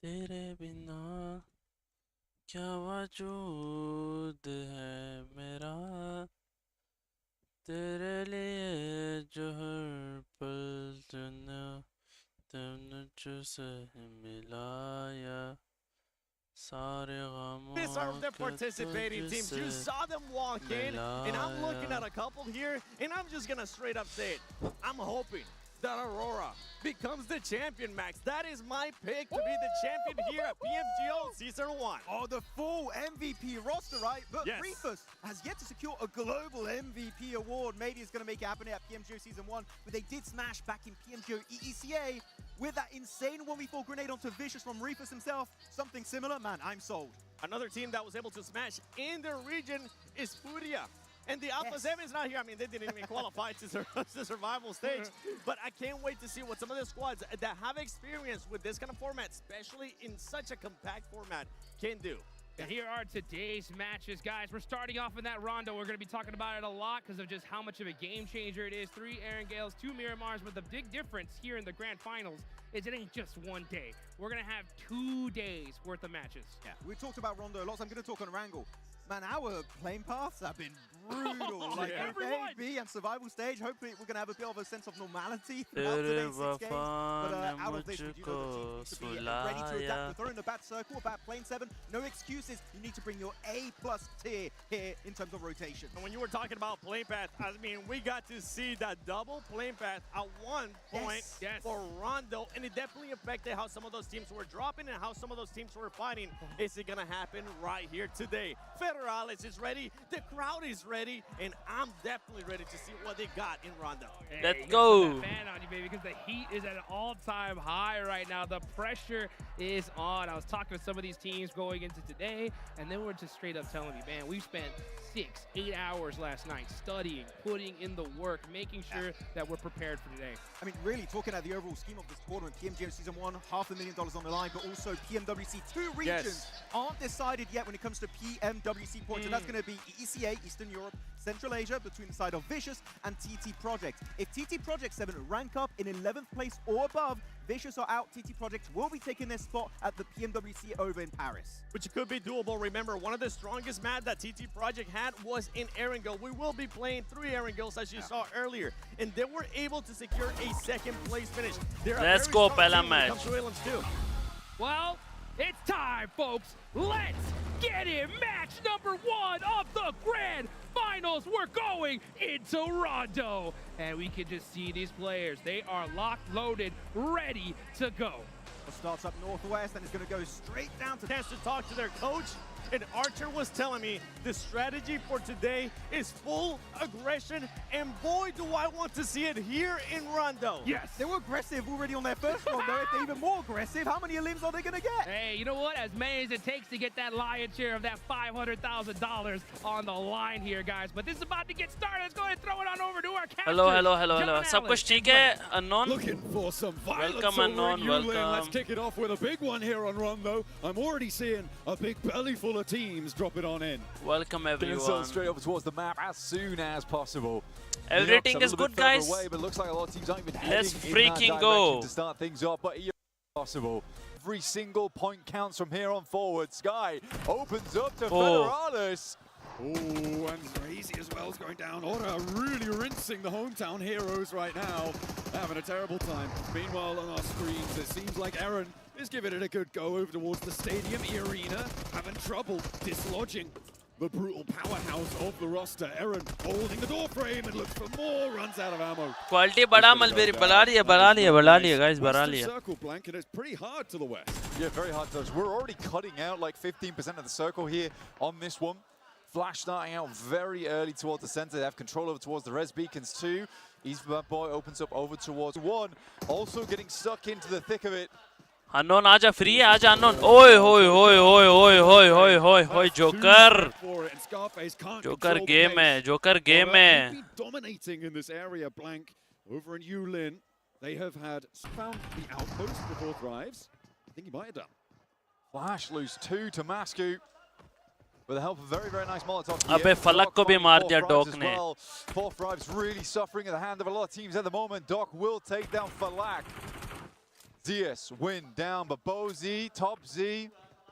तेरे बिना क्या वजूद है मेरा तेरे लिए जो हर पल तुमने तुझसे मिलाया सारे These are गमों the के participating teams. तुझसे You saw them walk in, and I'm looking at मिलाया a couple here, and I'm just gonna straight up say it. I'm hoping that Aurora becomes the champion, Max. That is my pick to be the champion here at PMGO Season 1. Oh, the full MVP roster, right? But Yes. Reefus has yet to secure a global MVP award. Maybe it's going to make it happen at PMGO Season 1, but they did smash back in PMGO EECA with that insane 1v4 grenade onto Vicious from Reefus himself. Something similar, man, I'm sold. Another team that was able to smash in their region is Furia. And the Alpha Yes. 7 is not here. I mean, they didn't even qualify to the survival stage. But I can't wait to see what some of the squads that have experience with this kind of format, especially in such a compact format, can do. And here are today's matches, guys. We're starting off in that rondo. We're going to be talking about it a lot because of just how much of a game changer it is. 3 Aaron Gales, 2 Miramars, but the big difference here in the grand finals is it ain't just one day. We're going to have 2 days worth of matches. Yeah, we talked about Rondo a lot, so I'm going to talk on Wrangle. Man, our playing paths have been brutal. Like Everyone. A, B, and survival stage. Hopefully, we're going to have a bit of a sense of normality throughout तेरे today's 6 games. वफा But ने out of this, we do know मुझको the team needs to be ready to सुलाया adapt. We're throwing the bad circle, bad plane 7. No excuses. You need to bring your A+ tier here in terms of rotation. And when you were talking about plane path, I mean, we got to see that double plane path at one point Yes. for Rondo, and it definitely affected how some of those teams were dropping and how some of those teams were fighting. Is it going to happen right here today? Federales is ready, the crowd is ready, and I'm definitely ready to see what they got in Rondo. Hey, Let's you gotta go. put that fan on you, baby, because the heat is at an all-time high right now. The pressure is on. I was talking to some of these teams going into today, and they were just straight up telling me, man, we spent 6-8 hours last night studying, putting in the work, making sure that we're prepared for today. I mean, really, talking at the overall scheme of this tournament, PMGO Season 1, $500,000 on the line, but also PMWC. 2 regions aren't decided yet when it comes to PMWC points, and that's going to be EECA, Eastern Europe, Central Asia, between the side of Vicious and TT Project. If TT Project 7 rank up in 11th place or above, Vicious are out, TT Project will be taking their spot at the PMWC over in Paris. Which could be doable. Remember, one of the strongest maps that TT Project had was in Erangel. We will be playing 3 Erangels, as you saw earlier, and they were able to secure a second place finish. Let's go, pehla match. Well, it's time, folks. Let's get it. Match number 1 of the grand finals. We're going into Rondo. And we can just see these players. They are locked, loaded, ready to go. It starts up northwest and it's going to go straight down to... Chance to talk to their coach, and Archer was telling me the strategy for today is full aggression, and boy, do I want to see it here in Rondo. Yes. They were aggressive already on their first Rondo. If they're even more aggressive, how many limbs are they going to get? Hey, you know what? As many as it takes to get that lion's share of that $500,000 on the line here, guys. But this is about to get started. Let's go ahead and throw it on over to our captain. Hello. सब कुछ ठीक है? Unknown? Looking for some violence Welcome, over Unknown, in Yulin. welcome. Let's kick it off with a big one here on Rondo. I'm already seeing a big belly full of teams drop it on in. Welcome everyone. So straight over towards the map as soon as possible. Everything is good, guys. Away, but looks like a lot of teams aren't even Let's heading in freaking that go. direction to start things off, but possible. Every single point counts from here on forward. Sky opens up to Federales. Oh, and Crazy as well is going down. Ora really rinsing the hometown heroes right now. Having a terrible time. Meanwhile, on our screens, it seems like Aaron is giving it a good go over towards the stadium arena. Having trouble dislodging the brutal powerhouse of the roster. Aaron holding the door frame and looks for more, runs out of ammo. Quality बड़ा mulberry बढ़ा लिया guys बढ़ा लिया. Circle blank, and it's pretty hard to the west. Yeah, very hard to touch. We're already cutting out like 15% of the circle here on this one. Flash starting out very early towards the center. They have control over towards the res beacons too. Eastbound Boy opens up over towards 1. Also getting stuck into the thick of it. Unknown आजा free है आजा Unknown. ओए Joker. Joker game है Joker game है. Dominating in this area. Blank over in Yulin. They have found the outpost before Thrives. I think he might have done. Flash lose 2 to Masku. With the help of very, very nice Molotov. अबे फलक को भी मार दिया Doc ने. Fourth Thrives really suffering at the hand of a lot of teams at the moment. Doc will take down Falak. DS win down, but Bozy, Top Z,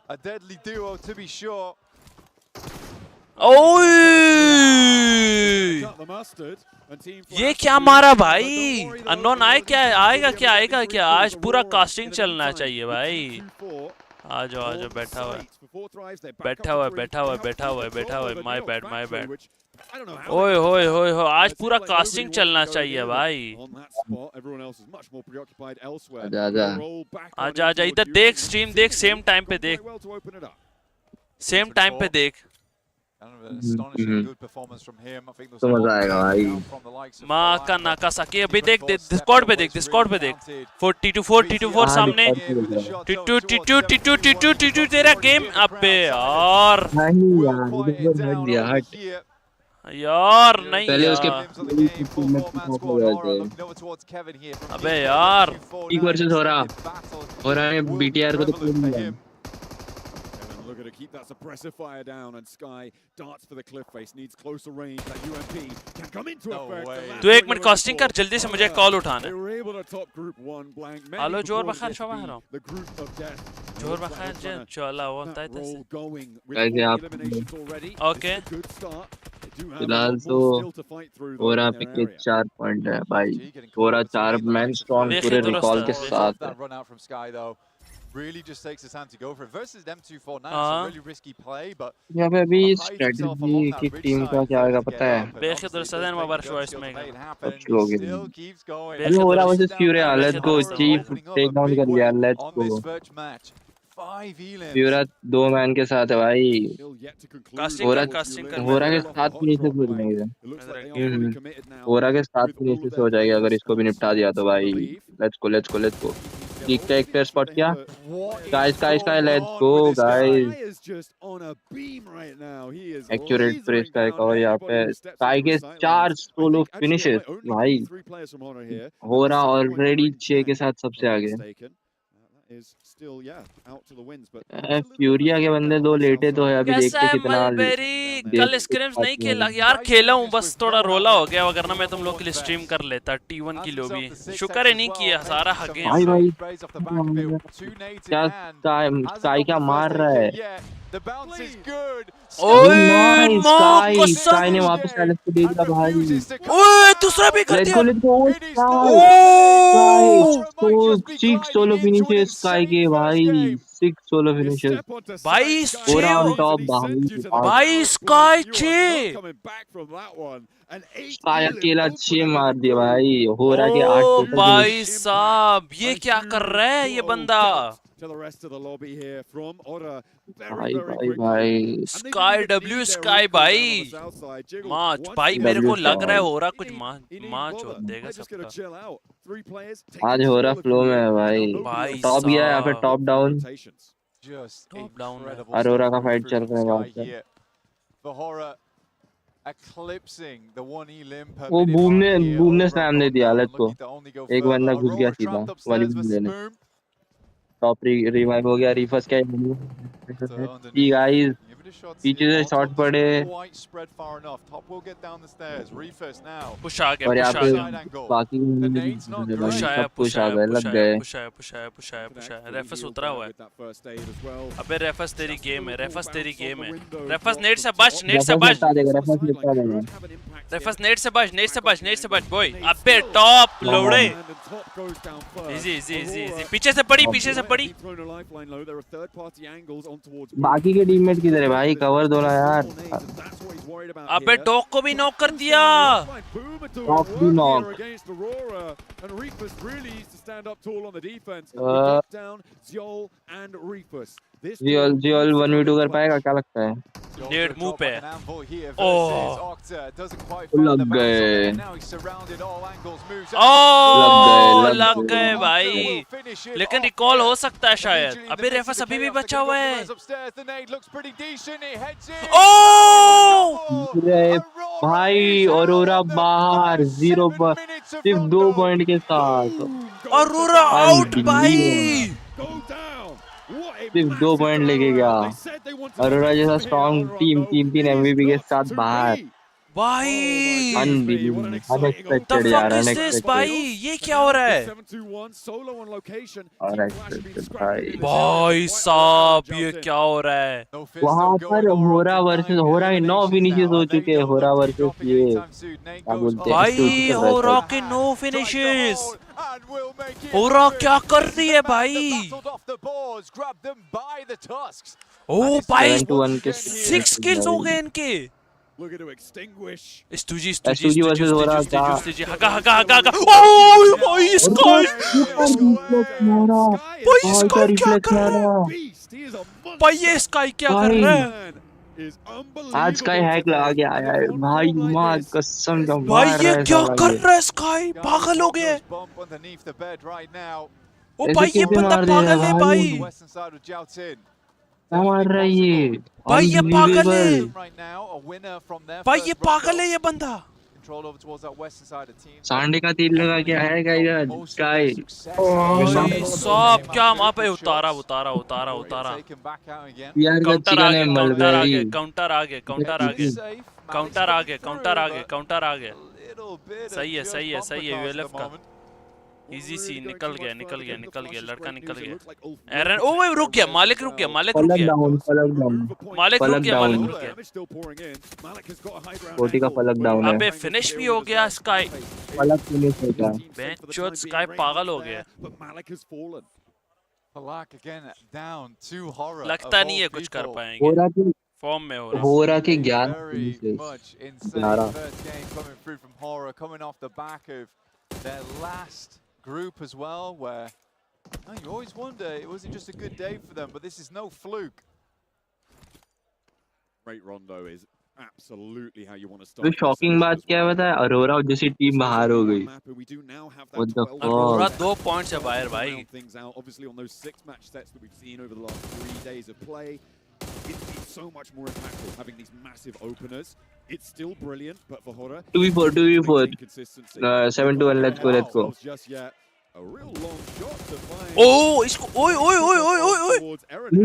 a deadly duo to be sure. ओए Cut the mustard, and Team ये Flash क्या lose, मारा but भाई don't worry, the unknown local आए क्या audience आएगा will क्या be आएगा able to क्या get आज three पूरा for कास्टिंग Aurora. चलना In the चाहिए meantime, भाई with 2-4 आ जाओ on बैठा हुआ है site for 4 tries, they back बैठा up हुआ to है three. बैठा हुआ है They बैठा हुआ है help बैठा हुआ control है the my Neo bad my factory, bad which I don't know how ओए they होए managed होए होए that. आज It पूरा seemed like कास्टिंग nobody चलना wanted to go चाहिए near them भाई on that spot. Everyone else is much more preoccupied elsewhere. आजा आजा They're all back on आजा in आजा towards इधर you, देख and स्ट्रीम देख seemingly सेम टाइम पे gone देख quite well to open it up. Same time पे देख Kind of an astonishing good performance from him. I think there was तो a lot मजा आएगा भाई down from the likes of माँ Falak, का but नाका सके अभी Keeper देख Thor stepped डिस्कॉर्ड up पे where देख he's डिस्कॉर्ड really पे देख talented. 42 सामने Here with the shot zone towards Titu 72-1. तेरा Already गेम hear the अबे crowd यार नहीं will यार quiet इधर it हट down दिया over हट here. यार नहीं पहले उसके यार Limbs on the game, full में four-man तो squad. गए Aura थे looking over towards Kevin here from अबे DK. यार 2-4 एक now, वर्सेस हो रहा extended battle हो रहा है will be बीटीआर को तो prevalent पूरी for है him. Kevin looking to keep that suppressive fire down, and Sky darts for the cliff face, needs closer range. That UMP can come into No effect. way. and that's तू what एक you're minute looking casting for. कर जल्दी से मुझे Aura, call उठाना they है were able to top group 1 blank. Many hello जोर purported बखैर this to Shobha be हराम the group of death. जोर Looks like बखैर they're J trying to चला वो that ताई roll going with कैसे 4 आप eliminations already. Okay. This is a good start. They do have a फिलहाल lot तो more still to fight through though aura in पे their के area. 4 point है भाई G getting caught aura up to 4 the man likes of strong देखे पूरे तो recall के रास्ता, साथ है that run out from Sky though. Really just takes his time to go for it. Versus them 2-4 now, it's हाँ। a really risky play, but यहाँ पे अभी wanna hide himself strategy along that की ridge team side का if क्या they आएगा were to पता get है up, and बेखे obviously तो it does सदन take मबर the show gun skills इसमें to make it happen, अब and शुरू हो he गया still keeps going. बेखे ओरा तो versus Down Furia there, let's go Aura chief opening up take a down big कर लिया way let's on go this Verge match. 5 elims. Furia 2 man के साथ है भाई Still yet to conclude casting Aura कर casting कर ओरा के मैं साथ फिनिशेस हो जाएंगे It looks like they are fully committed now. ओरा के साथ with all of finishes their हो जाएगा अगर players इसको भी and निपटा दिया तो slots, I भाई believe. Let's go let's go let's go Yeah, ठीक already टेक स्पॉट they किया have a- What Sky, is Sky, Sky, going let's on go, with this guy? guys. Sky is just on a beam right now. He is accurate press lasering का एक down और यहाँ anybody पे who steps sky into के his 4 sightlines. I solo think actually it finishes might only भाई be 3 players from Honor here. हो And the रहा 6-point already range 6 के back, साथ if सबसे I'm not आगे mistaken. That is still, yeah, out to the wins. But it's a little bit of a फ्यूरिया के fight बंदे down 2 on the लेटे south तो है side. अभी कैसा देखते है कितना मलबेरी down कल there. स्क्रिम्स नहीं देख खेला यार Guys खेला doing हूँ this बस with थोड़ा no रोला हो help. गया वरना मैं तुम Level लोग के लिए 1 स्ट्रीम vets. कर लेता T1 की Has lobby himself the 6x शुक्र है as नहीं well, किया सारा making हगे some भाई हैं भाई sprays off the back of it. 2 nades in क्या hand. Hasn't स्काई got क्या the मार first रहा aid है kit yet. The bounce is good. ओए नाइस माँ स्काई स्काई ने कसम वापस एलेक्स को दे And दिया भाई refuses to come ओए down. दूसरा भी कर दिया let's go It is still sky happening. ओ Aura might तो just be 6 gliding solo into an finishes sky insane के first भाई game. 6 solo You finishes step onto Bhai, site, Sky Aura on sees top and he sends you to the भाई भाई power sky play. You are not 6 coming back from that one. An 8 sky elim अकेला open 6 at मार the दिया crew. भाई हो रहा के 8 ओ total भाई फिनिश साहब ये A क्या कर huge रहा है ये blow बंदा dealt to the rest of the lobby here from Aura very, भाई very भाई quickly. भाई And they didn't sky even W need their sky root crew down on भाई the south side. Jiggle माँ once भाई again मेरे को W लग रहा है स्काई हो रहा He कुछ need- माँ he need माँ bother. छोड़ देगा They're just gonna सबका chill out. 3 players take आज control हो रहा of the फ्लो में crew, है and भाई now nobody भाई else टॉप गया है यहाँ पे साहब top down rotations. Just top down है incredible अरोरा stuff का coming फाइट through चल from रहा है वहाँ Sky पे here. For Horror eclipsing the 1 elim per वो minute बूम mark ने here बूम ने over स्लैम at दे दिया Lockdown, let's go looking to only go एक further. बंदा घुस गया Aurora सीधा trapped वाली upstairs बूम versus लेने Boom. टॉप रिवाइव हो गया रिफर्स क्या So है underneath, guys give it a shot. पीछे से शॉट पड़े Quite spread far enough. Top will get down the stairs. Refirst now. Push आ गया और यहाँ पुश आ पे गया Side angle. बाकी The nade's not भाई great. सब कुछ आ गए लग गए पुश आया रेफस उतरा हुआ है अबे रेफस तेरी गेम है रेफस तेरी गेम है रेफस नेट से बच निपटा देगा रेफर्स निपटा देगा रेफस नेट से बच बॉय अबे टॉप लोड़े इजी इजी इजी इजी पीछे से पड़ी बाकी के टीममेट किधर है भाई कवर दो ना यार अबे डॉग को भी नॉक कर दिया Top भी knock. जियोल 1v2 कर पाएगा क्या लगता है Near मुंह पे Oh. लग गए ओ लग लग गए। गए भाई लेकिन रिकॉल हो सकता है शायद अबे रेफस अभी भी बचा हुआ है ओ अरे भाई ऑरोरा बाहर 0 पर सिर्फ 2 पॉइंट के साथ अरोरा आउट भाई सिर्फ 2 पॉइंट लेके गया अरोरा जैसा स्ट्रॉन्ग टीम 3 एमवीपी के साथ बाहर भाई अनबिलीवेबल, the अनएक्सपेक्टेड यार, fuck is this अनएक्सपेक्टेड भाई, ये क्या हो रहा है? और एक्सपेक्टेड भाई। भाई साहब ये क्या हो रहा है? वहां पर होरा वर्सेस होरा के 9 फिनिशेस हो चुके हैं, होरा वर्सेस ये क्या बोलते हैं, भाई स्टूटी चल रहा है होरा शायद। के 9 फिनिशेस, होरा क्या कर रही है भाई? ओ भाई 7-1 के 6 kills हो गए इनके। Stuji SUG वर्सेस होरा का हगा हगा हगा हगा। ओह भाई स्काई, भाई स्काई क्या कर रहा है? भाई ये स्काई क्या कर रहा है? आज का हैक लगा के आया है भाई, मां कसम का भाई मार ये रहा है क्या साला कर ये। रहा है स्काई? पागल हो गया है। ओ भाई ऐसे ये कैसे बंदा मार दे रहा है पागल है भाई? भाई। क्या मार रहा है ये? भाई ये पागल है, अनबिलीवेबल। भाई ये पागल है ये बंदा। सांडे का तीर लगा के आएगा इधर स्काई। भाई साहब क्या वहाँ पे उतारा उतारा उतारा उतारा। यार का काउंटर आ चिकन गया, है काउंटर आ गया, मलबेरी। काउंटर आ गया, काउंटर आ गया, काउंटर आ गया, काउंटर आ गया, काउंटर आ गया। सही है सही है सही है, यूएलएफ का इजी सी निकल गया निकल गया निकल गया, लड़का निकल गया। एरन ओ भाई रुक गया, मालिक रुक गया, मालिक रुक पलक गया, डाउन, पलक डाउन, मालिक रुक पलक गया, मालिक डाउन। रुक गया। कोटी का पलक डाउन है। अबे फिनिश भी हो गया स्काई। पलक फिनिश हो गया। बेंचोद स्काई पागल हो गया। लगता नहीं है कुछ कर पाएंगे, होरा के फॉर्म में हो रहा। होरा के 11 finishes. 11 their last group as well, where you always wonder, it wasn't just a good day for them, but this is no fluke. Great Rondo is absolutely how you want to तो start. Shocking बात क्या है पता है, अरोरा जैसी team बाहर हो गई। What the fuck? Arora 2 point से बाहर भाई। Obviously on those 6 match sets that we've seen over the last 3 days of play, it's so much more impactful having these massive openers. It's still brilliant, but for Hora, 2v4 7-1 let's go। a real long shot to find. ओ इसको ओए ओए ओए ओए ओए ओए Towards Aaron at the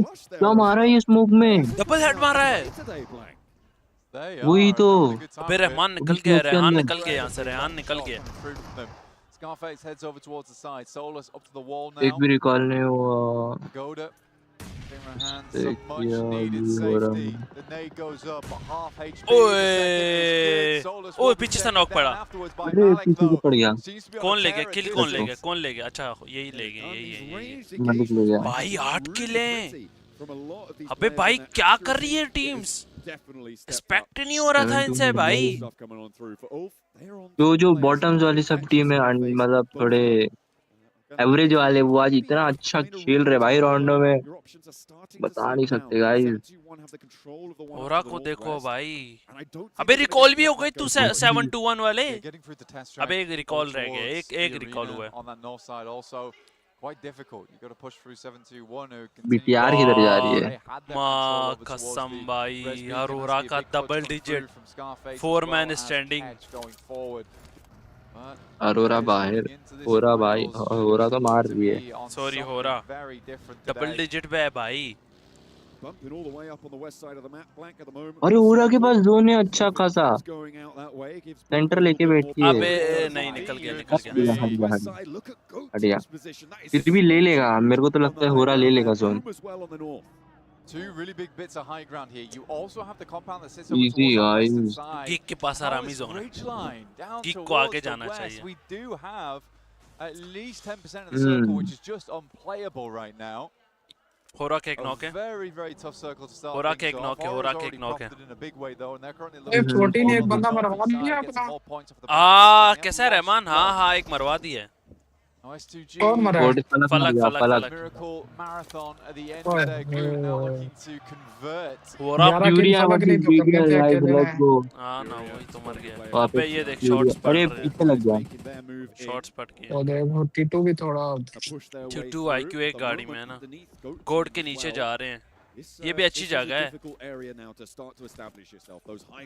flush there. क्या मारा ये स्मोक में? डबल हेड मारा है। Today playing. They वही are तो। having a good time अबे of it. रहमान निकल गया, रहमान निकल गया यहाँ से, रहमान निकल गया। Scarface heads over towards the side. Solus up to the wall एक now. भी रिकॉल नहीं हुआ। Goda. Camera hands, Take some much your needed view safety. around. The nade goes up, but half HP. ओए, The second is good. Solus ओए, will be पीछे से taken knock down पड़ा। afterwards by अरे Malik, पीछे से though. पड़ गया। Seems to be on कौन a ले गया tear किल, at कौन this ले गया, point. कौन ले गया? अच्छा यही ले गया, यही। मलिक ले गया। भाई 8 किल हैं। अबे भाई क्या कर रही है टीम्स? एक्सपेक्ट नहीं हो रहा था इनसे भाई। जो बॉटम्स वाली सब टीम है मतलब थोड़े एवरेज वाले, वो आज इतना अच्छा खेल रहे भाई राउंडो में, बता नहीं सकते गाइस। होरा को देखो भाई। अबे रिकॉल भी हो गई तू 7-1 वाले। अबे एक रिकॉल रह गया, एक रिकॉल हुआ है। Quite difficult. You got to push through 7-2-1. BTR किधर जा रही है? माँ कसम भाई, होरा का double digit 4-man standing. Arora बाहर, होरा भाई, होरा तो मार रही है। सॉरी होरा डबल डिजिट पे है भाई। अरे होरा के पास जोन है अच्छा खासा, सेंटर लेके बैठी है। अबे नहीं, निकल गया निकल गया। हट गया। फिर भी ले लेगा, मेरे को तो लगता है होरा ले लेगा zone. Two really big bits of high ground here. You also have the compound that sits over Easy, towards the guys. western side. Gig के पास आरामी जोन है। Ridge line down गिग को towards आगे the जाना west. चाहिए। We do have at least 10% of the circle, which is just unplayable right now. होरा के एक A knock है। very, very tough circle to start होरा के things एक off. नॉक है, Hora's होरा के already एक नॉक है। profited in a big way though, and they're currently ये looking 14 एक for बंदा the मरवा northeast दिया side, get some अपना। more points off the back. कैसा है रहमान? हाँ एक मरवा दी है। Now S2G. कौन मरा? फलक मर गया, फलक। Miracle marathon at the end of their group now looking to convert. होरा 11 किल फलक नहीं तो कर गए थे अकेले में। हाँ ना वही तो मर गया। वापस अबे ये देख शॉट्स पड़ अरे रहे हैं, पीछे लग गया। शॉट्स पड़ गए। और देखो टीटू भी थोड़ा T2 IQ एक गाड़ी में है ना, गोड के नीचे जा रहे हैं। ये भी अच्छी जगह है।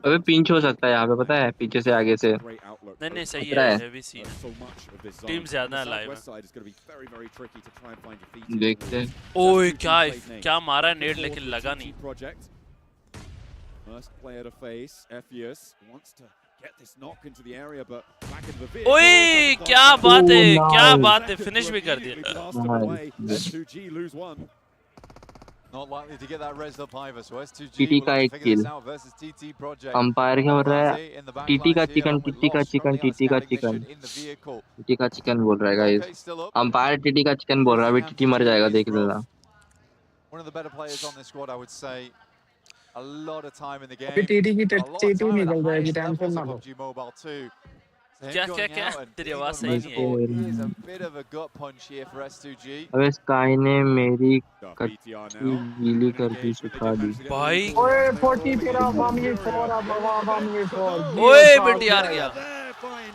अबे पिंच हो सकता है यहाँ पे, पता है पीछे से आगे से। नहीं नहीं सही खतरा है, है। हेवी सीन है। टीम ज्यादा है लाइव में। देखते हैं। ओए क्या मारा है नेट, लेकिन लगा नहीं। First player to face, Ephius wants to get this knock into the area, but back into the vehicle. ओए क्या बात है, क्या बात है, फिनिश भी कर दिया. S2G lose one. Not likely to get that res up either, so S2G TT will का have to एक figure this kill. out versus TT Project. Umpire क्या बोल रहा है? in the back टीटी का lines here, chicken, along with TT का Lost chicken, currently on a TT का scanning chicken, mission in the vehicle. TT का chicken बोल रहा है guys. Okay, still up. Umpire TT का चिकन बोल रहा है, अभी टीटी मर जाएगा, देख लेना. One of the better players on this squad, I would say. A lot of time in the game. अभी टीटी की a lot of TT time at the निकल जाएगी, highest टेंशन levels ना of low. PUBG Mobile too. So him क्या going क्या क्या, out and तेरी being आवाज on सही res नहीं है. board is a bit of a gut punch here for S2G. अबे स्काई ने मेरी Got कच्ची BTR now. गीली In कर दी, engagement, they सुखा did the. manage to get a भाई. little ओए bit of 40 control तेरा over the 1v4 area. अब 1v4. ओए BTR गया. There, fine.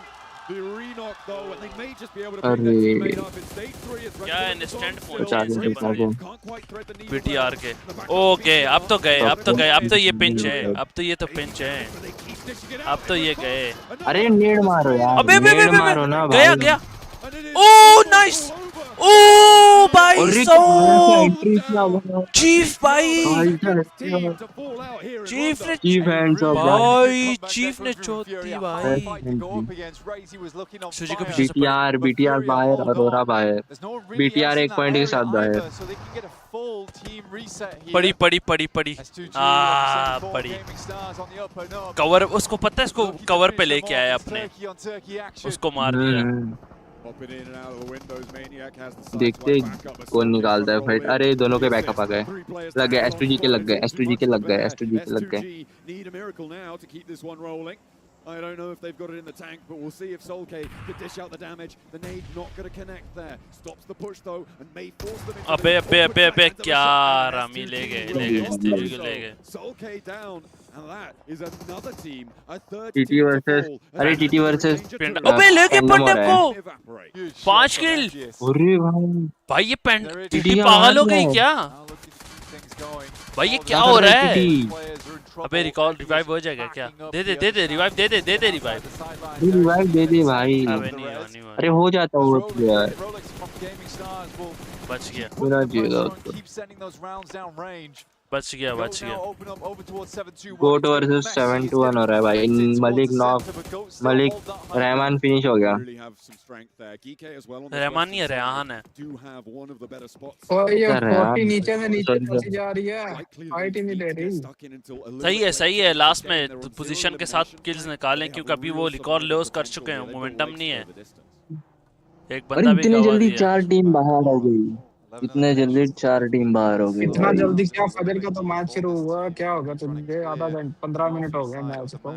The re-knock though, and they may just be able to अरे. bring their teammate up in stage 3. It's क्या ready instant to पहुंचे चालीस इसके रुपए बंदे. को. Can't quite thread the needle BTR there. के. The back ओके, of अब तो गए, अब तो गए, अब तो ये पिंच है, अब अब तो ये तो पिंच है, But they keep stitching it out. अब तो ये गए. अरे नेड मारो यार, अबे अबे नेड अबे मारो ना गया भाई. गया. And it is Oh, almost nice. all over. ओ भाई अरे सो एंट्री क्या बना. चीफ भाई. Team to fall out here in chief London. ने चीफ हैंड्स अप भाई, चीफ ने चोट दी भाई. सुजी को पीछे से बीटीआर बीटीआर बाहर, अरोरा बाहर. BTR एक पॉइंट के साथ बाहर. पड़ी पड़ी पड़ी पड़ी. पड़ी. कवर, उसको पता है, इसको कवर पे लेके आया अपने, उसको मार दिया. Popping in and out of the windows, Maniac has the sights देखते right back up, but कौन still निकालता है has फाइट. control अरे here. दोनों के बैकअप आ गए, लग गए. S2G के लग गए, S2G के लग गए, S2G के लग गए. S2G need a miracle now to keep this one rolling. I don't know if they've got it in the tank, but we'll see if Solkay can dish out the damage. The nade not going to connect there. Stops the push though and may force them into अबे अबे अबे अबे the क्या shot. Rami ले गए, S2G ले गए, will S2G do को ले गए. so. Solkay down, and that is another team, a third TT team to versus fall. अरे And TT versus danger to अबे ले गए Pandem हो पंडेम रहा को. है. evaporate. 5 किल. अरे भाई भाई ये पेंट There it टीटी is. पागल हो गई TT क्या? भाई ये क्या हो रहा है? अबे रिकॉल रिवाइव हो जाएगा क्या? दे दे रिवाइव, दे दे रिवाइव. रिवाइव दे दे भाई. अबे नहीं हुआ, नहीं हुआ. अरे हो जाता वो प्लेयर. बच गया, बिना जिएगा उसको. बच गया, बच गया. गोट वर्सेस 7-1 हो रहा है भाई. मलिक नॉक, मलिक रहमान फिनिश हो गया. Really have some strength there. Geeke as well on the Rahman नहीं है, western side रेहान है. do have one of the better spots. और ये क्या रहा है 40 यार? नीचे में नीचे Sorry, फंसी जा रही है. Likely फाइट ही नहीं दे Geek get रही. stuck in until a little सही है, bit सही later है. in the last game. में They're on पोजीशन zero के साथ elimination. किल्स निकालें, They क्योंकि have a अभी real वो रिकॉर्ड survival लॉस कर potential चुके हैं, here. They मोमेंटम will नहीं like है. to cover the distance. एक अरे बंदा भी इतनी गवा जल्दी दिया. 4 टीम बाहर हो गई. इतने जल्दी 4 टीम बाहर हो गई. इतना जल्दी क्या? फजर का तो मैच शुरू हुआ, क्या होगा तुझे? आधा घंटा 15 मिनट हो गए मैच को.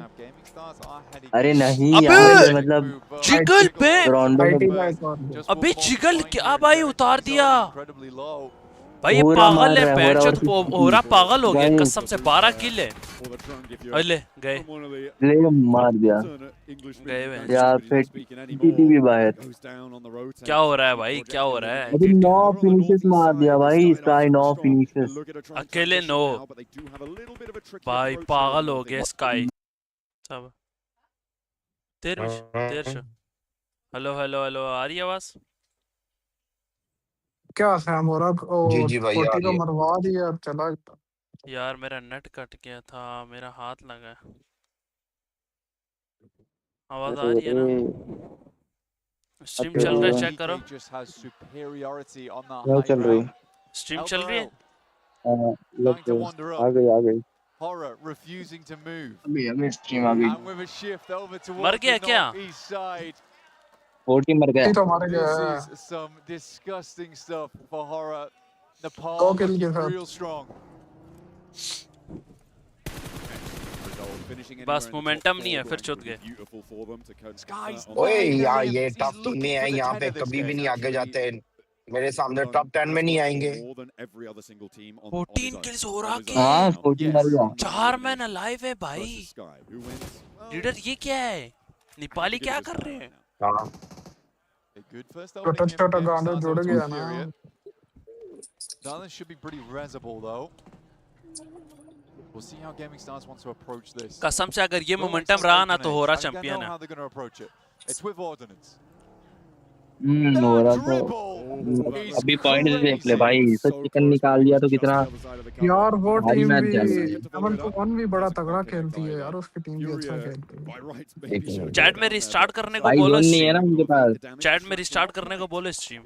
अरे नहीं अबे! यार, मतलब जिगल पे, रोंडो फाइट ही में का एक और. अबे जिगल क्या भाई उतार दिया. भाई ये हो रहा पागल मार है, रहा है, पैर हो रहा चोट और हो रहा, पागल हो गया भाई. कसम से. 12 किल है. Or the trunk if you're अरे गए from one of the ले मार दिया alternate English गए speaking हुए हैं. countries, यार. but he's फिर not speaking टीटी anymore. भी बाहर. Goes down on the rotate. क्या हो रहा है भाई, क्या हो रहा है? अभी 9 फिनिशेस मार दिया भाई. Sky 9 finishes. अकेले 9. भाई पागल हो गया स्काई सब. देर शो. हेलो हेलो हेलो, आ रही है आवाज? क्या सैम हो रहा? जी जी भाई, 40 आ को रही है. मरवा दिया. चला यार मेरा नेट कट गया था, मेरा हाथ लगा. आवाज आ रही है ना? स्ट्रीम चल रहा है, चेक करो. क्या चल रही? स्ट्रीम चल रही है. आ गई आ गई. Horror refusing to move. अभी स्ट्रीम आ गई. And with a shift over towards मर गया the क्या? northeast side. 40 मर गया. तो मारे गया. This is some disgusting stuff for Horror. Nepal दो किल के looking साथ. real strong. बस मोमेंटम नहीं है, फिर चुत गए. ओए यार, ये टॉप 3 में है, यहाँ पे कभी भी नहीं आगे जाते. मेरे सामने टॉप 10 में नहीं आएंगे. 14 किल्स हो रहा के. हाँ 40 मर गया. 4 मैन अलाइव है भाई. लीडर ये क्या है? नेपाली क्या कर रहे हैं? हाँ. छोटा छोटा गांडा जुड़ गया ना. This should be pretty resable though. We'll see how Gaming Stars wants to approach this. कसम से अगर ये मोमेंटम रहा ना तो हो रहा चैंपियन है. It's with ordnance. हो रहा था. अभी पॉइंट देख ले भाई, सच चिकन निकाल दिया तो कितना यार वो भारी टीम मैच भी चल रहा है। 7-1 भी बड़ा तगड़ा खेलती है यार, उसकी टीम भी अच्छा खेलती है। एक मिनट। चैट में रिस्टार्ट करने को भाई बोलो जोन नहीं है ना स्ट्रीम, उनके पास। चैट में रिस्टार्ट करने को बोलो stream.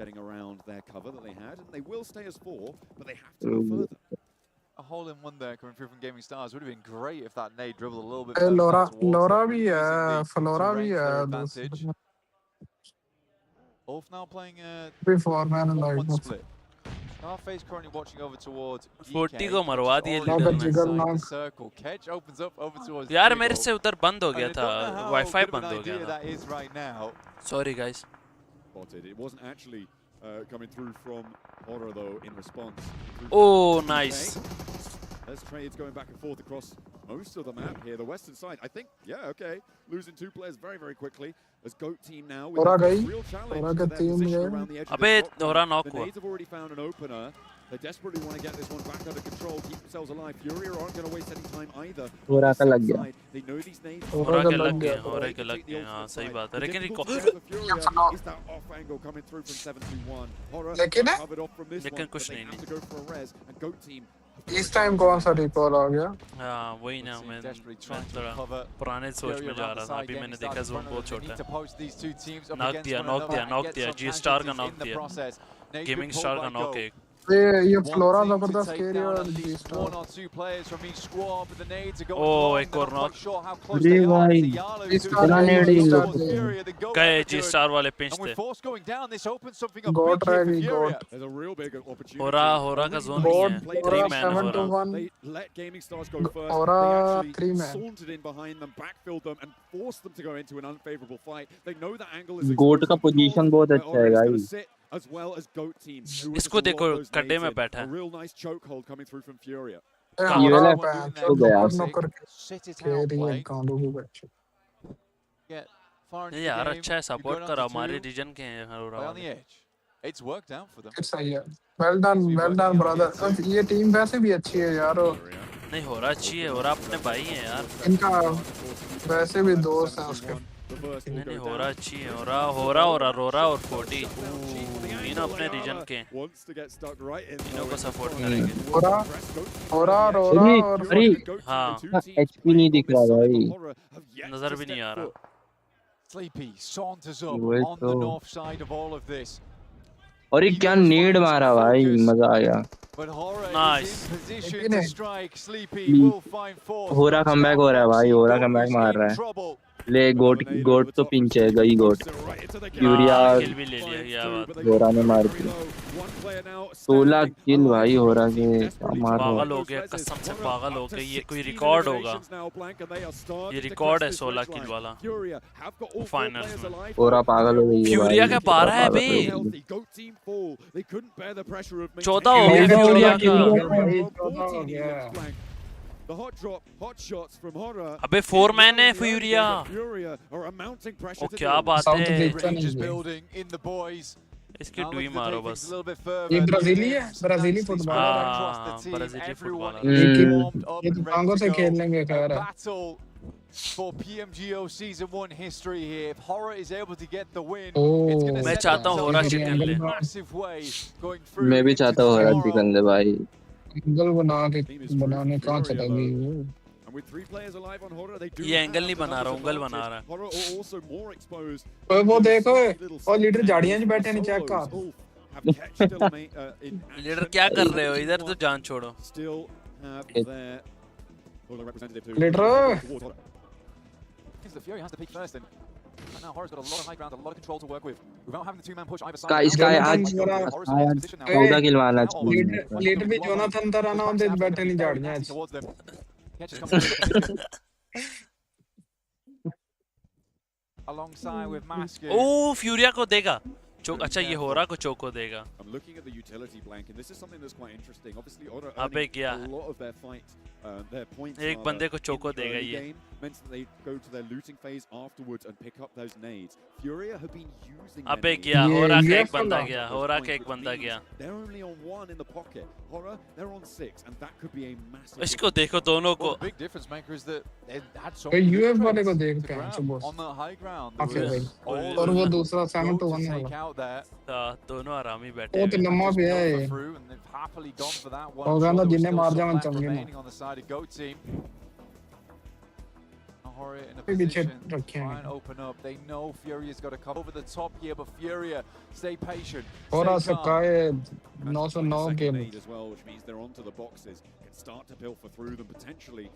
A hole in one there coming through from Gaming Stars. Would have been great if that nade dribbled a little bit further लोरा towards लोरा water, भी using है, the फ्लोरा भी terrain to है, their advantage. Ulf now playing a भी 4-man and 1-1 like split. Scarface currently watching over towards 40 को मरवा दिए Now लीडर the ने। jiggle inside the knock. circle. Ketch opens up over towards यार मेरे Jiggle. से उधर बंद हो And गया I था, don't know how wifi good of बंद an हो गया idea था। that is right now. Sorry guys. Spotted. It wasn't actually coming through from Horror though in response. Oh, nice. There's trades going back and forth across most of the map here. The western side, I think, yeah, okay. Losing 2 players very, very quickly. As GOAT team now with Hora a gayi. real challenge Hora to ka their team position gaya. around the edge of अबे this top Hora lane. knock The हुआ। Nades have already found an opener. They desperately want to get this one back under control, keep themselves alive. Fury aren't going to waste any time either. Hora का लग गया। Side, they know these Nades होरा का के लग लग गया गए, तो होरा They के can लग take the गए, हाँ ultimate सही side. बात है। The लेकिन difficult RIICO part for Fury is that off angle coming through from 7-2-1. Horror लेकिन है? covered off from this लेकिन one, but कुछ they नहीं, have नहीं। to go for a res. And GOAT team इस टाइम कौन सा रिकॉल आ गया? हाँ वही ना, मैं Desperately trying to थोड़ा recover. पुराने सोच में जा रहा था। अभी मैंने देखा जोन बहुत छोटा है। नॉक दिया, नॉक दिया, नॉक दिया। जी स्टार का नॉक दिया। गेमिंग स्टार का नॉक एक। ये फ्लोरा जबरदस्त खेल रही है और जी स्टार। ओह एक और नॉक। अरे भाई इतना नेड ही लगते हैं। गए जी स्टार वाले पिंच थे। गॉट रहेगी got. There's a real big opportunity. होरा का जोन नहीं है। Board, 3 man 7-1. They let Gaming Stars go first. Aura, They actually 3-man. sauntered in behind them, backfilled them, and forced them to go into an unfavorable fight. They know that angle is गोट exposed का from the position north, बहुत where अच्छा है Aura is gonna guys. sit, as well as GOAT team. who इसको just देखो, lock those खड्डे nades में in. बैठा है। A real nice chokehold coming through from Furia. हमारा ULF पैंच हो गया। नौकर खेल रही है गांडू को बच्चे। ये यार अच्छा है, सपोर्ट करो। हमारे रीजन के हैं होरा On वाले। the edge. It's worked out for them. फिर सही है। Well done brother. ये टीम वैसे भी अच्छी है यार। नहीं होरा अच्छी है, होरा अपने भाई हैं यार। इनका वैसे भी दोस्त हैं उसके। नहीं नहीं होरा अच्छी है। होरा और अरोरा और 40 तीनों अपने रीजन के हैं। Wants to get stuck right in. तीनों को सपोर्ट करेंगे। होरा और अरे हाँ HP नहीं दिख रहा भाई। नजर भी नहीं आ रहा। Sleepy saunters up वही on the तो। north side of all of this. और ये क्या नेड मारा भाई, मजा आ गया। But Horror Nice. is in position लेकिन to strike. Sleepy Hmm. will find force. होरा कमबैक हो रहा है भाई, होरा कमबैक मार रहा है। Trouble. ले गोट तो पिंच है गई गोट। यूरिया किल भी ले लिया, क्या बात। होरा ने मार दी। 16 किल भाई होरा के, क्या मार रहा पागल हो गया, कसम से पागल हो गया। ये कोई रिकॉर्ड होगा। ये रिकॉर्ड है 16 किल वाला फाइनल्स में। होरा पागल हो गई है फ्यूरिया भाई। का 12 है बे। 14 हो गया फ्यूरिया का। The hot drop, hot shots from Horror. अबे 4 मैन है फ्यूरिया। Furia are a mounting pressure O to क्या do. बात South है। Africa Range is नहीं है। building in the boys. इसकी Now डुई looking to मारो take बस। things a little bit further. ये ब्राजीली है, Nicely ब्राजीली spread फुटबॉलर है। across the हाँ, team. ब्राजीली Everyone फुटबॉलर है। is warmed up ये and तो ready टांगों to से go. खेल लेंगे A खैर। battle for PMGO Season 1 history here. If Horror is able to get the win, Oh. it's going to मैं set चाहता हूँ themselves होरा up चिकन in ले। a massive way going through मैं भी into चाहता हूँ होरा tomorrow. चिकन ले भाई। एंगल बनाने कहाँ चला गई? And with 3 players alive on Horror, they do ये have एंगल नहीं the बना रहा, numbers उंगल advantage. बना रहा है। Horror are also more exposed. वो देखो Little और लीडर sneak झाड़ियां में attacks बैठे नहीं from चेक solos. कर। Ulf have Ketch still in leader action. क्या कर रहे हो इधर, तो जान छोड़ो। Still have their Horror representative too. Leader. Towards Horror. The Fury has to peak first, and right now Horror's got a lot of high ground, a lot of control to work with. Without having the 2-man push either side. इसका आज 14 किल मारना चाहिए। Leader भी Jonathan तरह ना होते बैठे नहीं झाड़ियां। Alongside with Mask. ओ फ्यूरिया को देगा चोक। अच्छा ये होरा को चोको देगा। I'm looking at the utility blank, and this is something that's quite interesting. Obviously, Horror अबे earning क्या? a lot of their fight, their points. एक rather, बंदे को in चोको the देगा early ये। game, meant that they go to their looting phase afterwards and pick up those nades. Furia have been using. अबे their गया nades. होरा का ये एक बंदा फंदा। गया, होरा का एक बंदा गया। They're only on 1 in the pocket. Horror, they're on 6, and that could be a massive. इसको देखो दोनों को। Well, the big difference maker is that they had so भाई many यूएफ वाले को threats देखते to हैं grab सुबह। on the high ground. Okay, There was भाई। all और वो the दूसरा go 7-1 to take वाला। out out there. दोनों आरामी बैठे वो तो हुए लम्मा Just पे है pilfer through, and they've happily gone for that one वो shot. कहना There was जिन्हें still मार some जावन left चंगे ना remaining on the side of Goat Team. Horror in a पीछे position to रखे try हैं and open up. They know Furia's got to come over the top here, but Furia, stay patient, और stay ऐसा calm. का है And 909 second के nade as well, which means they're onto the boxes. Can start to pilfer through them potentially.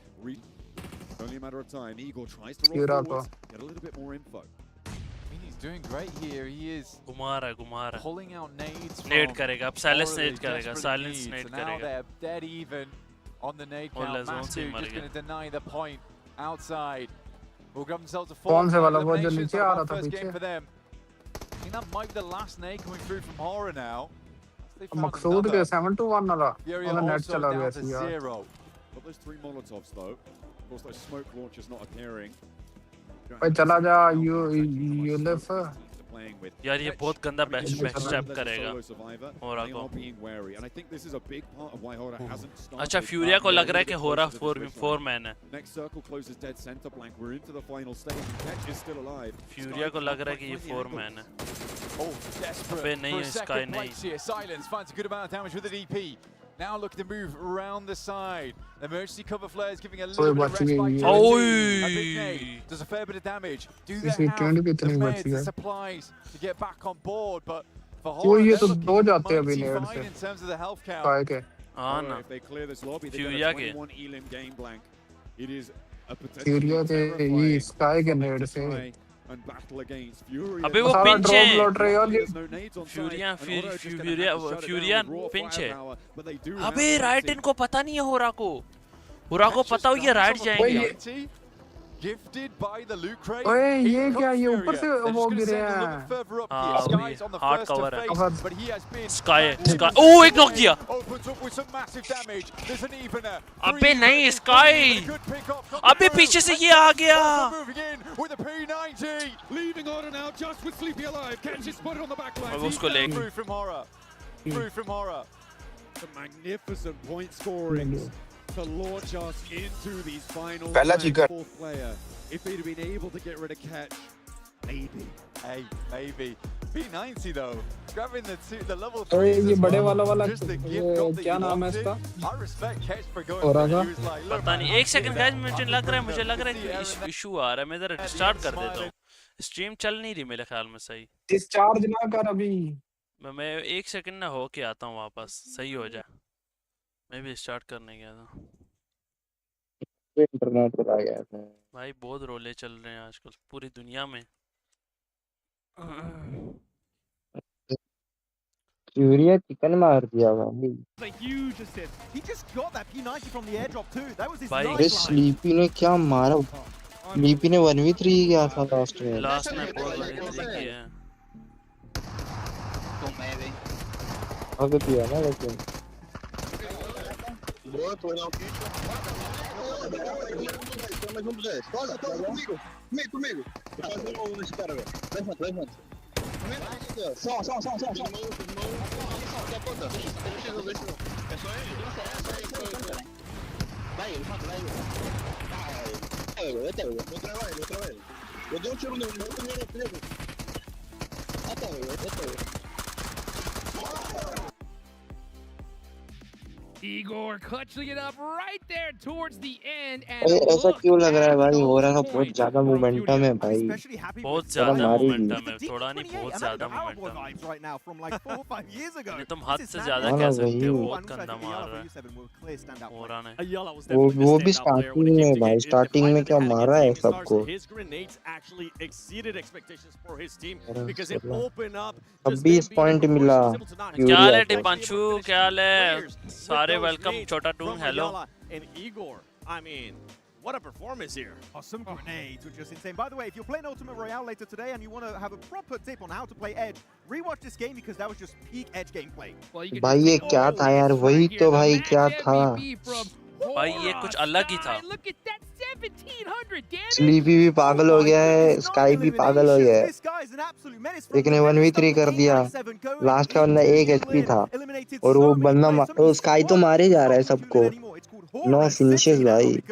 Only a matter of time. Igor tries to roll Kira forwards, get a little bit more info. I mean, he's doing great here. He is घुमा रहा है pulling out nades from नेड करेगा अब silence Horror, Ned they करेगा desperately silence need. नेड So now करेगा they're dead even on the nade और count. लेज़ोन से ही Mastu मर just गया going to deny the point outside. Will grab themselves a कौन से fourth वाला वो जो elimination. नीचे It's आ not रहा a था bad first पीछे game for them. I think that might be the last nade coming through from Horror now. They found मकसूद के another. 7-1 वाला Furia वाला नेट also चला गया down to सी यार 0. Got those 3 Molotovs though. Of course, those smoke launchers not appearing. भाई चला जा यूलिफ Playing with. यार ये बहुत गंदा बैक Catch. स्टेप करेगा होरा They को are being wary, and I think this is a big part of why Horror hasn't started. अच्छा फ्यूरिया को लग रहा है कि होरा 4v4 मैन है Next circle closes dead center blank. We're into the final stage. Ketch is still alive. फ्यूरिया को लग रहा है कि ये 4 मैन है Oh, desperate अबे नहीं for है a स्काई second नहीं place here. Silence finds a good amount of damage with the DP. Now looking to move around the side. Emergency cover flares giving a little bit of बच गई respite. ये। to the team. A big nade does a fair bit of damage. Do they इसी have 20 the कितनी बच meds, the गई supplies to get back on board? But for वो Horror, ये they're तो looking दो जाते हैं अभी mighty नेड fine से in terms of the health count. काय के हाँ Horror, ना if they clear this lobby, they Furia get a के 21 elim game blank. It is a फ्यूरिया potentially के ये स्काई के नेड से try and battle against Furia. अबे वो सारा पिंच ड्रॉप है लौट रहे हैं और ये There's no nades on site, फ्यूरिया and Horror is just gonna फ्यूरिया have to shut it फ्यूरिया down with raw pinch है firepower, but they do अबे have राइट something. इनको पता नहीं है होरा को पता हो ये राइट जाएंगे Gifted by the loot crate. ओए Here ये क्या comes ये ऊपर Furia. से They're वो just gonna गिरे send a little हैं bit further up हाँ, here. अभी Sky's on the hard first to cover है। face, but he has been sky pulled ओ एक नॉक away. दिया Opens up with some massive damage. There's an evener. अबे 3 नहीं, versus Sky. 3. Good pick up coming अबे through. पीछे से ये आ गया Also moving in with a P90. Leaving order now, just with Sleepy alive. Catch is spotted on the back line. अब उसको ले Through from Horror. Through from Horror. Some magnificent point scoring to launch us into these finals. Pehla And chicken. fourth player. If they'd been able to get rid of Catch, maybe. Hey, maybe. P90 though. Grabbing the level ओए 3s ये as बड़े well. वाला Just the ये gift drop that क्या you नाम है wanted. इसका I respect Catch for going और for it. Agha? He was like, look, पता man, नहीं I'm एक सेकंड gonna गाइस have मुझे लग रहा है to कि see इशू आ रहा है मैं इधर स्टार्ट कर देता हूँ स्ट्रीम चल नहीं रही मेरे ख्याल में सही डिस्चार्ज ना कर अभी मैं एक सेकंड ना हो के आता हूँ वापस सही हो जाए मैं भी स्टार्ट करने गया था इंटरनेट पर आ गया था भाई बहुत रोले चल रहे हैं आजकल पूरी दुनिया में फ्यूरिया चिकन मार दिया भाई A huge assist. He just got that P90 from the airdrop too. That was his Bhai. अरे nice line. स्लीपी ने क्या मारा स्लीपी ने 1v3 किया था लास्ट में लास्ट में बहुत बड़ी तरीके है आगे किया ना लेकिन Igor clutching it up right there towards the end. And अरे ऐसा look क्यों लग रहा है at भाई हो those रहा है बहुत points ज्यादा from मोमेंटम है Furia. भाई Especially happy बहुत with ज्यादा मारी मोमेंटम है the थोड़ा नहीं D28, बहुत and ज्यादा the Power Boy momentum vibes right now from like 4 or 5 years ago. नहीं तुम This हद is से standout. ज्यादा हाँ कह ना सकते हो वही बहुत And also I गंदा think the मार Yala रहा for है U7 will clear standout हो play. रहा है Ayala was वो definitely भी the standout player when starting it came में to भाई get in the starting fight में that क्या they had मारा है against Team सबको Stars. His grenades actually exceeded expectations for his team अरे because it सला opened up अब just 20 them being point able to मिला push, able to not क्या हाल है फ्यूरिया को टिपांशु क्या हाल है सारे वेलकम छोटा टून hello and Igor. I mean, what a performance here. Oh, some grenades were just insane. By the way, if you're playing Ultimate Royale later today and you want to have a proper tip on how to play Edge, rewatch this game because that was just peak Edge gameplay. Well, you can भाई just ये take क्या all था यार this वही right here, तो the भाई match क्या था MVP from भाई ये Horror. कुछ अलग ही था Sky, look at that 1700 damage. Sleepy भी पागल हो गया है Goodness, स्काई भी 9 पागल हो गया है eliminations. This guy is an absolute menace from एक the ने very 1v3 start. कर दिया P97 going लास्ट का बंदा into 1 the एचपी win. था Eliminated और so वो many बंदा players, so वो many स्काई तो squads. मारे जा रहा है It's not सबको Julian anymore. It's called No finishes भाई.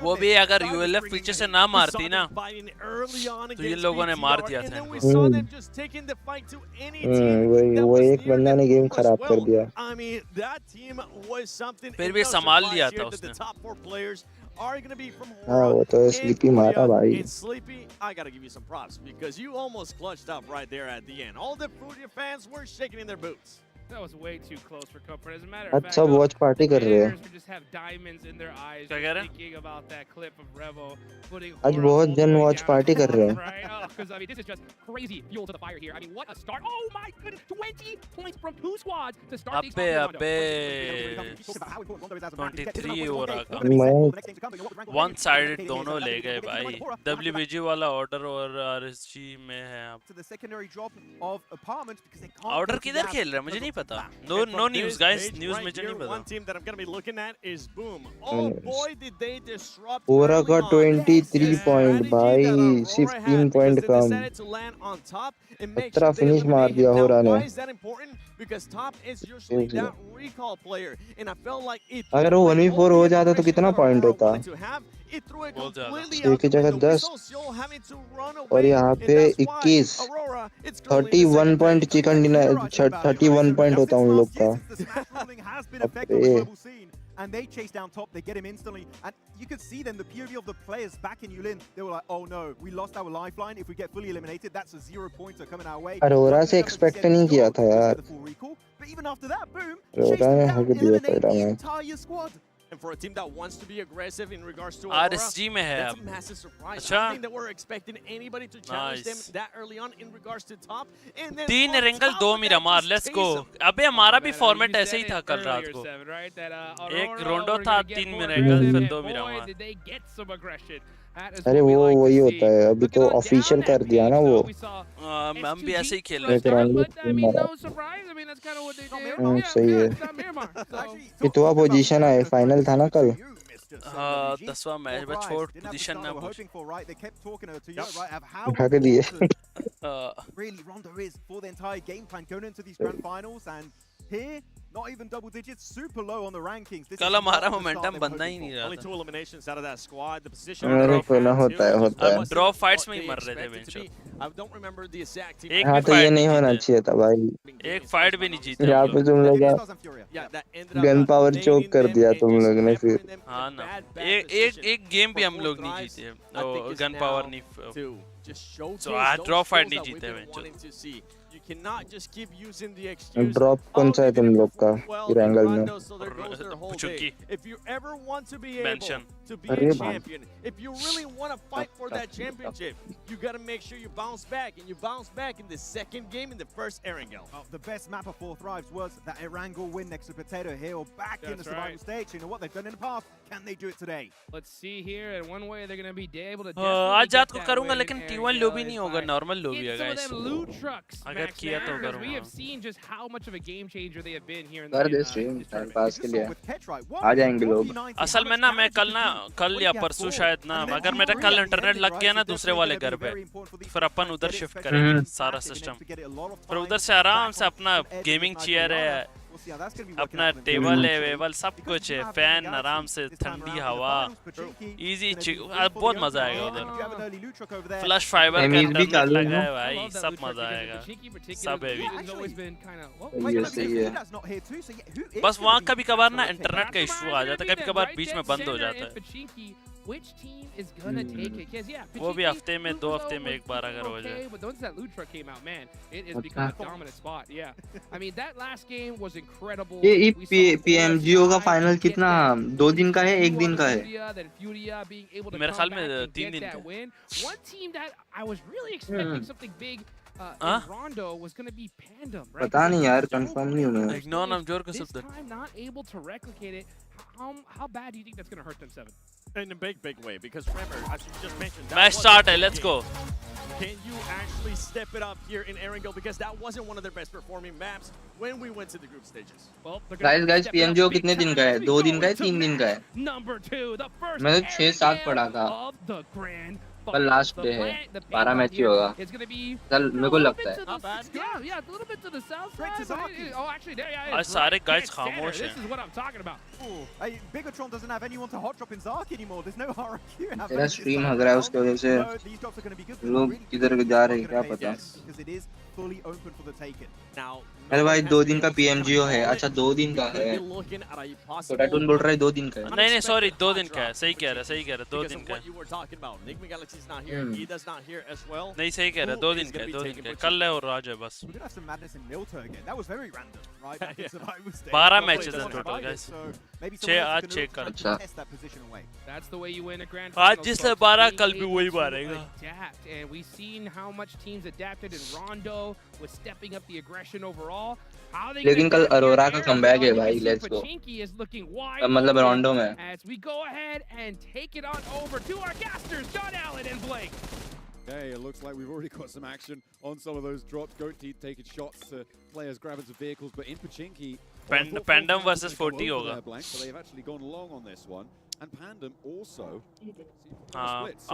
वो भी अगर ULF पीछे से ना मारती ना तो ये लोगों ने मार दिया था इनको. वो एक बंदा ने गेम खराब कर दिया. फिर भी संभाल लिया था उसने. हाँ वो तो स्लीपी मारा भाई. Sleepy, I gotta give you some props because you almost clutched up right there at the end. All the Fruitia fans were shaking in their boots. That was way too close for comfort. As a matter of fact, अच्छा watch party कर रहे हैं. just have diamonds in their eyes क्या कह रहे हैं? thinking about that clip of Revo putting आज बहुत जन वॉच पार्टी कर रहे हैं. right? Because I mean, this is just crazy fuel to the fire here. I mean, what a start! Oh my goodness, 20 points from 2 squads to start these. अबे 23 हो रहा था. मैं वन साइडेड दोनों ले गए भाई. WBG वाला ऑर्डर और RSG में है अब. ऑर्डर किधर खेल रहा है मुझे नहीं पता. No news guys. News मुझे नहीं One पता. team that I'm gonna be looking at is Boom. Oh boy, did they disrupt ओरा का early on. 23 पॉइंट भाई. सिर्फ 3 पॉइंट कम. 17 फिनिश मार दिया हो रहा ने. Why is that important? Because Top is usually that recall player, and I felt like it. अगर वो 1v4 हो जाता तो कितना पॉइट होता. It threw it completely छह out की the जगह window. 10 We saw Seoul having to run away, और यहाँ and पे that's why 21 Aurora, it's 31 point chicken dinner 31 point होता उन लोग का. And they chase down Top, they get him instantly, and you could see then the POV of the players back in Yulin. They were like, oh no, we lost our lifeline. If we get fully eliminated, that's a 0-pointer coming our way. Arora से expect नहीं किया था यार. But even after that, boom, Arora ने हक दिया पहला the match. entire squad. And for a team that wants to be aggressive in regards to RSG में है that's अब. a massive surprise. I अच्छा. don't think that we're expecting anybody to challenge them Nice. that early on in regards to Top. And then 3 on रिंगल top 2 of that, Miramar. just let's chase go. 'em. अबे हमारा भी You format said ऐसे ही it था कल रात earlier, को. Seven, right? That, एक Aurora रोंडो were था gonna get 3 more Miramar aggressive, फिर and 2 boy, Miramar. did they get some aggression. That is अरे what we वो like to वही see. होता है. अभी Looking तो on ऑफिशियल down कर that दिया ना page, वो. though, we saw हम भी ऐसे ही खेल S2G रहे एक थे. रन but I mean, मारा. no surprise. I mean, that's kind of what they did. सही है. It's not Miramar. So. कितवा पोजीशन है. फाइनल था ना कल. हाँ 10वां मैच में छोड़ पोजीशन ना पूछ. उठा के दिए. Really, Rondo is for the entire game plan going into these grand finals, and here, not even double digits, super low on the rankings. This कल is हमारा not the start momentum they were बनना ही hoping नहीं for. रहा Only था. 2 eliminations out of that squad. The position अरे they कोना had होता है too, होता है. wasn't ड्रॉ what फाइट्स में they ही मर रहे थे expected to बेंचो. be. I don't remember the exact team. एक हाँ भी तो ये फाइट नहीं नहीं होना जीते. चाहिए था भाई. एक फाइट भी नहीं जीते यहाँ हम पे लोग. तुम लोग Yeah, that ended up gun power baiting चोक कर them दिया and तुम just लोग ने फिर. peppering them in हाँ ना. bad एक position. एक गेम भी For हम 4th लोग नहीं tries, जीते. I think it's gun power now नहीं. to just showcase So, ah, those draw fight skills नहीं that we've जीते been बेंचो. wanting to see. You cannot just keep using the excuse. Drop कौन सा है तुम लोग का Well, फिर एंगल में. Rondo, so there goes their whole Puchuki. day. If you ever want to be able Mention. to be अरे a भाई. champion, if you really want to fight for that championship, you got to make sure you bounce back, and you bounce back in the second game in the first Erangel. The best map of 4 Thrives was that Erangel win next to Potato Hill back in the That's survival right. stage. You know what they've done in the past? Can they do it today? Let's see here. In one way, they're going to be able to. आज रात को करूँगा लेकिन T1 lobby नहीं होगा. Normal lobby Get है some of guys. them loot trucks, अगर Max किया तो Man, because we करूँगा. have seen just how much of a game changer they have been here in कर दे the stream this time tournament. पास के लिए. With Ketrite, आ जाएंगे लोग. असल में ना मैं कल या परसों शायद ना अगर मेरा कल इंटरनेट लग गया ना दूसरे वाले घर पे फिर अपन उधर शिफ्ट करेंगे सारा सिस्टम. फिर उधर से आराम से अपना गेमिंग चेयर है, अपना टेबल है, वेबल सब कुछ है, फैन आराम से, ठंडी हवा, इजी. बहुत मजा आएगा उधर. फ्लश फाइबर का इंटरनेट लगा है भाई, सब मजा आएगा. सब है ये सही है. बस वहाँ कभी कभार ना इंटरनेट का इशू आ जाता है, कभी कभार बीच में बंद हो जाता है. Which team is gonna take it? Because yeah, वो भी हफ्ते में 2 हफ्ते में एक बार अगर हो जाए. But once that loot truck came out, man, it has become a dominant spot. Yeah, I mean that last game was incredible. ये PMGO का फाइनल कितना 2 दिन का है 1 दिन का है? मेरे ख्याल में 3 दिन का. One team that I was really expecting something big. Rondo was going to be Pandem, right? पता नहीं यार, कंफर्म नहीं हुआ. इग्नोर नमजोर का This शब्द. time not able to replicate it. How bad do you think that's going to hurt them, Seven? In a big way, because remember, as you just mentioned, Match start है, let's go. Can you actually step it up here in Erangel? Because that wasn't one of their best performing maps when we went to the group stages. Well, guys, PMGO कितने दिन का है? 2 दिन का है, 3 दिन का है? Number 2, the first मैंने 6-7 पढ़ा था. of the grand कल लास्ट डे है, 12 मैच ही होगा कल मेरे को लगता है। आज सारे गाइस खामोश हैं। Hey, Bigatron doesn't have anyone to hot drop in Zark anymore. There's no RQ. तेरा स्ट्रीम हग रहा है उसकी वजह से, These drops are going to be good. लोग किधर जा रहे हैं क्या पता। Because it is fully open for the taken. Now, अरे भाई 2 दिन का PMGO है। अच्छा 2 दिन का है तो टैटून बोल रहा है 2 दिन का है। नहीं सॉरी 2 दिन का है। सही कह रहा है 2 दिन का है। नहीं सही कह रहा है 2 दिन का है 2 दिन का है। कल है और आज है बस। 12 मैचेस हैं टोटल गाइस। 6 आज 6 कल। अच्छा आज जिसने 12 कल भी वही मारेगा। लेकिन कल अरोरा का कमबैक है भाई, लेट्स गो। मतलब रोंडो में Okay, it looks like we've already got some action on some of those drops. Goat Teeth taking shots to players grabbing some vehicles, but in Pachinki, Pandem versus 40 होगा। so they've actually gone long on this one. And Pandem also.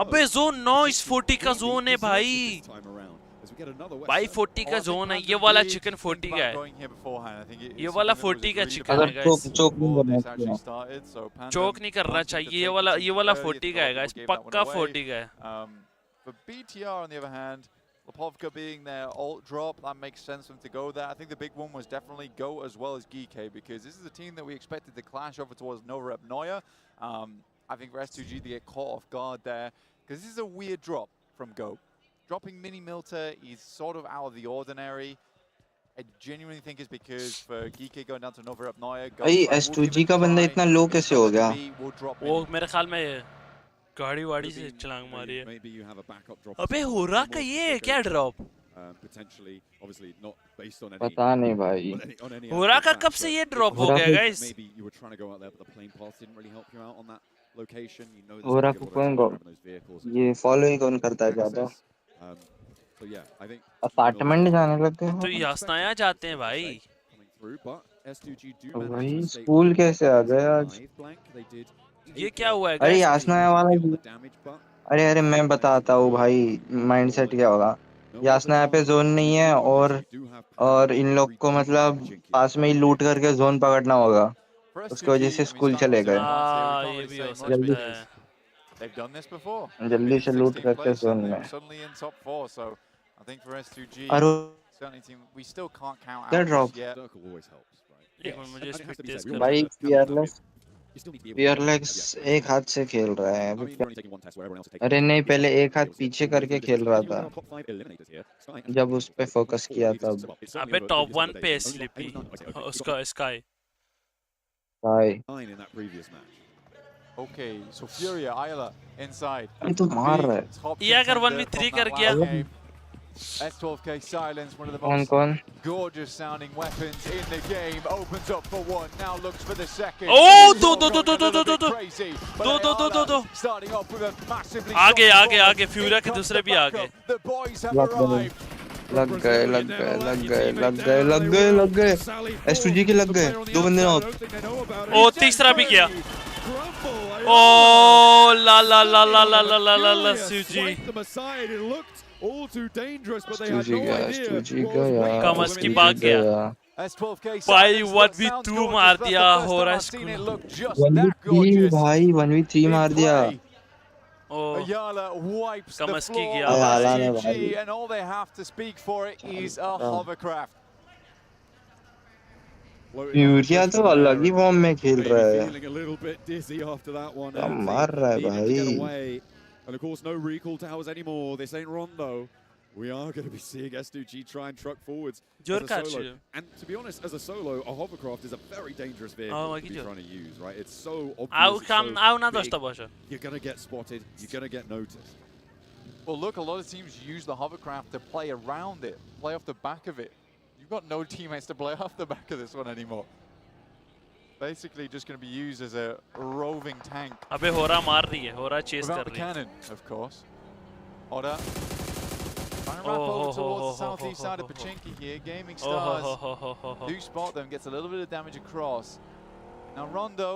अबे zone 9 इस 40 का zone है भाई। भाई 40 का zone है। ये वाला चिकन 40 का है। ये वाला 40 का चिकन है गाइस। चोक नहीं करना चाहिए। ये वाला 40 का है गाइस। पक्का 40 का है। For BTR on the other hand, Lipovka being their alt drop, that makes sense for them to go there. I think the big one was definitely Go as well as Geek, because this is a team that we expected to clash over towards Nova Noya. I think for S2G to get caught off guard there, because this is a weird drop from Go. Dropping Mini Milter is sort of out of the ordinary. I genuinely think it's because for Geek going down to Nova Noya. भाई S2G का बंदा इतना लो कैसे हो गया? वो मेरे ख्याल में गाड़ी वाड़ी से छलांग मारी है। अबे हो रहा का ये क्या ड्रॉप? पता नहीं भाई। हो रहा का कब से ये ड्रॉप हो गया गाइस? हो रहा को कौन ये फॉलो ही कौन करता है ज्यादा? अपार्टमेंट जाने लगते हैं तो यासनाया जाते हैं भाई। भाई स्कूल कैसे आ गए आज? ये क्या हुआ है? अरे यासनाया वाला, अरे मैं बताता हूँ भाई माइंडसेट क्या होगा। यासनाया पे जोन नहीं है और इन लोग को मतलब पास में ही लूट करके जोन पकड़ना होगा, उसकी वजह से स्कूल चले गए। ये भी हो सकता है। जल्दी से लूट करके जोन में। क्या ड्रॉप भाई? फियरलेस एक हाथ से खेल रहा है। अरे नहीं, पहले एक हाथ पीछे करके खेल रहा था जब उस पे फोकस किया तब। अबे टॉप 1 पे स्लिपी उसका स्काई भाई। Okay, so Furia, Ayla inside. अरे तू मार रहा है। ये अगर 1v3 कर गया। S12K Silence, one of the most gorgeous sounding weapons in the game, opens up for one, now looks for the second. Oh, दो starting off with a massively आगे फ्यूरिया के दूसरे भी आ गए। The boys have arrived. लग गए S2G के लग गए। 2 बंदे नॉक। ओ तीसरा भी किया। ओ ला SUG all too dangerous, but they had no idea. कमस की भाग गया भाई। 1v2 मार दिया हो रहा है। 1v3 भाई 1v3 मार दिया। Ayala wipes the कमस की floor गया of SUG, and all they have to speak for it is a hovercraft. फ्यूरिया तो अलग ही फॉर्म में खेल रहा है। Feeling a little bit dizzy after that one. मार रहा है भाई। And of course, no recall towers anymore. This ain't Rondo. We are going to be seeing S2G try and truck forwards as a solo. And to be honest, as a solo, a hovercraft is a very dangerous vehicle to be trying to use, right? It's so obvious. You're going to get spotted. You're going to get noticed. Well, look, a lot of teams use the hovercraft to play around it, play off the back of it. You've got no teammates to play off the back of this one anymore. Basically just going to be used as a roving tank. अबे होरा मार रही है, होरा chess कर रही है। Cannon, of course. Oda. Trying to wrap over towards the southeast side of Pachinki here. Gaming Stars do spot them, gets a little bit of damage across. Now Rondo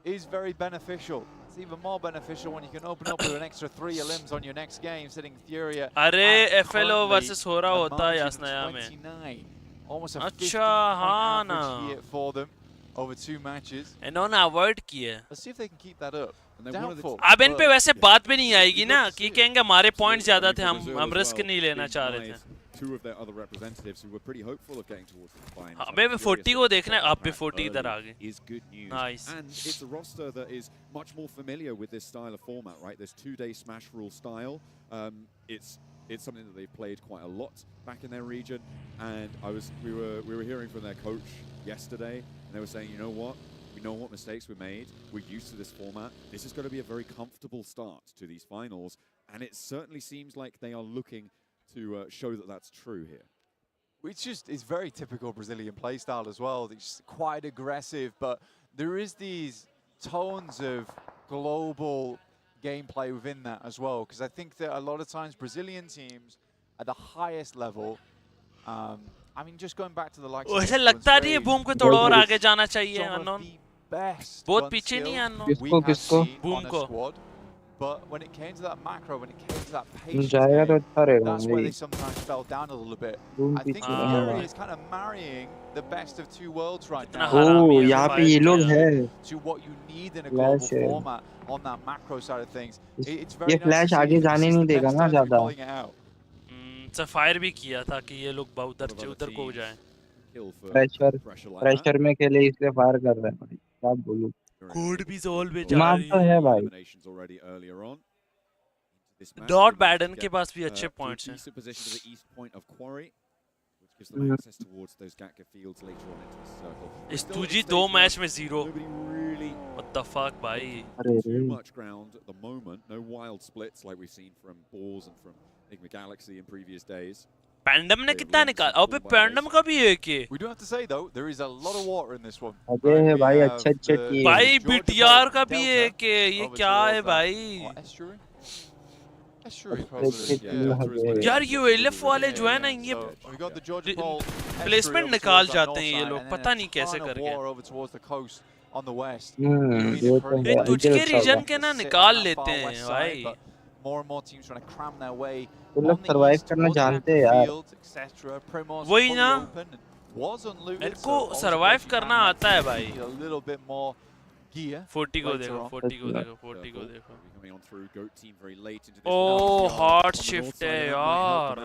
is very beneficial. It's even more beneficial when you can open up with an extra 3 elims on your next game, sitting Furia. अरे FLO versus हो रहा होता है यासनाया में. 29. Almost a अच्छा 50-point हाँ ना. average here for them over 2 matches. इन्होंने अवॉइड किया. Let's see if they can keep that up. Doubtful. अब इन पे वैसे बात भी नहीं आएगी ना कि कहेंगे हमारे पॉइंट ज्यादा थे, हम रिस्क नहीं लेना चाह रहे थे. Two of their other representatives who were pretty hopeful of getting towards the final. अबे मैं 40 को देखना है, आप पे 40 इधर आ गए. Is good news. Nice. And it's a roster that is much more familiar with this style of format, right? This 2-day smash rule style. It's something that they've played quite a lot back in their region. And we were hearing from their coach yesterday, and they were saying, you know what? We know what mistakes we made. We're used to this format. This is going to be a very comfortable start to these finals, and it certainly seems like they are looking to show that that's true here. Which just is very typical Brazilian playstyle as well. It's quite aggressive, but there is these tones of global gameplay within that as well. Because I think that a lot of times Brazilian teams at the highest level, I mean, just going back to the likes of वैसे लगता नहीं है boom को थोड़ा और आगे जाना चाहिए अननोन. बहुत पीछे नहीं है अननोन. किसको बूम को. But when it came to that macro, when it came to that patience, जाएगा तो अच्छा रहेगा. that's where they sometimes fell down a little bit. I think Fury is kind of marrying the best of 2 worlds right now. Oh, यहाँ पे ये लोग हैं. To what you need in a global format on that macro side of things. It's very ये flash आगे जाने नहीं देगा ना ज़्यादा. फायर भी किया था कि ये लोग उधर को हो जाएं. प्रेशर में खेले इसलिए फायर कर रहे हैं भाई. क्या बोलूं. कोड भी जोल पे जा रही तो है भाई. डॉट बैडन के पास भी अच्छे पॉइंट्स हैं. इस 2G 2 मैच में 0. What the fuck भाई. Too much ground at the moment. No wild splits like we've seen from Balls and from Enigma Galaxy in previous days. पैंडम ने कितना निकाला? अबे पैंडम का भी है कि We do have to say though, there is a lot of water in this one. अबे भाई अच्छे टीम. भाई बीटीआर का भी है कि ये क्या है भाई? यार यूएलएफ वाले जो है ना ये प्लेसमेंट निकाल जाते हैं ये लोग, पता नहीं कैसे करके. ये तुझके रीजन के ना निकाल लेते हैं भाई. More and more teams trying to cram their way. वो लोग सरवाइव करना जानते हैं यार. वही ना. इनको सरवाइव करना आता है भाई. A little bit more gear. 40 को देखो, 40 को देखो, 40 को देखो. Oh, hard shift है यार.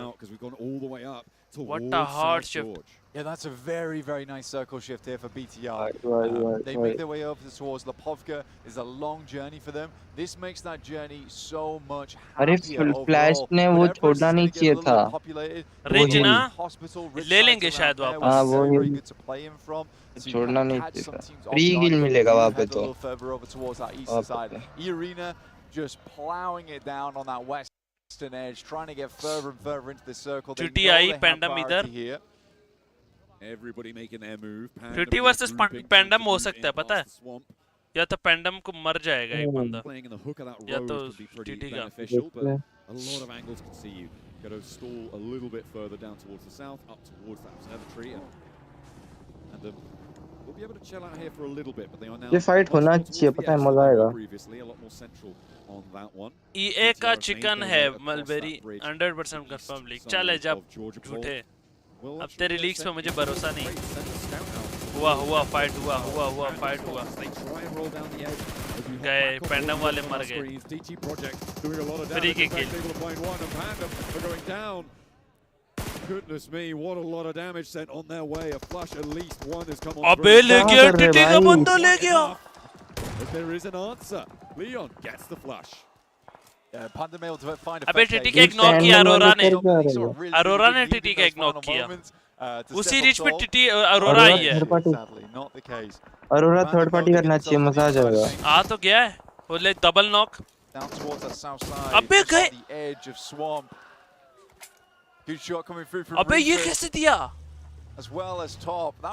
What a hard shift. Yeah, that's a very, very nice circle shift here for BTR. They make their way over towards Lipovka. It's a long journey for them. This makes that journey so much happier. अरे flash ने वो छोड़ना नहीं चाहिए था. Ridge ना ले लेंगे शायद वापस. हाँ वो ही छोड़ना नहीं चाहिए था. फ्री किल मिलेगा वहाँ पे तो. Arena just plowing it down on that western edge, trying to get further and further into the circle. Chuti आई पैंडम इधर. Everybody making their move. Chuti versus पैंडम हो सकता है पता है? या तो पैंडम को मर जाएगा एक बंदा. या तो टीटी का. A lot of angles can see you. Got to stall a little bit further down towards the south, up towards that observatory, and we'll be able to chill out here for a little bit. But they are now. ये fight होना चाहिए पता है मजा आएगा. Previously, a lot more central on that one. EA का chicken है mulberry 100% confirm leak. चले जब झूठे. अब तेरे लीक्स पे मुझे भरोसा नहीं. हुआ फाइट हुआ फाइट हुआ. गए पैंडम वाले मर गए. फ्री के किल. Goodness me, what a lot of damage sent on their way. A flush, at least one has come on. अबे ले गया टीटी का बंदा ले गया. But there is an answer. Leon gets the flush. अबे टीटी का एक नॉक किया अरोरा ने टीटी का एक नॉक किया. उसी रिच पे टीटी अरोरा ही है. अरोरा थर्ड पार्टी करना चाहिए, मजा आ जाएगा. आ तो गया है. बोले डबल नॉक. अबे गए. अबे ये कैसे दिया?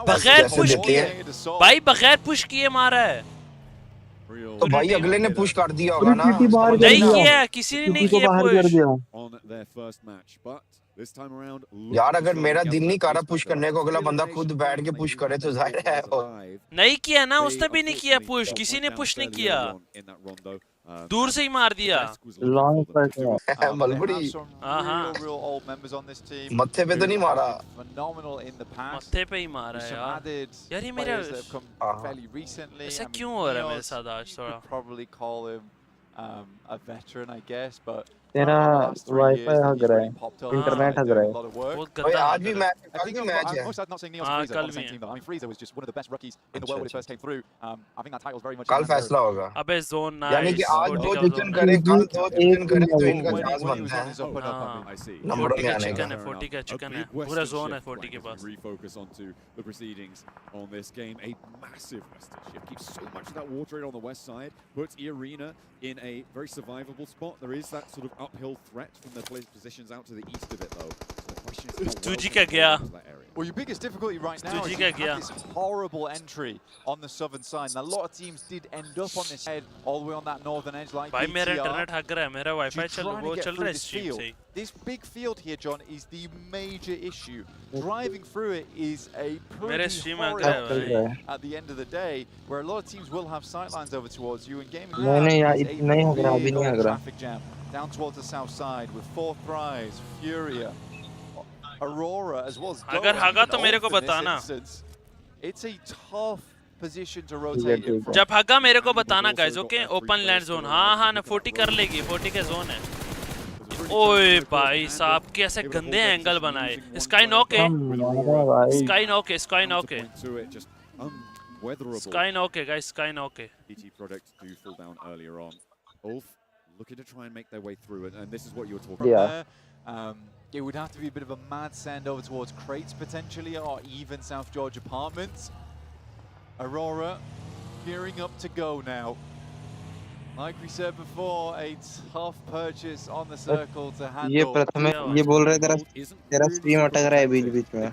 बगैर पुश किए भाई, बगैर पुश किए मारा है. तो भाई अगले ने पुश कर दिया होगा ना. नहीं किया, किसी ने नहीं किया पुश. This time around, यार अगर मेरा दिल नहीं कर रहा पुश करने को, अगला बंदा खुद बैठ के पुश करे तो जाहिर है नहीं किया ना, उसने भी नहीं किया पुश, किसी ने पुश नहीं किया, दूर से ही मार दिया। लॉन्ग पर मलबड़ी मत्थे पे तो नहीं मारा, मत्थे पे ही मारा यार। यार ये मेरा ऐसा क्यों हो रहा है मेरे साथ आज थोड़ा? A veteran, I guess, but तेरा वाईफाई हग रहा है, इंटरनेट हग रहा है। बहुत भाई गंदा आज भी मैच, कल भी मैच है। कल भी है। I mean, Freezer was just one of the best rookies in the world when he first came through. I think that title's very much. कल फैसला होगा। अबे जोन ना, यानी कि आज दो जितन करे, कल दो जितन करे तो इनका चांस when he बनता was है on his up and up. I see. नंबरों में आने चिकन का। है, 40 का चिकन है, A big पूरा Western जोन है shift 40 के planned pass. to refocus onto the proceedings on this game. A massive Western shift keeps so much of that water rate on the west side, puts E-Arena in a very survivable spot. There is that sort of uphill threat from the positions out to the east of it, though. So the question is how Tuji well का can they गया। get into that area. Well, your biggest difficulty right now Tuji is का you गया। have this horrible entry on the southern side. And a lot of teams did end up on this head all the way on that northern edge, like भाई मेरा BTR. Internet हग रहा है, मेरा wifi चल Trying to वो get चल through रहा है this स्ट्रीम field. से ही। This big field here, John, is the major issue. Driving through it is a मेरे pretty स्ट्रीम हग horrid रहा है thing भाई। at the end of the day, where a lot of teams will have sightlines over towards you, and gaming नहीं यार, is इतना ही a हग रहा, अभी big नहीं old हग रहा। traffic jam down towards the south side with 4 Thrives, Furia, Aurora, as well as अगर Go, हगा and तो मेरे को Ulf in this बताना। instance. It's a tough position to rotate in from. जब हगा मेरे को बताना guys, okay? Open land zone, हाँ हाँ ना 40 कर लेगी, 40 का जोन है। ओए भाई साहब कैसे गंदे एंगल बनाए। स्काई नॉक है, स्काई नॉक है, स्काई नॉक है, स्काई नॉक है गाइस, स्काई नॉक है। PT products do fall down earlier on. Ulf looking to try and make their way through it, and this is what you were talking From about. there, it would have to be a bit of a mad send over towards Crates potentially, or even South George Apartments. Aurora gearing up to go now. Like we said before, a tough purchase on the circle to handle. ये प्रथम ये बोल रहे तेरा stream अटक रहा है बीच-बीच में।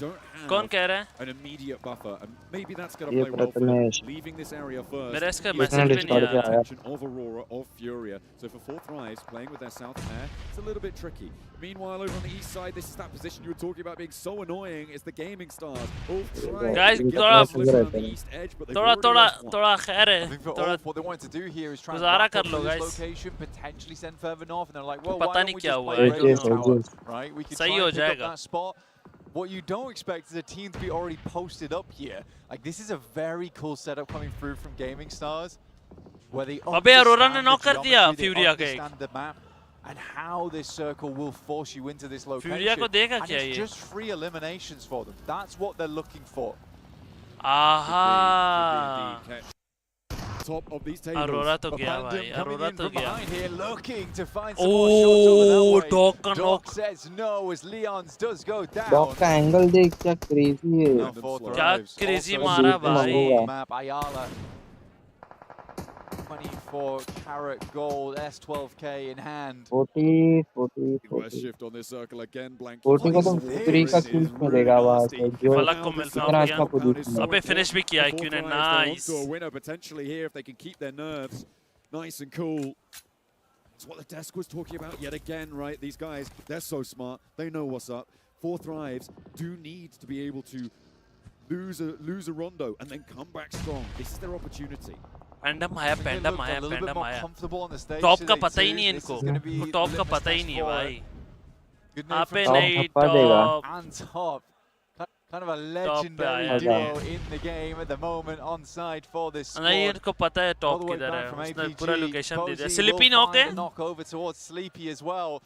कौन कह रहा है? An immediate buffer, and maybe that's going ये to play well for Prathamesh. leaving this area first. मेरा इसका Yes, मैसेज भी नहीं आया। attention of Aurora, of Furia. So for 4 Thrives playing with their south pair, it's a little bit tricky. Meanwhile, over on the east side, this is that position you were talking about being so annoying. It's the gaming stars. Ulf trying Guys, to get थोड़ा on the east edge, but they've already lost one. थोड़ा खैर I है, think for थोड़ा Ulf, what they wanted to do here is try and गुजारा wrap कर up low to this guys। location, potentially send further north, and they're like, well, पता why नहीं don't we क्या just हुआ play है। radio tower, right? We could सही try हो and pick up जाएगा। that spot. What you don't expect is a team to be already posted up here. Like, this is a very cool setup coming through from Gaming Stars, where they अबे अरोरा ने understand knock the कर दिया geometry, they फ्यूरिया के। understand the map, and how this circle will force you into this location. फ्यूरिया को देगा And क्या it's ये? just 3 eliminations for them. That's what they're looking for. आहा। Could be the top of these tables. Arora तो गया Abandon भाई, coming Arora in तो from गया। behind here, looking to find some more shots over that oh way. Dog का Doc knock. says no as Leon's does go down. Dog का angle देख, क्या crazy है। Now 4 क्या Thrives. क्रेजी Also मारा shooting भाई। on the map. Ayala. 24 carat gold, S12K in hand. 40 West 40 shift on this circle again, blank. 40 को तो free का किल मिलेगा वहाँ से, जो फलक को मिलता इतना हो अच्छा पोजीशन है। अबे फिनिश भी किया क्यों ने, nice. To a winner potentially here if they can keep their nerves nice and cool. It's what the desk was talking about yet again, right? These guys, they're so smart. They know what's up. 4 Thrives do need to be able to lose a rondo and then come back strong. This is their opportunity. पैंडम आया, They पैंडम looked a आया, little bit पैंडम more आया। comfortable on the stage top का today पता ही too. नहीं This इनको, is gonna be top का litmus पता ही test नहीं है for भाई। Good news आपे from नहीं टॉप देगा। Top. and top. Kind of a आया। legendary duo in the game at the moment on side for this squad. नहीं इनको पता है All टॉप the way किधर है, back from उसने APG, पूरा लोकेशन दे दिया। Posey स्लिपी will नॉक है। find a knock over towards Sleepy as well.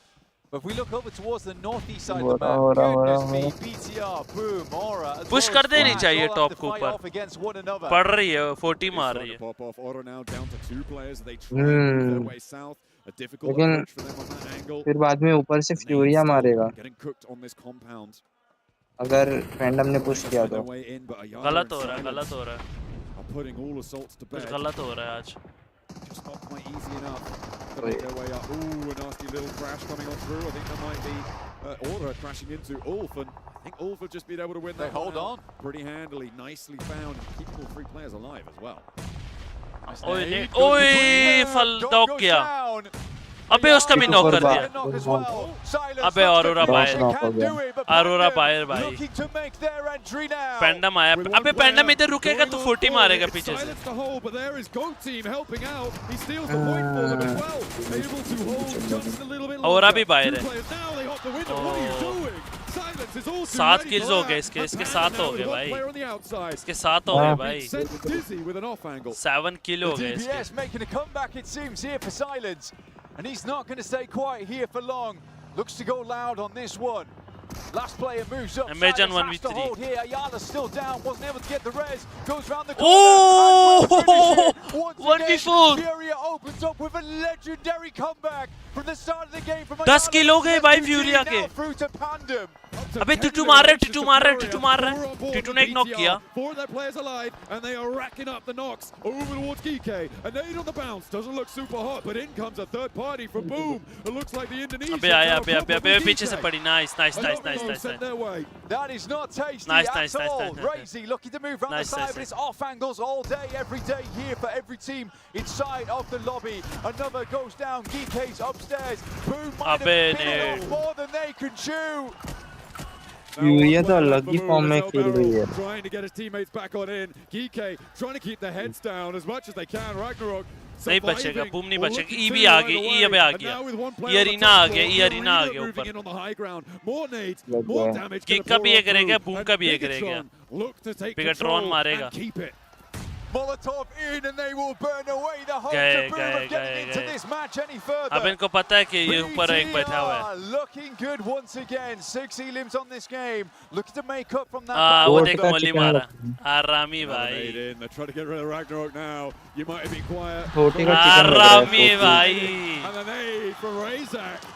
But if we look over towards the northeast side हो of the रहा, map, हो रहा, goodness हो me, रहा। BTR, boom, Aura, as push well कर as देनी Flash, चाहिए all टॉप have to के fight ऊपर। off against one another. पड़ रही है, 40 मार रही है। Pop off. Aura now down to 2 players. They try and move their way south. A difficult लेकिन approach for them on that angle. फिर बाद में ऊपर से And they फ्यूरिया still मारेगा, getting cooked on this compound. अगर फैंडम ने push किया Find तो। their way in, but Ayala गलत and हो रहा है, Silence गलत हो रहा है, are putting all assaults to कुछ bed. गलत हो रहा है आज। Just not quite easy enough to make their way up. Ooh, a nasty little crash coming on through. I think that might be Aura crashing into Ulf, and I think Ulf have just been able to win They that hold one out on. pretty handily. Nicely found, keeping all 3 players alive as well. Nice ओए nade, ने goes ओए between them, फल Doc dog goes गया। down. अबे उसका भी knock कर दिया knock as well. Silence अबे looks Aurora convinced बाहर they can do it, but Aurora Pandem बाहर भाई looking to make their entry now. पैंडम आया अबे पैंडम इधर रुकेगा तो 40 मारेगा पीछे से Silence the hole, but there is Goat Team helping out. He steals the point for them as well. Able to hold just a little bit longer. Aura भी बाहर है Now they hop the window. What are you doing? Silence is all too 7 ready kills for हो that. गए इसके 7 हो गए भाई Player on the outside. इसके 7 हो गए भाई Sent dizzy with an off angle. 7 kill हो गए इसके DPS making a comeback, it seems, here for Silence. And he's not going to stay quiet here for long. Looks to go loud on this one. Last player moves up. Imagine Silence has to 1v3. hold here. Ayala's still down. Wasn't able to get the res. Goes round the Oh! corner. Once 1v4. again, Furia opens up with a legendary comeback from the start of the game. From 10 kill हो गए भाई Furia के through to Pandem. अबे टिटू मार रहा है टिटू मार रहा है टिटू मार रहा है टिटू ने एक नॉक किया 4 of their players alive, and they are racking up the knocks over towards Kike. A nade on the bounce doesn't look super hot, but in comes a third party from Boom. It looks like the Indonesians. अबे आया अबे पीछे से पड़ी nice nice nice nice nice That is not tasty Nice, at nice, nice, all. nice, nice. Razy looking to move around Nice, the side, nice, but it's off angles all day, every day here for every team inside of the lobby. Another goes down. Geeke's upstairs. Boom might have Abe been ne. off more than they can chew. Furia तो अलग ही form में खेल रही है Trying to get his teammates back on in. Geeke trying to keep their heads down as much as they can. Ragnarok नहीं बचेगा boom नहीं बचेगा ई भी आ गया ई अबे आ गया ई अरीना आ गया ई अरीना आ गया ऊपर किक का भी ये करेगा बूम का भी ये करेगा बिगट्रॉन मारेगा Molotov in and they will burn away the hopes of Boom of getting into this match any further. अब इनको पता है कि ये ऊपर एक बैठा हुआ है looking good once again. 6 elims on this game. Looking to make up from that. वो देख मोली मारा आरामी भाई They're trying to get rid of Ragnarok now. You might have been quiet. आरामी भाई And the nade from Razak.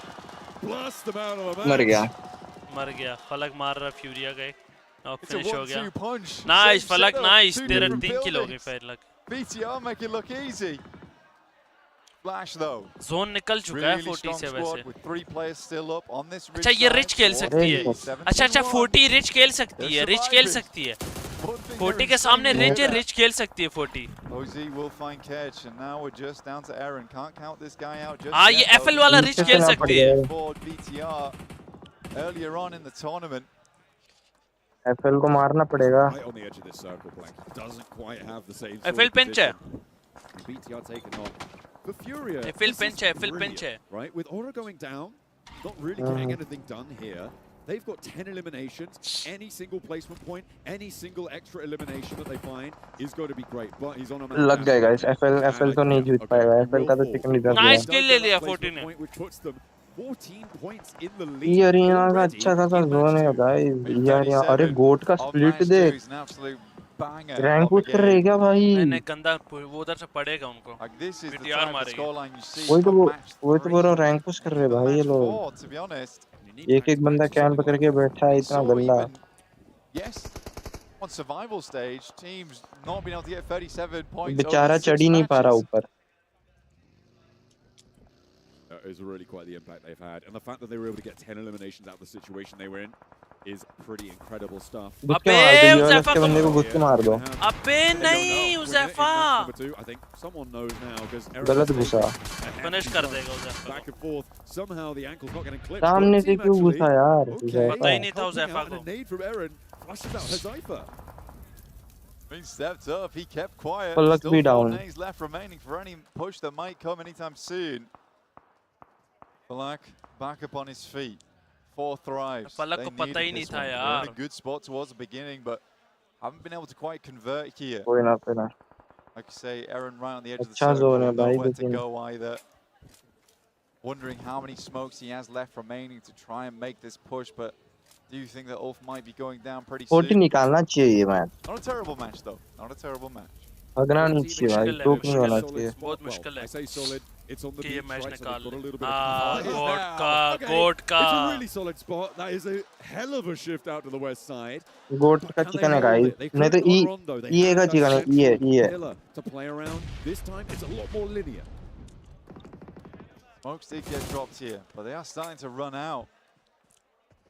Blast them out of the मर गया फलक मार रहा फ्यूरिया का एक नॉक It's a फिनिश हो गया 1-2 punch. नाइस Same फलक setup, नाइस 2 तेरा different 3 किल हो गए buildings. फलक BTR make it look easy. Flash though. Zone निकल चुका है Really 40 strong से squad वैसे with 3 players still up on this अच्छा ridge ये side. रिच खेल सकती है अच्छा 40 रिच खेल सकती है रिच खेल सकती है 40 के सामने रिच है रिच खेल सकती है 40 OZ will find catch and now we're just down to Aaron. Can't count this guy out just हाँ yet, ये though. FL वाला रिच खेल सकती है For BTR earlier on in the tournament. FL को मारना पड़ेगा Right on the edge of this circle, Blank. Doesn't quite have the same. FL pinch है BTR taken on. For Furia. FL pinch है FL pinch है Right, with Aura going down, not really getting anything done here. They've got 10 eliminations. Any single placement point, any single extra elimination that they find is going to be great. But he's on a लग जाएगा इस FL तो नहीं जीत पाएगा FL का तो chicken dinner है nice किल ले लिया 40 ने 14 points in the lead. ये अरीना का अच्छा खासा जोन है भाई ये अरीना अरे गोट का स्प्लिट देख रैंक पुश कर रहे क्या भाई मैंने गंदा वो उधर से पड़ेगा उनको बीटीआर मारेगा वही तो बोल रहा रैंक पुश कर रहे भाई ये लोग एक एक बंदा कैन पकड़ के बैठा है इतना गंदा on survival stage teams not being able to get 37 points बेचारा चढ़ ही नहीं पा रहा ऊपर That is really quite the impact they've had, and the fact that they were able to get 10 eliminations out of the situation they were in is pretty incredible stuff. अबे उज़ैफा के बंदे को घुस के मार दो अबे नहीं उज़ैफा I think someone knows now because गलत घुसा फिनिश कर देगा उज़ैफा back and forth. Somehow the ankle's not getting clipped. सामने से क्यों घुसा यार पता ही नहीं था उज़ैफा को Nade from Aaron flushes out Huzaifa. Being stepped up, he kept quiet. Falak Still be 4 down. nades left remaining for any push that might come anytime soon. Falak back up on his feet. 4 thrives. Falak They को पता ही needed नहीं this था one. They're यार in a good spot towards the beginning, but haven't been able to quite convert here. कोई ना Like you say, Aaron right on the edge of the अच्छा circle, zone है भाई nowhere to लेकिन go either. Wondering how many smokes he has left remaining to try and make this push, but do you think that Ulf might be going down pretty 40 soon? निकालना चाहिए ये match Not a terrible match though. Not a terrible match. भगना नहीं चाहिए भाई टोक नहीं होना चाहिए बहुत मुश्किल है I say solid. It's on the कि ये beach, मैच right, so निकाल they've got a little ले bit of गोट का It's a really solid spot. That is a hell of a shift out to the west side. गोट का chicken है guys नहीं तो ई का चिकन है ई है To play around. This time it's a lot more linear. Smokes did get dropped here, but they are starting to run out.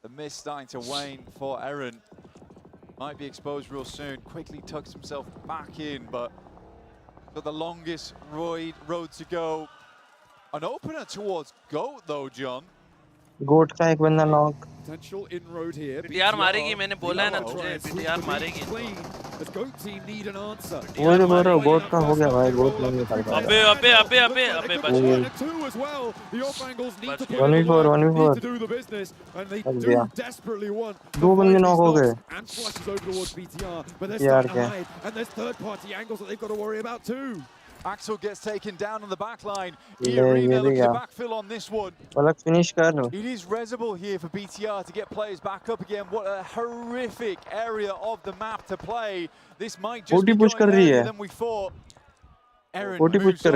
The mist starting to wane for Aaron. Might be exposed real soon. Quickly tucks himself back in, but got the longest road to go. An opener towards GOAT though, John. गोट का एक बंदा knock Potential inroad here. PTR मारेगी, मैंने बोला है ना तुझे, PTR मारेगी। The GOAT team need an answer. वो जो बोल रहा हूँ गोट का हो गया भाई, गोट नहीं निकल पाया। अबे बच गया। 1v4 दो बंदे नॉक हो गए यार क्या। Axel gets taken down on the back line. Irina looking to backfill on this one. Finish कर लो। It is resible here for BTR to get players back up again. What a horrific area of the map to play. This might just be going earlier than we thought. Aaron moves up,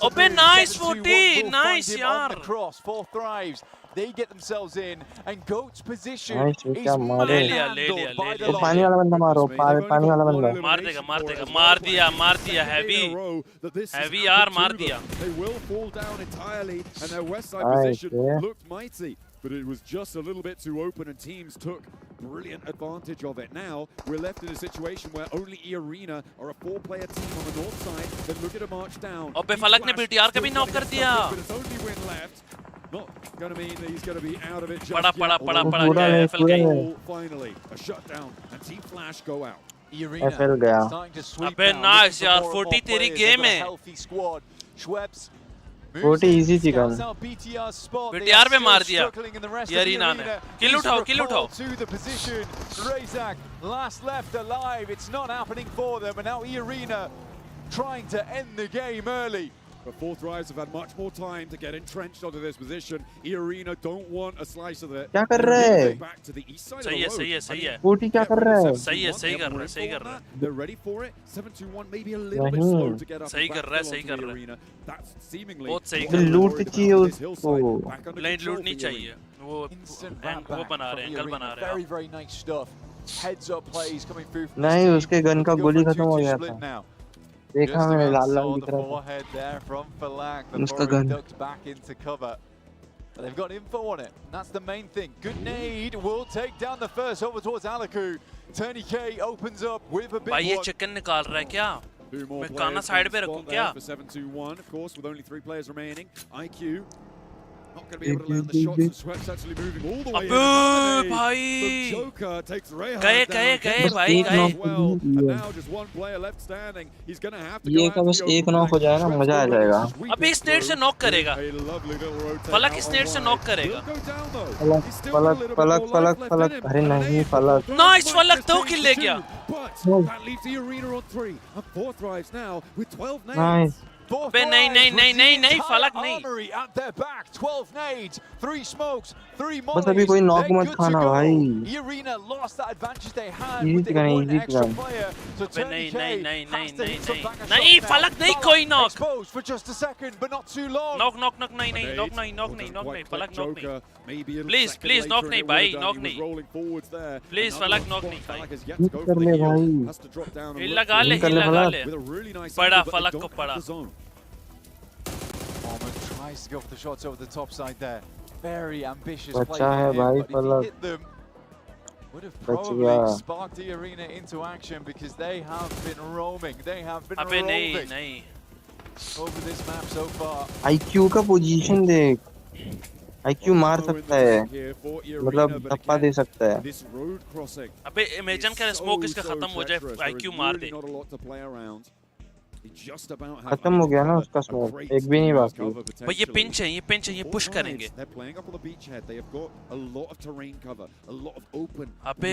Open, nice 40, nice yaar. Cross, 4 thrives. They get themselves in, and GOAT's position is ले लिया by the पानी वाला बंदा मारो, पानी वाला बंदा मार दिया हैवी यार मार दिया। They will fall down entirely, and their west side position looked mighty, but it was just a little bit too open, and teams took brilliant advantage of it. Now we're left in a situation where only Arena are a 4-player team on the north side. Then look at a march down. अबे फलक ने PTR का भी knock कर दिया। But it's only win left. Not going to mean that he's going to be out of it just पड़ा yet. गया। Finally, a shutdown, and Team Flash go out. Irina starting to sweep अबे down. Nice यार, 40 तेरी game है। Healthy squad. Schweppes 40 easy थी gun. PTR पे मार दिया Irina ने। किल उठाओ। To the position. Razak last left alive. It's not happening for them, and now Irina trying to end the game early. But 4 Thrives have had much more time to get entrenched onto this position. Arena don't want a slice of it. क्या कर रहे हैं? Back to the east side सही of the road. है। 40 क्या कर रहा है? सही कर रहा है। They're ready for it. 721 maybe a little bit slow to get up. सही कर रहा है। Arena. That's seemingly बहुत सही कर रहा है। लूट चाहिए उसको। नहीं लूट नहीं चाहिए। वो बना रहे हैं, कल बना रहे हैं। Very very nice stuff. Heads up plays coming through. नहीं उसके गन का गोली खत्म हो गया था। देखा मैंने लाल दिख रहा था उसका gun. Back into cover. But they've got info on it. That's the main thing. Good nade will take down the first over towards Alaku. Tony K opens up with a big भाई ये one. Chicken निकाल रहा है क्या? मैं काना side पे रखूं क्या? 721 of course with only 3 players remaining. IQ not going to be able to land the shots, and Sweat's actually moving all the way in. भाई The Joker takes Rayhan गए भाई गए। well, and now just 1 player left standing. He's going to have to ये का बस एक knock हो जाए ना मजा आ जाएगा। अबे स्नेट से नॉक करेगा। फलक स्नेट से नॉक करेगा। फलक अरे नहीं फलक। नाइस फलक 2 किल ले गया। That leaves the Arena on 3. And 4 Thrives now with 12 nades. Nice. अबे नहीं फलक नहीं। At their back, 12 nades, 3 smokes, 3 बस अभी कोई नॉक मत खाना भाई। Irina lost that advantage they had Easy with the gun, one easy extra gun. player. So नहीं फलक नहीं कोई knock. Exposed for just a second, but not too long. Knock नहीं फलक नॉक नहीं। प्लीज नॉक नहीं भाई, नॉक नहीं। प्लीज फलक नॉक नहीं भाई। कर ले भाई। हिल लगा ले। पड़ा फलक को पड़ा। Tries to go for the shots over the top side there. Very ambitious play अच्छा है from him, भाई but if he फलक। hit them, would have बच probably गया। sparked the Arena into action because they have been roaming. They have been अबे roving नहीं over this map so far. IQ का position देख। IQ मार सकता है, मतलब धप्पा दे सकता है। अबे इमेजिन कर स्मोक इसका खत्म हो जाए, IQ मार दे। खत्म हो गया ना उसका स्मोक, एक भी नहीं बाकी। भाई ये पिंच है, ये पुश करेंगे। अबे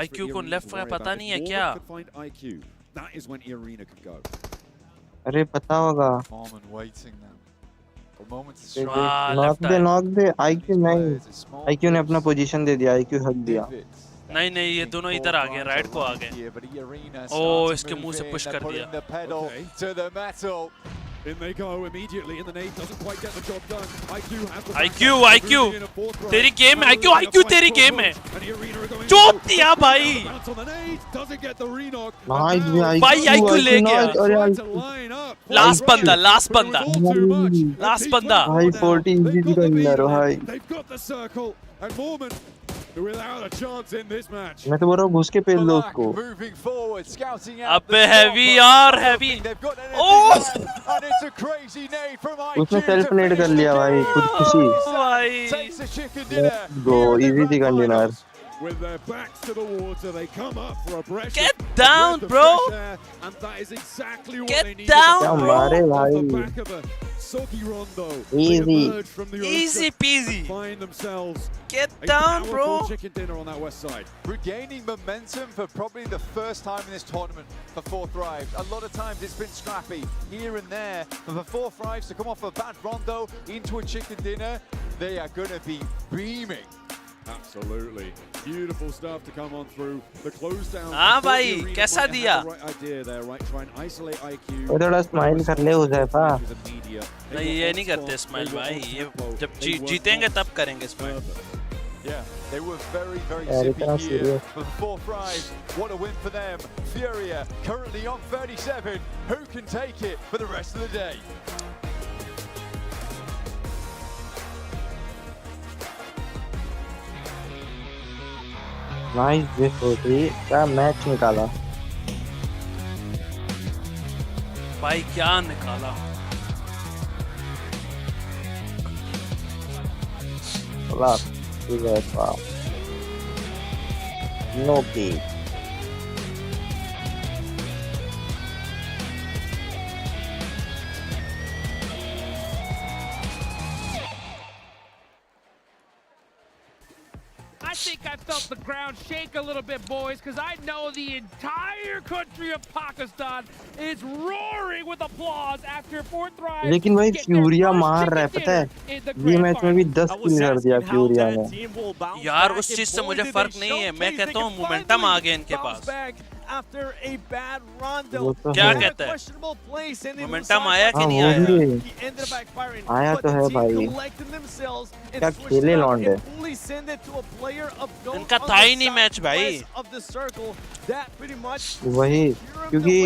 IQ को लेफ्ट का पता नहीं है क्या? अरे पता होगा। नॉक दे IQ नहीं, IQ ने अपना पोजीशन दे दिया, IQ हक दिया। नहीं ये दोनों इधर आ गए, राइट को आ गए। ओ इसके मुंह से पुश कर दिया। In they go immediately, and the nade doesn't quite get the job done. IQ तेरी गेम है, IQ तेरी गेम है। चोप दिया भाई। भाई IQ ले गया। लास्ट बंदा। भाई 40 इजी का विनर भाई। They've got the circle, and Mormon without a chance in this match. मैं तो बोल रहा हूँ घुस के पेल दो उसको। Moving forward, scouting out. अबे heavy यार heavy। Oh! And it's a crazy nade from IQ. उसने सेल्फ नेड कर लिया भाई खुदकुशी। भाई। Takes a chicken dinner. Go easy chicken dinner। With their backs to the water, they come up for a breath. Get down, bro. And that is exactly what Get they need. down, क्या bro. मारे भाई। Back of a soggy rondo. Easy. Easy peasy. Find themselves Get a down, powerful bro. chicken dinner on that west side. Regaining momentum for probably the first time in this tournament for Fourth Thrives. A lot of times it's been scrappy here and there. But for Fourth Thrives to come off a bad rondo into a chicken dinner, they are going to be beaming. Absolutely. Beautiful stuff to come on through. The close down. हाँ भाई, कैसा दिया? Right idea there, right? Try and isolate IQ. वो थोड़ा smile कर ले हुज़ैफा। नहीं ये नहीं करते स्माइल भाई, ये जब जीतेंगे तब करेंगे smile. Yeah, they were very, very Yeah, zippy that's here serious. for the Fourth Thrives. What a win for them. Furia currently on 37. Who can take it for the rest of the day? Nice विफोटी क्या match निकाला भाई क्या निकाला। No की I think I felt the ground shake a little bit, boys, because I know the entire country of Pakistan is roaring with applause after Fourth Thrive. लेकिन भाई फ्यूरिया मार रहा है पता है ये मैच में भी 10 किल कर दिया फ्यूरिया ने यार उस चीज से मुझे फर्क नहीं है मैं कहता हूँ मोमेंटम आ गया इनके पास After a bad rondo, क्या कहता है मोमेंटम आया कि नहीं आया आया तो है भाई क्या खेले लौंडे इनका था ही नहीं मैच भाई वही क्योंकि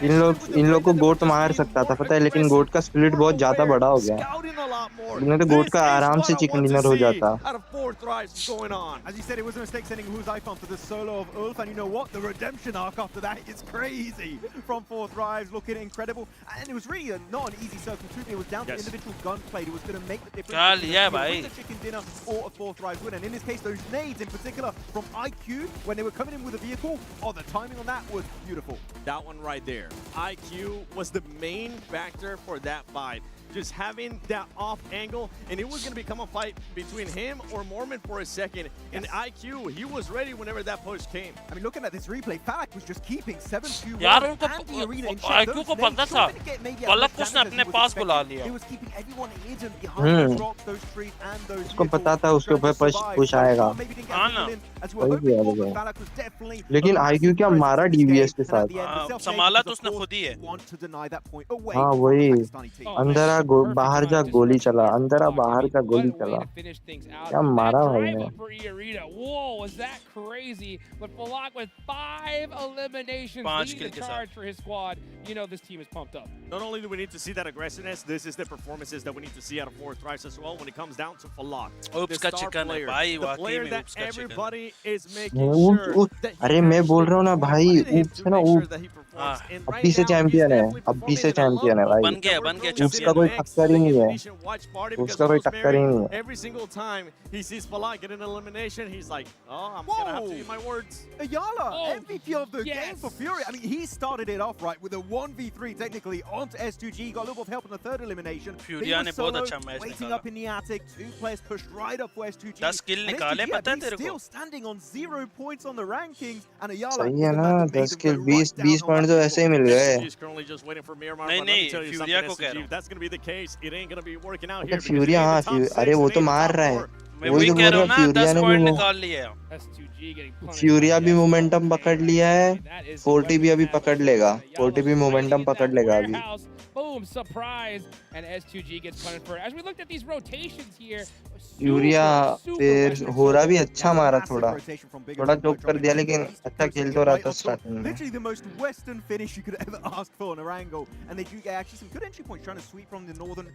इन लोग को गोट मार सकता था पता है लेकिन गोट का स्प्लिट बहुत ज्यादा बड़ा हो गया इन्हें तो गोट का आराम से चिकन डिनर हो जाता after that. It's crazy from Fourth Thrives, looking incredible. And it was really not an easy circle too. It was down to individual gunplay. It was going to make the difference. With the chicken dinner or a Fourth Thrives win. And in this case, those nades in particular from IQ, when they were coming in with a vehicle, oh, the timing on that was beautiful. That one right there. IQ was the main factor for that fight. Just having that off angle, and it was going to become a fight between him or Mormon for a second. And IQ, he was ready whenever that push came. I mean, looking at this replay, Falak was just keeping 7-2 यार उनको IQ को पता था पलक उसने अपने पास बुला लिया उसको पता था उसके ऊपर पुश आएगा लेकिन IQ क्या मारा DVS के साथ संभाला तो उसने खुद ही है हाँ वही अंदर बाहर जा गोली चला अंदर बाहर का गोली चला क्या मारा भाई ने Not only do we need to see that aggressiveness, this is the performances that we need to see out of Fourth Thrives as well when it comes down to Falak. The star player, the player that everybody is making sure that अरे मैं बोल रहा हूँ ना भाई oops है ना oops अभी से चैंपियन है अभी से चैंपियन है भाई बन गया ऊप्स का कोई टक्कर ही नहीं है उसका कोई टक्कर ही नहीं है Every single time he sees Falak get an elimination, he's like, oh, I'm gonna have to eat my words. Ayala, MVP of the game for Fury. I mean, he started it off right with a 1v3 technically onto S2G. Got a little bit of help in the third elimination. Furia ने बहुत अच्छा match waiting up in the attic. 2 players pushed right up for S2G. 10 किल निकाले पता है तेरे को still standing on 0 points on the rankings. And Ayala सही है ना 10 किल 20 पॉइंट तो ऐसे ही मिल गए नहीं फ्यूरिया को कह रहा हूँ That's going to be the case. It ain't going to be working out here. here. फ्यूरिया हाँ अरे वो तो मार रहा है मैं वही कह रहा हूँ ना 10 पॉइंट निकाल लिए फ्यूरिया भी मोमेंटम पकड़ लिया है 40 भी अभी पकड़ लेगा 40 भी मोमेंटम पकड़ लेगा अभी Boom, surprise, and S2G gets punished for it. As we looked at these rotations here, urea फिर होरा भी अच्छा मारा थोड़ा चोक कर दिया लेकिन अच्छा खेल तो रहा था स्टार्टिंग में literally the most western finish you could ever ask for on Arango, and they do get actually some good entry points trying to sweep from the northern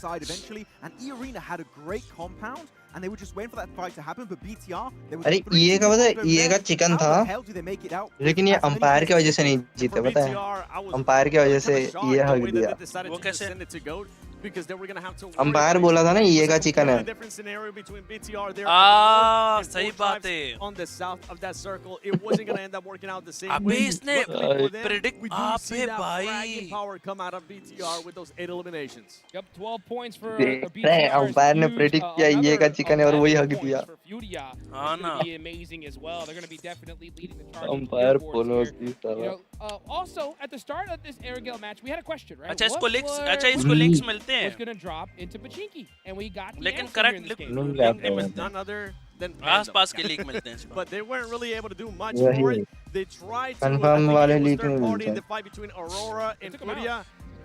side eventually, and E-Arena had a great compound and they were just waiting for that fight to happen. But BTR, there was अरे ये का पता है, ये का chicken था, लेकिन ये अंपायर की वजह से नहीं जीते, पता है? अंपायर की वजह से ये हक दिया। वो कैसे? Because they were going to have to umpire बोला था ना ये का चिकन है। सही बात है। On the south of that circle, it wasn't going to end up working out the same अबे way. इसने predict We do see अबे that भाई। fragging power come out of BTR with those 8 eliminations. Yep, 12 points for देख BTR. रहे हैं, umpire ने predict किया ये का चिकन है और वही हक दिया। हाँ ना। Be amazing as well. They're going to be definitely leading the charge. Umpire bonus दी था। Also at the start of this Airgale match, we had a question, right? अच्छा इसको links मिलते हैं। Was going to drop into Pachinki, and we got the लेकिन answer correct here in this game. It was none other than आस-पास के leak मिलते हैं इसको। But they weren't really able to do much वही। for it. They tried to. Confirm वाले leak third नहीं party in मिलते। the fight between Aurora and Furia.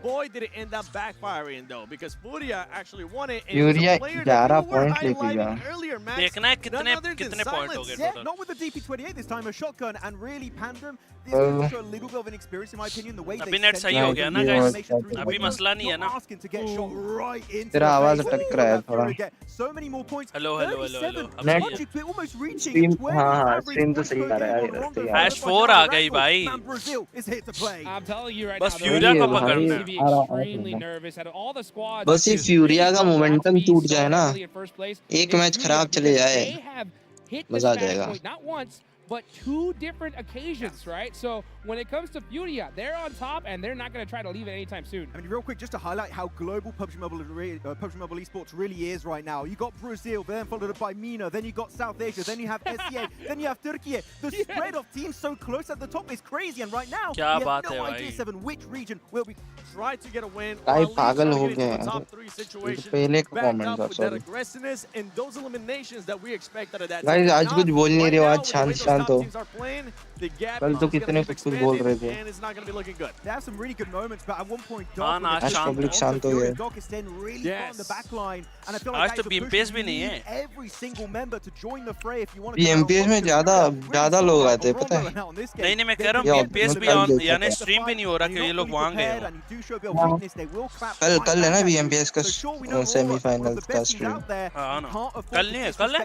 Boy, did it end up backfiring though, because Furia actually won it. And Furia it was a player that 11 you were points लेके highlighting गया। earlier, Max. देखना है None other than कितने point हो Silence. गए Yeah, total। not with the DP28 this time, a shotgun, and really Pandem. This is a little bit of an experience, in my opinion, the way they अभी net sent सही the हो गया ना information guys? through अभी windows, मसला नहीं है not ना? asking to get shot right into तेरा the आवाज face. अटक रहा है थोड़ा। Get so many more points. Hello hello hello 37, hello. अब Net- सही है। Magic almost reaching Stream- 20 हाँ, हाँ, average stream तो points सही per आ रहा है, game on सही Rondo, आ रहा है। Hash 4 आ gई Randall, भाई। and Brazil is here to play. I'm telling you right बस now, फ्यूरिया को they're पकड़ना going है। to be आ रहा हूँ, extremely आ रहा हूँ। nervous. Out of all the squads, बस ये फ्यूरिया का मोमेंटम टूट जाए ना, एक it's मैच Furia खराब चले because जाए, they have hit this मजा आ match जाएगा। point not once but 2 different occasions, right? So when it comes to Furia, they're on top and they're not going to try to leave it anytime soon. I mean, real quick, just to highlight how global PUBG Mobile esports really is right now. You got Brazil, then followed by MENA, then you got South Asia, then you have SEA, then you have Turkey. The spread of teams so close at the top is crazy, and right now, क्या we बात have है no भाई? idea, Seven, which region will be. Try to get a win. भाई Or at least पागल try to हो get गए into the हैं। top 3 situation. पहले का Back comment up था, with that sorry। aggressiveness and those eliminations that we expect out of that Guys, team. आज Now, कुछ बोल नहीं right रहे हो, now, आज with the way शांत those शांत top हो। teams are playing, the gap कल is तो gonna कितने keep कुछ बोल रहे expanding, थे। and it's not going to be looking good. They have some really good moments, but at one point, हाँ Doc, ना, with आज the शांत public also शांत हो Fury गया। and Doc is staying really far on the Yes. back line, and I feel आज like तो that is a push. BMPS You भी नहीं need है। every single member to join the fray if you want to. BMPS में ज़्यादा लोग आते हैं, पता है? नहीं नहीं मैं कह रहा या हूँ BMPS भी कल ऑन देखा यानी था। स्ट्रीम भी नहीं हो रहा कि ये लोग वहाँ गए हो। कल है ना BMPS का सेमीफाइनल का स्ट्रीम। हाँ ना। कल नहीं है, कल है?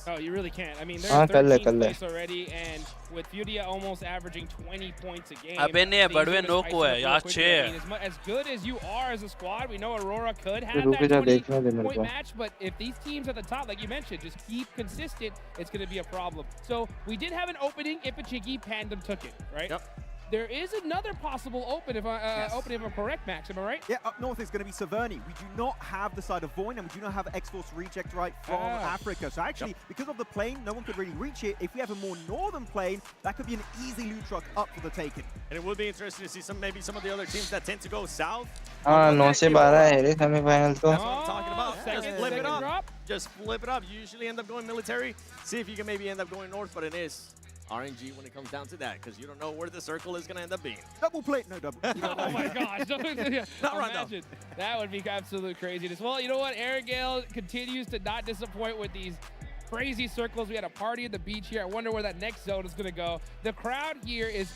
Oh, you really can't. I mean, they're हाँ, in कल है, 13th कल है। place already, and with Furia almost averaging 20 points a game. अबे नहीं है, things बड़वे are gonna नो spice को it है, up real यार quickly. 6 I mean, as good as you are as a squad, we know Aurora could have रुक that जा, 20 देखने दे मेरे point को। match, but if these teams at the top, like you mentioned, just keep consistent, it's going to be a problem. So we did have an opening. Ipachigi, Pandem took it, right? Yep. There is another possible open if opening if I'm correct, Max. Am I right? Yeah, up north is going to be Saverni. We do not have the side of Void, and we do not have X-Force reject right from Africa. So actually, because of the plane, no one could really reach it. If we have a more northern plane, that could be an easy loot truck up for the taking. And it would be interesting to see maybe some of the other teams that tend to go south. हाँ 9 से 12 है रे semifinal तो। That's what I'm talking about. Second- Just flip it second up. drop. Just flip it up. You usually end up going military. See if you can maybe end up going north, but it is RNG when it comes down to that, because you don't know where the circle is going to end up being. Double plate, no double. Oh my gosh. Not right now. Imagine. That would be absolute craziness. Well, you know what? Airgale continues to not disappoint with these crazy circles. We had a party at the beach here. I wonder where that next zone is going to go. The crowd here is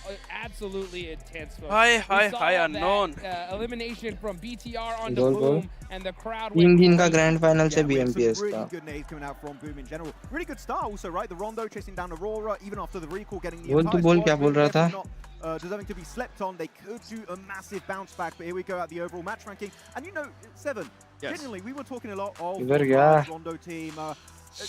absolutely intense, folks. Hi, We saw hi, that, unknown. elimination from BTR on the Goal, goal. Boom, and the crowd 3 दिन का crazy. Grand final से Yeah, we have some BMPS really का। good nades coming out from Boom in general. Really good start also, right? The Rondo chasing down Aurora, even after the recall, getting the बोल entire तू बोल squad क्या बोल really रहा था? definitely not deserving to be slept on. They could do a massive bounce back, but here we go at the overall match ranking. And you know, Seven, Yes. genuinely, we were talking a lot of इधर the गया। Rondo team.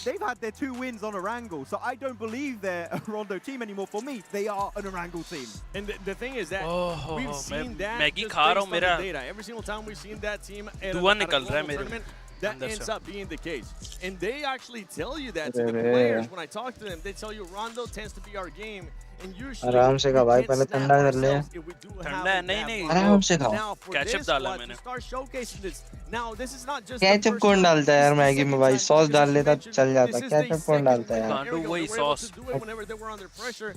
They've had their 2 wins on Erangel, so I don't believe they're a Rondo team anymore. For me, they are an Erangel team. And the thing is that Oh, we've seen that Maggi just खा रहा based हूँ on the मेरा data. Every single time we've seen that team at धुआं a निकल रहा है global मेरे tournament, that अंदर ends से। up being the case. And they actually tell you that to the अरे रे। players. When I talk to them, they tell you Rondo tends to be our game. And usually, आराम से खा we भाई, can't पहले snap ठंडा कर ले। ourselves if we do have ठंडा है, a नहीं, bad नहीं। run. आराम से खाओ। Now, for Ketchup this डाला squad मैंने। to start showcasing this. Now, this is not just the ketchup first कौन time, डालता है this यार is the मैगी में second भाई? time, सॉस because डाल as you लेता mentioned, चल जाता। this is the केचप कौन second डालता है win यार? Can't do Airgale. वही They were able sauce। to do it whenever they were under pressure.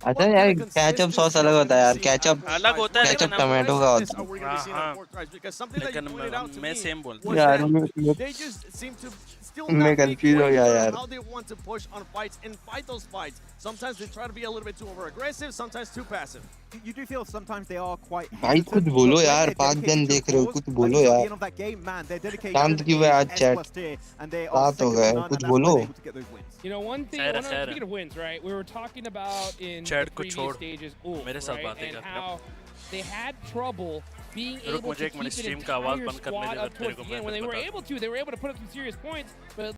अच्छा यार केचप सॉस अलग होता है यार। केचप अलग होता है, केचप लेकिन टमाटो का होता है। लेकिन मैं सेम बोलता हूँ। यार मैं कंफ्यूज हो गया यार। How they want to push on fights and fight those fights. Sometimes they try to be a little bit too over aggressive, sometimes too passive. you do feel sometimes they are quite भाई hesitant, कुछ but बोलो when यार, they're 5 dedicated जन to a देख रहे हो, cause, कुछ like बोलो you saw at the यार. end of that game, man, their dedication शांत क्यों है is आज chat? S+ tier, and they are रात हो second गया to है, none, कुछ and that's why बोलो. they're able to get those wins. You know, one thing, speaking of wins, right? We were talking about in the previous stages, right? And how they had trouble being able to keep an entire squad up towards the end. When they were able to put up some serious points, but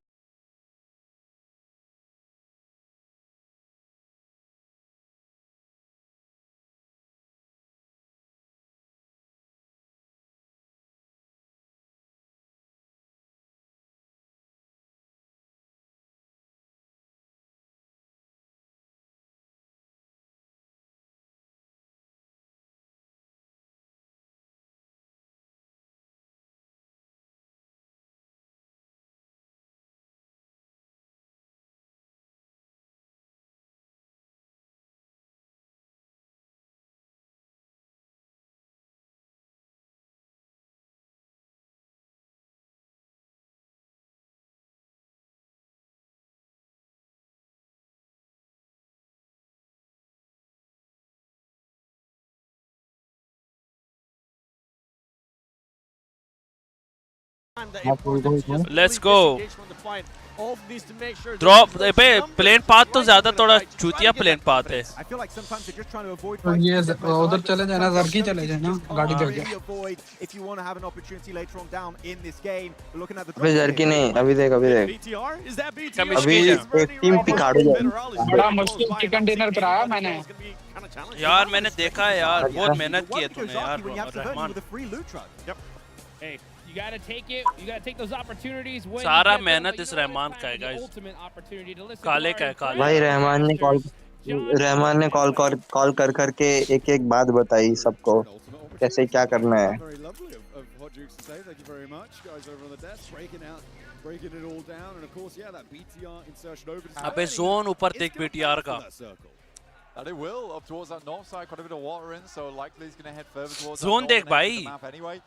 Let's go. Drop पे plane path तो ज्यादा थोड़ा चूतिया plane path है. I feel like sometimes they're just trying to avoid तो fighting ये each other. उधर चले जाना, जर्की चले जाना, गाड़ी दे Really के. avoid if you want to have an opportunity later on down in this game. We're looking at the अबे जर्की नहीं, अभी देख. BTR? Is that BTR? अभी एक टीम पिकाड़ो जाए. बड़ा मुश्किल चिकन डिनर पर आया मैंने. यार मैंने देखा है यार, बहुत मेहनत की है तूने यार Rahman. hey, you gotta take it. You gotta take those opportunities. When सारा you get them, मेहनत but इस you know, रहमान it's का है kind of the guys. ultimate opportunity to listen to काले our का है, काले. भाई incredible रहमान ने कॉल कर के एक बात बताई सबको, कैसे क्या करना है. Very lovely of Hodjuk to say. Thank you very much, guys over on the desk, breaking it all down, and of course, yeah, that BTR insertion over to अबे जोन ऊपर देख BTR का. And it will up towards that north side, quite a bit of water in, so likely he's going to head further towards Zone that देख northern भाई. end of the map anyway.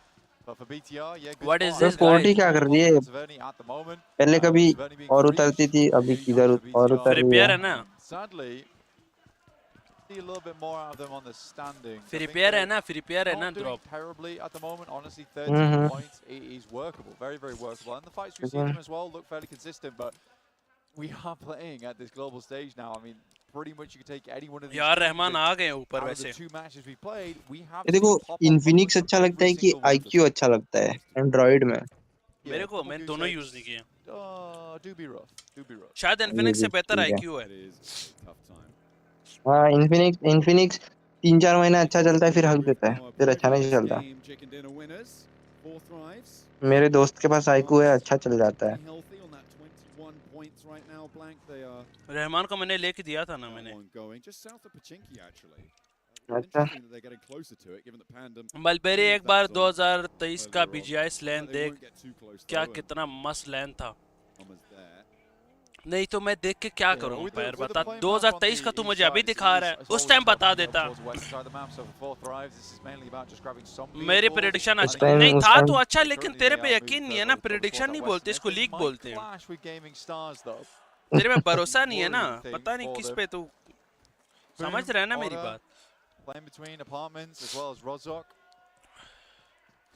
But for BTR, yeah, good What is spot. this पोर्टी guy? क्या कर रही है? At the moment, पहले कभी Taverny being और breached. उतरती थी, अभी किधर और उतर रही प्रिपेयर है. है ना. Sadly, see a little bit more out of them on the standings. I think prepare है they're ना, प्रिपेयर है ना not doing drop. terribly at the moment. Honestly, 13 points is workable, very, very workable. And the fights we've seen them as well look fairly consistent, but we are playing at this global stage now. I mean, pretty much you could take any one of these. यार रहमान आ गए ऊपर Out of the वैसे. 2 matches we played, we have ये देखो, seen top on Infinix almost अच्छा लगता है every कि single one of them. IQ अच्छा लगता है एंड्रॉइड में? मेरे को मैंने दोनों यूज नहीं किए. Do be rough, do be rough. शायद इन्फिनिक्स से बेहतर आईक्यू है. It is a tough time. हाँ, इन्फिनिक्स 3-4 महीना अच्छा चलता है, फिर हक देता है, फिर अच्छा नहीं चलता. Chicken dinner winners, 4 thrives. मेरे दोस्त के पास आईक्यू है, अच्छा चल जाता है. Pretty healthy on that 21 points right now, Blank. They are Rahman को मैंने लेके दिया था ना मैंने. ongoing, just south of Pachinki actually. अच्छा. Interesting that they're getting closer to it, given the Pandem. Mulberry एक बार 2023 का BGIS लैन They देख, won't get too close क्या though, and कितना मस्त लैन था. Thomas there. नहीं तो मैं देख के क्या करूं with the- पैर with the बता. playing 2023 map का on तू the मुझे east अभी side, दिखा it's रहा है, always उस टाइम bता focusing देता. towards west side of the map, so for 4 thrives, this is mainly about just grabbing some मेरी vehicles. प्रेडिक्शन उस टाइम नहीं था तो अच्छा, Currently लेकिन they तेरे are पे moving यकीन नहीं है further ना. towards प्रेडिक्शन that नहीं west बोलते, net. इसको They लीक might बोलते हैं. clash with Gaming Stars though. तेरे पे भरोसा नहीं है ना, Worrying पता नहीं thing किस for पे तू समझ रहा है ना मेरी बात. Playing between apartments as well as Rozok.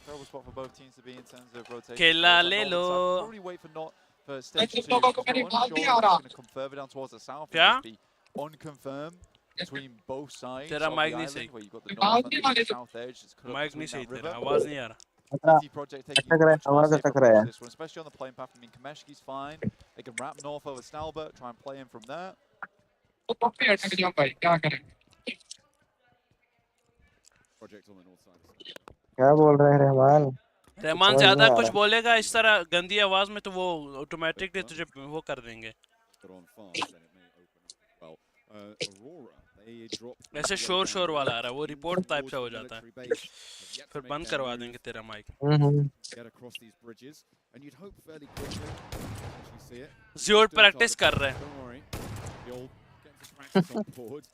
Terrible spot for both teams to be in terms of rotation. खेला Towards that ले northern low. side. Probably wait for not for stage 2. लोगों को We're मेरी बात unsure नहीं if uh it's रहा. going to come further down towards the south. क्या? Just be unconfirmed between both sides तेरा of the माइक नहीं island, सही. where you've got the north and the south edge. It's cut up mic between नहीं सही that तेरा, river. आवाज नहीं आ रहा. BT Project taking अटक रहा है, much more आवाज safer अटक रहा approach है. to this one, especially on the playing path. I mean, Kameshki's fine. They can wrap north over Stalbert, try and play him from there. तो copy अटक जाओ भाई, क्या करें? Project on the north side. क्या बोल रहे हैं रहमान? रहमान समझ ज्यादा नहीं आ कुछ रहा. बोलेगा इस तरह गंदी आवाज में तो वो ऑटोमेटिकली तुझे वो कर देंगे. But on fast, then it may open up well. Aurora, they dropped. ऐसे शोर वाला आ रहा है, वो रिपोर्ट टाइप से हो जाता है. फिर बंद करवा देंगे तेरा mic. Get across these bridges, and you'd hope fairly quickly. Actually see it. ज़्योर प्रैक्टिस कर रहे हैं. Don't worry. The old getting some practice on board.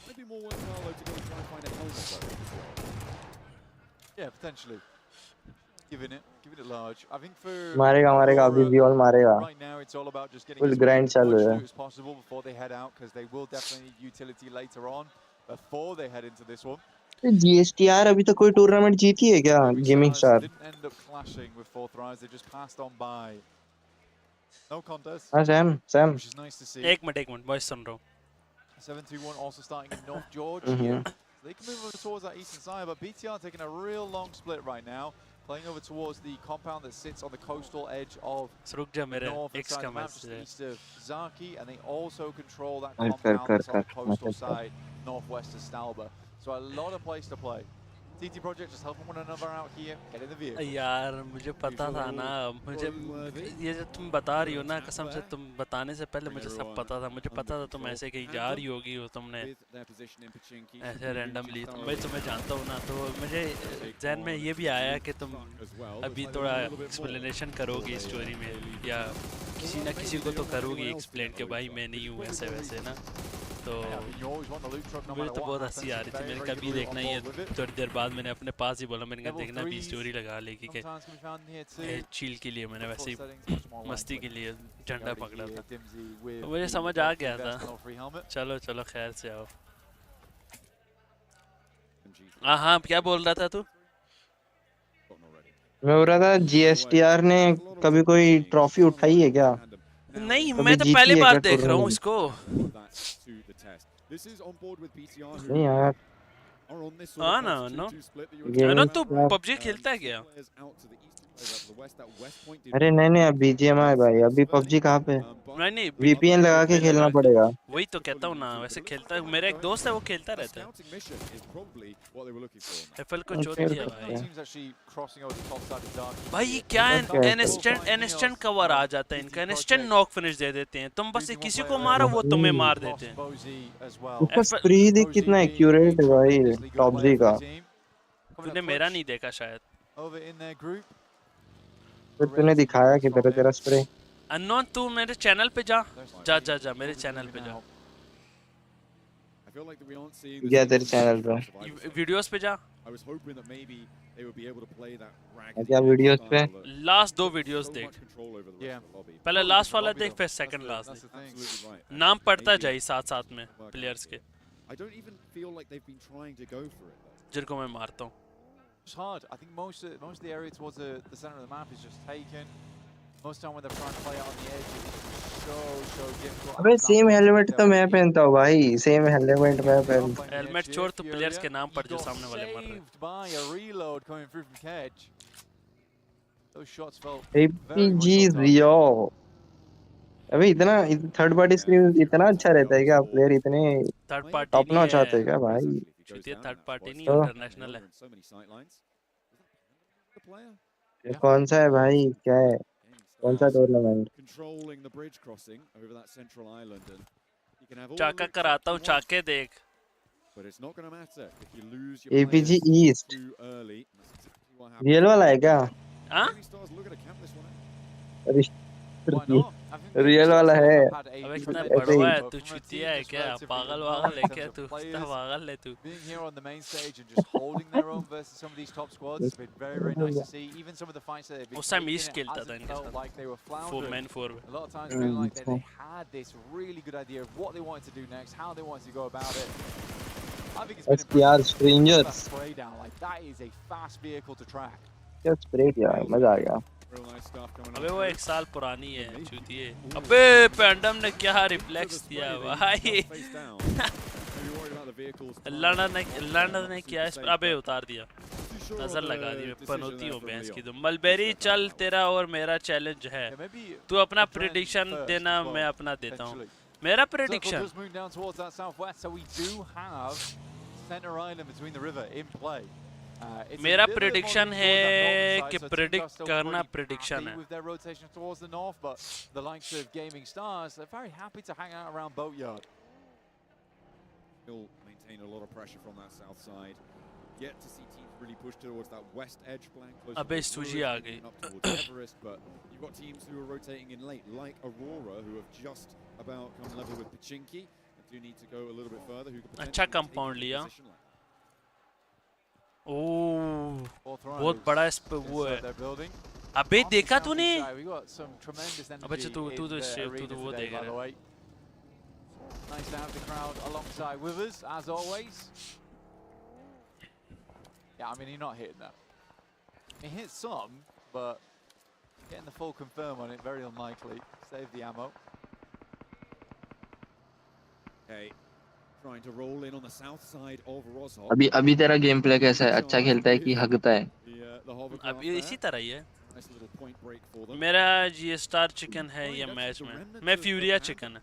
Maybe more worthwhile though to go and try and find a helmet though as well. Yeah, potentially. Giving it large. I think for मारेगा अभी भी और मारेगा. right now it's all about just getting Full as grind much चालू है. loot as possible before they head out, because they will definitely need utility later on. before they head into this one. GSTR अभी तक कोई tournament जीती है क्या Moving gaming Stars star? didn't end up clashing with Fourth Rise, they just passed on by. No contest. हाँ Sam Which is nice to see. एक minute voice सुन रहा हूँ. 7-2-1 also starting in North Georgia. So they can move over towards that eastern side, but BTR taking a real long split right now, playing over towards the compound that sits on the coastal edge of north side of the map, just east of Zaki, and they also control that compound that's on the coastal side, northwest of Stalba. So a lot of place to play. TT Project just helping one another out here, get in the vehicle. यार मुझे पता था ना, मुझे ये जो तुम बता रही हो ना, कसम से तुम बताने से पहले मुझे सब पता था. मुझे पता था तुम ऐसे कहीं जा रही होगी हो तुमने ऐसे रैंडमली. तो मैं तुम्हें जानता हूँ ना, तो मुझे ज़हन में ये भी आया कि तुम अभी थोड़ा एक्सप्लेनेशन करोगी स्टोरी में, या किसी ना किसी को तो करोगी एक्सप्लेन कि भाई मैं नहीं हूँ ऐसे वैसे ना. तो मुझे तो बहुत हंसी आ रही थी. मैंने कभी देखना ही है, थोड़ी देर बाद मैंने अपने पास ही बोला, मैंने कहा देखना भी स्टोरी लगा लेगी कि चील के लिए मैंने वैसे ही मस्ती के लिए झंडा पकड़ा था. तो मुझे समझ आ गया था. चलो चलो खैर से आओ. हाँ क्या बोल रहा था तू? मैं बोल रहा था GSTR ने कभी कोई ट्रॉफी उठाई है क्या? नहीं, मैं तो पहली बार देख रहा हूँ इसको. नहीं यार. हाँ ना तू PUBG खेलता है क्या? अरे नहीं अब BGMI भाई, अभी PUBG कहाँ पे? नहीं VPN लगा के खेलना पड़ेगा. वही तो कहता हूँ ना, वैसे खेलता है. मेरा एक दोस्त है वो खेलता रहता है. FL को चोट किया भाई. ये क्या इंस्टेंट कवर आ जाता है इनका, इंस्टेंट नॉक फिनिश दे देते हैं. तुम बस किसी को मारो वो तुम्हें मार देते हैं. उसका स्प्रे देख कितना एक्यूरेट है भाई PUBG का. तूने मेरा नहीं देखा शायद. फिर तूने दिखाया कि तेरा स्प्रे. अननोन तू मेरे चैनल पे जा मेरे चैनल पे जा. गया तेरे चैनल पे. वीडियोस पे जा. क्या वीडियोस पे? लास्ट 2 वीडियोस देख. पहले लास्ट वाला देख, फिर सेकंड लास्ट. नाम पढ़ता जाए साथ में प्लेयर्स के जिनको मैं मारता हूँ. It's hard. I think most of the area towards the center of the map is just taken. Most time when they're trying to play out on the edge, it's so difficult. अबे same helmet तो मैं पहनता हूँ भाई, same helmet मैं पहनता हूँ. Helmet छोड़, तो प्लेयर्स के नाम पढ़ जो सामने वाले मर रहे हैं. By a reload coming through from Kedge. Those shots felt APG Rio. अबे इतना थर्ड पार्टी स्क्रीन इतना अच्छा रहता है क्या? प्लेयर इतने टॉप नॉच आते हैं क्या भाई? थर्ड पार्टी नहीं, इंटरनेशनल है. ये कौन सा है भाई? क्या है? कौन सा टूर्नामेंट? चाका कराता हूँ, चाके देख. APG ईस्ट रियल वाला है क्या? हाँ रियल वाला है. अबे कितना बड़वा है तू, चुतिया है क्या? पागल वागल है क्या तू? कितना पागल है तू? Being here on the main stage and just holding their own versus some of these top squads has been very nice to see. Even some of the fights that they've been उस time taking, east it खेलता था hasn't इनके felt साथ. like they were 4 floundering. men 4. A lot of times feeling like they had this really good idea of what they wanted to do next, how they wanted to go about it. I think it's been SPR Strangers. that spray down. Like that is a fast vehicle to track. क्या spray किया, मजा आ गया. अबे वो 1 साल पुरानी है चूतिए. अबे पैंडम ने क्या रिफ्लेक्स दिया भाई. लंडन ने क्या इस पर? अबे उतार दिया, नजर लगा दी. मैं पनौती हूँ भैंस की. तो मलबेरी चल, तेरा और मेरा चैलेंज है. तू अपना प्रेडिक्शन देना, मैं अपना देता हूँ. मेरा प्रेडिक्शन मेरा प्रेडिक्शन है कि प्रेडिक्ट करना प्रेडिक्शन है. अबे सूजी आ गई. अच्छा कंपाउंड लिया. ओह बहुत बड़ा इस पे वो है. अबे देखा तूने? अबे तू वो देख रहा है. Nice to have the crowd alongside with us, as always. Yeah, I mean, you're not hitting that. He hit some, but getting the full confirm on it, very unlikely. Save the ammo. Okay, trying to roll in on the south side of Rozhok. अभी तेरा game play कैसा है? अच्छा खेलता है कि हगता है? अब ये इसी तरह ही है। Nice little point break for them. मेरा जी स्टार चिकन है ये मैच में। मैं फ्यूरिया चिकन है।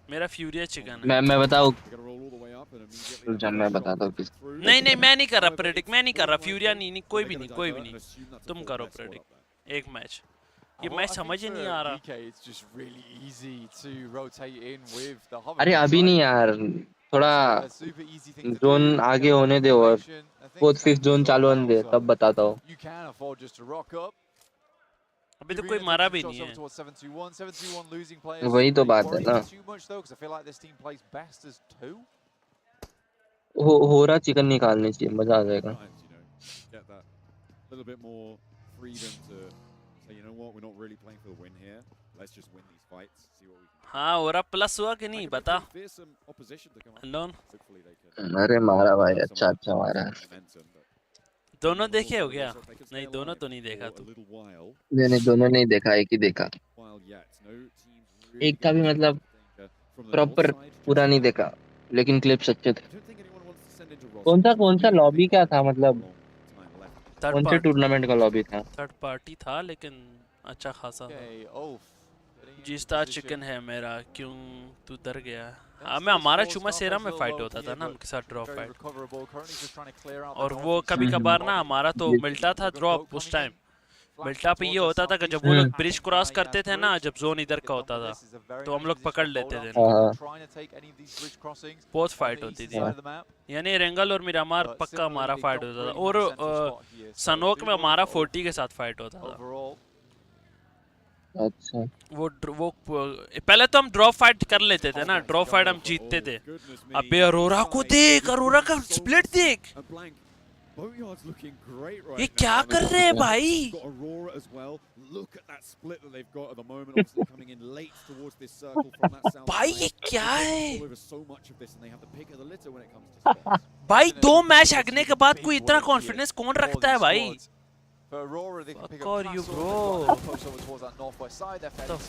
मेरा फ्यूरिया चिकन है। मैं बताऊँ? They're gonna roll all the way up and immediately चल मैं बताता हूँ किस। नहीं मैं नहीं कर रहा प्रेडिक्ट, मैं नहीं कर रहा फ्यूरिया नहीं कोई भी नहीं। तुम करो प्रेडिक्ट एक मैच। ये मैच समझ ही नहीं आ रहा। अरे अभी नहीं यार, थोड़ा जोन आगे होने दे और फोर्थ फिफ्थ जोन चालू होने दे तब बताता हूँ। अभी तो कोई मारा भी नहीं है। वही तो बात है ना। हो रहा चिकन निकालने चाहिए, मजा आ जाएगा। हाँ हो रहा प्लस हुआ कि नहीं बता। अरे मारा भाई, अच्छा मारा। दोनों देखे हो क्या? नहीं दोनों तो नहीं देखा तू। नहीं दोनों नहीं देखा, एक ही देखा। एक का भी मतलब प्रॉपर पूरा नहीं देखा, लेकिन क्लिप्स अच्छे थे। कौन सा लॉबी क्या था, मतलब कौन से टूर्नामेंट का लॉबी था? थर्ड पार्टी था लेकिन अच्छा खासा। जी स्टार चिकन है मेरा, क्यों तू डर गया? मैं हमारा चुमा सेरा में फाइट होता था ना उनके साथ, ड्रॉप फाइट। और वो कभी कभार ना हमारा तो मिलता था ड्रॉप। उस टाइम मिलता पे ये होता था कि जब वो लोग ब्रिज क्रॉस करते थे ना, जब जोन इधर का होता था तो हम लोग पकड़ लेते थे। बहुत फाइट होती थी, यानी रेंगल और मिरामार पक्का हमारा फाइट होता था। और सनोक में हमारा 40 के साथ फाइट होता था। अच्छा वो पहले तो हम ड्रॉप फाइट कर लेते थे ना, ड्रॉप फाइट हम जीतते थे। अबे अरोरा को देख, अरोरा का स्प्लिट देख, ये क्या कर रहे हैं भाई? भाई ये क्या है भाई? 2 मैच हगने के बाद कोई इतना कॉन्फिडेंस कौन रखता है भाई? Fuck are you bro? The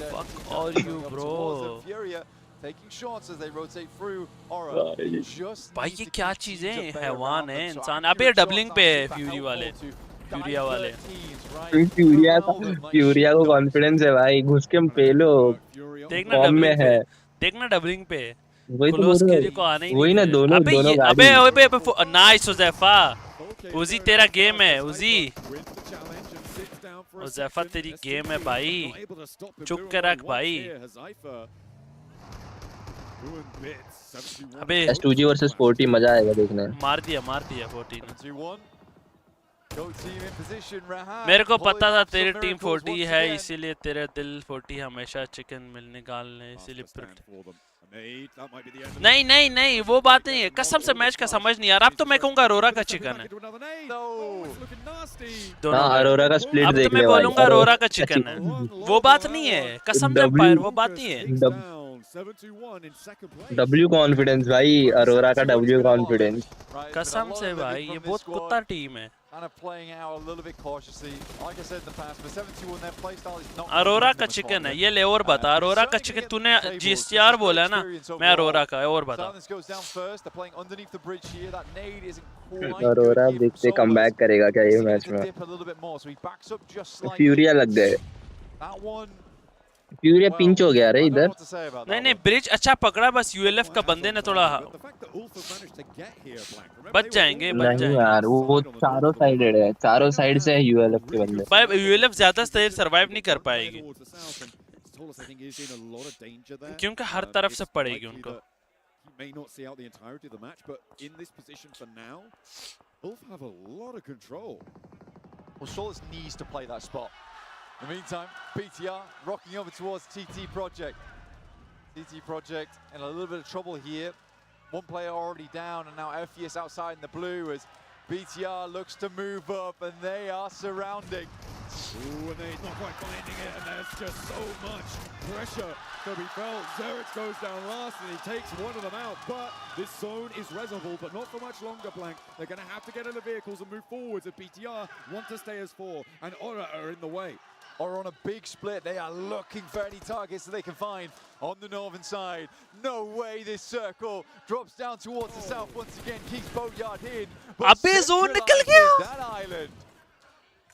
fuck are you bro? भाई ये क्या चीजें, हैवान है इंसान। अबे डबलिंग पे है फ्यूरिया वाले। फ्यूरिया को कॉन्फिडेंस है भाई, घुस के पेलो। देखना डबलिंग पे, देखना डबलिंग पे। वही तो बोल रहा हूँ, वही ना दोनों अबे नाइस उज़ैफा। उजी तेरा गेम है, उज़ैफा तेरी गेम है भाई, चुप के रख भाई। अबे S2G वर्सेस 40 मजा आएगा देखने। मार दिया 40 ने। मेरे को पता था तेरी टीम 40 है, इसीलिए तेरे दिल 40 हमेशा चिकन मिल निकालने, इसीलिए नहीं वो बात नहीं है। कसम से मैच का समझ नहीं आ रहा। अब तो मैं कहूंगा अरोरा का चिकन है। अरोरा का स्प्लिट अब तो मैं बोलूंगा अरोरा का चिकन है। वो बात नहीं है, कसम से एम्पायर वो बात नहीं है। W कॉन्फिडेंस भाई, अरोरा का W कॉन्फिडेंस। कसम से भाई ये बहुत कुत्ता टीम है। अरोरा का चिकन है ये। ले और बता, अरोरा का चिकन तूने GSTR बोला है ना, मैं अरोरा का है। और बता अरोरा देखते कमबैक करेगा क्या ये मैच में? फ्यूरिया लग गए, फ्यूरिया पिंच हो गया रे इधर। नहीं ब्रिज अच्छा पकड़ा, बस ULF का बंदे ने थोड़ा बच जाएंगे। नहीं यार वो चारों साइडेड है, चारों साइड से है ULF के बंदे। भाई ULF ज्यादा देर सरवाइव नहीं कर पाएगी क्योंकि हर तरफ से पड़ेगी उनको। In the meantime, PTR rocking over towards TT Project. TT Project in a little bit of trouble here. One player already down, and now FES outside in the blue as BTR looks to move up, and they are surrounding Ooh, and they're not quite finding it, and there's just so much pressure to be felt. Zerich goes down last, and he takes one of them out, but this zone is reservable, but not for much longer, Blank. They're going to have to get in the vehicles and move forwards if BTR want to stay as 4, and Aura are in the way. Or on a big split, they are looking for any targets that they can find on the northern side. No way this circle drops down towards the south once again. Keeps Boatyard in. Abbe zone nikal gaya. That island.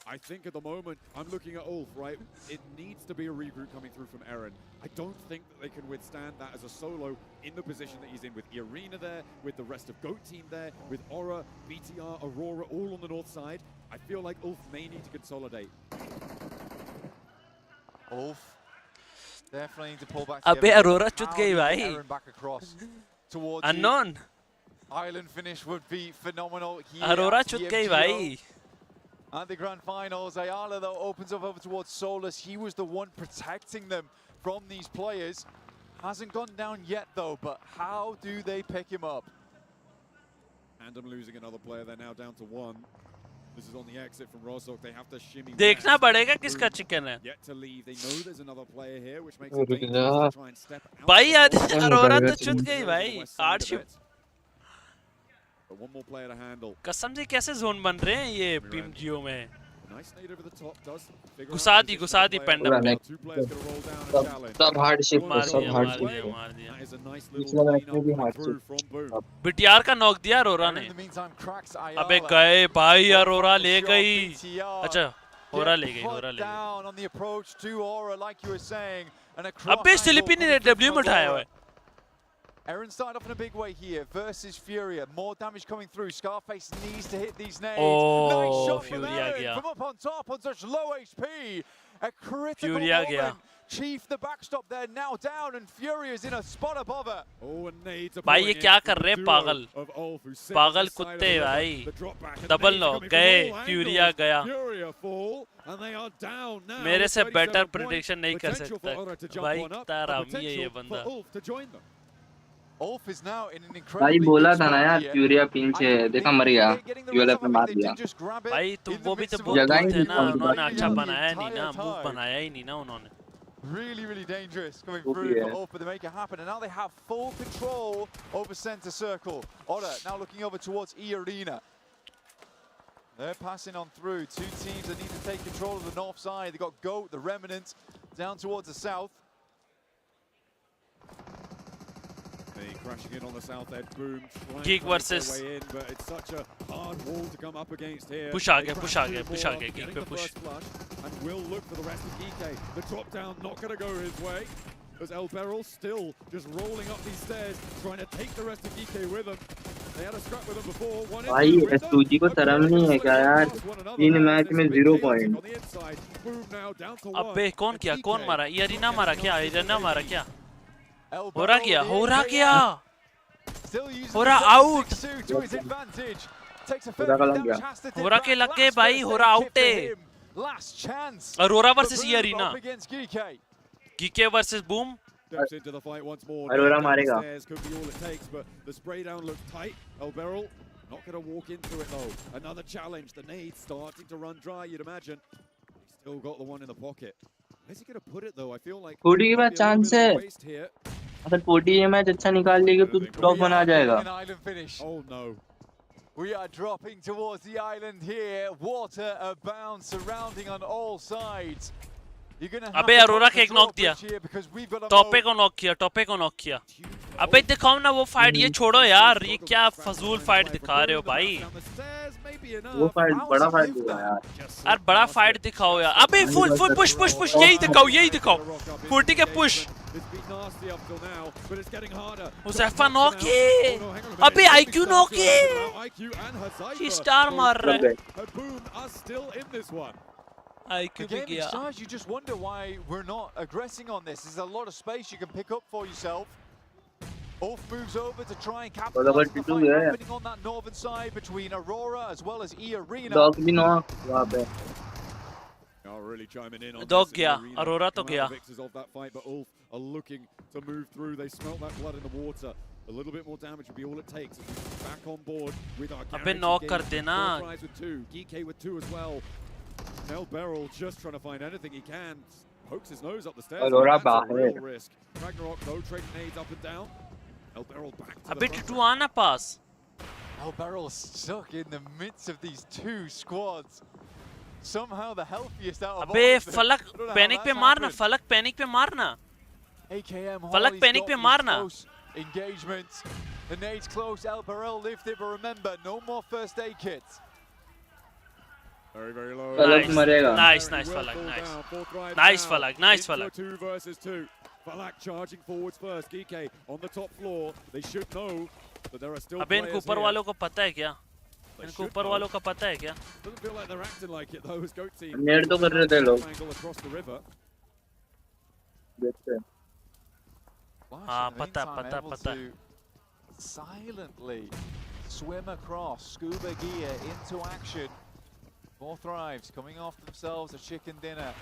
I think at the moment, I'm looking at Ulf, right? It needs to be a regroup coming through from Eren. I don't think that they can withstand that as a solo in the position that he's in, with Irina there, with the rest of GOAT team there, with Aura, BTR, Aurora all on the north side. I feel like Ulf may need to consolidate. Ulf definitely need to pull back. Abbe Aurora chut gayi bhai. Eren back across towards Unknown. Island finish would be phenomenal. Aurora chut gayi bhai. At the grand finals, Ayala though opens up over towards Solus. He was the one protecting them from these players. Hasn't gone down yet though, but how do they pick him up? And I'm losing another player. They're now down to 1. This is on the exit from Rozok. They have to shimmy. देखना पड़ेगा किसका chicken है. Yet to leave. They know there's another player here, which makes it dangerous to try and step out. भाई अरोरा तो चुत गई भाई. Hardship. But one more player to handle. कसम से कैसे जोन बन रहे हैं ये PMGO में. Nice nade over the top does figure घुसा दी पेंडम में. Two players going to roll down a challenge. सब hardship मार सब दिया hardship. मार दिया. That is a nice little clean-up through from Boom. बिटियार का नॉक दिया अरोरा ने. अबे गए भाई अरोरा ले गई. अच्छा होरा ले गई होरा ले गई. अबे स्लिपी ने डब्ल्यू में उठाया हुआ है. Eren started off in a big way here versus Furia. More damage coming through. Scarface needs to hit these nades. Oh, nice shot from Furia Eren gaya. from up on top on such low HP. A critical Furia moment. gaya. Chief the backstop there now down, and Furia's in a spot above her. Oh, and nades are भाई ये क्या कर रहे हैं पागल. पागल कुत्ते भाई. डबल नॉक गए. फ्यूरिया गया. मेरे से बेटर प्रेडिक्शन नहीं कर सकता. भाई तारामी है ये बंदा. Ulf is now in an incredible. भाई बोला था ना यार फ्यूरिया पीछे देखा मर गया. यूएलएफ ने मार दिया. भाई तुम वो भी तो बहुत थे ना. उन्होंने अच्छा बनाया नहीं ना. मूव बनाया ही नहीं ना उन्होंने. Really dangerous coming through for Ulf, but they make it happen, and now they have full control over center circle. Oda now looking over towards E-Arena. They're passing on through. Two teams that need to take control of the north side. They've got GOAT, the Remnant, down towards the south. Crashing in on the south edge, Boom. Geek versus way in, but it's such a hard wall to come up against here. Push आ गया. Geek पे push. And will look for the rest of DK. The drop down not going to go his way. As El Beryl still just rolling up these stairs, trying to take the rest of DK with him. They had a scrap with him before. भाई S2G को शर्म नहीं है क्या यार. 3 match में 0 point. अबे कौन किया? कौन मारा? E-Arena मारा क्या? E-Arena मारा क्या? हो रहा क्या? आउट. हो रहा के लग गए भाई. हो रहा आउट है. Aura versus E-Arena. GK versus boom. Aura मारेगा. Not going to walk into it though. Another challenge. The nade starting to run dry, you'd imagine. He's still got the one in the pocket. Where's he going to put it though? I feel like 40 के बाद chance है. अगर 40 ये match अच्छा निकाल लेगा तो top बना जाएगा. Oh no. We are dropping towards the island here. Water abound surrounding on all sides. अबे अरोरा के एक नॉक दिया. टॉपे को नॉक किया. अबे दिखाओ ना वो फाइट. ये छोड़ो यार. ये क्या फजूल फाइट दिखा रहे हो भाई. वो फाइट बड़ा फाइट दिखा यार. यार बड़ा फाइट दिखाओ यार. अबे फुल पुश. यही दिखाओ. 40 के पुश. हुज़ैफा नॉक है. अबे IQ नॉक है. स्टार मार रहा है. IQ भी गया. You just wonder why we're not aggressing on this. There's a lot of space you can pick up for yourself. Ulf moves over to try and capitalize the fight happening on that northern side between Aurora as well as E-Arena. Dog भी knock वहां पे. Really chiming in on dog गया. अरोरा तो गया. Of that fight, but Ulf are looking to move through. They smelt that blood in the water. A little bit more damage would be all it takes. Back on board with our अबे knock कर देना. with 2, GK with 2 as well. Nell Beryl just trying to find anything he can. Pokes his nose up the stairs. Aurora That's a बाहर real है। risk. Ragnarok though trading nades up and down. Nell Beryl back to अबे the front. To आना पास। El Beryl stuck in the midst of these two squads. Somehow the healthiest out of all अबे of them. फलक I don't know how panic पे that's मारना, happened. फलक panic पे मारना। AKM फलक Harley's पैनिक got पे these मारना। close engagements. The nade's close. El Beryl lived it, but remember, no more first aid kits. Very, very low. फलक मरेगा। Nice, nice फलक, nice. Nice फलक, nice फलक। 2 versus 2. Falak charging forwards first. Geeke on the top floor. They should know that there are still अबे इनको players ऊपर here. वालों को पता है क्या? They इनको should ऊपर know. वालों का पता है क्या? Doesn't feel like they're acting like it though. As Goat Team net तो कर रहे थे लोग। angle across the river. देखते हैं। Flash, हाँ, in the पता, meantime, पता, able पता। to silently swim across, scuba gear into action. 4 Thrives coming off themselves a chicken dinner.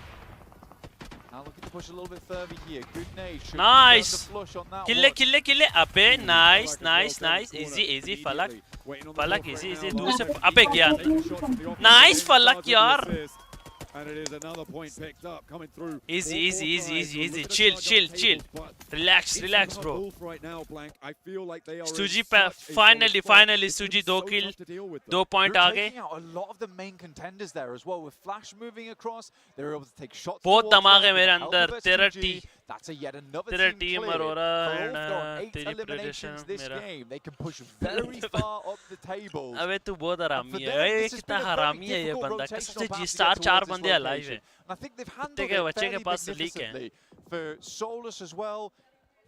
Now looking to push a little bit further here. Good nade. Should Nice. confirm the flush on that किल्ले one. किल्ले किल्ले अबे nice Falak nice as well, nice down the easy corner easy फलक immediately. Waiting on the फलक top easy right easy now. दूर से Last अबे shot, गया taking shots from the offense. Nice Game फलक starts with the यार assist. And it is another point picked up coming through. easy All easy 4 easy Thrives. easy So easy looking to chill charge chill up the chill tables, but relax it's relax not bro Wolf right now, Blank. I feel like they are in Suji such a solid finally spot. finally It's gonna Suji be 2 so kill tough to deal with them. 2 point They're आ गए taking out a lot of the main contenders there as well. With Flash moving across, they're able to take shots. बहुत towards दमाग them है with मेरे the help अंदर of तेरा STG. T That's a yet another तेरा team team cleared. Arora Both and got 8 तेरी eliminations prediction this मेरा game. They can push very far up the tables. अबे तू बहुत And हरामी for है them, ये this has कितना been a very हरामी है ये difficult बंदा कसम rotational से path G to star get 4 towards this बंदे अलाइव location. है And I think they've कुत्ते handled के it बच्चे के fairly पास लीक है magnificently. For Solus as well,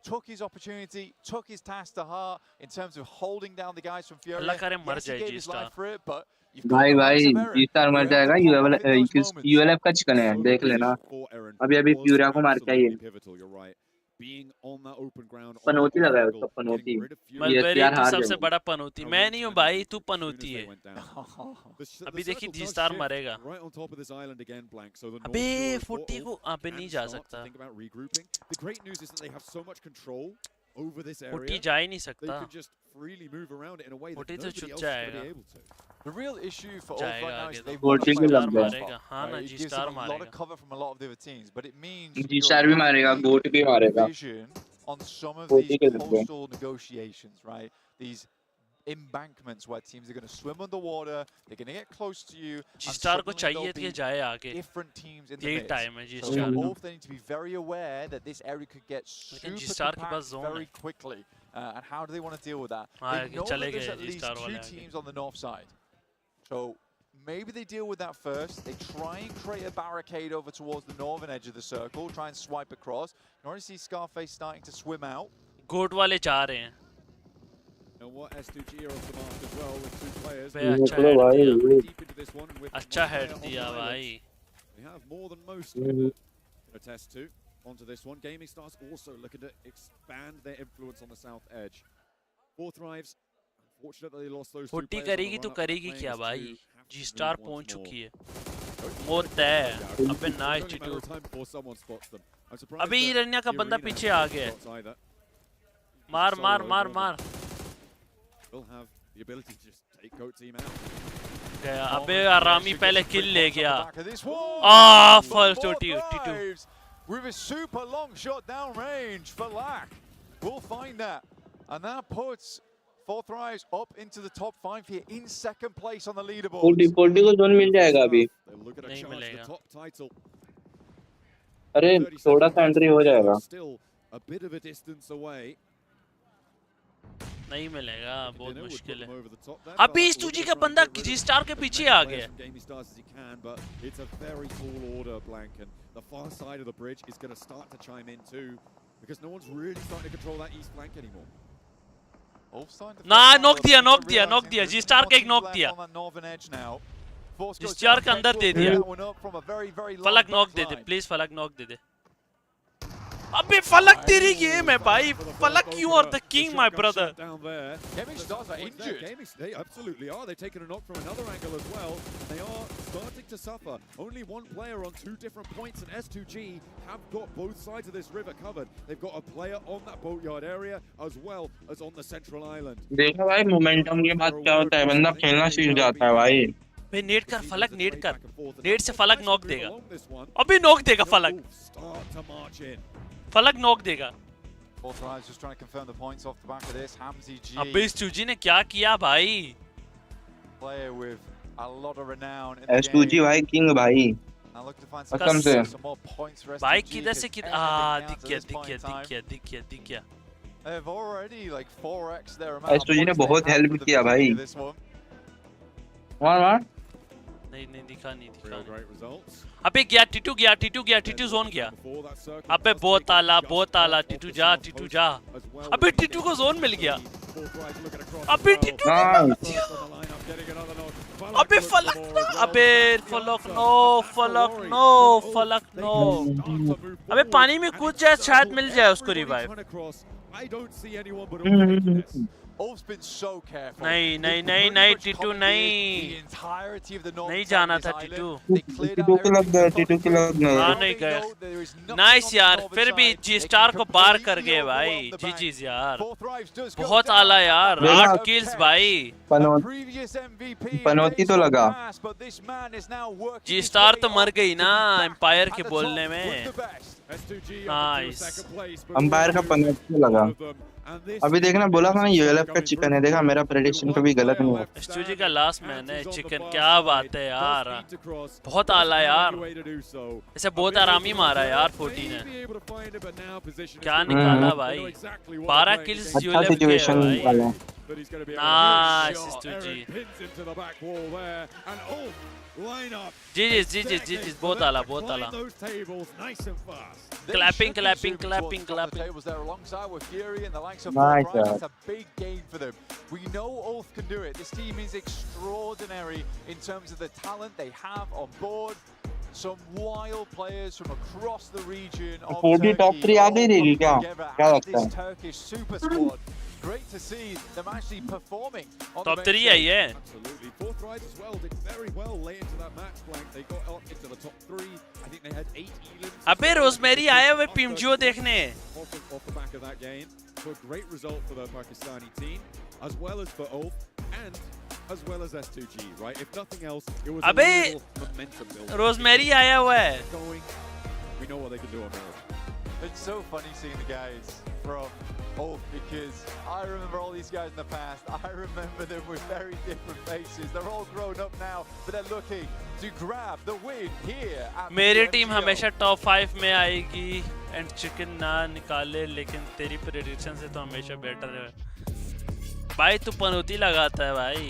took his opportunity, took his task to heart in terms of holding down the guys from Fury. अल्लाह करे मर Yes, he जाए gave G his star life for it, but you've got भाई the भाई likes of Eren, G star who मर are able to जाएगा pop off in those moments. यूएलएफ का chicken है Solo देख लेना position for Eren अभी अभी was प्यूरिया को मार के आई है absolutely pivotal, you're right. Being on that open ground, on Panauti that लगा है off उसका angle, Panauti getting rid of Fury. Mulberry यार तू हार सबसे जाएगा बड़ा पनौती मैं नहीं हूँ भाई तू पनौती है The अभी देखिए circle G does star shift मरेगा right on top of this island again, Blank. So the North अबे Europe 40 portal को अबे can नहीं जा start to सकता think about regrouping. The great news is that they have so much control over this 40 area. जा ही नहीं They सकता can just freely move around it in a way that 40 तो nobody छुप else is going to जाएगा be able to. The real issue for Ulf जाएगा right now आगे is तो they've वो won ठीक by ही स्टार लग गया मारेगा हाँ ना right? It G gives star them a lot मारेगा of cover from a lot of the other teams, but it means G you're star भी मारेगा really गोट भी मारेगा vision on some of 40 these के लग गए coastal negotiations, right? These embankments where teams are going to swim underwater, they're going to get close to you, G and star को suddenly चाहिए there'll कि be जाए आगे different teams in the यही midst. Time है जी So star both they need to be very aware that this area could get लेकिन जी super star के compact पास zone very है quickly. And how do they want to deal with that? हाँ They know that चले there's गए at ji least star 2 वाले आगे teams on the north side. So maybe they deal with that first. They try and create a barricade over towards the northern edge of the circle, try and swipe across. You already see Scarface starting to swim out. गोट वाले जा रहे हैं You know what, S2G are off the mark as well with 2 players. बे अच्छा निकलो head भाई दिया Very deep into this one and with अच्छा one head player on दिया the भाई island. We have more than most can attest to onto this one. Gaming Stars also looking to expand their influence on the south edge. 4 Thrives, unfortunately they lost those 2 40 players on करेगी the तो run-up, but करेगी playing क्या as भाई two have G to star move पहुंच once more. चुकी है Coach वो Nick तय Garcia, है अबे it's nice only a matter Jeetu of time before someone spots them. I'm surprised अबे that हिरण्या का the बंदा arena पीछे hasn't आ got गया shots either. मार मार Solo मार Northern मार will have the ability to just take Goat Team out. गया अबे आरामी पहले किल ले गया Ah, first T2 with a super long shot down range for Lack. We'll find that. And that puts 4 Thrives up into the top 5 here in second place on the leaderboard. 40 को zone मिल जाएगा अभी They'll look at a नहीं charge मिलेगा। the top title. अरे 30 थोड़ा seconds सा entry हो left, जाएगा still a bit of a distance away. नहीं मिलेगा बहुत Dinner would मुश्किल put है them over the top there, अभी but इस looking तुझी to का try and बंदा get rid G of star के as पीछे many आ players गया from Gaming Stars as he can, but it's a very tall order, Blank, and the far side of the bridge is going to start to chime in too, because no one's really starting to control that east flank anymore. ना knock दिया जी star का एक knock दिया जी star के अंदर दे दिया Falak knock दे दे प्लीज फलक नॉक दे दे अबे फलक तेरी गेम है भाई Falak you are the king my brother Down there. Gaming Stars are injured. They absolutely are. They've taken a knock from another angle as well. They are starting to suffer. Only one player on 2 different points, and S2G have got both sides of this river covered. They've got a player on that boatyard area as well as on the central island. देखा भाई momentum के बाद क्या होता है बंदा खेलना सीख जाता है भाई भाई नेट कर फलक, नेट कर, नेट से फलक नॉक देगा, अभी नॉक देगा फलक, फलक नॉक देगा। अबे इस चूजी ने क्या किया भाई? S2G भाई किंग भाई कसम से भाई किधर से किधर दिख गया। S2G ने बहुत हेल्प किया भाई। वाह नहीं दिखा। अबे गया टीटू जोन गया। अबे बहुत आला टीटू जा। अबे टीटू को जोन मिल गया। अबे टीटू अबे फलक नो। अबे पानी में कूद जाए, शायद मिल जाए उसको रिवाइव। नहीं टीटू नहीं जाना था टीटू के लग गए हाँ नहीं गए। नाइस यार, फिर भी जी स्टार को बार कर गए भाई। जी यार बहुत आला यार, 8 किल्स भाई। पनौती तो लगा। जी स्टार तो मर गई ना एम्पायर के बोलने में। नाइस, अंपायर का पनौती लगा। अभी देखना, बोला था ना यूएलएफ का चिकन है। देखा मेरा प्रेडिक्शन कभी गलत नहीं हुआ। एसटूजी का लास्ट मैन है चिकन, क्या बात है यार, बहुत आला यार। इसे बहुत आरामी मारा यार 14 ने, क्या निकाला भाई। 12 किल्स यूएलएफ के भाई। नाइस एसटूजी, जी बहुत आला। Clapping. Nice, It's a big game for them. We know Ulf can do it. This team is extraordinary in terms of the talent they have on board. Some wild players from across the region of Turkey. top 3 आ गई रहेगी क्या लगता है? Turkish super squad. Great to see them actually performing. Top 3 है ये. Absolutely. Fourth rise as well did very well late into that match blank. They got up into the top 3. I think they had 8 elims. अबे rosemary आया हुए PMGO देखने. Off the back of that game. So a great result for the Pakistani team, as well as for Ulf and as well as S2G, right? If nothing else, it was a little momentum building. Rosemary आया हुआ है. We know what they can do on Merge. It's so funny seeing the guys from Ulf because I remember all these guys in the past. I remember them with very different faces. They're all grown up now, but they're looking to grab the win here. मेरी team हमेशा top 5 में आएगी and chicken ना निकाले, लेकिन तेरी prediction से तो हमेशा बेटर है भाई। तू पनौती लगाता है भाई।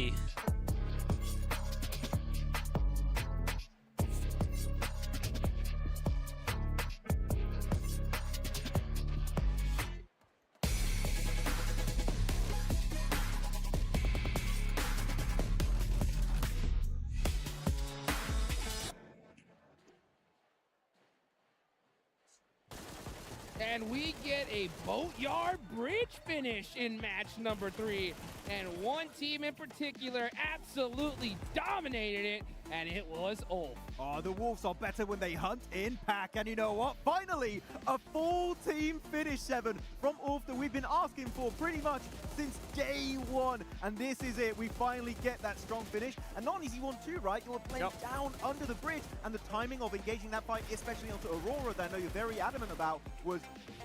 And we get a boatyard bridge finish in match number 3. And one team in particular absolutely dominated it, and it was Ulf. Oh, the Wolves are better when they hunt in pack. And you know what? Finally, a full team finish, 7 from Ulf that we've been asking for pretty much since day 1. And this is it. We finally get that strong finish. And not an easy one too, right? You're playing down under the bridge. And the timing of engaging that fight, especially onto Aurora, that I know you're very adamant about, was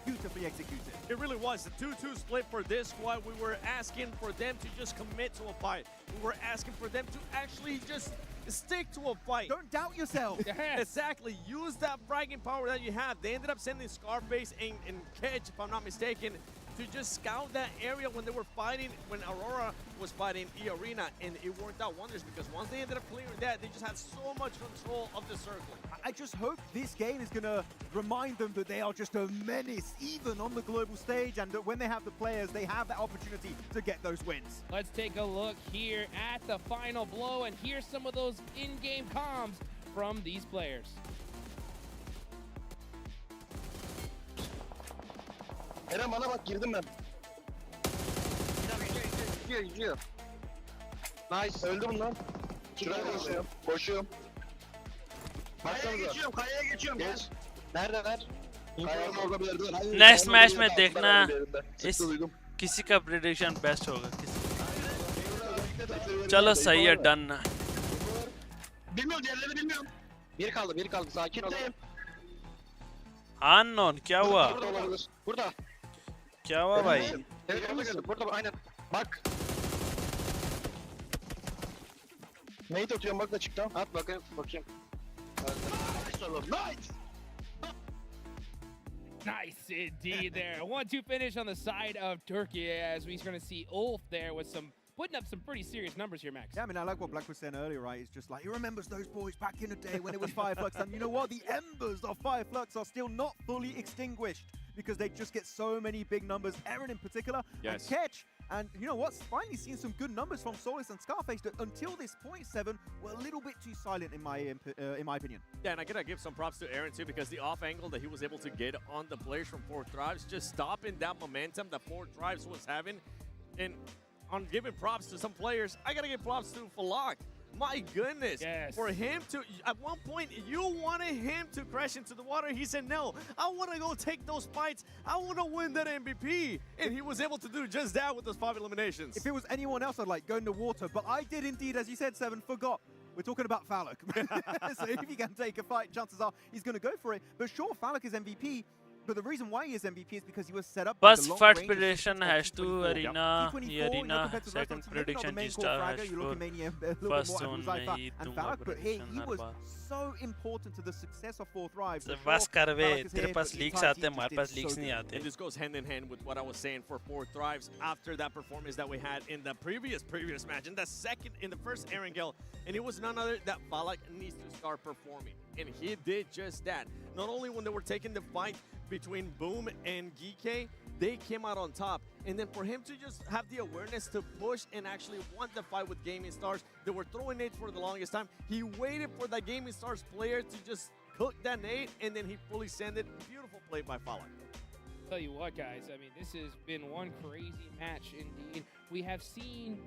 beautifully executed. It really was. The 2-2 split for this squad. We were asking for them to just commit to a fight. We were asking for them to actually just stick to a fight. Don't doubt yourself. Exactly. Use that fragging power that you have. They ended up sending Scarface and Kedge, if I'm not mistaken, to just scout that area when they were fighting, when Aurora was fighting E-Arena, and it worked out wonders because once they ended up clearing that, they just had so much control of the circle. I just hope this game is going to remind them that they are just a menace, even on the global stage, and that when they have the players, they have that opportunity to get those wins. Let's take a look here at the final blow, and here's some of those in-game comms from these players. Eren bana bak, girdim ben. Gidiyor. Nice. Öldü bunlar. Şuraya koşuyorum. Kayaya geçiyorum. Geç. Neredeler? Kayanın orada bir yerde. Next match में देखना इस किसी का prediction best होगा। चलो सही है, done. Bilmiyorum, diğerleri bilmiyorum. Bir kaldı. Sakin ol. Unknown क्या हुआ? Burada. क्या हुआ भाई? Evet, burada aynen. Bak. Neyi tutuyorum bak da çıktı. At bakayım. Nice. Nice indeed there. 1-2 finish on the side of Turkey as we're going to see Ulf there with putting up some pretty serious numbers here, Max. Yeah, I mean, I like what Black was saying earlier, right? It's just like, he remembers those boys back in the day when it was Fireflux. And you know what? The embers of Fireflux are still not fully extinguished because they just get so many big numbers. Aaron in particular, and Ketch. And you know what? Finally seen some good numbers from Solis and Scarface, but until this point, 7 were a little bit too silent in my opinion. Yeah, and I gotta give some props to Aaron too, because the off angle that he was able to get on the players from 4 Thrives, just stopping that momentum that 4 Thrives was having. And on giving props to some players, I gotta give props to Falak. My goodness, for him to, at one point, you wanted him to crash into the water. He said, no, I want to go take those fights. I want to win that MVP. And he was able to do just that with those 5 eliminations. If it was anyone else, I'd like go in the water. But I did indeed, as you said, 7, forgot. We're talking about Falak. So if he can take a fight, chances are he's going to go for it. But sure, Falak is MVP. But the reason why he is MVP is because he was set up. Bus first prediction has to arena, arena. Second prediction G-Star has to first zone में ही दूँगा prediction her bar. So important to the success of 4 Thrives. बस कर वे, तेरे पास leaks आते हैं, हमारे पास leaks नहीं आते. And this goes hand in hand with what I was saying for 4 Thrives after that performance that we had in the previous match, in the first Aaron Gale, and it was none other that Falak needs to start performing, and he did just that. Not only when they were taking the fight between Boom and Geeke, they came out on top. And then for him to just have the awareness to push and actually want the fight with Gaming Stars, they were throwing nades for the longest time. He waited for that Gaming Stars player to just cook that nade, and then he fully sent it. Beautiful play by Falak. Tell you what, guys, I mean, this has been one crazy match indeed. We have seen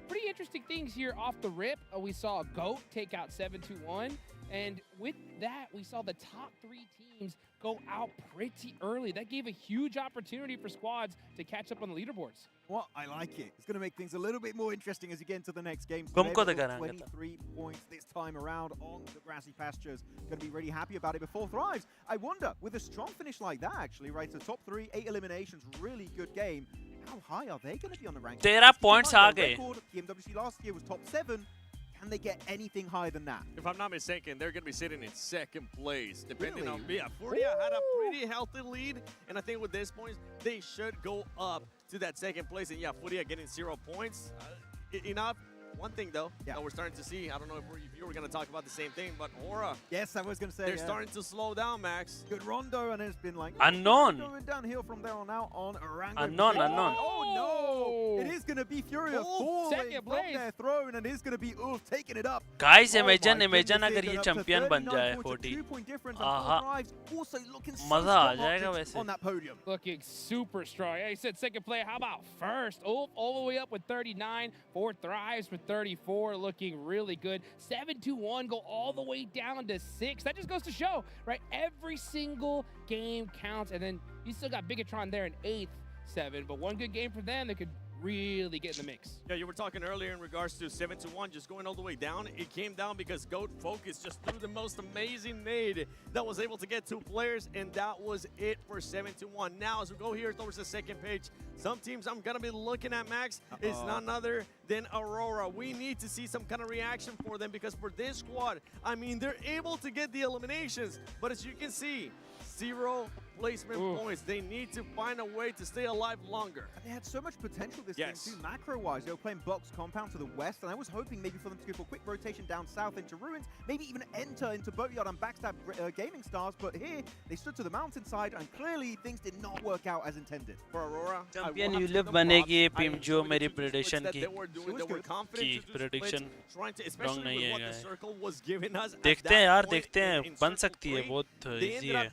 pretty interesting things here off the rip. We saw GOAT take out 7-2-1. And with that, we saw the top 3 teams go out pretty early. That gave a huge opportunity for squads to catch up on the leaderboards. Well, I like it. It's going to make things a little bit more interesting as you get into the next game. So 23 points this time around on the grassy pastures. Going to be really happy about it before Thrives. I wonder, with a strong finish like that, actually, right? So top 3, 8 eliminations, really good game. How high are they going to be on the ranking? 13 points आ गए. PMWC last year was top 7. Can they get anything higher than that? If I'm not mistaken, they're going to be sitting in 2nd place, depending on... Yeah, Furia had a pretty healthy lead, and I think with this points, they should go up to that 2nd place. And yeah, Furia getting 0 points. Enough. One thing, though, that we're starting to see, I don't know if you were going to talk about the same thing, but Aura. Yes, I was going to say, they're starting to slow down, Max. Good rondo, and it's been like... Unknown. Going downhill from there on out on Arango. Unknown. Oh, no. It is going to be Furia falling from their throne, and it is going to be Ulf taking it up. Guys, imagine अगर ये champion बन जाए 40. मजा आ जाएगा वैसे. On that podium. Looking super strong. Yeah, he said 2nd play. How about 1st? Ulf all the way up with 39. 4 Thrives with 34, looking really good. 7-2-1 go all the way down to 6. That just goes to show, right? Every single game counts, and then you still got Bigatron there in 8th, 7. But one good game for them, they could really get in the mix. Yeah, you were talking earlier in regards to 7-1 just going all the way down. It came down because GOAT Focus just threw the most amazing nade that was able to get 2 players, and that was it for 7-1. Now, as we go here towards the 2nd page, some teams I'm going to be looking at, Max, is none other than Aurora. We need to see some kind of reaction for them, because for this squad, I mean, they're able to get the eliminations, but as you can see, 0 placement points. They need to find a way to stay alive longer. And they had so much potential this game too, macro-wise. They were playing Box Compound to the west, and I was hoping maybe for them to go for a quick rotation down south into Ruins, maybe even enter into Boatyard and backstab Gaming Stars, but here, they stood to the mountainside, and clearly things did not work out as intended. For Aurora, champion ULIP बनेगी PMGO मेरी prediction की prediction wrong नहीं है यार. देखते हैं यार, देखते हैं, बन सकती है, बहुत easy है.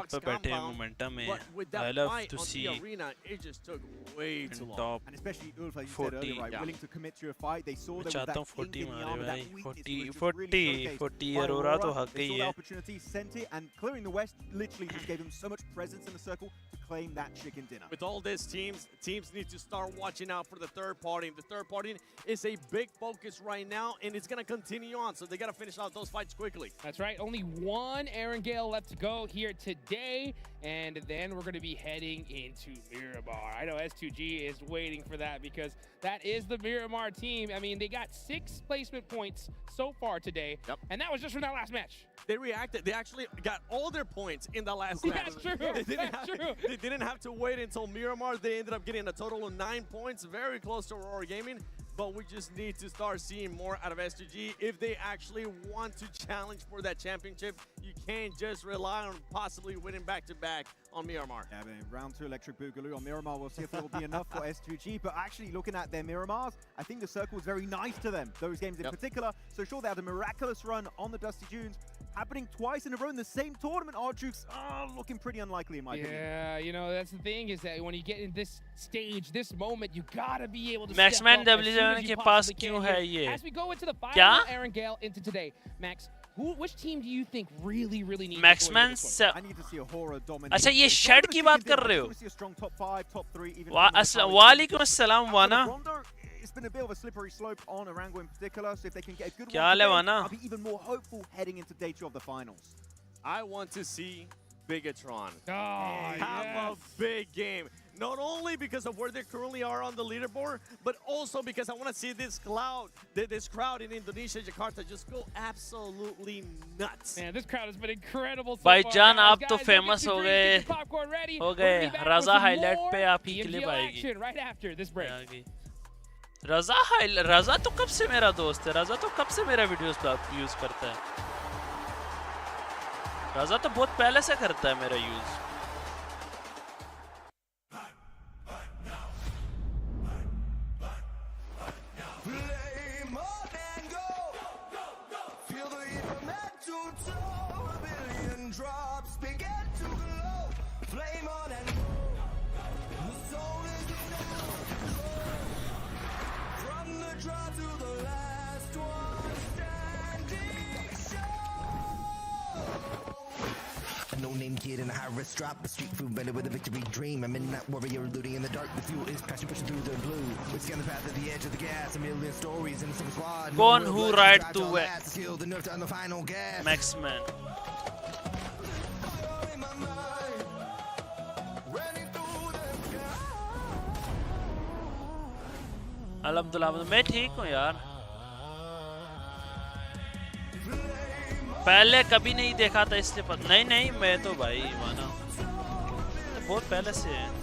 top पे बैठे हैं momentum में. I love to see it just took way too long. top. And especially Ulf, as you said earlier, right, willing to commit to a fight. They saw there was that 40 ink in the मारे armor, that भाई. weakness 40 which was really showcased 40 by Aurora तो Aurora. हक They गई saw the है. opportunity, sent it, and clearing the West literally just gave them so much presence in the circle to claim that chicken dinner. With all this, teams need to start watching out for the third party. The third party is a big focus right now, and it's going to continue on, so they got to finish out those fights quickly. That's right. Only one Aaron Gale left to go here today, and then we're going to be heading into Miramar. I know S2G is waiting for that because that is the Miramar team. I mean, they got 6 placement points so far today, and that was just from that last match. They reacted. They actually got all their points in the last match. That's true. That's true. They didn't have to wait until Miramar. They ended up getting a total of 9 points, very close to Aurora Gaming. But we just need to start seeing more out of S2G if they actually want to challenge for that championship. You can't just rely on possibly winning back-to-back on Miramar. Yeah, but in round 2, Electric Boogaloo on Miramar, we'll see if it will be enough for S2G. But actually, looking at their Miramars, I think the circle was very nice to them, those games in particular. So sure, they had a miraculous run on the Dusty Dunes, happening twice in a row in the same tournament. Arjux looking pretty unlikely in my opinion. Yeah, you know, that's the thing is that when you get in this stage, this moment, you gotta be able to Maxman step up as soon as W7 you के पास possibly क्यों can है here. ये? As we go into the final, क्या? Aaron Gale into today, Max, which team do you think really needs Maxman I need to see a horror dominate. अच्छा ये shade की बात कर रहे हो? वालेकुम अस्सलाम वाना. It's been a bit of a slippery slope on Arango in particular, so if they can get a good क्या one हाल है today, वाना? I'll be even more hopeful heading into day 2 of the finals. I want to see Bigatron have a big game. Not only because of where they currently are on the leaderboard, but also because I want to see this crowd in Indonesia, Jakarta, just go absolutely nuts. Man, this crowd has been incredible so भाईजान far. आप तो famous हो गए रजा highlight पे आपकी clip आएगी. Right after this break. रजा तो कब से मेरा दोस्त है. रजा तो कब से मेरा वीडियोस यूज करता है. रजा तो बहुत पहले से करता है मेरा use. No-name kid in a high-risk drop, a street food vendor with a victory dream. I'm in that warrior looting in the dark. The fuel is passion pushing through the blue. We scan the path at the edge of the gas. A million stories in the same squad. कौन who ride to it? Kill the nerve to the final gas. Maxman. अल्हम्दुलिल्लाह मैं ठीक हूँ यार. पहले कभी नहीं देखा था इसलिए नहीं मैं तो भाई माना तो बहुत पहले से है.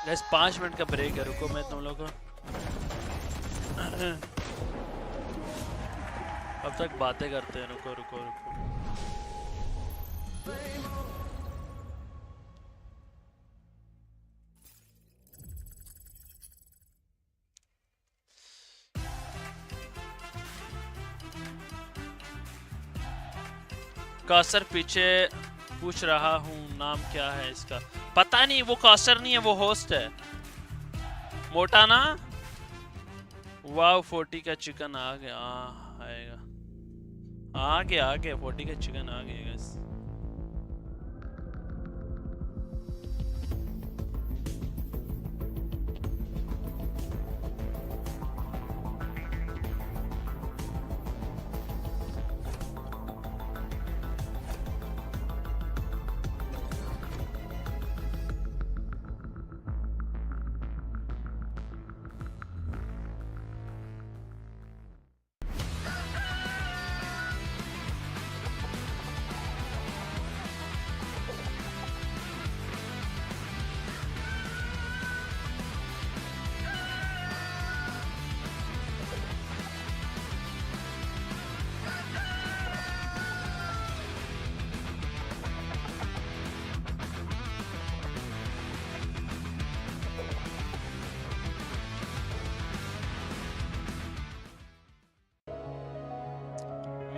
गाइस 5 मिनट का ब्रेक है. रुको मैं तुम लोगों को अब तक बातें करते हैं. रुको कासर पीछे पूछ रहा हूँ नाम क्या है इसका. पता नहीं, वो कासर नहीं है, वो होस्ट है. मोटा ना. वाव 40 का चिकन आ गया. आएगा आ गया 40 का चिकन आ गया गाइस.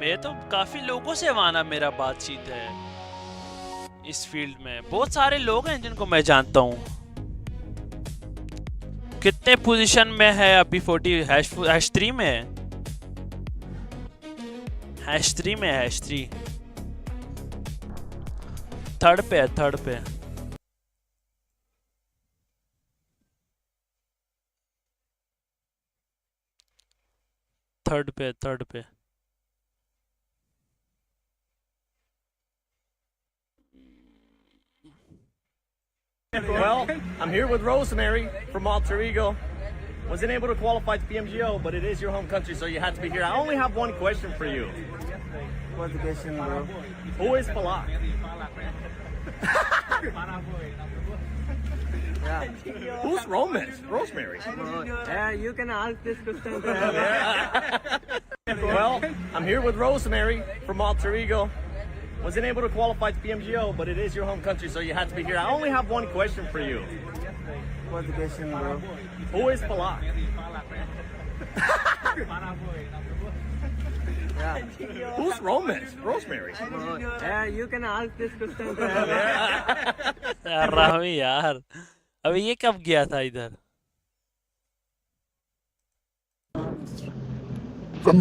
मैं तो काफी लोगों से माना मेरा बातचीत है इस फील्ड में। बहुत सारे लोग हैं जिनको मैं जानता हूँ। कितने पोजीशन में है अभी? 40 हैश 3 में है। हैश 3 में है, हैश 3 थर्ड पे है, थर्ड पे। थर्ड पे, थर्ड पे। Well, I'm here with Rosemary from Alter Ego. Wasn't able to qualify to PMGO, but it is your home country, so you had to be here. I only have one question for you. What's the question, bro? Who is Palak? Yeah. Who's Rosemary? Yeah, you can ask this question to her. Well, I'm here with Rosemary from Alter Ego. Wasn't able to qualify to PMGO, but it is your home country, so you had to be here. I only have one question for you. What's the question, bro? Who is Palak? Yeah. Who's Rosemary? Yeah, you can ask this question to her. Rami यार, अबे ये कब गया था इधर?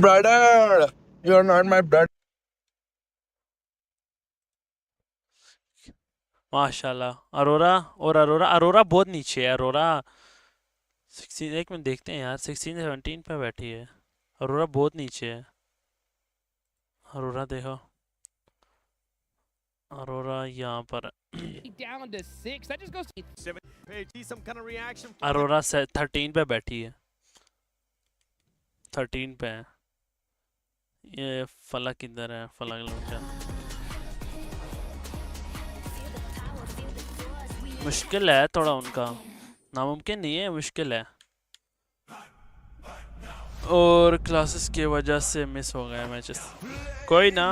Brother, you're not my brother. माशाल्लाह। अरोरा बहुत नीचे है। अरोरा 16, एक मिनट देखते हैं यार, 16 17 पे बैठी है। अरोरा बहुत नीचे है। अरोरा देखो, अरोरा यहाँ पर। Down to 6. That just goes to 7. Some kind of reaction. Arora 13 पे बैठी है, 13 पे है। ये फलक किधर है? फलक लोचा मुश्किल है थोड़ा उनका, नामुमकिन नहीं है, मुश्किल है। और क्लासेस की वजह से मिस हो गए मैचेस। कोई ना,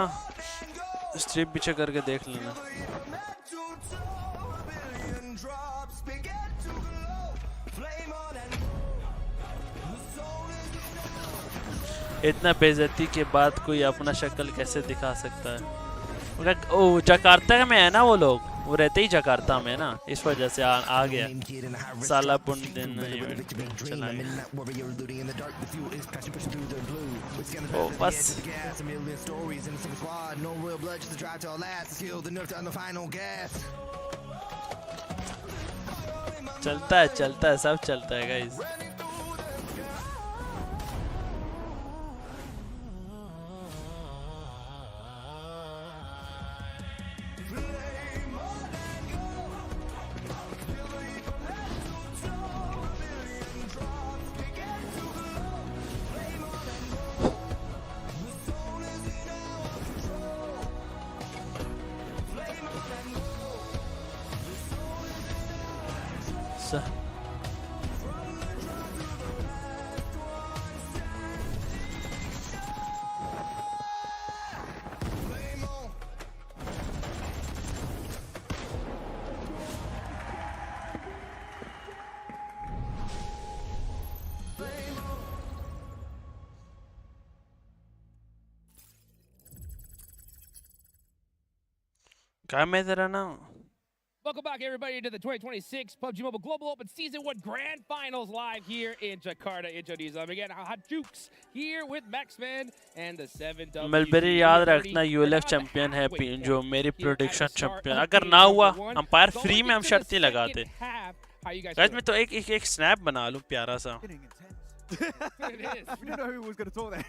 स्ट्रीप पीछे करके देख लेना। इतना बेइज्जती के बाद कोई अपना शक्ल कैसे दिखा सकता है? ओ जकार्ता में है ना वो लोग, वो रहते ही जकार्ता में ना, इस वजह से आ गया। साला पुंडिन ओ बस चलता है, सब चलता है गाइस। क्या मैं तेरा ना? Welcome back, everybody, to the 2026 PUBG Mobile Global Open Season 1 Grand Finals live here in Jakarta, Indonesia. Again, Hadjooks here with Maxman and the 7W. Mulberry याद रखना यूएलएफ चैंपियन है जो मेरी प्रेडिक्शन चैंपियन। अगर ना हुआ अंपायर फ्री में हम शर्त नहीं लगाते। गाइस मैं तो एक स्नैप बना लूं प्यारा सा। We didn't know who was going to talk there.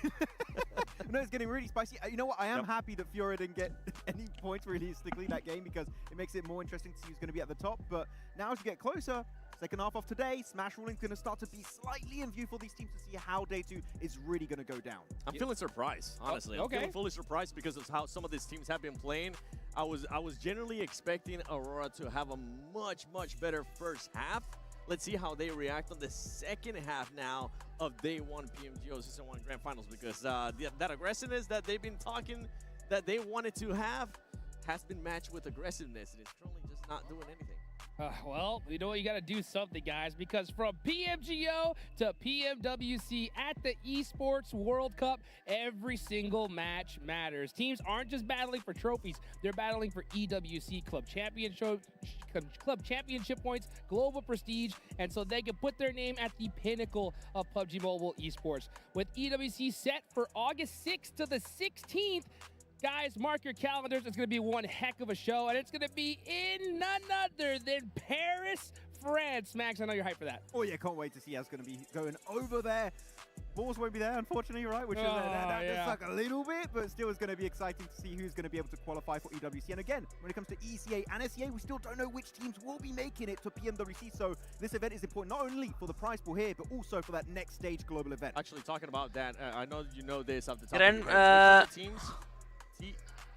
No, it's getting really spicy. You know what? I am happy that Fiora didn't get any points realistically that game, because it makes it more interesting to see who's going to be at the top. But now as we get closer, second half of today, Smash Ruling's going to start to be slightly in view for these teams to see how Day 2 is really going to go down. I'm feeling surprised, honestly. I'm feeling fully surprised because of how some of these teams have been playing. I was generally expecting Aurora to have a much better first half. Let's see how they react on the second half now of Day 1 PMGO Season 1 Grand Finals, because that aggressiveness that they've been talking that they wanted to have has been matched with aggressiveness, and it's currently just not doing anything. Well, you know what? You got to do something, guys, because from PMGO to PMWC at the Esports World Cup, every single match matters. Teams aren't just battling for trophies. They're battling for EWC Club Championship points, global prestige, and so they can put their name at the pinnacle of PUBG Mobile Esports. With EWC set for August 6th to the 16th, guys, mark your calendars. It's going to be one heck of a show, and it's going to be in none other than Paris, France. Max, I know you're hyped for that. Oh, yeah, can't wait to see how it's going to be going over there. Balls won't be there, unfortunately, right? Which is that suck a little bit, but still is going to be exciting to see who's going to be able to qualify for EWC. And again, when it comes to ECA and SEA, we still don't know which teams will be making it to PMWC. So this event is important not only for the prize pool here, but also for that next stage global event. Actually, talking about that, I know you know this off the top of your head. Teams,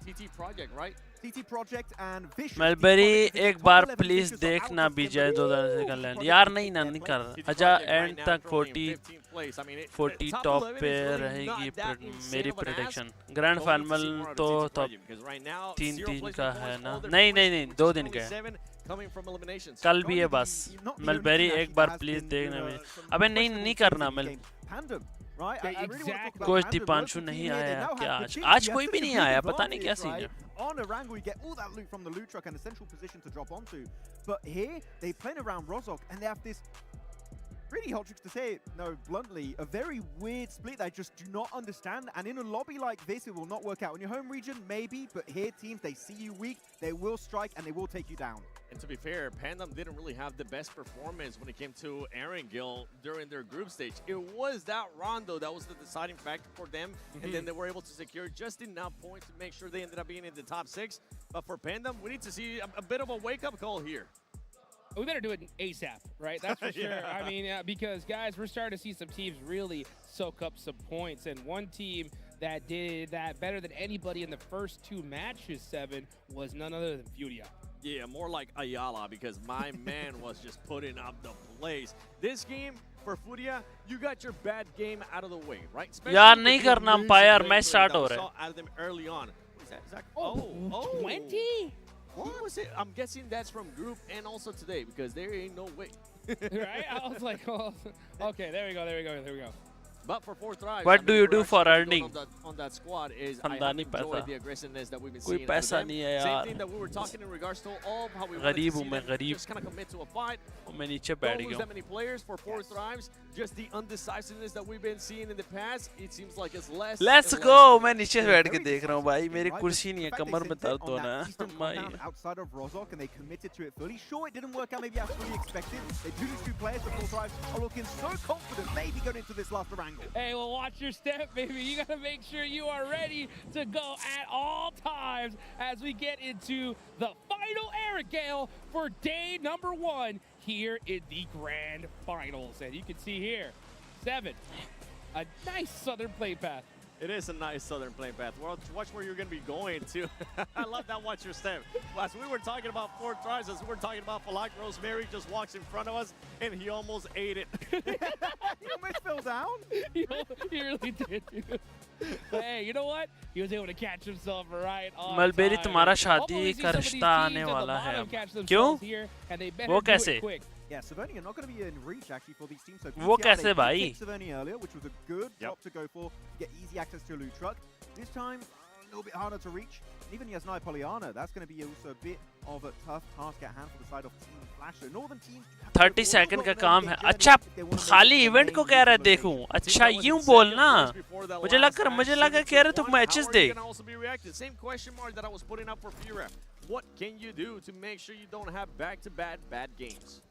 TT Project, right? TT Project and Vision. Mulberry एक बार please देखना बीजे 2000 land यार नहीं कर अच्छा and तक 40 top पे रहेगी मेरी प्रेडिक्शन ग्रैंड फाइनल तो टॉप 3 का है ना नहीं 2 दिन का है कल भी है बस मलबरी एक बार प्लीज देखना में अबे नहीं करना मल कोई दीपांशु नहीं आया क्या आज कोई भी नहीं आया पता नहीं क्या सीन है On Orango, you get all that loot from the loot truck and a central position to drop onto. But here, they playing around Rozok, and they have this really hot tricks to say it, no, bluntly, a very weird split that I just do not understand. And in a lobby like this, it will not work out. In your home region, maybe, but here, teams, they see you weak, they will strike, and they will take you down. And to be fair, Pandem didn't really have the best performance when it came to Aaron Gill during their group stage. It was that rondo that was the deciding factor for them, and then they were able to secure just enough points to make sure they ended up being in the top 6. But for Pandem, we need to see a bit of a wake-up call here. We better do it ASAP, right? That's for sure. I mean, because, guys, we're starting to see some teams really soak up some points. And one team that did that better than anybody in the first 2 matches, 7, was none other than Furia. Yeah, more like Ayala, because my man was just putting up the place. This game, for Furia, you got your bad game out of the way, right? यार नहीं करना umpire match start हो रहा है. Out of them early on. Is that, oh, 20? What was it? I'm guessing that's from group and also today, because there ain't no way. Right? I was like, oh, okay, there we go. But for 4th Thrive, what do you do for earning on that squad is I have enjoyed the aggressiveness that we've been seeing. Same thing that we were talking in regards to all of how we wanted to see them just kind of commit to a fight. Don't lose that many players for 4 Thrives. Just the undecisiveness that we've been seeing in the past, it seems like it's less. Let's go. मैं नीचे बैठ के देख रहा हूँ भाई मेरी कुर्सी नहीं है कमर में दर्द हो रहा है भाई. Outside of Rozok, and they committed to it fully. Sure, it didn't work out maybe as fully expected. They do lose 2 players, but 4 Thrives are looking so confident, maybe going into this last round. Hey, well, watch your step, baby. You got to make sure you are ready to go at all times as we get into the final Aaron Gale for day number 1 here in the grand finals. And you can see here, 7, a nice southern play path. It is a nice southern plane path. Well, watch where you're going to be going to. I love that. Watch your step. As we were talking about 4 tries, as we were talking about Falak Rosemary just walks in front of us, and he almost ate it. He almost fell down. He really did, dude. But hey, you know what? He was able to catch himself right on mulberry time. तुम्हारा शादी का रिश्ता आने वाला है क्यों वो कैसे Yeah, Savernia are not going to be in reach actually for these teams. So वो कैसे भाई Savernia earlier, which was a good drop to go for, get easy access to a loot truck. This time, a little bit harder to reach. Even Yasnai Polyana, that's going to be also a bit of a tough task at hand for the side of Team Flasher. Northern teams 30 second का काम है अच्छा खाली event को कह रहा है देखूं अच्छा यूं बोलना मुझे लगा कह रहे तो matches they Same question mark that I was putting up for Fura. What can you do to make sure you don't have back-to-back bad games?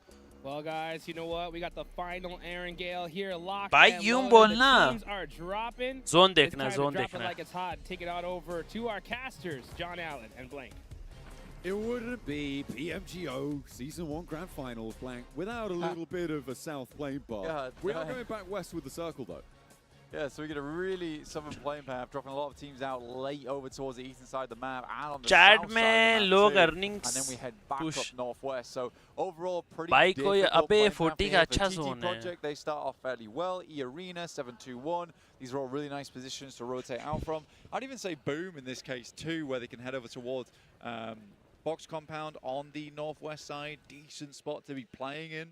Well, guys, you know what? We got the final Aaron Gale here locked. भाई यूं बोलना teams are dropping. Zone देखना zone देखना like it's hot. Take it out over to our casters, John Allen and Blank. It wouldn't be PMGO Season 1 Grand Finals, Blank, without a little bit of a South Plane bar. We are going back west with the circle, though. Yeah, so we get a really southern playing path, dropping a lot of teams out late over towards the eastern side of the map and on the Chat south में side low of the map too. earnings And then we head back push. up northwest. So overall, pretty भाई कोई difficult अबे playing 40 path का here. अच्छा For zone TT है Project, they start off fairly well. E-Arena, 7-2-1. These are all really nice positions to rotate out from. I'd even say Boom in this case too, where they can head over towards Box compound on the northwest side, decent spot to be playing in.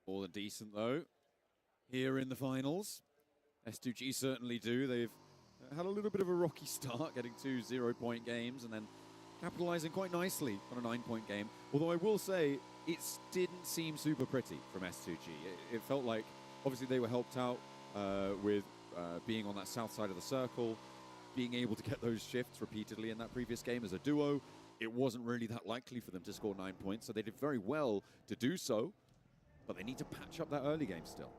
More than decent though, here in the finals. S2G certainly do. They've had a little bit of a rocky start, getting 2 0-point games and then capitalizing quite nicely on a 9-point game. Although I will say, it didn't seem super pretty from S2G. It felt like, obviously they were helped out with being on that south side of the circle, being able to get those shifts repeatedly in that previous game as a duo. It wasn't really that likely for them to score 9 points, so they did very well to do so, but they need to patch up that early game still.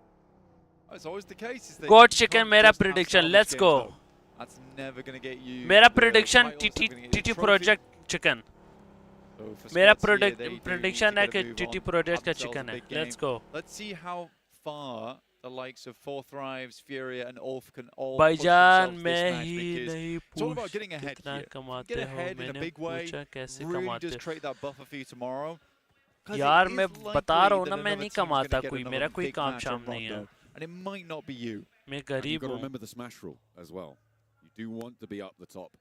It's always the case. God chicken, मेरा prediction. Let's go. That's never gonna get you. मेरा prediction TT Project chicken. मेरा prediction है कि TT Project का chicken है. Let's go. Let's see how far the likes of Four Thrives, Furia, and Ulf can all भाईजान push मैं themselves he this match, नहीं because it's all about getting ahead कितना here. कमाते Get हो ahead in a मैंने big way. पूछा कैसे Really कमाते just हो trade that buffer for you tomorrow. यार मैं बता रहा हूँ ना मैं नहीं कमाता कोई मेरा कोई काम शाम नहीं है And it might not be you. मैं You've गरीब got to हूँ remember the smash rule as well. You do want to be up the top,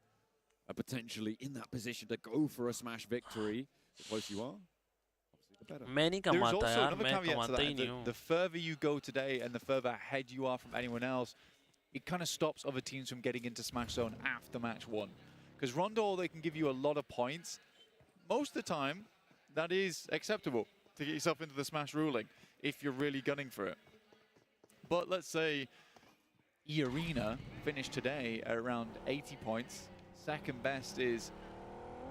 potentially in that position to go for a smash victory. The closer you are, obviously the better. मैं नहीं There's कमाता also यार another मैं caveat to कमाता ही that. नहीं हूँ The further you go today and the further ahead you are from anyone else, it kind of stops other teams from getting into Smash Zone after match 1. Because Rondo, they can give you a lot of points. Most of the time, that is acceptable to get yourself into the Smash ruling if you're really gunning for it. But let's say E-Arena finished today at around 80 points. Second best is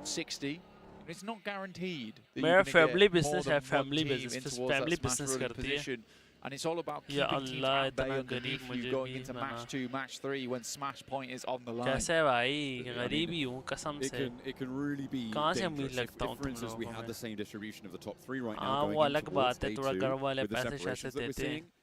60. It's not guaranteed that मेरा you're going to family get more business than है one family team in business towards family that Smash business ruling करती है position. And it's all about या keeping teams Allah at bay इतना underneath गरीब you मुझे going भी into बना match 2, match 3 when Smash point is on the line. कैसे है भाई गरीब ही हूँ कसम से It can really be कहाँ से dangerous. उम्मीद लगता हूँ If, for तुम instance, we लोगों had में the same distribution of the top 3 right now हाँ going वो in अलग towards बात है day थोड़ा 2 घर वाले with the पैसे separations शैसे that we're देते हैं seeing,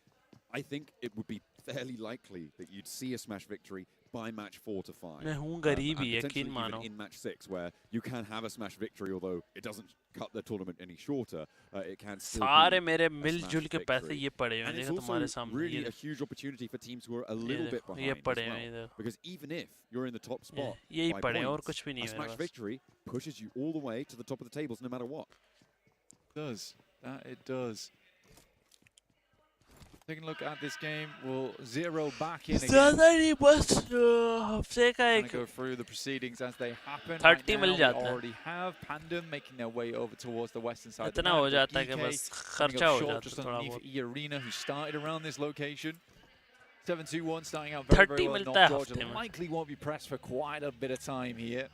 I think it would be fairly likely that you'd see a Smash victory by match 4 to 5. मैं हूँ गरीब And ही potentially यकीन मानो even in match 6, where you can have a Smash victory, although it doesn't cut the tournament any shorter. It can still सारे be मेरे a Smash मिलजुल के पैसे victory. ये पड़े हुए हैं And it's देखो तुम्हारे also सामने really ये a huge opportunity for teams who are a little bit देखो, ये behind पड़े as हुए हैं well. इधर Because even if you're in the top spot यही by पड़े हैं और points, कुछ भी नहीं a है Smash मेरे पास victory pushes you all the way to the top of the tables no matter what. It does. That it does. Taking a look at this game, we'll zero back in again. ज़्यादा नहीं बस हफ्ते का Gonna एक go through the proceedings as they happen. 30 Right mill now, जाता we है already have Pandem making their way over towards the western side. of the इतना map, हो with जाता है कि DK बस coming खर्चा up हो short जाता just है थोड़ा underneath बहुत E-Arena, who started around this location. 7-2-1 starting out very, 30 very well. मिलता है North हफ्ते Georgia में likely won't be pressed for quite a bit of time here.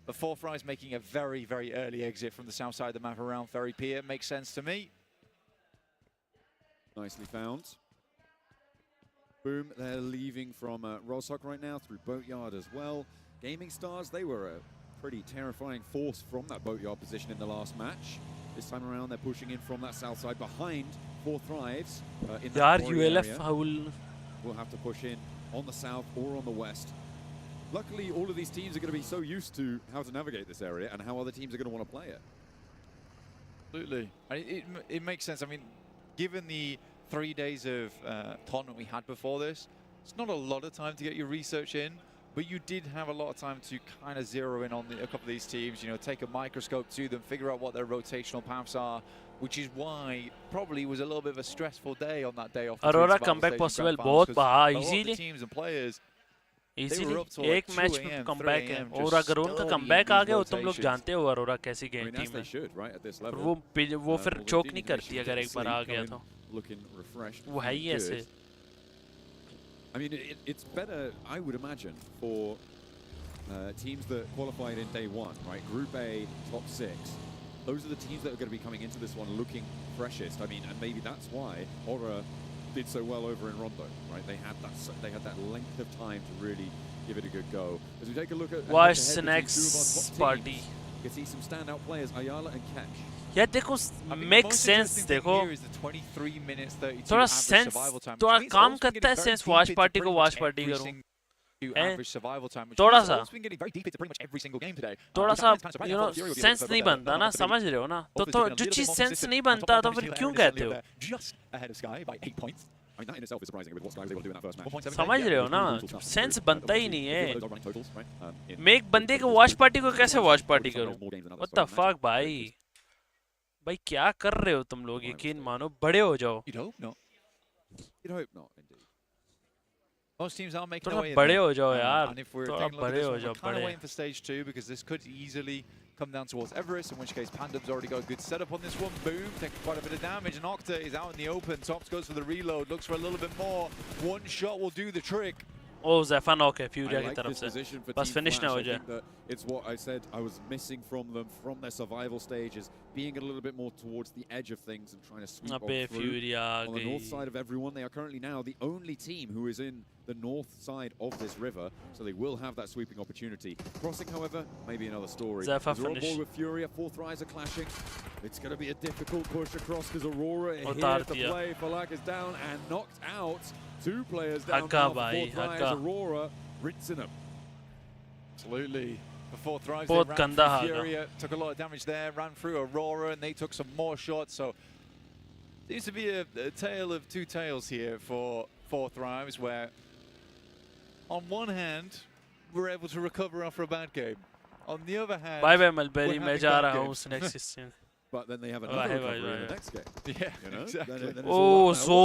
The Fourth Rise making a very, very early exit from the south side of the map around Ferry Pier. Makes sense to me. Nicely found. Boom, they're leaving from Rostock right now through Boatyard as well. Gaming Stars, they were a pretty terrifying force from that Boatyard position in the last match. This time around, they're pushing in from that south side behind Four Thrives in that यार quarry ULF area. Foul We'll have to push in on the south or on the west. Luckily, all of these teams are going to be so used to how to navigate this area and how other teams are going to want to play it. Absolutely. It makes sense. I mean, given the 3 days of tournament we had before this, it's not a lot of time to get your research in, but you did have a lot of time to kind of zero in on a couple of these teams, you know, take a microscope to them, figure out what their rotational paths are, which is why probably it was a little bit of a stressful day on that day off. Aurora comeback possible बहुत बहा easily teams and players easily एक match में comeback है और अगर उनका comeback आ गया हो तुम लोग जानते हो अरोरा कैसी गेम टीम है वो फिर चोक नहीं करती अगर एक बार आ गया तो वो है ही ऐसे I mean, it's better, I would imagine, for teams that qualified in day 1, right? Group A, top 6. Those are the teams that are going to be coming into this one looking freshest. I mean, and maybe that's why Aura did so well over in Rondo, right? They had that length of time to really give it a good go. As we take a look at what's the next party, you can see some standout players, Ayala and Kesh. यार देखो make sense देखो थोड़ा sense थोड़ा काम करता है sense watch party को watch party करूँ थोड़ा सा you know sense नहीं बनता ना समझ रहे हो ना तो जो चीज sense नहीं बनता तो फिर क्यों कहते हो I mean, that in itself is surprising with what Sky was able to do in that first match. समझ रहे हो ना सेंस बनता ही नहीं है मैं एक बंदे को वॉच पार्टी को कैसे वॉच पार्टी करूं व्हाट द फक भाई भाई क्या कर रहे हो तुम लोग यकीन मानो बड़े हो जाओ You'd hope not. You'd hope not, indeed. Most teams are making थोड़ा their way बड़े in हो there. जाओ यार And if we're थोड़ा taking a look at बड़े this हो one, जाओ we're kind of बड़े waiting for stage 2 because this could easily come down towards Everest, in which case Pandem's already got a good setup on this one. Boom, taking quite a bit of damage. And Octa is out in the open. Tops goes for the reload, looks for a little bit more. One shot will do the trick. Oh ज़ैफ़ा knock है Furia की like तरफ this से position for बस Team finish ना Flash. हो I जाए think that it's what I said I was missing from them from their survival stages, being a little bit more towards the edge of things and trying to sweep on अबे through. Furia आ On the north गई side of everyone, they are currently now the only team who is in the north side of this river, so they will have that sweeping opportunity. Crossing, however, maybe another story. Zephyr As they're on finish. board with Furia, fourth rise are clashing. It's going to be a difficult push across because Aurora here उतार to दिया play. Falak is down and knocked out. Two players down hakka now for भाई fourth rise. Hakka Aurora rinsing them. Absolutely. The fourth rise, बहुत they ran गंदा through हागा Furia, took a lot of damage there, ran through Aurora, and they took some more shots. So seems to be a tale of two tales here for fourth rise, where on one hand, we're able to recover after a bad game. On the other hand, bye bye mulberry we're मैं having जा bad रहा हूँ games. उस next season But then they have another recovery in the next game. Yeah, You know? exactly. Then it's Oh, all up now. so-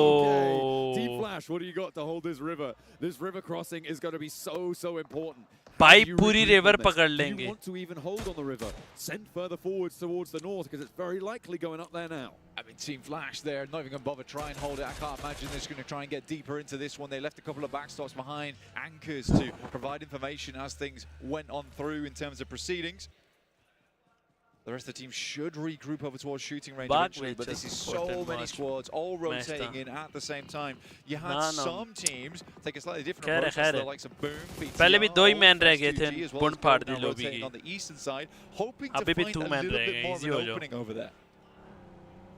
Okay. Team Flash, what do you got to hold this river? This river crossing is going to be so important. How भाई do you पूरी regroup river on this? पकड़ Do लेंगे you want to even hold on the river? Send further forwards towards the north because it's very likely going up there now. I mean, Team Flash there, not even going to bother try and hold it. I can't imagine they're going to try and get deeper into this one. They left a couple of backstops behind, anchors to provide information as things went on through in terms of proceedings. The rest of the team should regroup over towards shooting range eventually, but this is so many squads all rotating in at the same time. You had some teams take a slightly different approach, so the likes of Boom, पहले भी दो ही man रह गए थे as well बुंड as फाड़ Gold दी now lobby rotating की on the eastern side, hoping to अभी भी find two a man little रह bit गए more of इजी an हो जाओ opening over there.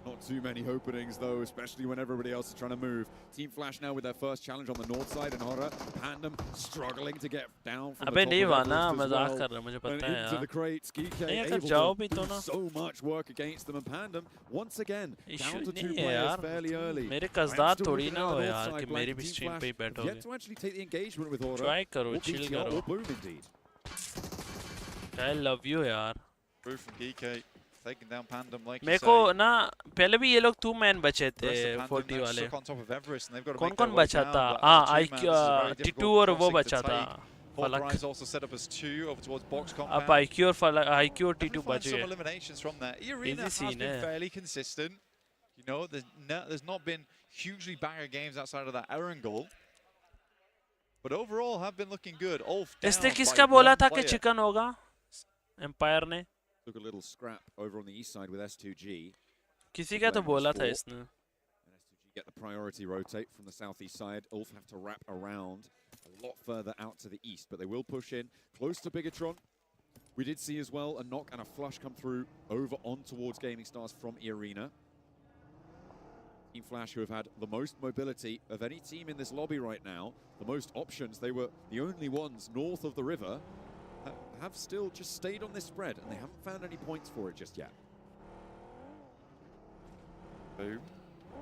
Not too many openings though, especially when everybody else is trying to move. Team Flash now with their first challenge on the north side, and Horror, Pandem struggling to get down from अबे the नहीं top of वाना Everest as मजाक well. कर रहा मुझे And पता है into यार the crates, GK नहीं able अगर जाओ भी to तो do ना so much work against them, and Pandem once again issue down to two नहीं है players यार fairly early. मेरे Rams कसदार still थोड़ी looking ना at हो the north यार side, कि blank मेरी भी Team स्ट्रीम Flash पे ही have बैठोगे yet to actually take the engagement with Horror. Try करो Or चिल PTR करो or Boom indeed. I love you यार Through from GK, taking down Pandem like you मेरे say. को ना पहले भी ये लोग टू मैन बचे थे The rest of Pandem 40 now वाले stuck on top of Everest, and they've got to कौन make their कौन way बचा down, था but हाँ as a two-man, this is a very T2 difficult और वो crossing बचा to था take. Fourth फलक rise also set up as 2 over towards box अब compound. आईक्यू और फलक आईक्यू और Having टी2 to find बच some गए eliminations from there. Arena Easy has scene, been eh? fairly consistent. You know, there's not been hugely banger games outside of that Aaron goal. But overall have been looking good. Ulf down इसने by किसका बोला one था कि player. Chicken होगा empire ने Took a little scrap over on the east side with S2G. किसी का तो बोला था इसने And S2G get the priority rotate from the southeast side. Ulf have to wrap around a lot further out to the east, but they will push in close to Bigatron. We did see as well a knock and a flush come through over on towards Gaming Stars from Arena. Team Flash, who have had the most mobility of any team in this lobby right now, the most options, they were the only ones north of the river, have still just stayed on this spread, and they haven't found any points for it just yet. Boom.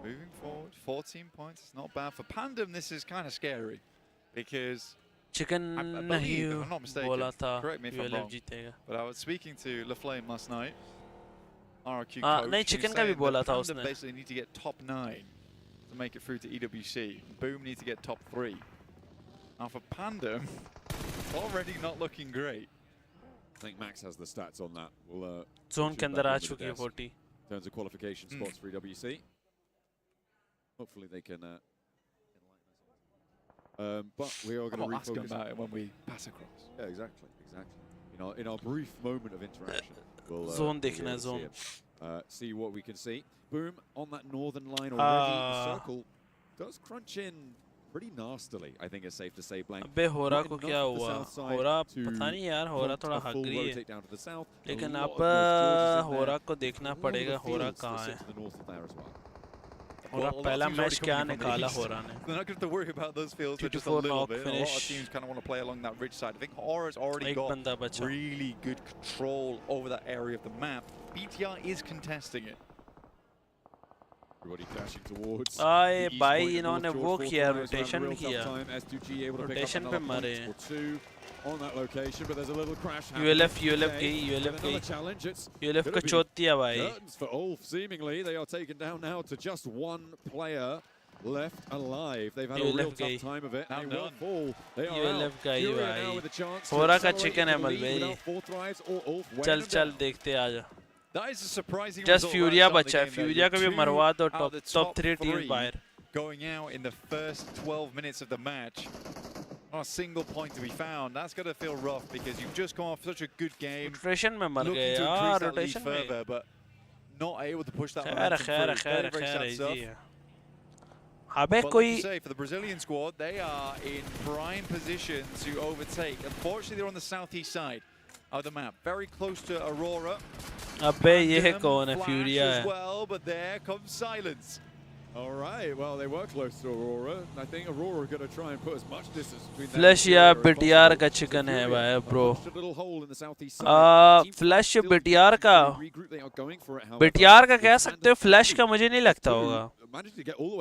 Moving forward, 14 points. It's not bad. For Pandem, this is kind of scary because chicken I नहीं believe, if I'm not mistaken, बोला था correct me if I'm यूएलएफ wrong, जीतेगा but I was speaking to LaFlame last night, RRQ हाँ, coach, नहीं, who's chicken का भी saying बोला that था Pandem उसने। basically need to get top 9 to make it through to EWC. Boom need to get top 3. Now for Pandem, already not looking great. I think Max has the stats on that. We'll zone के shoot अंदर back uh onto the चुकी है desk. 40 In terms of qualification spots for EWC. Hopefully they can enlighten us. But we are going to ask them refocus. about it when we pass across. Yeah, exactly. In our brief moment of interaction, we'll Zone be देखना able to zone see what we can see. Boom on that northern line already. The circle does crunch in pretty nastily, I think it's safe to say, Blank. अबे होरा Not को enough क्या to the हुआ south side होरा to पता नहीं यार होरा prompt थोड़ा a full हगरी है rotate down to the south. A लेकिन lot अब of North Georgians in there. होरा को देखना All of पड़ेगा the होरा fields that कहाँ sit है to the north of there as well. होरा Well, a lot of पहला teams मैच already क्या coming from the निकाला east. होरा ने They're not going to worry about those fields, but just a 2-4 little knock bit. A lot finish of teams kind of want to play along that ridge side. I think Aura's already एक बंदा got बचा really good control over that area of the map. BTR is contesting it. Everybody dashing towards. आए भाई इन्होंने वो किया rotation किया rotation पे मरे on that location, but there's a little crash ULF गई ULF का चोट दिया भाई curtains for Ulf. Seemingly they are taken down now to just one player left alive. They've had a real tough time of it. They will fall. They are ULF out. गई Furia now with a भाई chance to होरा का accelerate chicken है the lead mulberry without fourth tries or Ulf weighing चल them चल down. देखते आ जा That is a surprising Just result Furia right at the बचा है game there. Furia को भी Two मरवा दो out of the top top 3 teams three बाहर going out in the first 12 minutes of the match. Not a single point to be found. That's going to feel rough because you've just come off such a good game. Rotation में मर गए Looking to यार increase that lead rotation में further, but not able to push that खैर momentum खैर through. खैर Very खैर sad stuff. Easy है अबे But कोई like you say, for the Brazilian squad, they are in prime position to overtake. Unfortunately, they're on the southeast side of the map, very close to Aurora. अबे ये Random Kौन है flash Furia as है well, but there comes silence. All right, well, they were close to Aurora. I think Aurora are going to try and put as much distance between them. Flash या BTR का chicken है भाई bro Flash BTR का BTR का कह सकते हो Flash का मुझे नहीं लगता होगा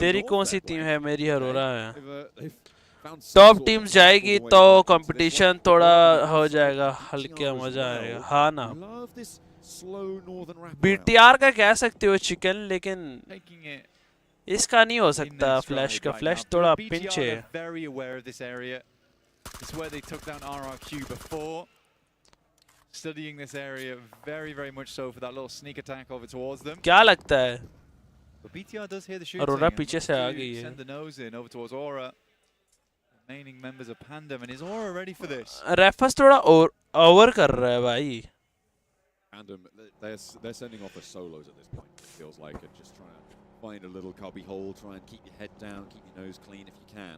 तेरी कौन सी टीम है मेरी अरोरा है टॉप टीम्स जाएगी तो कंपटीशन थोड़ा हो जाएगा हल्का मजा आएगा हाँ ना BTR का कह सकते हो चिकन लेकिन इसका नहीं हो सकता फ्लैश का फ्लैश थोड़ा पिंच है Very aware of this area. It's where they took down RRQ before. Studying this area very much so for that little sneak attack over towards them. क्या लगता है But BTR does hear the shooting. Arora पीछे से आ गई है Send the nose in over towards Aura. Remaining members of Pandem, and is Aura ready for this? Refers थोड़ा over कर रहा है भाई Pandem, they're sending off the solos at this point. It feels like and just trying to find a little cubby hole, try and keep your head down, keep your nose clean if you can.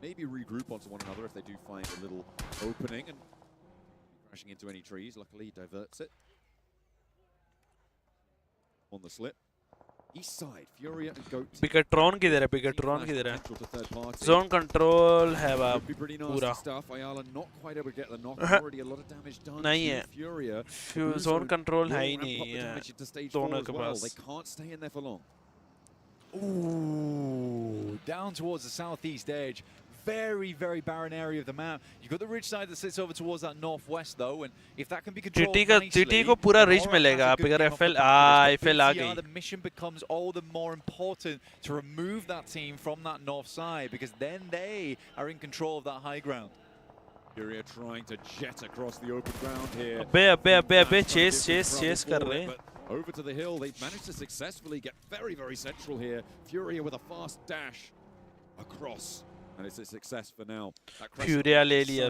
Maybe regroup onto one another if they do find a little opening and crashing into any trees. Luckily, he diverts it. On the slip. East side, Furia and Goat. पिकेट्रॉन किधर है पिकेट्रॉन किधर है zone control है बाप पूरा नहीं है zone control है ही नहीं है दोनों के पास Ooh, down towards the southeast edge. Very barren area of the map. You've got the ridge side that sits over towards that northwest though, and if that can be controlled TT को पूरा rich मिलेगा अगर FL आ गई. The mission becomes all the more important to remove that team from that north side because then they are in control of that high ground. Furia trying to jet across the open ground here. अबे chase कर रहे हैं. Over to the hill, they've managed to successfully get very central here. Furia with a fast dash across. And it's a success for now. Furia ले लिया.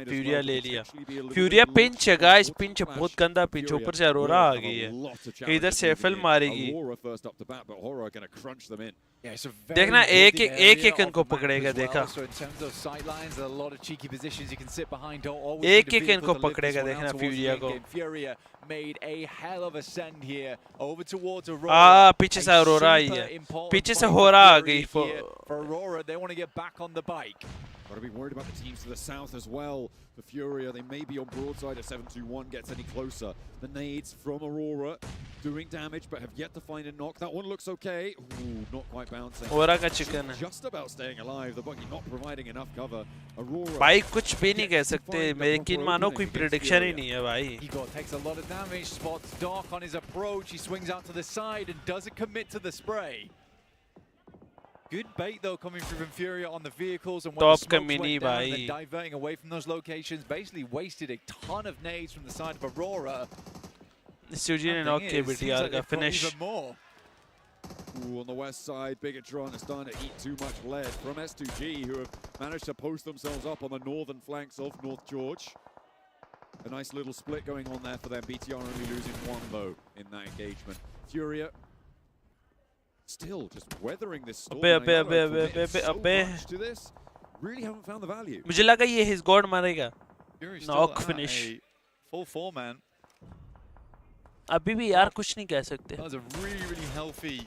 Furia pinch है guys, pinch है बहुत गंदा pinch ऊपर से अरोरा आ गई है. इधर से FL मारेगी. देखना एक इनको पकड़ेगा देखा. एक इनको पकड़ेगा देखना Furia को. Made a hell of a send here over towards Aurora. पीछे से अरोरा आई है. पीछे से होरा आ गई. For Aurora, they want to get back on the bike. Got to be worried about the teams to the south as well. For Furia, they may be on broadside if 721 gets any closer. The nades from Aurora doing damage, but have yet to find a knock. That one looks okay. Ooh, not quite bouncing. Aurora का chicken है. Just about staying alive. The buggy not providing enough cover. Aurora. भाई कुछ भी नहीं कह सकते. लेकिन मानो कोई prediction ही नहीं है भाई. He takes a lot of damage. Spots Doc on his approach. He swings out to the side and doesn't commit to the spray. Good bait though coming through from Furia on the vehicles and when the smokes went down and then diverting away from those locations, basically wasted a ton of nades from the side of Aurora. Suji ने knock किया BTR का finish. Ooh, on the west side, Bigatron is starting to eat too much lead from S2G, who have managed to post themselves up on the northern flanks of North George. A nice little split going on there for them. BTR only losing one though in that engagement. Furia still just weathering this storm. अबे to this. Really haven't found the value. मुझे लगा ये his god मारेगा. Knock finish. Full 4-man. अभी भी यार कुछ नहीं कह सकते. That's a really healthy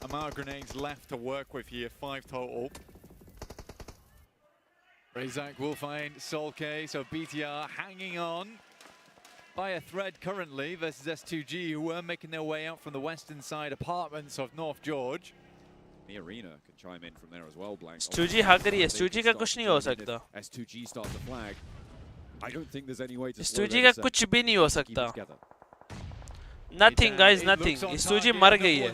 amount of grenades left to work with here. 5 total. Razak will find Sol K, so BTR hanging on by a thread currently versus S2G, who were making their way out from the western side apartments of North George. the arena can chime in from there as well. Blank. Stuji hag rahi hai. Stuji का कुछ नहीं हो सकता. S2G start the flag. I don't think there's any way to Stuji का कुछ भी नहीं हो सकता. Nothing guys, nothing. Stuji मर गई है.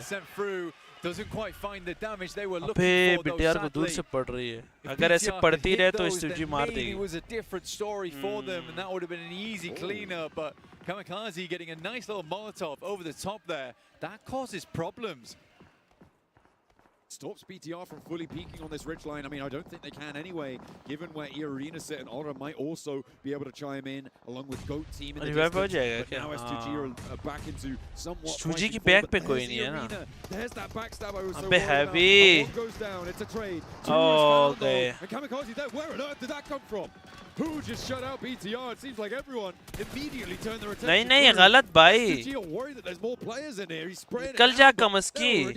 Doesn't quite find the damage they were looking अबे for. बिटियार को दूर से पड़ रही है. अगर ऐसे पड़ती रहे तो Stuji मार देगी. It was a different story for them, and that would have been an easy cleanup. But Kamikaze getting a nice little Molotov over the top there. That causes problems. Stops BTR from fully peeking on this ridge line. I mean, I don't think they can anyway, given where E-Arena sit, and Aura might also be able to chime in along with GOAT team in the distance. But now S2G are back into somewhat Stuji की back पे कोई नहीं है ना. There's that backstab I was so अबे heavy. One goes down, it's a trade. Okay. And Kamikaze there, where on earth did that come from? Who just shut out BTR? It seems like everyone immediately turned their attention. नहीं गलत भाई. S2G are worried that there's more players in here. He's spraying it. निकल जा कमस्की.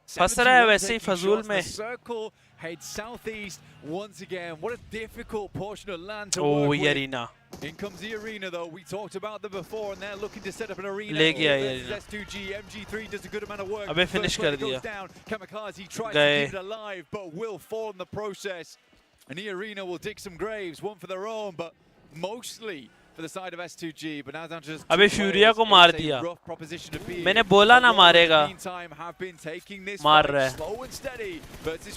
फंस रहा है वैसे ही फजूल में. Circle heads southeast once again. What a difficult portion of land to work with. arena. In comes the arena though. We talked about them before, and they're looking to set up an arena. ले गया ये arena. S2G, MG3 does a good amount of work. अबे finish कर दिया. Kamikaze tries to keep it alive, but will fall in the process. And the arena will dig some graves, one for their own, but mostly for the side of S2G. But now down to just अबे फ्यूरिया को मार दिया. मैंने बोला ना मारेगा. मार रहा है.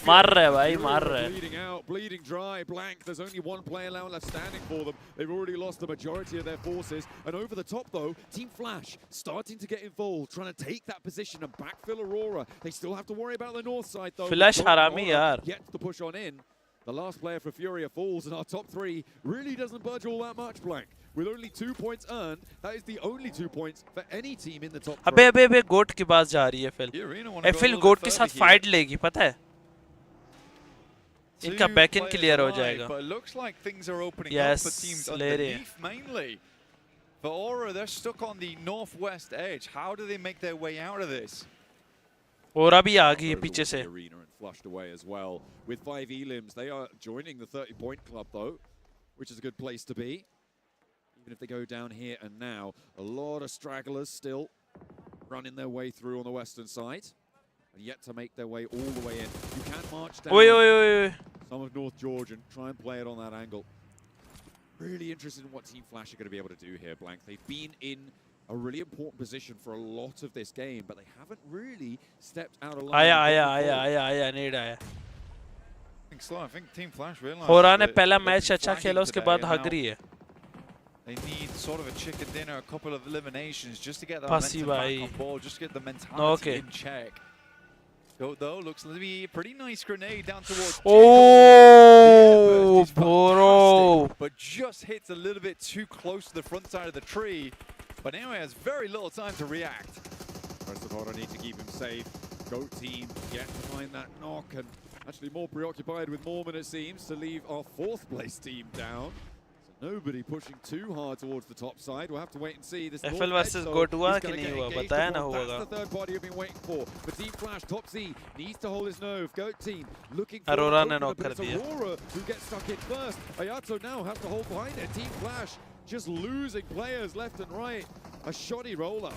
मार रहा है भाई, मार रहा है. Bleeding out, bleeding dry, blank. There's only one player now left standing for them. They've already lost the majority of their forces. And over the top though, Team Flash starting to get involved, trying to take that position and backfill Aurora. They still have to worry about the north side though. Flash हरामी यार. Yet to push on in. The last player for Furia falls, and our top three really doesn't budge all that much, Blank. With only 2 points earned, that is the only 2 points for any team in the top three. अबे गोट के पास जा रही है fill. Fill गोट के साथ fight लेगी, पता है? इनका बैक इन क्लियर हो जाएगा. But it looks like things are opening up for teams underneath mainly. For Aura, they're stuck on the northwest edge. How do they make their way out of this? Aura भी आ गई है पीछे से. Flushed away as well. With 5 elims, they are joining the 30-point club though, which is a good place to be. Even if they go down here and now, a lot of stragglers still running their way through on the western side, and yet to make their way all the way in. You can march down some of North Georgia and try and play it on that angle. Really interested in what Team Flash are going to be able to do here, Blank. They've been in a really important position for a lot of this game, but they haven't really stepped out of line. आया need आया. I think Team Flash realized होरा ने पहला match अच्छा खेला, उसके बाद भाग रही है. They need sort of a chicken dinner, a couple of eliminations just to get that momentum back on board, just to get the mentality in check. Though looks to be a pretty nice grenade down towards. Oh, bro! But just hits a little bit too close to the front side of the tree. But anyway, has very little time to react. Rest of Horror need to keep him safe. GOAT team yet to find that knock, and actually more preoccupied with Mormon, it seems, to leave our 4th place team down. So nobody pushing too hard towards the top side. We'll have to wait and see. This FL versus GOAT हुआ कि नहीं हुआ, बताया ना होगा. That's the third party you've been waiting for. But Team Flash, top Z, needs to hold his nerve. GOAT team looking for Aurora ने knock कर दिया. Aurora who gets stuck in first. Ayato now has to hold behind it. Team Flash just losing players left and right. A shoddy roll-up.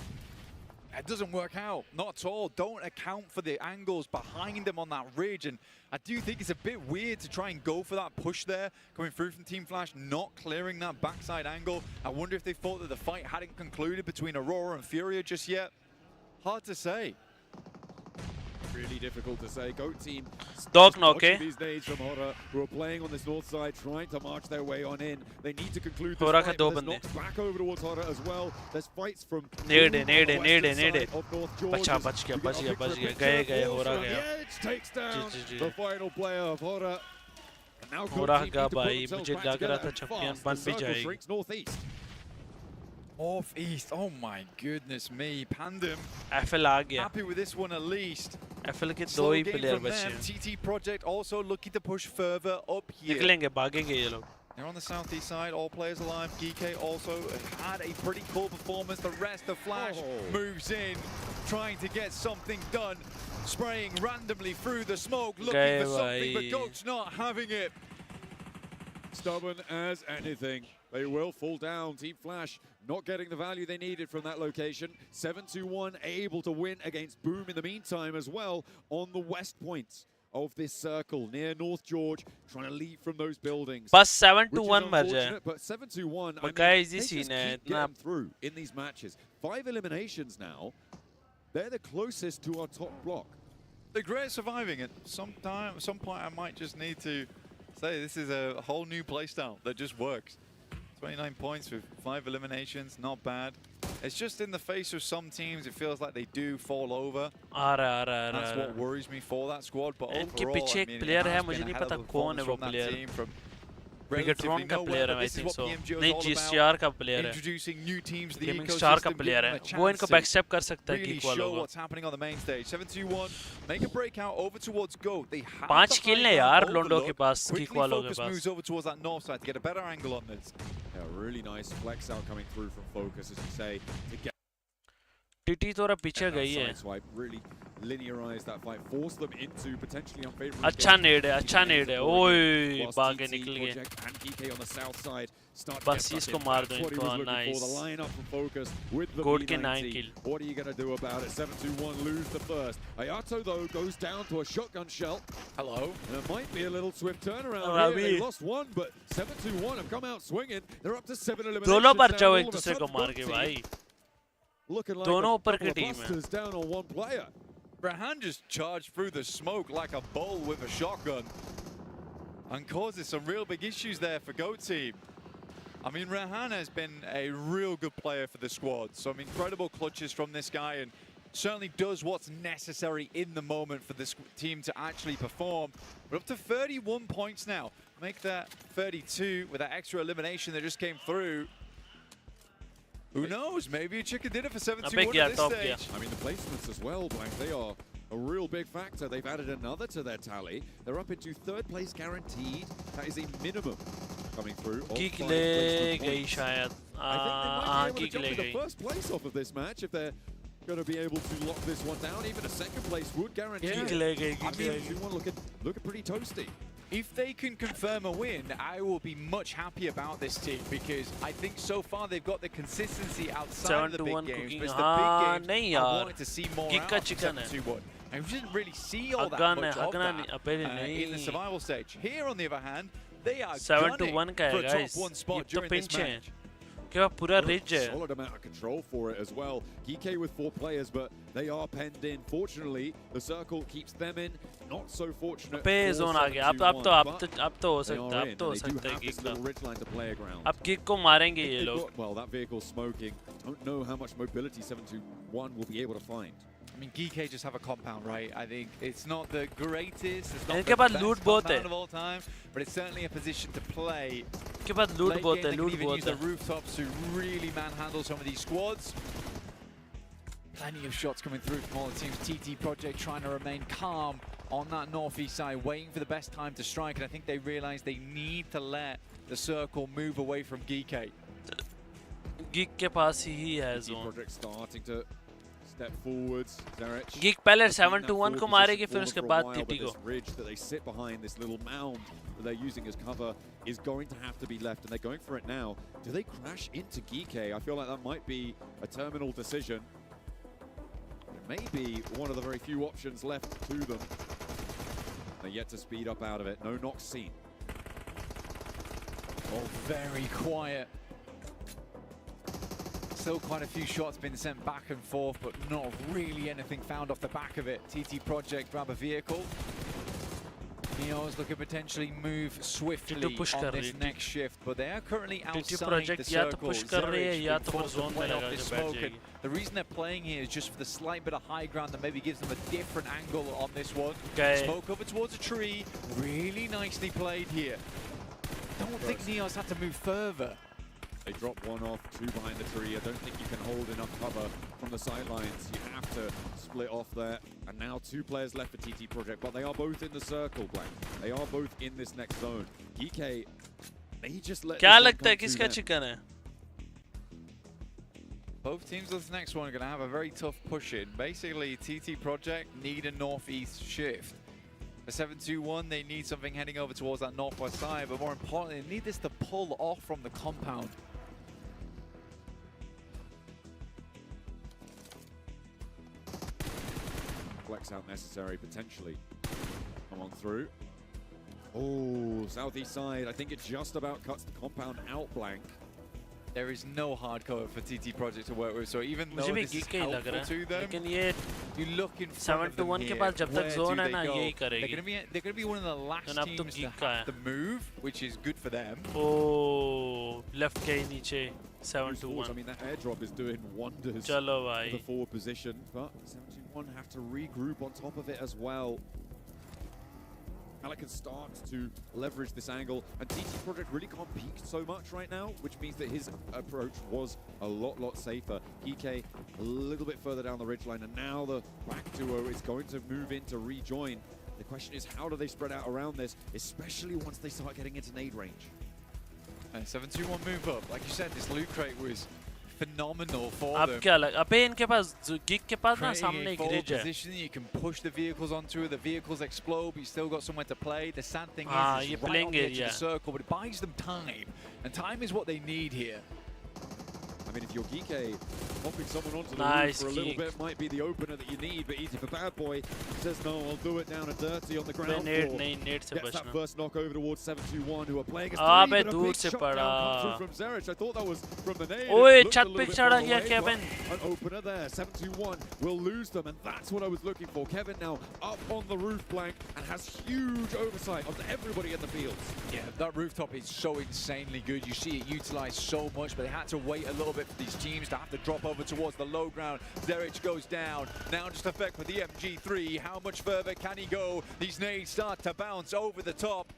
It doesn't work out, not at all. Don't account for the angles behind them on that ridge. And I do think it's a bit weird to try and go for that push there, coming through from Team Flash, not clearing that backside angle. I wonder if they thought that the fight hadn't concluded between Aurora and Furia just yet. Hard to say. Really difficult to say. GOAT team Dog knock, these days from Horror, who are playing on this north side, trying to march their way on in. They need to conclude this fight. There's knocks back over towards Horror as well. There's fights from need of North Georgia. बच गया गए Horror गया. The edge takes down the final player of Horror. And now Horror का भाई मुझे लग रहा था चैंपियन बन भी जाएगी. Northeast. Northeast, oh my goodness me, Pandem. FL आ गया. Happy with this one at least. FL के 2 ही प्लेयर बचे हैं. TT Project also looking to push further up here. निकलेंगे, भागेंगे ये लोग. They're on the southeast side, all players alive. GK also had a pretty cool performance. The rest of Flash moves in, trying to get something done. Spraying randomly through the smoke, looking for something, but GOAT's not having it. Stubborn as anything. They will fall down. Team Flash not getting the value they needed from that location. 7-2-1 able to win against Boom in the meantime as well on the west point of this circle near North George, trying to leave from those buildings. बस 7-1 मर जाए. But 7-1, I बकाया mean, easy they scene just है. keep getting through in these matches. 5 eliminations now. They're the closest to our top block. They're great at surviving it. Some point I might just need to say this is a whole new playstyle that just works. 29 points with 5 eliminations, not bad. It's just in the face of some teams, it feels like they do fall over. That's what worries me for that squad. But overall, पीछे एक player है, मुझे नहीं पता कौन है वो player. Megatron का player है, I think so. नहीं, GSTR का player है. Gaming Star का player है. वो इनको backstep कर सकता है geek वालों को. What's happening on the main stage? 7-2-1, make a breakout over towards GOAT. They have 5 kill है यार लोंडो के पास, geek वालों के पास. Moves over towards that north side to get a better angle on this. Yeah, really nice flex out coming through from Focus, as you say, to get TT थोड़ा पीछे गई है. Really linearize that fight, force them into potentially unfavorable. अच्छा नेड है, अच्छा नेड है. ओए, भागे निकल गए. बस इसको मार दो इनको. Nice. Goat के 9 kill. What are you going to do about it? 7-2-1 lose the first. Ayato though goes down to a shotgun shell. Hello. And it might be a little swift turnaround here. They lost one, but 7-2-1 have come out swinging. They're up to 7 eliminations. दोनों पर जाओ एक दूसरे को मार के भाई. Looking like दोनों a ऊपर couple की of टीम है. busters down on one player. Rahan just charged through the smoke like a bull with a shotgun and causes some real big issues there for GOAT team. I mean, Rahan has been a real good player for the squad. Some incredible clutches from this guy and certainly does what's necessary in the moment for this team to actually perform. We're up to 31 points now. Make that 32 with that extra elimination that just came through. Who knows? Maybe a chicken dinner for 7-2-1 at this stage. I mean, the placements as well, Blank, they are a real big factor. They've added another to their tally. They're up into 3rd place guaranteed. That is a minimum coming through. Geek ले गई शायद. I think they might be able to jump to the first place off of this match if they're going to be able to lock this one down. Even a 2nd place would guarantee it. I mean, you want to look at pretty toasty. If they can confirm a win, I will be much happy about this team because I think so far they've got the consistency outside of the big games. But it's the big games I wanted to see more out of 7-2-1. I didn't really see all that much of that in the survival stage. Here, on the other hand, they are gunning for a top 1 spot during this match. पूरा rich है. Solid amount of control for it as well. GK with 4 players, but they are penned in. Fortunately, the circle keeps them in. Not so fortunate. पे zone आ गया. अब तो हो सकता है. अब तो हो सकता है geek का. अब geek को मारेंगे ये लोग. Well, that vehicle smoking. Don't know how much mobility 7-2-1 will be able to find. I mean, GK just have a compound, right? I think it's not the greatest, it's not इनके the pass best loot बहुत है. compound of all time, but it's certainly a position to play. इनके पास loot बहुत है, They loot can even बहुत use है. the rooftops to really manhandle some of these squads. Plenty of shots coming through from all the teams. TT Project trying to remain calm on that northeast side, waiting for the best time to strike, and I think they realize they need to let the circle move away from GK. Geek के पास ही है zone. Project starting to step forwards. Geek पहले 7-2-1 को मारेगी, फिर उसके बाद TT को. This ridge that they sit behind, this little mound that they're using as cover, is going to have to be left, and they're going for it now. Do they crash into Geek? I feel like that might be a terminal decision. It may be one of the very few options left to them. They're yet to speed up out of it. No knocks seen. Oh, very quiet. Still quite a few shots been sent back and forth, but not really anything found off the back of it. TT Project grab a vehicle. Neos look to potentially move swiftly on this next shift, but they are currently outside the circle. The reason they're playing here is just for the slight bit of high ground that maybe gives them a different angle on this one. Smoke over towards a tree. Really nicely played here. Don't think Neos had to move further. They drop one off, 2 behind the tree. I don't think you can hold enough cover from the sidelines. You have to split off there. And now 2 players left for TT Project, but they are both in the circle, Blank. They are both in this next zone. GK, they just let क्या लगता है किसका chicken है? Both teams of this next one are going to have a very tough push in. Basically, TT Project need a northeast shift. For 7-2-1, they need something heading over towards that northwest side, but more importantly, they need this to pull off from the compound. max out necessary, potentially. Come on through. Oh, southeast side. I think it just about cuts the compound out, Blank. There is no hard cover for TT Project to work with, so even though मुझे भी this is geek का ही लग रहा helpful है, to them, लेकिन ये you look in front of them 7-1 के here, पास जब तक where zone do है they ना go? यही They're करेगी. gonna be one of the last And अब तो teams to geek का have है. the move, which is good for them. Oh, left के ही नीचे I 7-1. mean, that airdrop is doing wonders चलो for भाई. the forward position, but 721 have to regroup on top of it as well. Alec can start to leverage this angle, and TT Project really can't peek so much right now, which means that his approach was a lot safer. EK a little bit further down the ridgeline, and now the back duo is going to move in to rejoin. The question is, how do they spread out around this, especially once they start getting into nade range? And 721 move up. Like you said, this loot crate was phenomenal for अब them. क्या लग अबे इनके पास geek के पास ना Creating सामने a एक forward ridge है. position, you can push the vehicles onto it, the vehicles explode, but you still got somewhere to play. The sad thing Ah, is ये it's right playing on the edge area. of the circle, but it buys them time. And time is what they need here. I mean, if you're Geeke, popping someone onto the Nice roof for a little geek. bit might be the opener that you need, but easy for Bad Boy. Says no, I'll do it down and dirty on the ground Nade floor. नहीं nade से Gets that बचना. first knock over towards 721, who are playing as Ah, three, bay but a दूर big से shot down पड़ा. comes through from Zerich. I thought that was from the nade. ओए It looked a छत little पे bit चढ़ा far गया away, Kevin. but an opener there. 721 will lose them, and that's what I was looking for. Kevin now up on the roof Blank and has huge oversight of everybody in the fields. Yeah, that rooftop is so insanely good. You see it utilized so much, but they had to wait a little bit for these teams to have to drop over towards the low ground. Zerich goes down. Now just effect for the MG3. How much further can he go? These nades start to bounce over the top.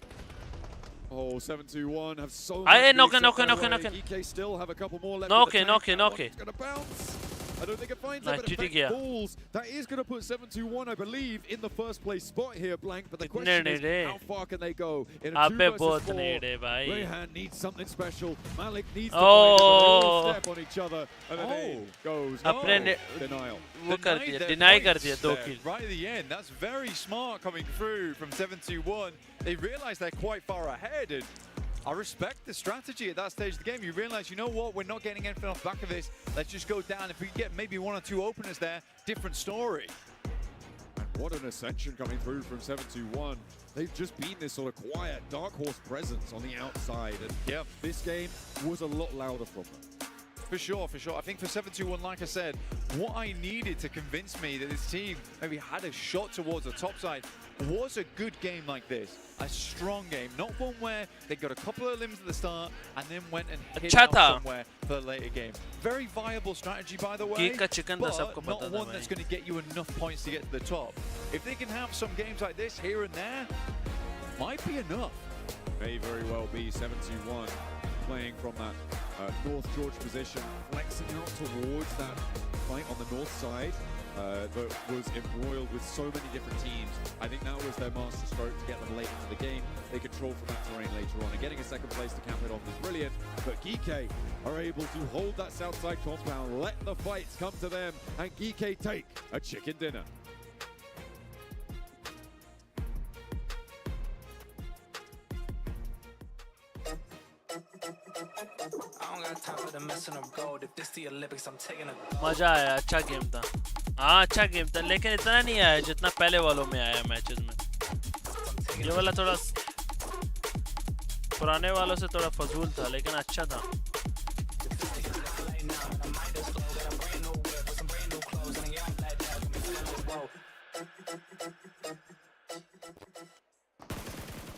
Oh, 721 have so much. Aye, knock it, lead knock it, set knock it, their knock way. it. EK still have a couple more left. Knock in it, the knock tank. it, knock That it. one's gonna bounce. I don't think it finds Nice, it, but GG it गया. falls. That is going to put 721, I believe, in the first place spot here, Blank. But the कितने question is, nade? how far can they go in a अबे 2 versus बहुत 4? nade है भाई. Rayhan needs something special. Malik needs to Oh. find it, but they all step on each other, and the nade goes. अपने Oh, denial. वो कर Denied दिया, their deny कर points दिया 2 there, kill. right at the end. That's very smart coming through from 721. They realize they're quite far ahead, and I respect the strategy at that stage of the game. You realize, you know what, we're not getting anything off the back of this. Let's just go down. If we get maybe 1 or 2 openers there, different story. And what an ascension coming through from 721. They've just been this sort of quiet, dark horse presence on the outside. And yeah, this game was a lot louder from them. For sure, for sure. I think for 721, like I said, what I needed to convince me that this team maybe had a shot towards the top side was a good game like this. A strong game, not one where they got a couple of limbs at the start and then went and hid out somewhere for the later game. Very viable strategy, by the way, but not one that's going to get you enough points to get to the top. If they can have some games like this here and there, might be enough. May very well be 721 playing from that North George position, flexing out towards that fight on the north side that was embroiled with so many different teams. I think that was their master stroke to get them late into the game. They controlled from that terrain later on, and getting a second place to cap it off is brilliant. But Geeke are able to hold that south side compound, let the fights come to them, and Geeke take a chicken dinner. मजा आया, अच्छा game था. हाँ अच्छा game था, लेकिन इतना नहीं आया जितना पहले वालों में आया मैचेस में. ये वाला थोड़ा पुराने वालों से थोड़ा फजूल था, लेकिन अच्छा था.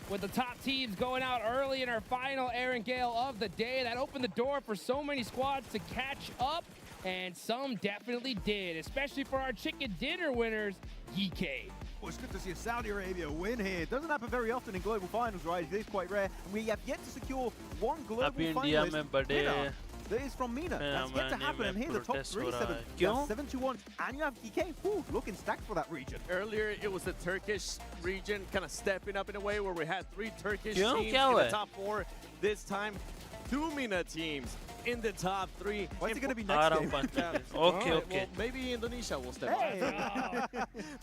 With the top teams going out early in our final Aaron Gale of the day, that opened the door for so many squads to catch up, and some definitely did, especially for our chicken dinner winners, Geeke. Well, it's good to see a Saudi Arabia win here. It doesn't happen very often in global finals, right? It is quite rare. And we have yet to secure one global finalist winner. That is from Mina. That's yet to happen, and here the top 3, 7-2-1, and you have EK looking stacked for that region. Earlier, it was the Turkish region kind of stepping up in a way where we had 3 Turkish teams in the top 4. This time, 2 Mina teams in the top 3. What's it going to be next game? Okay. Well, maybe Indonesia will step up.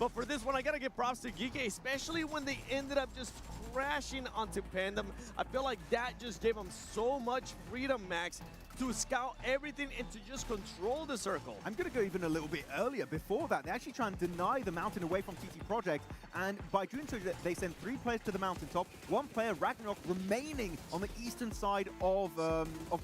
But for this one, I got to give props to Geeke, especially when they ended up just crashing onto Pandem. I feel like that just gave them so much freedom, Max, to scout everything and to just control the circle. I'm going to go even a little bit earlier. Before that, they actually try and deny the mountain away from TT Project, and by doing so, they send 3 players to the mountaintop, 1 player, Ragnarok, remaining on the eastern side of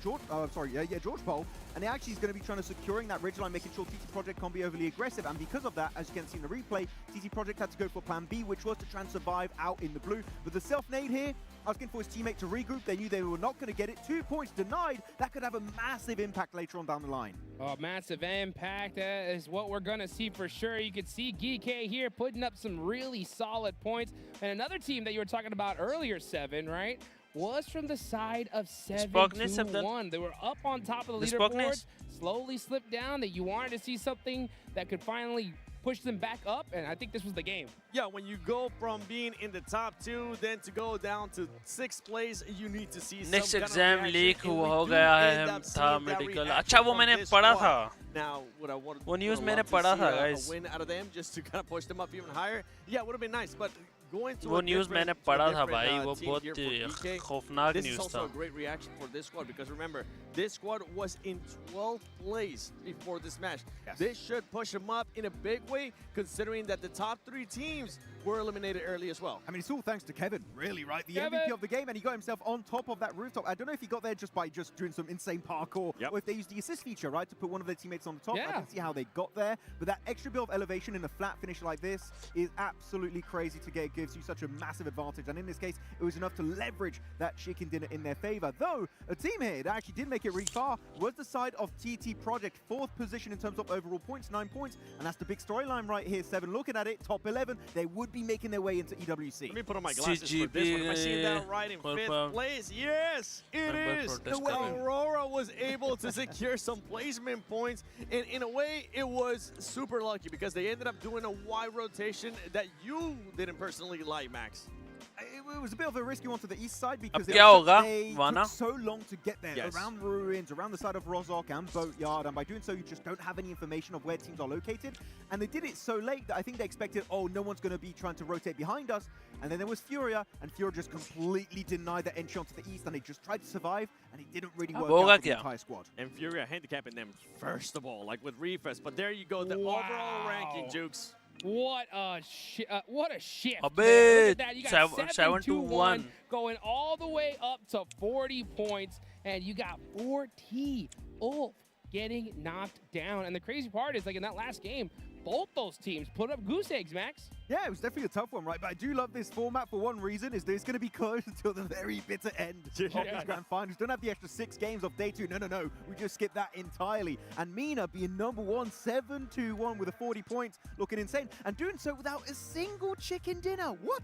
George Bowl, and they actually is going to be trying to securing that ridgeline, making sure TT Project can't be overly aggressive, and because of that, as you can see in the replay, TT Project had to go for plan B, which was to try and survive out in the blue. But the self-nade here, asking for his teammate to regroup. They knew they were not going to get it. 2 points denied. That could have a massive impact later on down the line. Oh, massive impact is what we're going to see for sure. You can see GK here putting up some really solid points. And another team that you were talking about earlier, 7, right, was from the side of 7-2-1. They were up on top of the leaderboard, slowly slipped down. That you wanted to see something that could finally push them back up, and I think this was the game. Yeah, when you go from being in the top 2, then to go down to 6th place, you need to see next some exam kind of leak reaction, हो गया है था medical. अच्छा वो मैंने पढ़ा था. Now, what I wanted, वो news मैंने पढ़ा था guys. A win out of them just to kind of push them up even higher. Yeah, it would have been nice, but going to वो न्यूज़ मैंने पढ़ा था भाई, वो बहुत खौफनाक this न्यूज़ is also था. a great reaction for this squad because remember, this squad was in 12th place before this match. Yes. This should push them up in a big way, considering that the top 3 teams were eliminated early as well. I mean, it's all thanks to Kevin, really, right? The MVP of the game, and he got himself on top of that rooftop. I don't know if he got there just by doing some insane parkour, or if they used the assist feature, right, to put one of their teammates on the top. I can see how they got there, but that extra bit of elevation in a flat finish like this is absolutely crazy to get. It gives you such a massive advantage, and in this case, it was enough to leverage that chicken dinner in their favor. Though, a team here that actually did make it really far was the side of TT Project, 4th position in terms of overall points, 9 points, and that's the big storyline right here. 7 looking at it, top 11, they would be making their way into EWC. Let me put on my glasses for this one. Am I seeing that right in 5th place? Yes, it is. Aurora was able to secure some placement points, and in a way, it was super lucky because they ended up doing a wide rotation that you didn't personally like, Max. It was a bit of a risky one to the east side because they took so long to get there, around ruins, around the side of Rozok and Boatyard, and by doing so, you just don't have any information of where teams are located. And they did it so late that I think they expected, oh, no one's going to be trying to rotate behind us. And then there was Furia, and Furia just completely denied the entry onto the east, and they just tried to survive, and it didn't really work out for the entire squad. And Furia handicapping them first of all, like with Refresh. But there you go, the overall ranking, Jukes. What a shift! Look at bit. that. You got 7-2-1 going all the way up to 40 points, and you got 4T Ulf getting knocked down. And the crazy part is, like in that last game, both those teams put up goose eggs, Max. Yeah, it was definitely a tough one, right? But I do love this format for one reason, is that it's going to be close until the very bitter end of these grand finals. Don't have the extra 6 games of day 2. No. We just skipped that entirely. And Mina being #1, 7-2-1 with a 40 points, looking insane. And doing so without a single chicken dinner. What?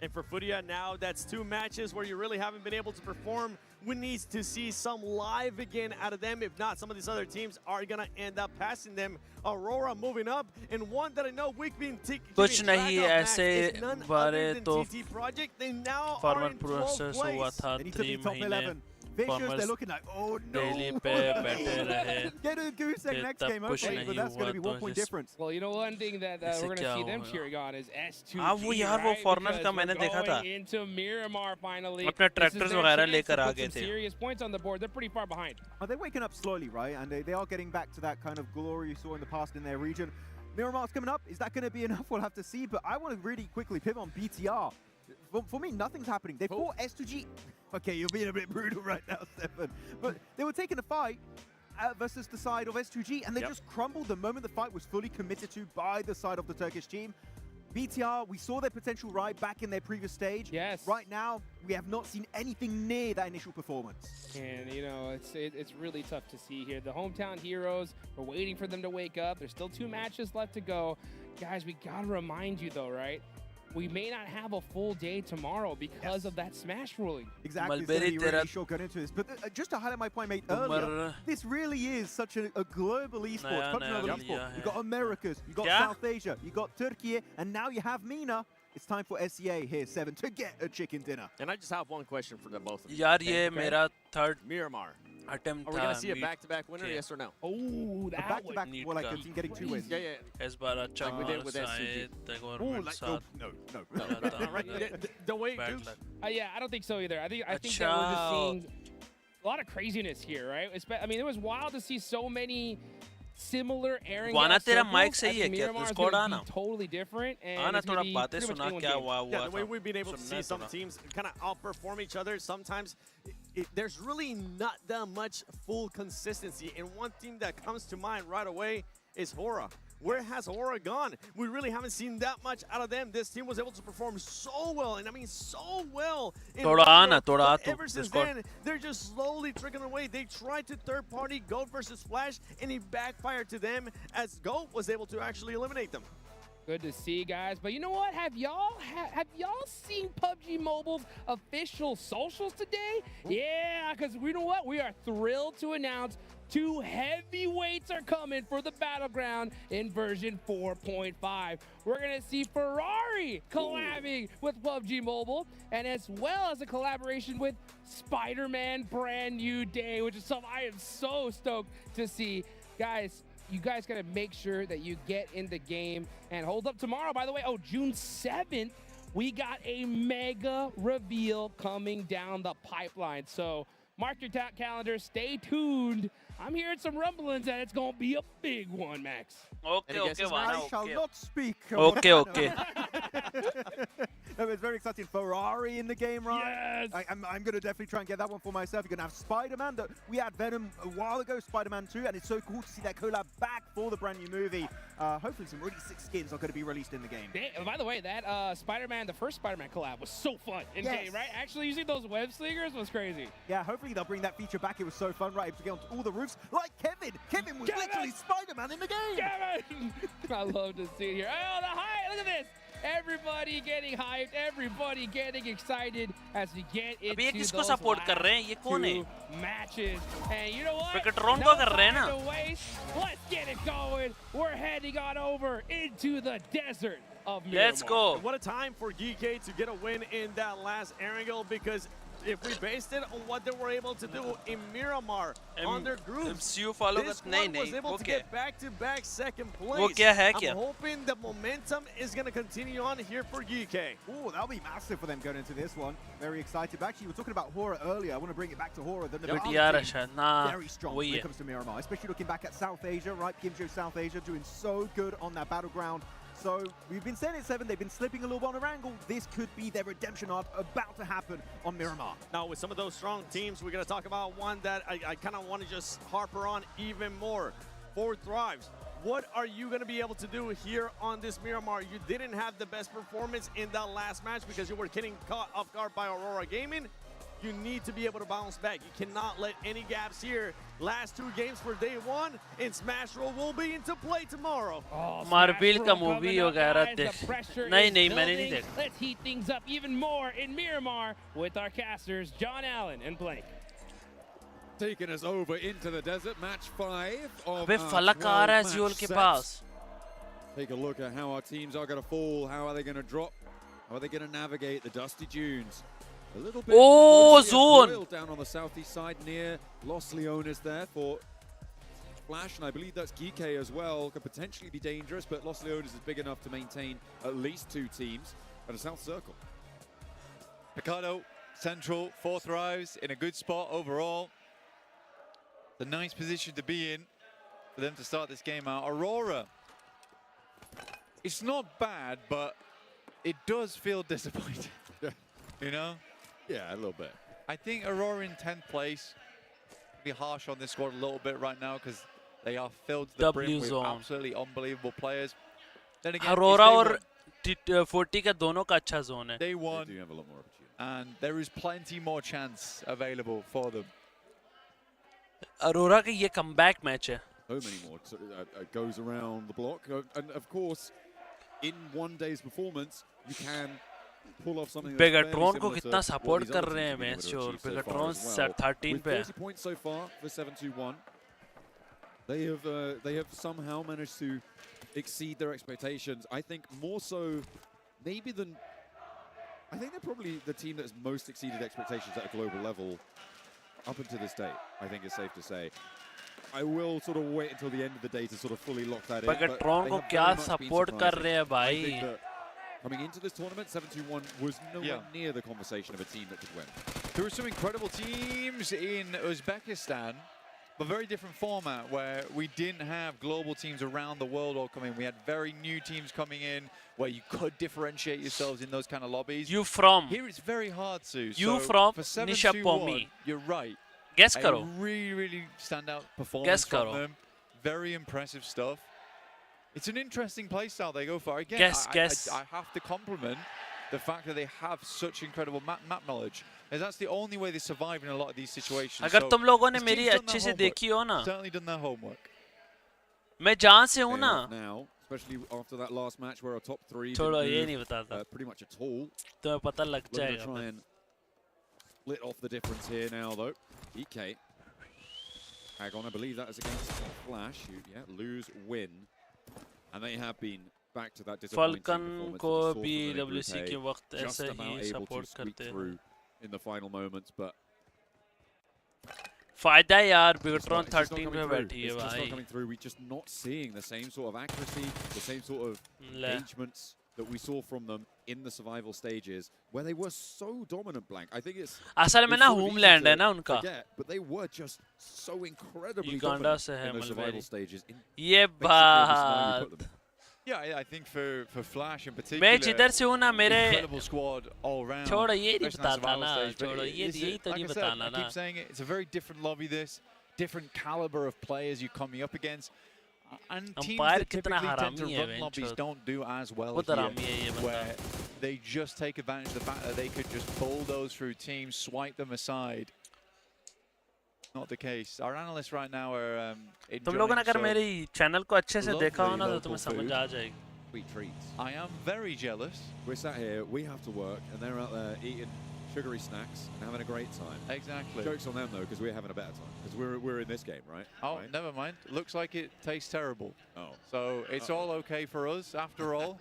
And for Furia now, that's 2 matches where you really haven't been able to perform. We need to see some live again out of them. If not, some of these other teams are going to end up passing them. Aurora moving up, and one that I know we've been कुछ नहीं ऐसे बारे तो TT Project. They now are in 12th place. हुआ था 3 महीने. Vicious, they're looking like, oh no! Get a goose egg next game, okay, but that's going to be 1 point difference. Well, you know, one thing that we're going to see them cheering on is S2G, वो यार वो foreigners का मैंने देखा था. Into Miramar finally. अपने tractors वगैरह लेकर आ गए थे. Serious points on the board. They're pretty far behind. They're waking up slowly, right? And they are getting back to that kind of glory you saw in the past in their region. Miramar's coming up. Is that going to be enough? We'll have to see. But I want to really quickly pivot on BTR. For me, nothing's happening. They fought S2G. Okay, you're being a bit brutal right now, Stefan. But they were taking a fight versus the side of S2G, and they just crumbled the moment the fight was fully committed to by the side of the Turkish team. BTR, we saw their potential right back in their previous stage. Yes. Right now, we have not seen anything near that initial performance. And, you know, it's really tough to see here. The hometown heroes, we're waiting for them to wake up. There's still 2 matches left to go. Guys, we got to remind you, though, right? We may not have a full day tomorrow because of that smash ruling. Exactly, it's going to be really short into this. But just to highlight my point made earlier, this really is such a global esports, continental esports. You've got Americas, you've got South Asia, you've got Turkey, and now you have Mina. It's time for SEA here, 7, to get a chicken dinner. And I just have one question for the both of you. यार ये मेरा third Miramar. Attempt Are we going to see a back-to-back winner, yes or no? Oh, that back-to-back, well, like a team getting 2 wins. Yeah. इस बार अच्छा like we did with SCG. No. The way, yeah, I don't think so either. I think that we're just seeing a lot of craziness here, right? I mean, it was wild to see so many similar airing. वाना तेरा mic circles. सही है क्या? Miramar's Discord gonna be आना. totally different. And आना it's gonna थोड़ा be बातें pretty much सुना anyone's क्या game. हुआ Yeah, the way था. we've been able to see सुनना some थोड़ा. teams kind of outperform each other, sometimes there's really not that much full consistency. And one team that comes to mind right away is Hora. Where has Hora gone? We really haven't seen that much out of them. This team was able to perform so well, and I mean so well. थोड़ा आना, थोड़ा आ तू. Ever since then, they're just slowly trickling away. They tried to third-party Goat versus Flash, and it backfired to them as Goat was able to actually eliminate them. Good to see, guys. But you know what? Have y'all seen PUBG Mobile's official socials today? Yeah, because you know what? We are thrilled to announce 2 heavyweights are coming for the Battleground in version 4.5. We're going to see Ferrari collabing with PUBG Mobile, and as well as a collaboration with Spider-Man Brand New Day, which is something I am so stoked to see. Guys, you guys got to make sure that you get in the game and hold up tomorrow. By the way, June 7th, we got a mega reveal coming down the pipeline. So mark your calendar, stay tuned. I'm hearing some rumblings that it's going to be a big one, Max. Okay, okay, I shall not speak. Okay, okay. No, it's very exciting. Ferrari in the game, right? Yes. I'm going to definitely try and get that one for myself. You're going to have Spider-Man. We had Venom a while ago, Spider-Man 2, and it's so cool to see that collab back for the brand new movie. Hopefully some really sick skins are going to be released in the game. By the way, that Spider-Man, the first Spider-Man collab was so fun in game, right? Actually, using those web slingers was crazy. Yeah, hopefully they'll bring that feature back. It was so fun, right? To get onto all the roofs, like Kevin. Kevin was literally Spider-Man in the game. Kevin! I love to see it here. Oh, the hype! Look at this! Everybody getting hyped, everybody getting excited as we get into those last 2 matches. And you know what? No time to waste. Let's get it going. We're heading on over into the desert of Miramar. Let's go. What a time for GK to get a win in that last Erangel, because if we based it on what they were able to do in Miramar on their groups, this one was able to get back-to-back second place. I'm hoping the momentum is going to continue on here for GK. Oh, that'll be massive for them going into this one. Very excited. But actually, we were talking about Hora earlier. I want to bring it back to Hora. Very strong when it comes to Miramar, especially looking back at South Asia, right? PMGO South Asia doing so good on that battleground. So we've been saying it 7, they've been slipping a little bit on Erangel. This could be their redemption arc about to happen on Miramar. Now with some of those strong teams, we're going to talk about one that I kind of want to just harper on even more. 4 Thrives. What are you going to be able to do here on this Miramar? You didn't have the best performance in that last match because you were getting caught off guard by Aurora Gaming. You need to be able to bounce back. You cannot let any gaps here. Last 2 games for day 1, and Smash Roll will be into play tomorrow. Marvel का movie वगैरह देख. नहीं मैंने नहीं देखा. Let's heat things up even more in Miramar with our casters John Allen and Blake. Taking us over into the desert, match 5 of अबे फलक आ रहा है ज़ियोल के पास. Take a look at how our teams are going to fall. How are they going to drop? How are they going to navigate the dusty dunes? A little bit zone down on the southeast side near Los Leones there for Flash, and I believe that's GK as well. Could potentially be dangerous, but Los Leones is big enough to maintain at least 2 teams at a south circle. Ricardo, central, 4 Thrives, in a good spot overall. The nice position to be in for them to start this game out. Aurora, it's not bad, but it does feel disappointing. You know? Yeah, a little bit. I think Aurora in 10th place be harsh on this squad a little bit right now because they are filled to the brim with absolutely unbelievable players. Then again, Aurora और 40 का दोनों का अच्छा zone है. They won, they do have a lot more opportunity. And there is plenty more chance available for them. Aurora का ये comeback match है. So many more goes around the block, and of course, in one day's performance, you can pull off something. Begatron को कितना support कर रहे हैं match और Begatron 13 पे है. 40 points so far for 7-2-1. They have somehow managed to exceed their expectations. I think more so, maybe than. I think they're probably the team that's most exceeded expectations at a global level up until this day. I think it's safe to say. I will sort of wait until the end of the day to sort of fully lock that in. Begatron को क्या support कर रहे हैं भाई? Coming into this tournament, 7-2-1 was nowhere near the conversation of a team that could win. There were some incredible teams in Uzbekistan, but very different format where we didn't have global teams around the world all coming. We had very new teams coming in where you could differentiate yourselves in those kind of lobbies. You from? Here it's very hard to. You so from? For Nisha Pomi. You're right. Guess A karo. really, really standout performance from them. Very impressive stuff. It's an interesting playstyle they go for. Again, Guess. I have to compliment the fact that they have such incredible map knowledge. And that's the only way they survive in a lot of these situations. अगर तुम लोगों ने this मेरी team's done अच्छे their से देखी हो ना, certainly done their homework. मैं जहाँ से हूँ ना, Now, especially after that last match where our top three छोड़ो didn't ये move, नहीं बताता, pretty much at all. तुम्हें पता लग Looking to जाएगा. try and split off the difference here now, though. EK. Agon, I believe that is against Flash. Yeah, lose, win. And they have been back to that disappointing Falcon performance को that we भी saw from their WC group के A, वक्त just ऐसे about he able to support squeak करते हैं. through in the final moments, but फायदा है यार बिगट्रॉन it's just not 13 coming पे through. बैठी है It's just not भाई. coming through. We're just not seeing the same sort of accuracy, the same sort of engagements that we saw from them in the survival stages, where they were so dominant. Blank. I think it's असल में ना homeland है ना उनका. forget, but they were just so incredibly Uganda dominant से है in the survival mulberry. stages. In ये basically every scenario you बात. put them in. Yeah, I think for Flash in particular, मैं जिधर से हूँ ना मेरे incredible squad all round. छोड़ो ये नहीं especially in that बताता survival ना, stage, but छोड़ो ये it's- यही तो like नहीं I said, बताना I ना. keep saying it. It's a very different lobby. This different caliber of players you're coming up against, and teams Umpire that कितना typically tend to हरामी है run lobbies बेंचो. don't do as well बहुत हरामी है ये here, बंदा. where they just take advantage of the fact that they could just bulldoze through teams, swipe them aside. Not the case. Our analysts right now are तुम लोगों ने enjoying अगर some मेरी चैनल को अच्छे से देखा हो lovely ना तो local तुम्हें समझ food. आ जाएगी. Sweet treats. I am very jealous. We're sat here, we have to work, and they're out there eating sugary snacks and having a great time. Exactly. Jokes on them though, because we're having a better time. Because we're in this game, right? Oh, Right? never mind. Looks like it tastes terrible. Oh. So it's all okay for us after all.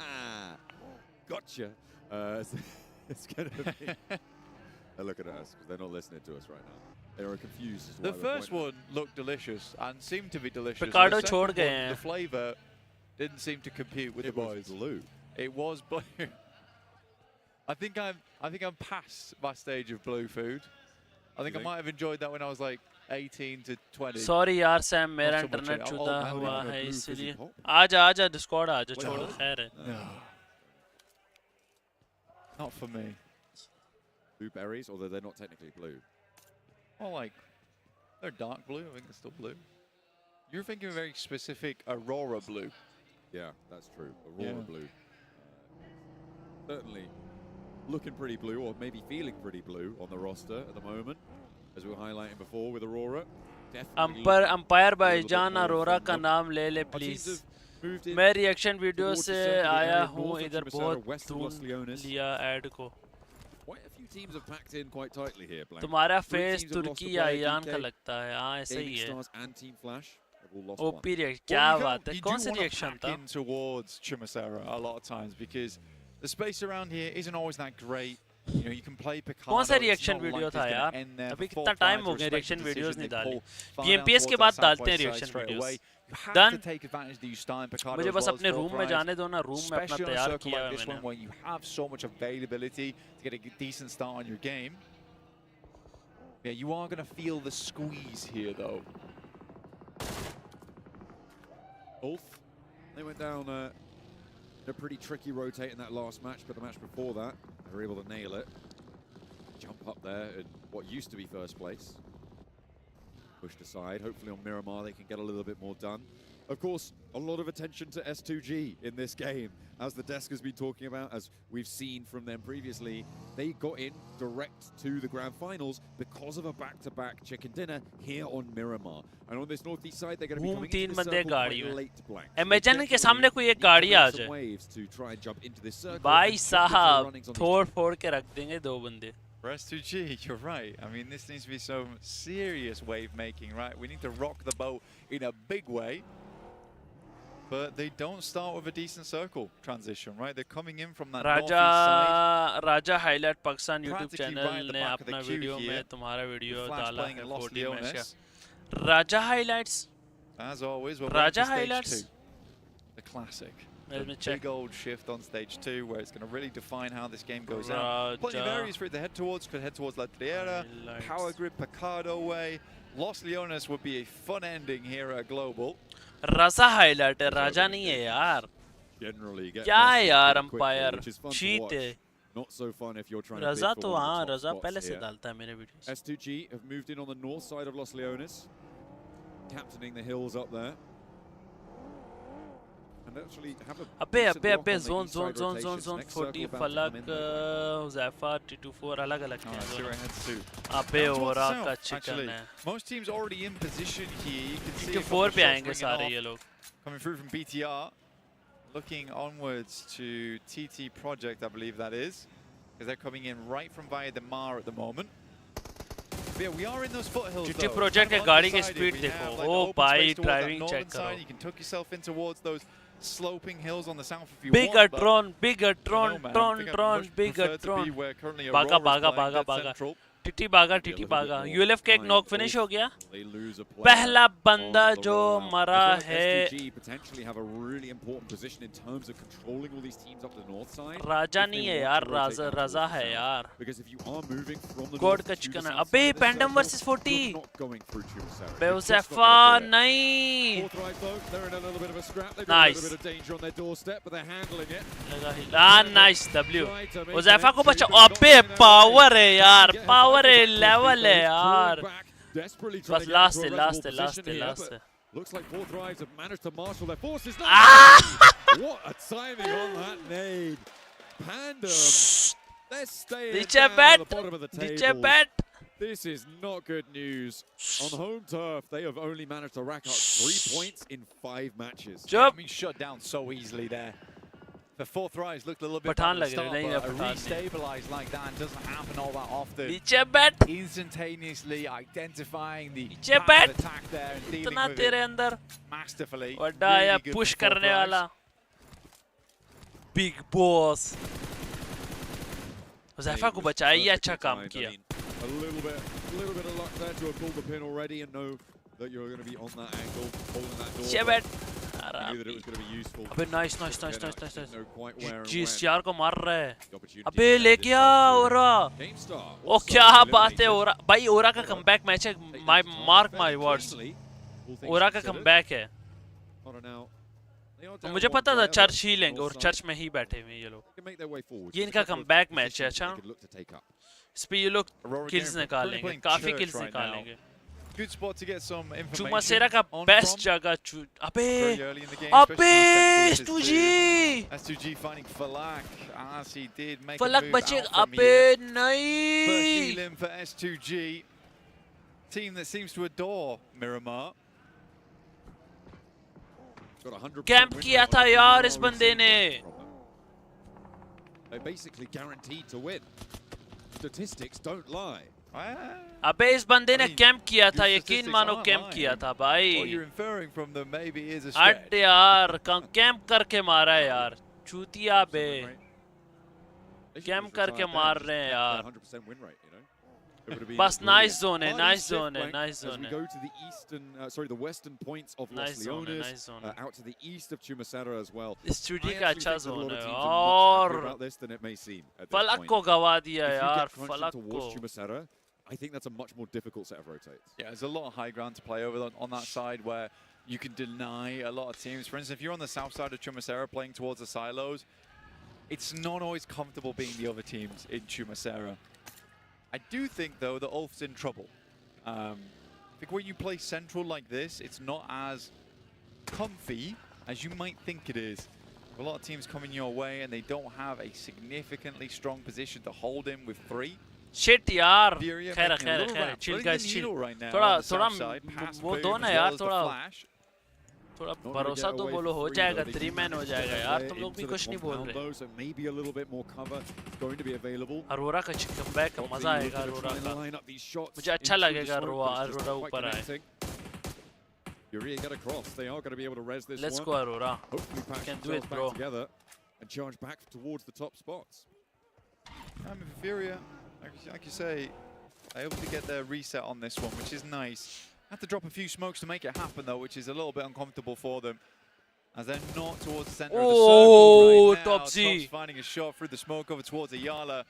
Gotcha. It's going to be... They're looking at us because they're not listening to us right now. They are confused as to The why we're first pointing one looked delicious and seemed to be delicious. Picardo The छोड़ second गए one, हैं. the flavour didn't seem to compute with It the was boys. blue. It was blue. I think I'm past my stage of blue food. I think I think? might have enjoyed that when I was like 18 to 20. Sorry यार Sam मेरा so much internet it. छूटा I'll हुआ have a है blue इसलिए. fizzy pop. आजा Discord आजा छोड़ो खैर है. Not for me. Blue berries, although they're not technically blue. Well, like, they're dark blue. I think they're still blue. You're thinking of a very specific Aurora blue. Yeah, that's true. Aurora Yeah. blue. Certainly looking pretty blue, or maybe feeling pretty blue on the roster at the moment, as we were highlighting before with Aurora. Definitely umpire a भाईजान little bit more Arora का from नाम ले ले Our teams please. have moved in मैं reaction video towards the से center of the आया area, हूँ north of इधर Trimissara, बहुत west of Los ढूंढ Leones. लिया ऐड को. Quite a few teams have packed in quite tightly here, Blank. तुम्हारा Three face teams have lost तुर्की a या player, ईरान का DK, लगता है. हाँ ऐसा ही Gaming है. Stars and Team Flash have all lost one. OP reaction Well, क्या you बात है. you कौन do सा wanna रिएक्शन pack था? in towards Trimissara a lot of times because the space around here isn't always that great. You know, you can play Picardo. कौन सा it's reaction not video like था it's यार? gonna end there अभी before कितना time Flyers हो गया respect reaction the videos decision नहीं they डाली. pull far बीएमपीएस down के towards बाद that डालते हैं southwest reaction side straight away. Videos. You have Done. to take advantage that you start in Picardo मुझे as बस well as अपने for room में Flyers, जाने दो ना. रूम में अपना especially on a तैयार circle किया like है this one मैंने. where you have so much availability to get a decent start on your game. Yeah, you are going to feel the squeeze here though. Both. They went down a pretty tricky rotate in that last match, but the match before that, they were able to nail it. Jump up there in what used to be first place. Pushed aside. Hopefully on Miramar they can get a little bit more done. Of course, a lot of attention to S2G in this game. As the desk has been talking about, as we've seen from them previously, they got in direct to the grand finals because of a back-to-back chicken dinner here on Miramar. And on this northeast side, they're going to be coming into the circle quite late, Blank. Imagine के सामने कोई एक गाड़ी आ जाए. Waves to try and jump into this circle. भाई and jump into the साहब runnings on these तोड़ फोड़ के रख देंगे दो बंदे. For S2G, you're right. I mean, this needs to be some serious wave making, right? We need to rock the boat in a big way. But they don't start with a decent circle transition, right? They're coming in from that northeast side. Raja highlight Pakistan YouTube Practically channel right at the ने back of the अपना queue video here. में तुम्हारा video Flash डाला playing है at Los 40 match Leones. का. राजा highlights. As always, we're Raja ready for stage highlights. 2. The classic. Let me a check. big old shift on stage 2 where it's going to really define how this game goes out. Plenty of areas for it to head towards. Could head towards La Triera, Power Grid, Picado way. Los Leones would be a fun ending here at Global. Raza highlight है, राजा नहीं है यार. क्या है यार umpire? cheat है. Not so fun if you're trying to Raza bid तो for one हाँ of the top Raza spots पहले से here. डालता है मेरे videos. S2G have moved in on the north side of Los Leones, captaining the hills up there. And actually have a अबे zone 40 फलक ज़ैफा T24 अलग-अलग हैं. अबे ओरा का चिकन है. Most teams already in position here. You can see T4 पे आएंगे सारे ये लोग. Coming through from BTR, looking onwards to TT Project, I believe that is, because they're coming in right from Valle de Mar at the moment. But yeah, we are in those foothills. TT Project के गाड़ी की speed देखो. ओ भाई driving check करो. You can tuck yourself in towards those sloping hills on the south if you bigger want. Bigger drone, bigger drone. Baga. टिटी बागा. ULF का एक knock finish हो गया. पहला बंदा जो मरा है. राजा नहीं है यार, राजा है यार. गॉड का चिकन है. अबे पैंडम वर्सेस 40. बेउसेफा नहीं. नाइस. Nice W. उज़ैफा को बचा. अबे पावर है यार. पावर है, लेवल है यार. बस लास्ट है. Looks like Fourth Rise have managed to marshal their forces. What a timing on that nade. Pandem. They're staying down at the bottom of the table. This is not good news. On home turf, they have only managed to rack up 3 points in 5 matches. Being shut down so easily there. The Fourth Rise looked a little bit better at the start, but a restabilize like that doesn't happen all that often. Instantaneously identifying the path of attack there and dealing with it masterfully. Really good push करने वाला. Big boss. ज़ैफा को बचाई, अच्छा काम किया. A little bit of luck there to have pulled the pin already and know that you're going to be on that angle, holding that door. Knew that it was going to be useful. अबे nice. GSR को मार रहा है. अबे ले गया ओरा. ओ क्या बात है ओरा. भाई ओरा का कमबैक मैच है. Mark my words. ओरा का कमबैक है. तो मुझे पता था चर्च ही लेंगे और चर्च में ही बैठे हुए ये लोग. ये इनका कमबैक मैच है. अच्छा इस पे ये लोग किल्स निकालेंगे. काफी किल्स निकालेंगे. Good spot to get some information. चुमासेरा का बेस्ट जगह. अबे S2G. S2G finding Falak as he did make Falak a move बचेगा. out from अबे here. नहीं. First heal in for S2G. Team that seems to adore Miramar. Camp किया था यार इस बंदे ने. They basically guaranteed to win. Statistics don't lie. अबे इस बंदे ने कैंप किया था. यकीन मानो कैंप किया था भाई. अट यार कैंप करके मारा है यार. चूतिया बे. कैंप करके मार रहे हैं यार. बस नाइस जोन है. We go to the eastern, the western points of Los Leones, out to the east of Chumacera as well. S2G का अच्छा जोन है. और फलक को गवा दिया यार. फलक को. I think that's a much more difficult set of rotates. Yeah, there's a lot of high ground to play over on that side where you can deny a lot of teams. For instance, if you're on the south side of Chumacera playing towards the silos, it's not always comfortable being the other teams in Chumacera. I do think, though, that Ulf's in trouble. I think when you play central like this, it's not as comfy as you might think it is. A lot of teams coming your way and they don't have a significantly strong position to hold in with 3. Shit यार. खैर chill guys chill. थोड़ा वो दो ना यार. थोड़ा भरोसा तो बोलो. हो जाएगा. 3 मैन हो जाएगा यार. तुम लोग भी कुछ नहीं बोल रहे. अरोरा का कमबैक का मजा आएगा. अरोरा का मुझे अच्छा लगेगा. अरोरा ऊपर आए. Let's go Aurora. You can do it, bro. And charge back towards the top spots. Furia, like you say, able to get their reset on this one, which is nice. Have to drop a few smokes to make it happen, though, which is a little bit uncomfortable for them. as they're not towards the center of the circle right now. Top's finding a shot through the smoke over towards Ayala.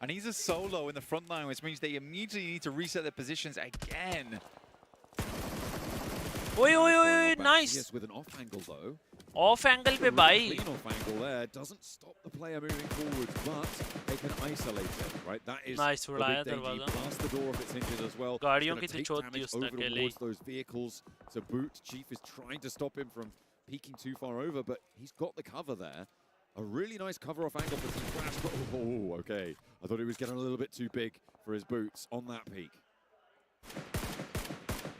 And he's a solo in the front line, which means they immediately need to reset their positions again. Oi, nice. With an off angle though. Off angle पे भाई. Clean off angle there doesn't stop the player moving forward, but they can isolate it, right? That is nice. उड़ाया दरवाजा. Blast the door if it's hindered as well. गाड़ियों की तो चोट थी उसने अकेले. Towards those vehicles to boot. Chief is trying to stop him from peeking too far over, but he's got the cover there. A really nice cover off angle for Team Flash, but oh, okay. I thought he was getting a little bit too big for his boots on that peak.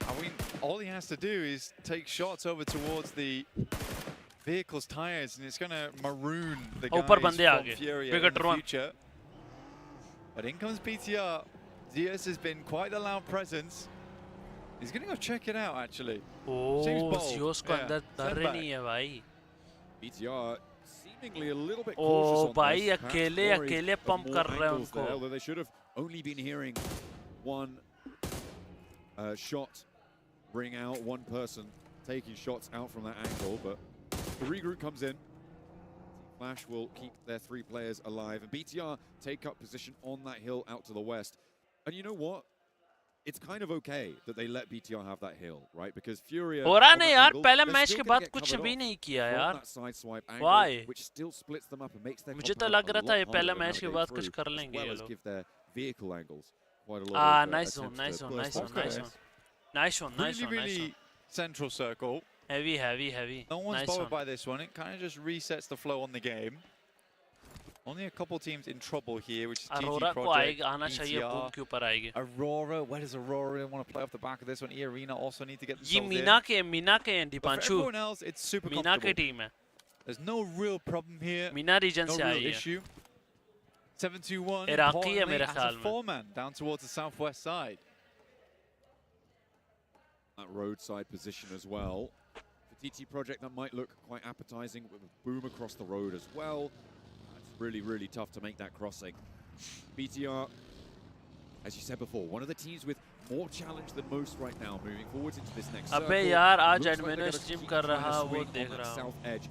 I mean, all he has to do is take shots over towards the vehicle's tires, and it's going to maroon the guys from Furia in the future. But in comes PTR. Zeus has been quite a loud presence. He's going to go check it out, actually. Oh, Zeus को अंदर डर नहीं है भाई. PTR seemingly a little bit cautious on भाई this. अकेले pump कर रहे हैं उनको. Although they should have only been hearing one shot ring out, one person taking shots out from that angle, but the regroup comes in. Flash will keep their 3 players alive, and BTR take up position on that hill out to the west. And you know what? It's kind of okay that they let BTR have that hill, right? Because Furia हो रहा नहीं यार, पहले match के बाद कुछ भी नहीं किया यार. Why? Which still splits them up and makes their मुझे तो लग रहा था ये पहले मैच के बाद कुछ कर लेंगे ये लोग. Give their vehicle angles quite a lot of nice one. Nice one. Really central circle. Heavy. No one's bothered by this one. It kind of just resets the flow on the game. Only a couple teams in trouble here, which is Aurora Project, आना चाहिए boom के ऊपर आएगी. Aurora, where does Aurora want to play off the back of this one? E-Arena also need to get ये themselves Meena के हैं But for everyone else, it's super Meena comfortable. के team है. There's no real problem here. Meena region no से real आई है. issue. 7-2-1. Iraqi है मेरे as ख्याल a में. 4-man down towards the southwest side. That roadside position as well. For TT Project, that might look quite appetizing with a boom across the road as well. It's really, really tough to make that crossing. BTR, as you said before, one of the teams with more challenge than most right now, moving forwards into this next circle. अबे यार आज Looks like एडमिनो they're gonna stream keep कर trying to रहा swing वो on देख that रहा हूँ. south edge.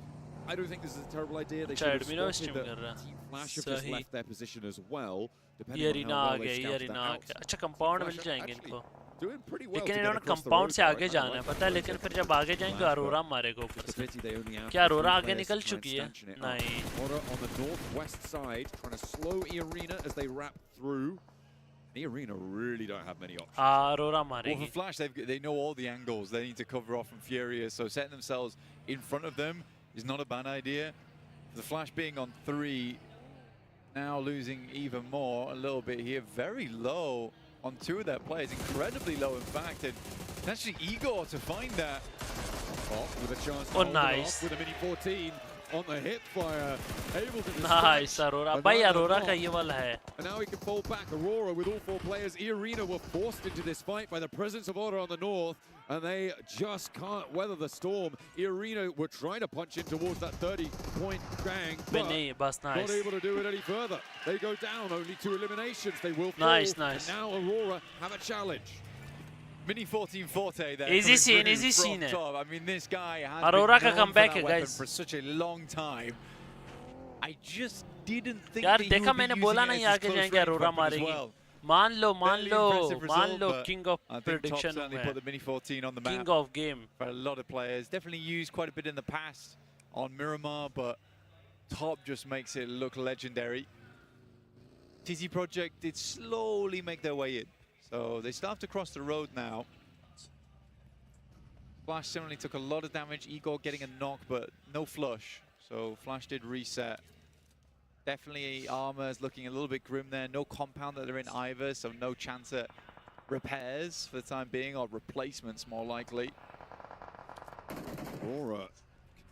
I don't think this is a terrible idea. They अच्छा should have एडमिनो spotted स्ट्रीम कर रहा that है. Team Flash have just left their position as well. ये Depending on अरीना how आ well गया, they ये scouted arena that आ out. गया. अच्छा कंपाउंड मिल Flash जाएंगे actually इनको. doing pretty well लेकिन to get इन्होंने across the कंपाउंड road से there. आगे I जाना है like पता the है. way लेकिन that फिर जब आगे जाएंगे अरोरा मारेगा ऊपर It's a से. pity they only have क्या the अरोरा 3 आगे players निकल to try and चुकी है? stanchion it up. नहीं. Order on the northwest side, trying to slow E-Arena as they wrap through. E-Arena really don't have many options. Arora Well, मारेगी. for Flash, they know all the angles they need to cover off from Furious, so setting themselves in front of them is not a bad idea. The Flash being on 3, now losing even more a little bit here. Very low on 2 of their players, incredibly low in fact, and it's actually Igor to find that. With a chance to Oh, hold it nice. off with a mini 14 on the hip fire, able to Nice Arora. भाई अरोरा का ये वाला है. And now he can fall back. Aurora with all 4 players. E-Arena were forced into this fight by the presence of Order on the north, and they just can't weather the storm. E-Arena were trying to punch in towards that 30-point gang, but नहीं बस not nice. able to do it any further. They go down, only 2 eliminations. They will fall. Nice. And now Aurora have a challenge. Mini 14 Forte there. Easy coming scene, through easy from scene. top. I mean, this guy has Aurora been का known for comeback that है, weapon guys. for such a long time. I just didn't think यार that he देखा would be मैंने using बोला it नहीं as his आगे close जाएंगे range Arora weapon as मारेगी. well. मान लो Fairly impressive result, but king of I think Top prediction certainly में put the Mini 14 on the map king of game. for a lot of players. Definitely used quite a bit in the past on Miramar, but Top just makes it look legendary. TT Project did slowly make their way in. So they still have to cross the road now. Flash similarly took a lot of damage. Igor getting a knock, but no flush. So Flash did reset. Definitely armor is looking a little bit grim there. No compound that they're in either, so no chance at repairs for the time being, or replacements more likely. Aurora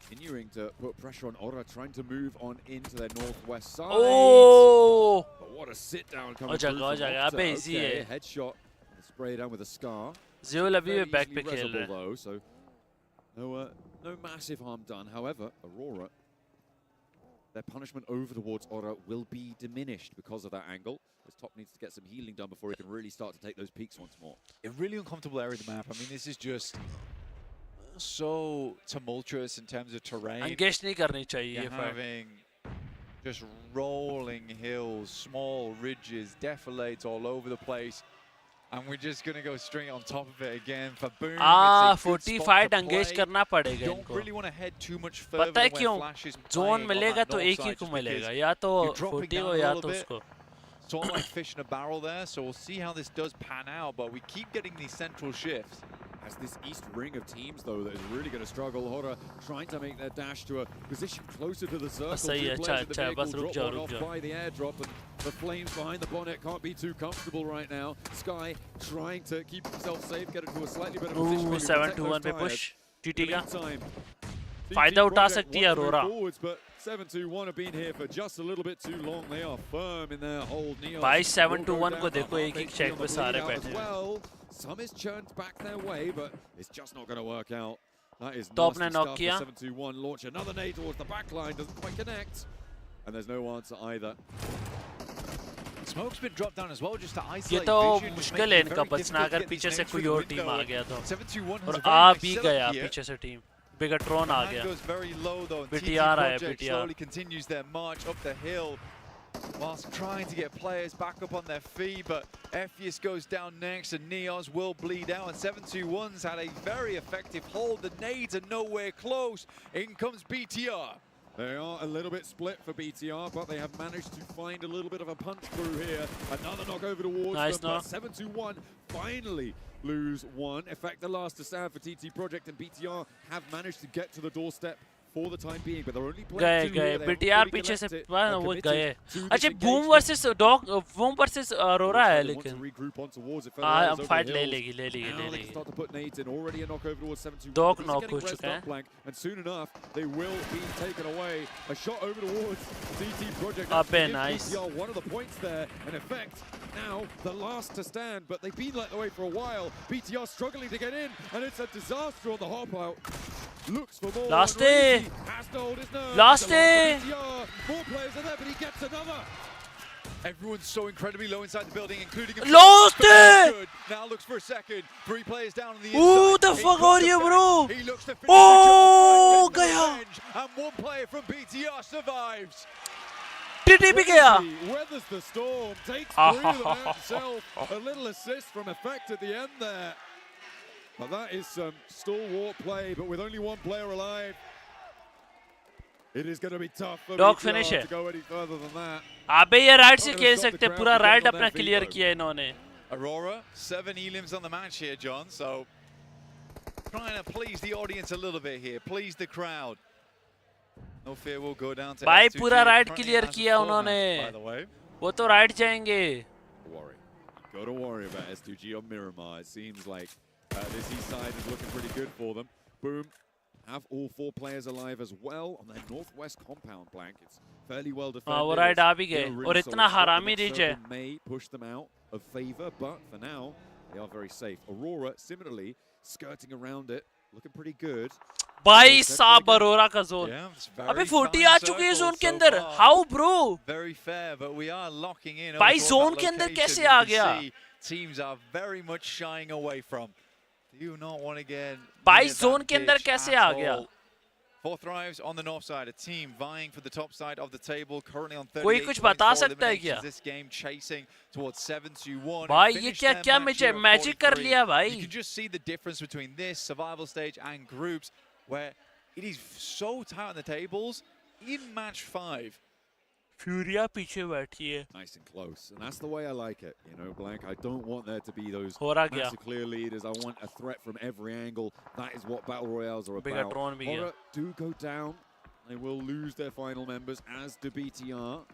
continuing to put pressure on Aurora, trying to move on into their northwest side. Oh! But what a sit down coming जाएगा, through हो from जाएगा. Opta. अबे easy Okay, है. headshot. Spray down with a scar. Zul अभी भी Fairly back easily पे खेल रहा resolvable है. though, so no massive harm done. However, Aurora, their punishment over towards Aurora will be diminished because of that angle. As Top needs to get some healing done before he can really start to take those peaks once more. A really uncomfortable area of the map. I mean, this is just so tumultuous in terms of terrain. Engage नहीं करनी चाहिए You're ये fight. having just rolling hills, small ridges, defilades all over the place. And we're just going to go straight on top of it again for boom. It's a good 40 spot fight to engage play. करना पड़ेगा Don't इनको. really want to head too much further पता है than क्यों? where Flash is Zone playing on मिलेगा that तो north एक ही side को just मिलेगा. because या तो you're dropping 40 down को a या little तो bit. उसको. Sort of like fish in a barrel there, so we'll see how this does pan out, but we keep getting these central shifts. As this east ring of teams, though, that is really going to struggle. Hora trying to make their dash to a position closer to the circle. सही है, अच्छा, बस रुक जाओ. By the airdrop, and the flames behind the bonnet can't be too comfortable right now. Sky trying to keep himself safe, get into a slightly better position. Ooh, 7-2-1 पे push. TT का. Time. फायदा उठा सकती है Arora. 7-2-1 have been here for just a little bit too long. They are firm in their hold. Neos भाई 7-2-1 को देखो एक एक check पे सारे बैठे हैं. Some is churned back their way, but it's just not going to work out. That is Top nasty ने knock stuff किया. for 7-2-1. Launch another nade towards the back line, doesn't quite connect. And there's no answer either. Smoke's been dropped down as well just to ये isolate तो vision, which मुश्किल makes है it इनका very बचना difficult to अगर get पीछे these से names कोई through और the टीम window. आ गया तो. 7-2-1 has और a very आ nice भी setup गया here. पीछे से टीम. बिगट्रॉन आ Hand गया. goes very low though, and TT BTR आया Project BTR. slowly continues their march up the hill whilst trying to get players back up on their feet, but Ephius goes down next and Neos will bleed out, and 7-2-1's had a very effective hold. The nades are nowhere close. In comes BTR. They are a little bit split for BTR, but they have managed to find a little bit of a punch through here. Another knock over towards them, but 7-2-1 finally lose one. Effect the last to stand for TT Project, and BTR have managed to get to the doorstep for the time being, but they're only playing two here. BTR पीछे से वो गए. अच्छा boom versus dog boom versus Arora है लेकिन. हम fight ले लेगी. Start to put nades in. Already a knock over towards 7-2. Dog knock हो चुका है. And soon enough they will be taken away. A shot over towards TT Project. Up in, nice. One of the points there. In effect, now the last to stand, but they've been let away for a while. BTR struggling to get in, and it's a disaster on the hop out. Looks for more. Last day. Last day. More players are there, but he gets another. Everyone's so incredibly low inside the building, including himself. Lost it! Now looks for a second. 3 players down on the inside. inside. The fuck are you, bro? He looks to finish the job. Gaya. And one player from BTR survives. TT भी गया. Weathers the storm. Takes 3 of them out himself. A little assist from Effect at the end there. But that is some stalwart play, but with only one player alive. It is going to be tough for BTR to go any further than that. अबे ये right से खेल सकते, पूरा right अपना clear किया इन्होंने. Aurora, 7 elims on the match here, John, so trying to please the audience a little bit here, please the crowd. No fear will go down to भाई पूरा राइट क्लियर किया उन्होंने. वो तो राइट जाएंगे. Got to worry about S2G on Miramar. It seems like this east side is looking pretty good for them. Boom. Have all 4 players alive as well on their northwest compound blank. It's fairly well defended. वो right आ भी गए और इतना हरामी reach है. May push them out of favor, but for now they are very safe. Aurora similarly skirting around it, looking pretty good. भाई साहब अरोरा का जोन. अबे 40 आ चुकी है जोन के अंदर. How bro? Very fair, but we are locking in. भाई zone के अंदर कैसे आ गया? Teams are very much shying away from. Do you not want to get? भाई जोन के अंदर कैसे आ गया? 4 thrives on the north side, a team vying for the top side of the table, currently on 38. कोई कुछ बता सकता है क्या? This game chasing towards 7-2-1. भाई ये क्या मैजिक कर लिया भाई? You can just see the difference between this survival stage and groups, where it is so tight on the tables. In match 5. Furia पीछे बैठी है. Nice and close, and that's the way I like it. You know, Blank. I don't want there to be those massive clear leaders. I want a threat from every angle. That is what battle royales are about. Horror do go down. They will lose their final members, as do BTR.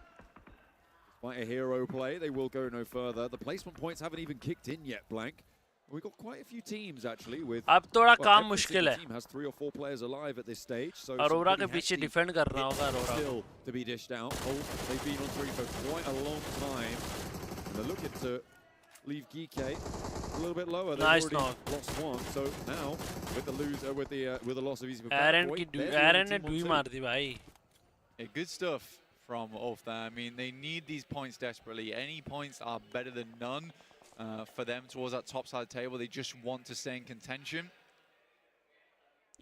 Despite a hero play, they will go no further. The placement points haven't even kicked in yet, Blank. We've got quite a few teams actually with. अब थोड़ा काम मुश्किल है. Team has 3 or 4 players alive at this stage. So Arora के पीछे defend कर रहा होगा Arora. Still to be dished out. They've been on 3 for quite a long time. And they're looking to leave Geek a little bit lower. They've already lost 1. So now with the loss of Easy Aaron ने dewy मार दी भाई. Good stuff from off there. I mean, they need these points desperately. Any points are better than none. For them towards that top side table, they just want to stay in contention.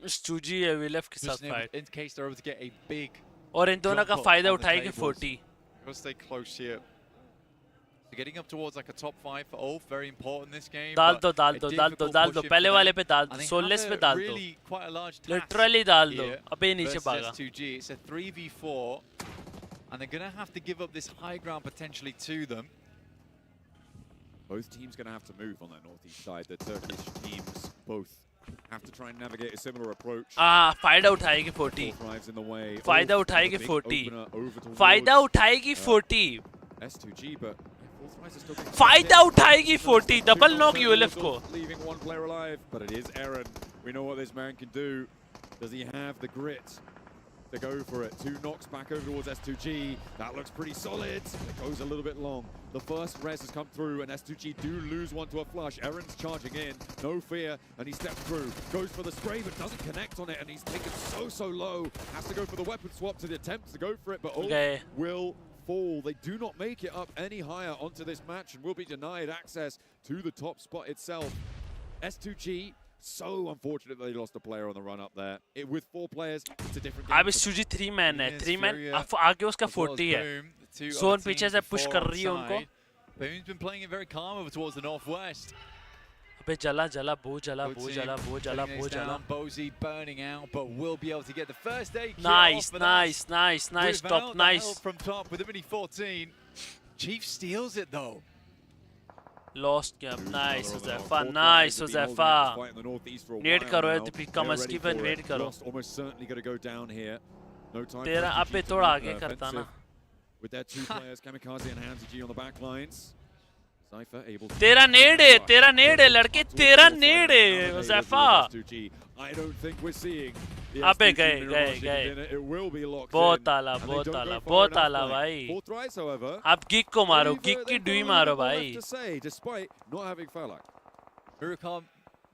स्टूजी है विलेफ के साथ fight in case they're able to get a big और इन दोनों का jump up फायदा on the उठाएगी tables. 40 Gotta stay close here. So getting up towards like a top 5 for Ulf, very important this game. डाल but दो डाल a दो डाल दो difficult डाल push दो in पहले for वाले them. पे डाल And दो they सोलेस have पे a डाल दो really quite a large task literally डाल दो here अबे नीचे versus भागा S2G. It's a 3v4 and they're gonna have to give up this high ground potentially to them. Both teams going to have to move on that northeast side. The Turkish teams both have to try and navigate a similar approach. फायदा उठाएगी 40 Thrives in the way. फायदा Ulf, उठाएगी the big 40 opener over towards, फायदा उठाएगी 40 S2G, but Thrives is still getting फायदा उठाएगी 40 double knock यूएलएफ को leaving one player alive, but it is Eren. We know what this man can do. Does he have the grit to go for it? 2 knocks back over towards S2G. That looks pretty solid. It goes a little bit long. The first res has come through, and S2G do lose one to a flush. Eren's charging in, no fear, and he steps through. Goes for the spray, but doesn't connect on it, and he's taken so low. Has to go for the weapon swap to the attempt to go for it, but Ulf will fall. They do not make it up any higher onto this match, and will be denied access to the top spot itself. S2G, so unfortunate that they lost a player on the run up there. With 4 players, it's a different game. अब स्टूजी 3 man है 3 man आगे उसका 40 है zone पीछे से push कर रही है उनको Boom's been playing it very calm over towards the northwest. अबे जला जला बो जला बो जला बो जला बो जला Bozy burning out, but will be able to get the first aid. nice top nice from top with a mini 14. Chief steals it though. Lost gap. Nice Uzaifa. Nice Uzaifa. Wait करो ये pick का मस्कीबन wait करो. Almost certainly going to go down here. No time. तेरा आप पे थोड़ा आगे करता ना. With their 2 players, Kamikaze and Hamzy G on the back lines. Cypher able to. तेरा नेड है लड़के तेरा नेड है Uzaifa. I don't think we're seeing. अबे गए. बहुत आला भाई. आप गिग को मारो गिग की डुई मारो भाई. Despite not having Falak.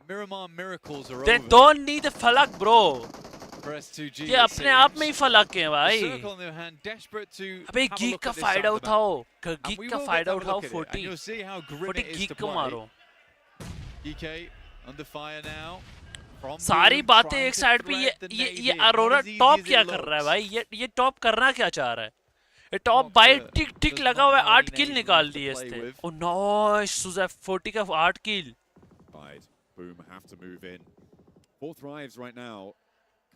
Miramar miracles are They over. don't need the falak bro. S2G ये अपने आप में ही फलक है भाई. अबे गिग का फायदा उठाओ गिग का फायदा उठाओ 40 गिग को मारो. EK under fire now. सारी बातें एक साइड पे ये अरोरा टॉप क्या कर रहा है भाई ये टॉप करना क्या चाह रहा है ये टॉप बाय टिक लगा हुआ है 8 किल निकाल दिए इसने ओ नाइस सुज़ैफ 40 का 8 किल. Boom have to move in. 4 Thrives right now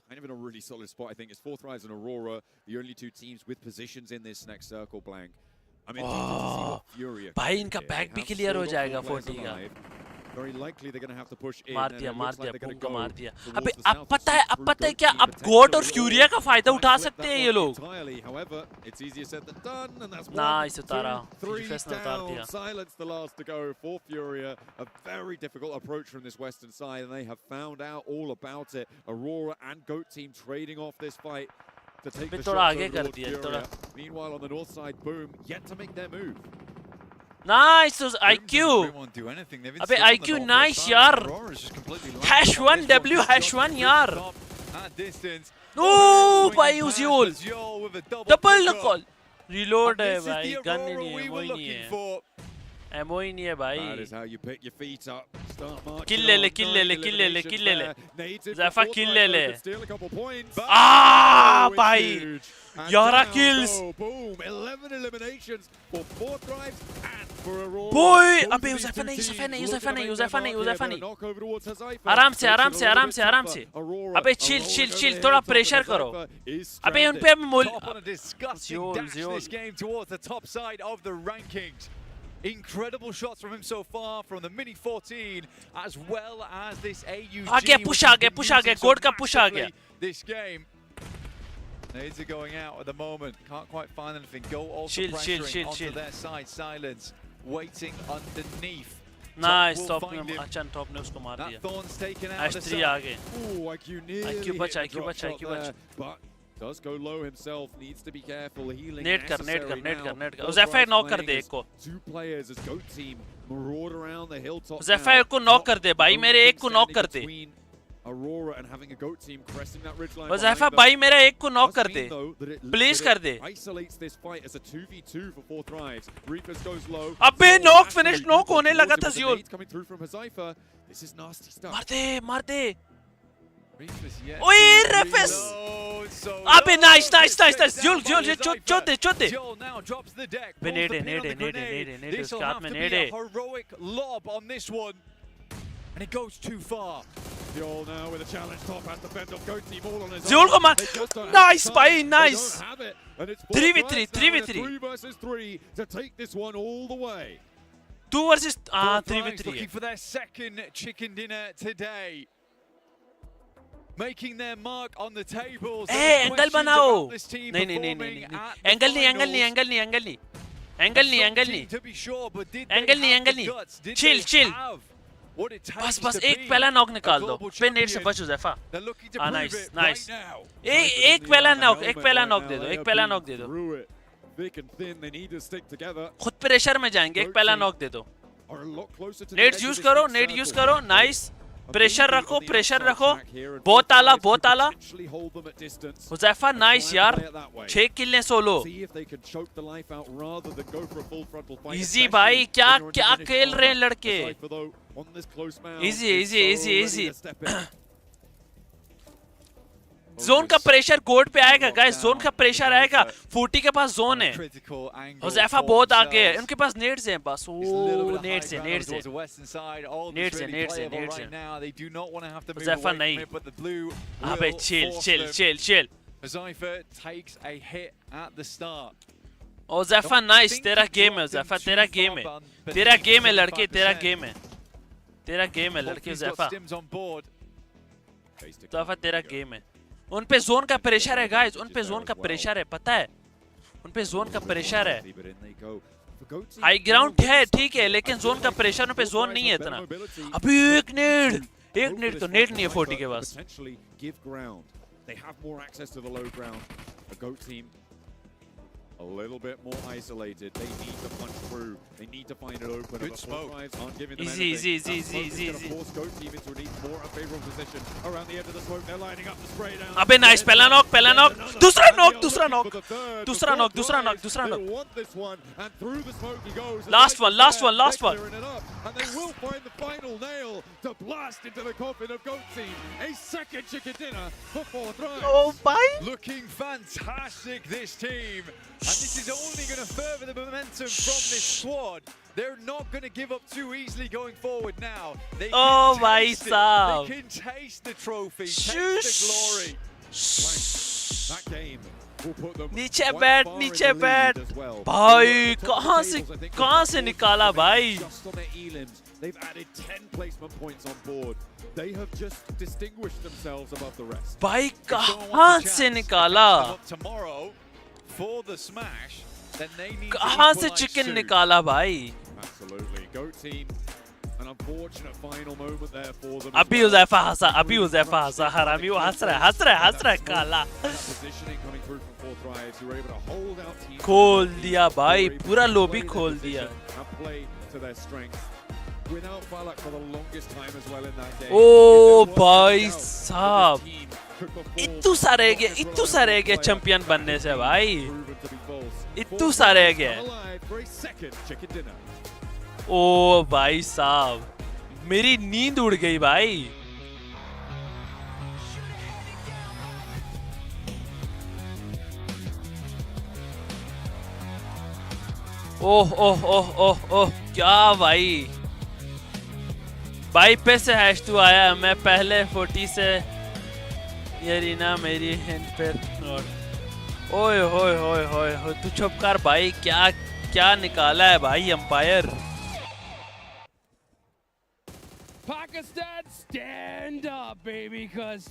kind of in a really solid spot. I think it's 4 Thrives and Aurora, the only 2 teams with positions in this next circle blank. I mean, Fury भाई इनका back भी clear हो जाएगा 40 का. Very likely they're going to have to push in. मार दिया boom का मार दिया. अबे अब पता है क्या अब गोट और फ्यूरिया का फायदा उठा सकते हैं ये लोग. However, it's easier said than done, and that's nice उतारा. 3 down. Silence the last to go for Furia. A very difficult approach from this western side, and they have found out all about it. Aurora and Goat team trading off this fight to take the shot over Furia. Meanwhile, on the north side, Boom yet to make their move. Nice IQ. अबे IQ nice यार. #1W #1 यार. No भाई उज़योल. Double call. Reload है भाई gun नहीं है ammo ही नहीं है. एमो ही नहीं है भाई. किल ले ले. ज़ैफा किल ले ले. भाई 11 kills. Boom, 11 eliminations for 4 Thrives and for Aurora. Boy, अबे यूज़ैफा नहीं. आराम से. अबे chill थोड़ा प्रेशर करो. अबे उन पे this game towards the top side of the rankings. Incredible shots from him so far from the mini 14 as well as this AUG. push आ गया गोड का push आ गया. This game. Nades are going out at the moment. Can't quite find anything. Go also pressuring onto their side. Silence waiting underneath. Nice top ने उसको मार दिया. That Thorn's taken out of the H3 आ गए. IQ बच. But does go low himself. Needs to be careful. Healing. Net कर. उज़ैफा knock कर दे एक को. 2 players as Goat team maraud around the hilltop. उज़ैफा एक को नॉक कर दे भाई मेरे एक को नॉक कर दे. Aurora and having a Goat team cresting that ridgeline. उज़ैफा भाई मेरा एक को नॉक कर दे. प्लीज कर दे. Isolates this fight as a 2v2 for 4 Thrives. Reapers goes low. अबे नॉक फिनिश नॉक होने लगा था ज़ियोल. Coming through from Huzaifa. This is nasty stuff. मार दे. ओए रेफेस अबे नाइस नाइस नाइस नाइस जोल चोट दे बे नेड़े उसके हाथ में नेड़े heroic lob on this one and it goes too far. Joel now with a challenge top has to fend off Goat Team all on his जोल को मार नाइस own. भाई nice And it's 3v3 3 versus 3 to take this one all the way. 2 versus 3v3 looking for their second chicken dinner today. Making their mark on the tables. Angle बनाओ नहीं angle नहीं chill बस एक पहला knock निकाल दो पे net से बच हुज़ैफा नाइस नाइस एक पहला नॉक दे दो खुद प्रेशर में जाएंगे एक पहला नॉक दे दो नेट यूज करो नाइस प्रेशर रखो बहुत आला हुज़ैफा नाइस यार 6 किल सोलो इजी भाई क्या खेल रहे हैं लड़के इजी जोन का प्रेशर कोर्ट पे आएगा गाइस जोन का प्रेशर आएगा 40 के पास जोन है हुज़ैफा बहुत आगे है उनके पास नेट्स हैं बस नेट्स से हुज़ैफा नहीं अबे चिल हुज़ैफा नाइस तेरा गेम है हुज़ैफा तेरा गेम है लड़के तेरा गेम है लड़के हुज़ैफा तेरा गेम है उन पे जोन का प्रेशर है गाइस उन पे जोन का प्रेशर है पता है उन पे जोन का प्रेशर है हाई ग्राउंड है ठीक है लेकिन जोन का प्रेशर उन पे जोन नहीं है इतना अभी एक नेट तो नेट नहीं है 40 के पास a little bit more isolated. They need to punch through. They need to find it open. Good smoke. Aren't giving them easy. Force Goat Team into a more unfavorable position around the edge of the smoke. They're lining up to spray down. अबे nice पहला knock दूसरा knock They want this one and through the smoke he goes. Last one. And they will find the final nail to blast into the coffin of Goat Team. A second chicken dinner for 4th round. Oh bye. Looking fantastic this team. And this is only going to further the momentum from this squad. They're not going to give up too easily going forward now. They can taste it. They can taste the trophy, taste the glory. That game will put them नीचे बैठ भाई कहाँ से निकाला भाई just on their elims. They've added 10 placement points on board. They have just distinguished themselves above the rest. भाई कहाँ से निकाला tomorrow for the smash, then they need कहाँ से चिकन निकाला भाई Absolutely. Goat Team, an unfortunate final moment there for them. अभी हुज़ैफा हंसा हरामी वो हंस रहा है काला Positioning coming through from 4th Rise, who were able to hold out teams. खोल दिया भाई पूरा लोबी खोल दिया And play to their strength. Without Falak for the longest time as well in that game. ओ भाई साहब इतू सा रह गया चैंपियन बनने से भाई इतू सा रह गया ओ भाई साहब मेरी नींद उड़ गई भाई ओह क्या भाई पे से हैश टू आया मैं पहले 40 से यरीना मेरी हैंड पे नोट ओए होए तू चुप कर भाई क्या निकाला है भाई umpire Pakistan, stand up, baby, because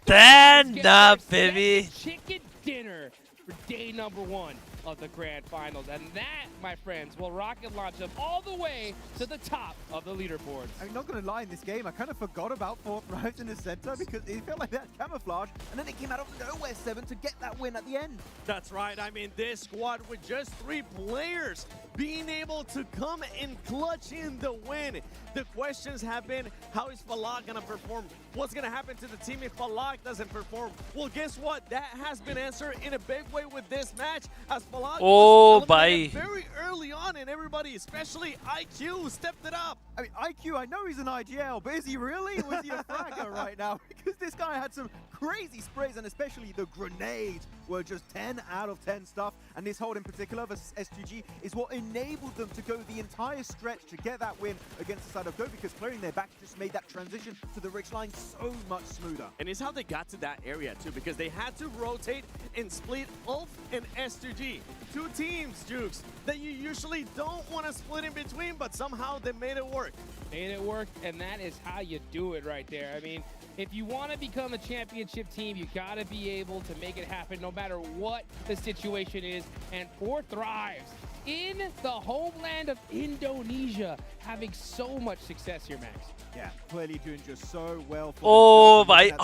stand up, baby. Chicken dinner for day number 1 of the grand finals, and that, my friends, will rocket launch them all the way to the top of the leaderboards. I'm not going to lie, in this game, I kind of forgot about 4th Rise in the center because it felt like that camouflage, and then it came out of nowhere, 7, to get that win at the end. That's right. I mean, this squad with just 3 players being able to come and clutch in the win. The questions have been, how is Falak going to perform? What's going to happen to the team if Falak doesn't perform? Well, guess what? That has been answered in a big way with this match, as Fallout Oh, was bhai. eliminated very early on, and everybody, especially IQ, stepped it up. I mean, IQ, I know he's an IGL, but is he really? Was he a fragger right now? Because this guy had some crazy sprays, and especially the grenades were just 10 out of 10 stuff. And this hold in particular versus S2G is what enabled them to go the entire stretch to get that win against the side of Go, because clearing their back just made that transition to the Rich line so much smoother. And it's how they got to that area too, because they had to rotate and split Ulf and S2G. Two teams, Jukes, that you usually don't want to split in between, but somehow they made it work. Made it work, and that is how you do it right there. I mean, if you want to become a championship team, you got to be able to make it happen no matter what the situation is. And 4 Thrives in the homeland of Indonesia, having so much success here, Max. Yeah, clearly doing just so well. For Oh, themselves. bhai.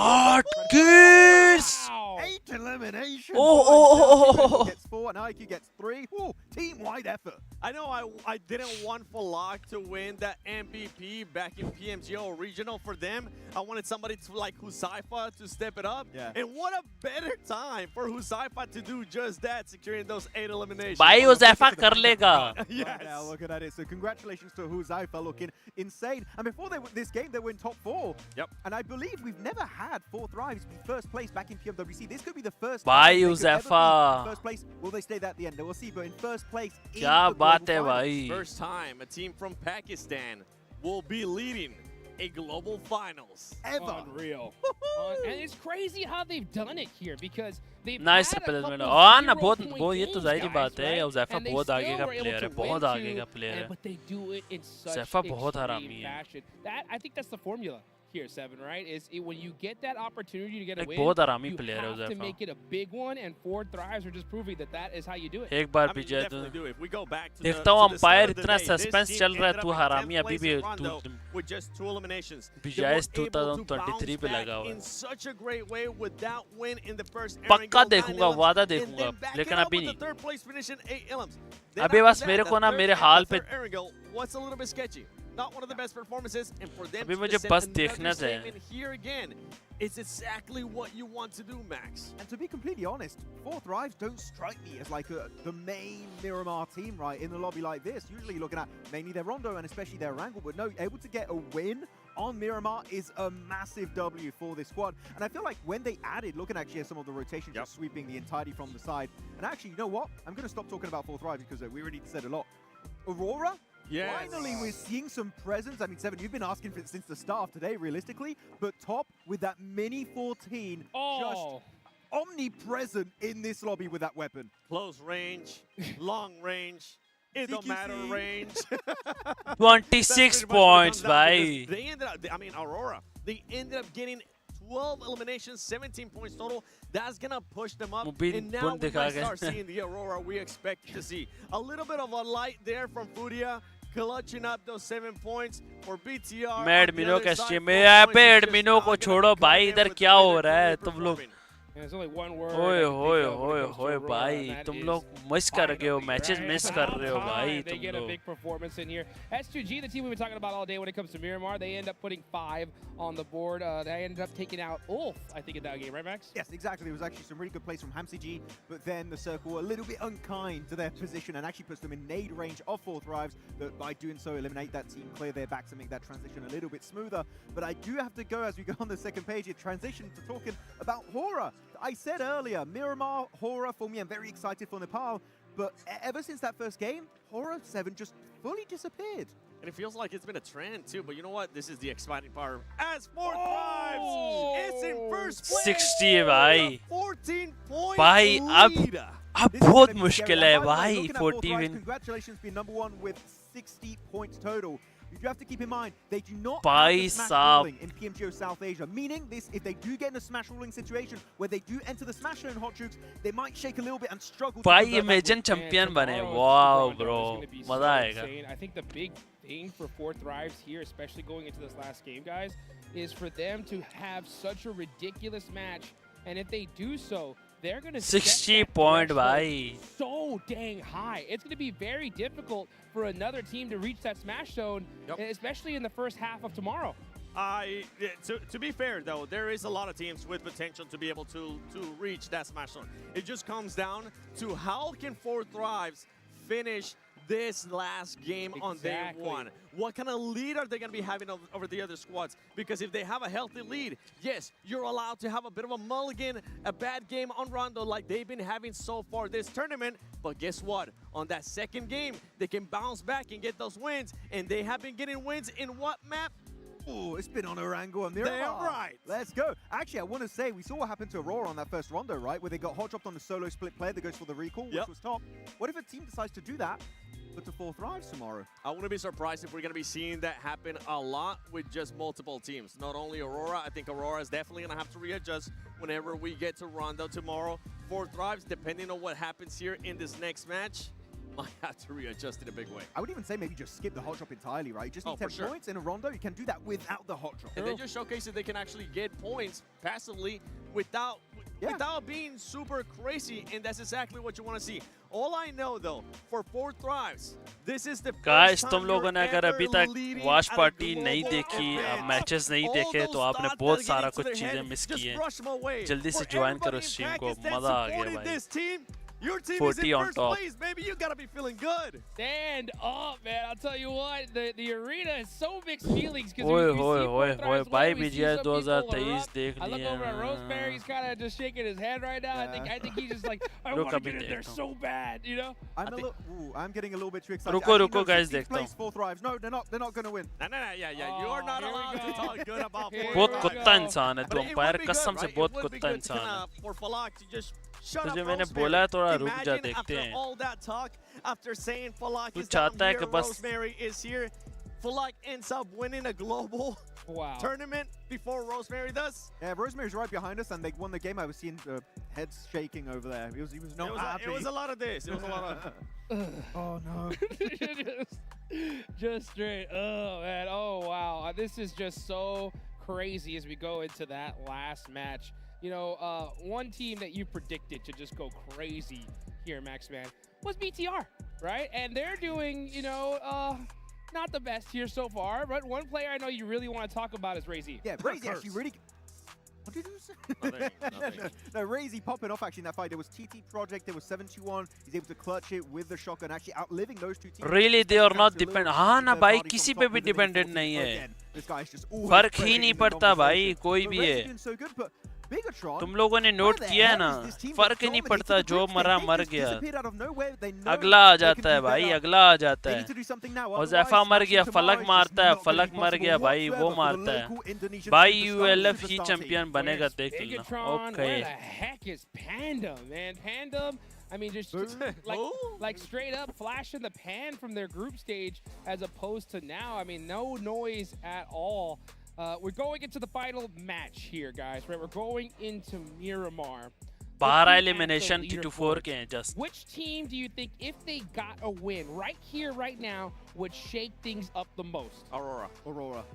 Artis! Wow. 8 eliminations. Oh. Gets 4 and IQ gets 3. Ooh, team-wide effort. I know I didn't want Fallout to win that MVP back in PMGO regional for them. I wanted somebody to like Huzaifa to step it up. Yeah. And what a better time for Huzaifa to do just that, securing those 8 eliminations. भाई Huzaifa कर लेगा. Yes. Right now, looking at it. So congratulations to Huzaifa, looking insane. And before this game, they were in top 4. Yep. And I believe we've never had 4 Thrives be first place back in PMWC. This could be the first Bye, time they could ever be Huzaifa. in first place. Will they stay there at the end? We'll see. But in first place, in क्या the बात global है finals. भाई. First time a team from Pakistan will be leading a global finals. Ever. Unreal. And it's crazy how they've done it here, because they've Nice had a replacement. couple हाँ ना 0 बहुत point वो ये तो games, जाहिर बात guys, है. right? Huzaifa And they बहुत आगे still का were able प्लेयर है. to बहुत win आगे too, का प्लेयर है. But they do it in such Huzaifa बहुत extreme हरामी है. fashion. I think that's the formula here, Seven, right? When you get that opportunity to get a एक win, बहुत हरामी you प्लेयर है have to Huzaifa. make it a big one, and 4 Thrives are just proving that is how you do it. एक बार I भी mean, जाए तो definitely do. If we go back to देखता the, हूँ to the start umpire of the इतना day, this suspense team चल रहा है. ended तू up in हरामी 10th अभी place भी in Rondo तू with just 2 eliminations. They were बिजाइस able to 2023 bounce पे back लगा हुआ in है. such a great way with that win in the first पक्का Aaron Gold 9 देखूंगा, elims, वादा and देखूंगा, then back लेकिन it up अभी with नहीं. the 3rd place finish in 8 elims. Then अभी after बस that, मेरे the को ना third- मेरे the हाल पे third Aaron Gold was a little bit sketchy. Not one of the best performances, and for them अभी to मुझे just send बस another देखना है. statement here again, it's exactly what you want to do, Max. And to be completely honest, 4 Thrives don't strike me as like the main Miramar team, right, in a lobby like this. Usually you're looking at mainly their Rondo and especially their Wrangle, but no, able to get a win on Miramar is a massive W for this squad. And I feel like when they added, looking actually at some of the rotations, just sweeping the entirety from the side. And actually, you know what? I'm going to stop talking about 4 Thrives because we already said a lot. Aurora? Yes. Finally, we're seeing some presence. I mean, Seven, you've been asking for it since the start of today, realistically. But Top, with that Mini 14, just omnipresent in this lobby with that weapon. Close range, long range, it don't matter range. 26 points, bhai. They ended up, I mean, Aurora, they ended up getting 12 eliminations, 17 points total. That's going to push them up. And now we might start seeing the Aurora we expect to see. A little bit of a light there from Furia, clutching up those 7 points for BTR. मैं एडमिनो का stream में यहाँ पे एडमिनो को छोड़ो भाई. इधर क्या हो रहा है तुम लोग? And there's only one word. ओए होए होए होए भाई, तुम लोग मिस कर गए हो, मैचेस मिस कर रहे हो भाई They तुम get a लोग. big performance in here. S2G, the team we've been talking about all day when it comes to Miramar, they end up putting 5 on the board. They ended up taking out Ulf, I think, in that game, right, Max? Yes, exactly. There was actually some really good plays from HamCG, but then the Circle a little bit unkind to their position and actually puts them in nade range of 4 Thrives, that by doing so eliminate that team, clear their back to make that transition a little bit smoother. But I do have to go, as we go on the second page, it transition to talking about Horror. I said earlier, Miramar, Horror, for me, I'm very excited for Nepal, but ever since that first game, Horror 7 just fully disappeared. And it feels like it's been a trend too, but you know what? This is the exciting part. As 4 Thrives, it's in first place. 60 है भाई. 14-point भाई lead. अब बहुत मुश्किल है भाई 40 win. Congratulations, being number 1 with 60 points total. You do have to keep in mind, they do not Bhai have the smash sahab. ruling in PMGO South Asia, meaning this, if they do get in a smash ruling situation where they do enter the smash zone hot jukes, they might shake a little bit and struggle to भाई convert that imagine win. Champion बने. Wow bro, मजा आएगा. I think the big thing for 4 Thrives here, especially going into this last game, guys, is for them to have such a ridiculous match. And if they do so, they're going to 60 point bhai. So dang high. It's going to be very difficult for another team to reach that smash zone, especially in the first half of tomorrow. To be fair, though, there is a lot of teams with potential to be able to reach that smash zone. It just comes down to how can 4 Thrives finish this last game on day 1. What kind of lead are they going to be having over the other squads? Because if they have a healthy lead, yes, you're allowed to have a bit of a mulligan, a bad game on Rondo like they've been having so far this tournament. But guess what? On that second game, they can bounce back and get those wins. And they have been getting wins in what map? Oh, it's been on Orango and Miramar. Damn right. Let's go. Actually, I want to say, we saw what happened to Aurora on that first Rondo, right? Where they got hot dropped on the solo split player that goes for the recall, which was top. What if a team decides to do that, but to 4 Thrives tomorrow? I wouldn't be surprised if we're going to be seeing that happen a lot with just multiple teams. Not only Aurora, I think Aurora is definitely going to have to readjust whenever we get to Rondo tomorrow. 4 Thrives, depending on what happens here in this next match, might have to readjust in a big way. I would even say maybe just skip the hot drop entirely, right? You just need 10 points in a Rondo. You can do that without the hot drop. And they just showcase that they can actually get points passively without being super crazy, and that's exactly what you want to see. All I know, though, for 4 Thrives, this is the guys, तुम लोगों ने अगर अभी तक watch party नहीं देखी, matches नहीं देखे, तो आपने बहुत सारा कुछ चीजें मिस की हैं। जल्दी से ज्वाइन करो स्ट्रीम को, मजा आ गया भाई। Your team 40 is in on first top. place, baby. You gotta be feeling good. Stand up, man. I'll tell you what, the arena is so mixed feelings because ओए we ओए see ओए 4 ओए Thrives भाई well, we see BGI some people 2023 देख I look लिया। over at Rosemary, he's kind of just shaking his head right now. I think he's just like, I want to get in there so bad, you know? I'm getting a little bit too excited. रुको guys, देखता हूँ। 4 Thrives. No, they're not going to win. No, yeah. You are not allowed to talk good about 4 बहुत कुत्ता इंसान है तू, umpire कसम से बहुत कुत्ता good इंसान है। for Falak to just shut up तुझे मैंने Rosemary. बोला है थोड़ा रुक जा, Imagine देखते after हैं। all that talk, after saying Falak तू is down चाहता है here, कि बस Rosemary is here, Falak ends up winning a global tournament before Rosemary does. Yeah, Rosemary's right behind us, and they won the game. I was seeing heads shaking over there. He was not happy. It was a lot of this. It was a lot of. Oh no. just straight. Oh man. Oh wow. This is just so crazy as we go into that last match. You know, one team that you predicted to just go crazy here, Max Man, was BTR, right? And they're doing, you know, not the best here so far, but one player I know you really want to talk about is Razy. Yeah, Razy actually really... What did you say? No, Razy popping off actually in that fight. There was TT Project, there was 721. He's able to clutch it with the shotgun, actually outliving those two teams. Really, they are not dependent. हाँ ना भाई, किसी पे भी dependent नहीं है। फर्क ही नहीं पड़ता भाई, कोई भी है। तुम लोगों ने नोट किया है ना, फर्क ही नहीं पड़ता, जो मरा मर गया। अगला आ जाता है भाई, अगला आ जाता है। होज़ैफा मर गया, फलक मारता है, फलक मर गया भाई, वो मारता है। भाई ULF ही चैंपियन बनेगा, देख लेना। Where the heck is Pandem, man? Pandem, I mean, just like straight up flashing the pan from their group stage as opposed to now. I mean, no noise at all. We're going into the final match here, guys, right? We're going into Miramar. 12 elimination 2-4 के हैं just. Which team do you think, if they got a win right here, right now, would shake things up the most? Aurora.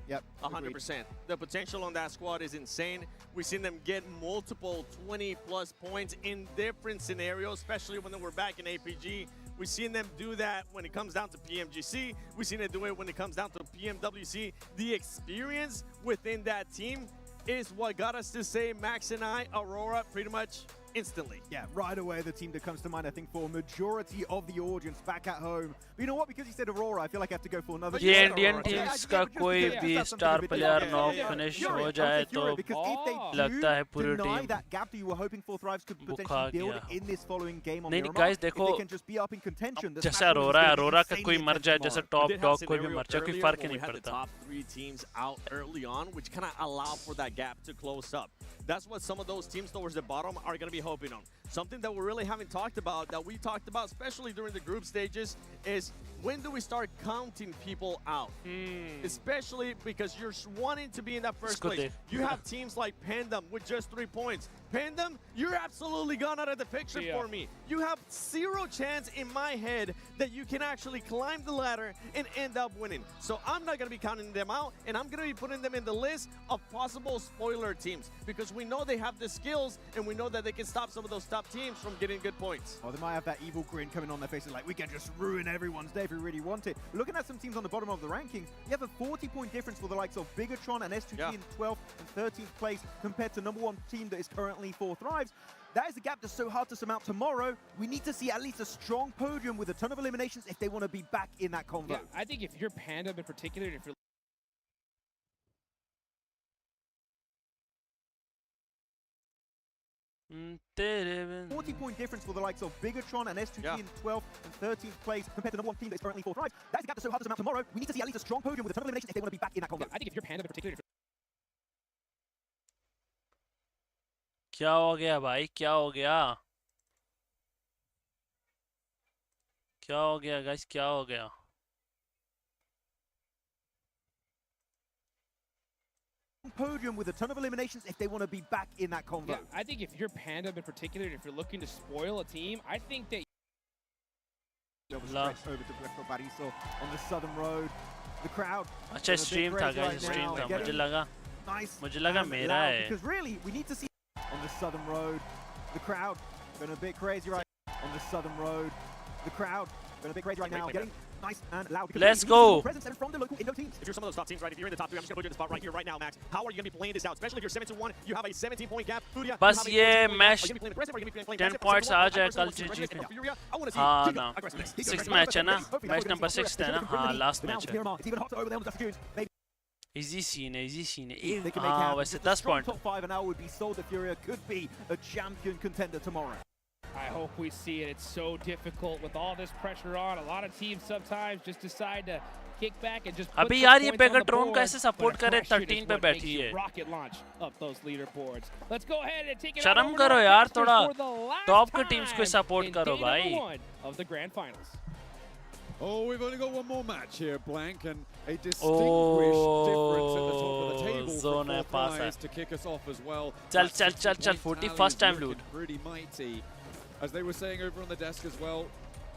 Yep. 100%. The potential on that squad is insane. We've seen them get multiple 20-plus points in different scenarios, especially when they were back in APG. We've seen them do that when it comes down to PMGC. We've seen them do it when it comes down to PMWC. The experience within that team is what got us to say, Max and I, Aurora, pretty much instantly. Yeah, right away, the team that comes to mind, I think, for a majority of the audience back at home. But you know what? Because you said Aurora, I feel like I have to go for another. ये Indian teams का कोई भी star player knock finish हो जाए तो लगता है पूरी टीम बुखा गया। नहीं गाइस देखो, जैसे अरोरा का कोई मर जाए, जैसे टॉप डॉग कोई भी मर जाए, कोई फर्क ही नहीं पड़ता। Top 3 teams out early on, which kind of allow for that gap to close up. That's what some of those teams towards the bottom are going to be hoping on. Something that we really haven't talked about, that we talked about, especially during the group stages, is when do we start counting people out? Especially because you're wanting to be in that first place. You have teams like Pandem with just 3 points. Pandem, you're absolutely gone out of the picture for me. You have 0 chance in my head that you can actually climb the ladder and end up winning. So I'm not going to be counting them out, and I'm going to be putting them in the list of possible spoiler teams because we know they have the skills and we know that they can stop some of those top top teams from getting good points. Oh, they might have that evil grin coming on their faces like, we can just ruin everyone's day if we really want it. Looking at some teams on the bottom of the rankings, you have a 40-point difference for the likes of Bigatron and S2T in 12th and 13th place compared to #1 team that is currently 4 Thrives. That is a gap that's so hard to surmount tomorrow. We need to see at least a strong podium with a ton of eliminations if they want to be back in that convo. Yeah, I think if you're Panda in particular, if you're 40-point difference for the likes of Bigatron and S2T in 12th and 13th place compared to #1 team that is currently 4 Thrives. That is a gap that's so hard to surmount tomorrow. We need to see at least a strong podium with a ton of eliminations if they want to be back in that convo. I think if you're Panda in particular, क्या हो गया भाई क्या हो गया क्या हो गया गाइस क्या हो गया Podium with a ton of eliminations if they want to be back in that convo. Yeah, I think if you're Panda in particular, if you're looking to spoil a team, I think that over to Blecko Bariso on the southern road. The crowd. अच्छा stream था guys stream था मुझे लगा मेरा है because really we need to see on the southern road. The crowd going a bit crazy right on the southern road. The crowd going a bit crazy right now. Getting nice and loud. Let's go. Presence from the local Indo teams. If you're some of those top teams, right? If you're in the top 3, I'm just gonna put you in the spot right here, right now, Max. How are you gonna be playing this out? Especially if you're 7-1, you have a 17-point gap. Furia, बस ये match 10 points आ जाए कल जीजी हाँ ना 6th match है ना match number 6 है ना हाँ लास्ट मैच है इजी सीन है हाँ वैसे 10 point top 5 and now would be sold that Furia could be a champion contender tomorrow. I hope we see it. It's so difficult with all this pressure on. A lot of teams sometimes just decide to kick back and just put अभी यार ये Pegatron कैसे support करे 13 पे बैठी है rocket launch up those leaderboards. Let's go ahead and take it शर्म करो यार थोड़ा टॉप की टीम्स को सपोर्ट करो भाई of the grand finals. Oh, we've only got one more match here, Blank, and a distinguished difference at the top of the table for Thrives to kick us off as well. चल 41st time loot. Pretty mighty. As they were saying over on the desk as well,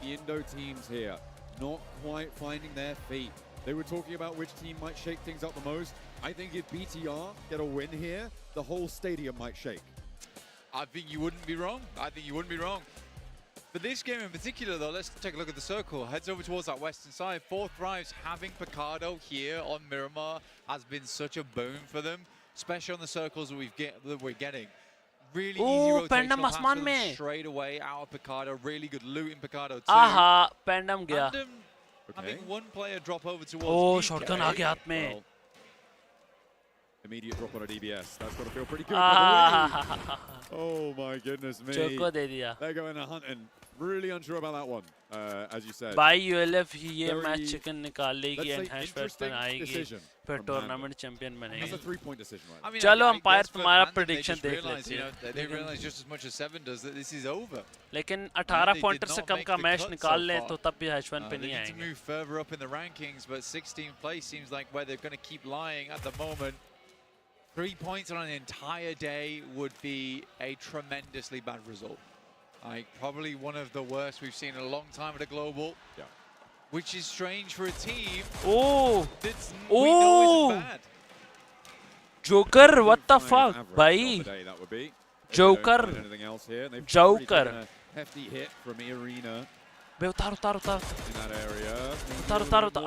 the Indo teams here not quite finding their feet. They were talking about which team might shake things up the most. I think if BTR get a win here, the whole stadium might shake. I think you wouldn't be wrong. For this game in particular, though, let's take a look at the circle. Heads over towards that western side. 4 Thrives having Picardo here on Miramar has been such a boon for them, especially on the circles that we're getting. Really easy rotational pass for them straight away out of Picardo. Really good loot in Picardo too. Aha, Pandam gaya. Having one player drop over towards shotgun aa gaya haath mein. Immediate drop on a DBS. That's got to feel pretty good. Oh my goodness me. Choco de diya. They're going to hunting. Really unsure about that one, as you said. By ULF ये match chicken निकाल लेगी and hashtag पर आएगी फिर tournament champion बनेगी. That's a 3-point decision, right? I mean, चलो umpire तुम्हारा prediction देख लेते हैं. They realize just as much as 7 does that this is over. लेकिन 18 पॉइंटर से कम का मैच निकाल ले तो तब भी H1 पे नहीं They need to आएंगे. move further up in the rankings, but 16th place seems like where they're going to keep lying at the moment. 3 points on an entire day would be a tremendously bad result. Like probably one of the worst we've seen in a long time at a global. Yeah. Which is strange for a team. Oh! We know isn't bad. Joker, what the fuck, bhai? Joker. Joker. Hefty hit from Irina. Bhai, utar. In that area. Utar.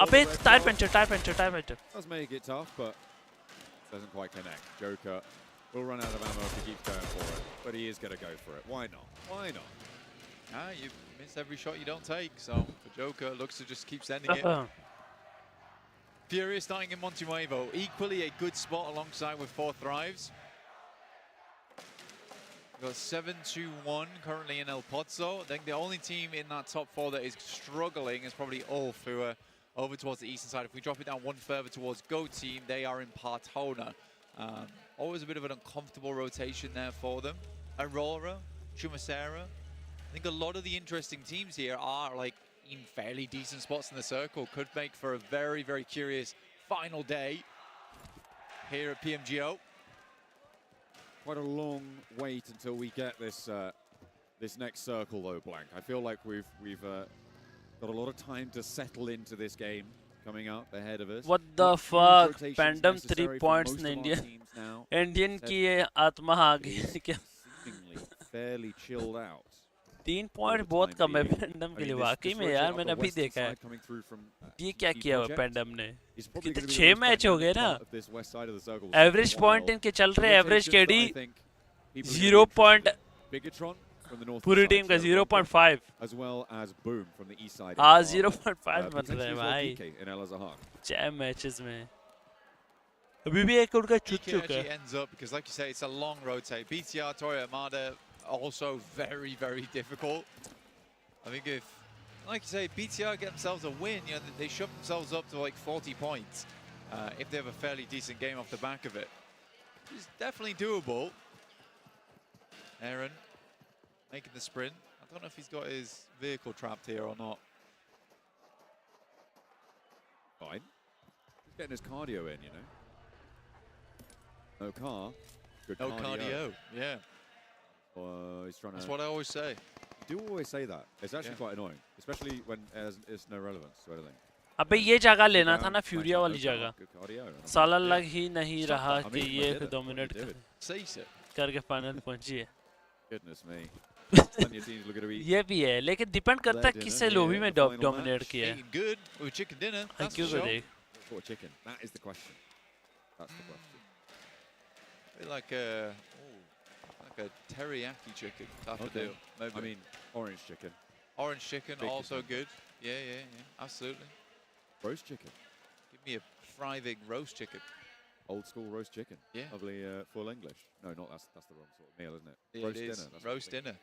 Abey, tire puncture. Does make it tough, but doesn't quite connect. Joker will run out of ammo if he keeps going for it, but he is going to go for it. Why not? You miss every shot you don't take, so the Joker looks to just keep sending it. Furious starting in Montenuevo, equally a good spot alongside with 4 Thrives. We've got 7-2-1 currently in El Pozo. I think the only team in that top 4 that is struggling is probably Ulf, who are over towards the eastern side. If we drop it down one further towards Go Team, they are in Partona. Always a bit of an uncomfortable rotation there for them. Aurora, Chumacera. I think a lot of the interesting teams here are like in fairly decent spots in the circle. Could make for a very, very curious final day here at PMGO. Quite a long wait until we get this this next circle though, Blank. I feel like we've got a lot of time to settle into this game coming up ahead of us. What the fuck? Pandam 3 points in Indian. Indian की ये आत्मा आ गई क्या? fairly chilled out. 3 point बहुत कम है पैंडम के लिए वाकई में यार मैंने अभी देखा है ये क्या किया हुआ पैंडम ने कितने 6 मैच हो गए ना एवरेज पॉइंट इनके चल रहे एवरेज केडी 0 पॉइंट पूरी टीम का 0.5 हाँ 0.5 बन रहा है भाई 6 मैचेस में अभी भी एक उनका छूट चुका है ends up because like you say it's a long rotate. BTR Torio Armada also very difficult. I think if like you say BTR get themselves a win, you know, they shove themselves up to like 40 points if they have a fairly decent game off the back of it. It's definitely doable. Aaron making the sprint. I don't know if he's got his vehicle trapped here or not. Fine. He's getting his cardio in, you know. No car. Good no cardio. Yeah. He's trying to. That's what I always say. You do always say that. It's actually quite annoying, especially when it's no relevance to anything. अबे ये जगह लेना था ना फ्यूरिया वाली जगह साला लग ही नहीं रहा कि ये डोमिनेट करके फाइनल पहुंची है ये भी है लेकिन डिपेंड करता है किससे लोबी में डोमिनेट किया है क्यों को देख like a teriyaki chicken type of deal. Maybe. I mean, orange chicken. Orange chicken also good. Yeah, absolutely. Roast chicken. Give me a thriving roast chicken. Old school roast chicken. Yeah. Lovely full English. No, not that's the wrong sort of meal, isn't it? Yeah, roast it is. dinner. That's roast dinner.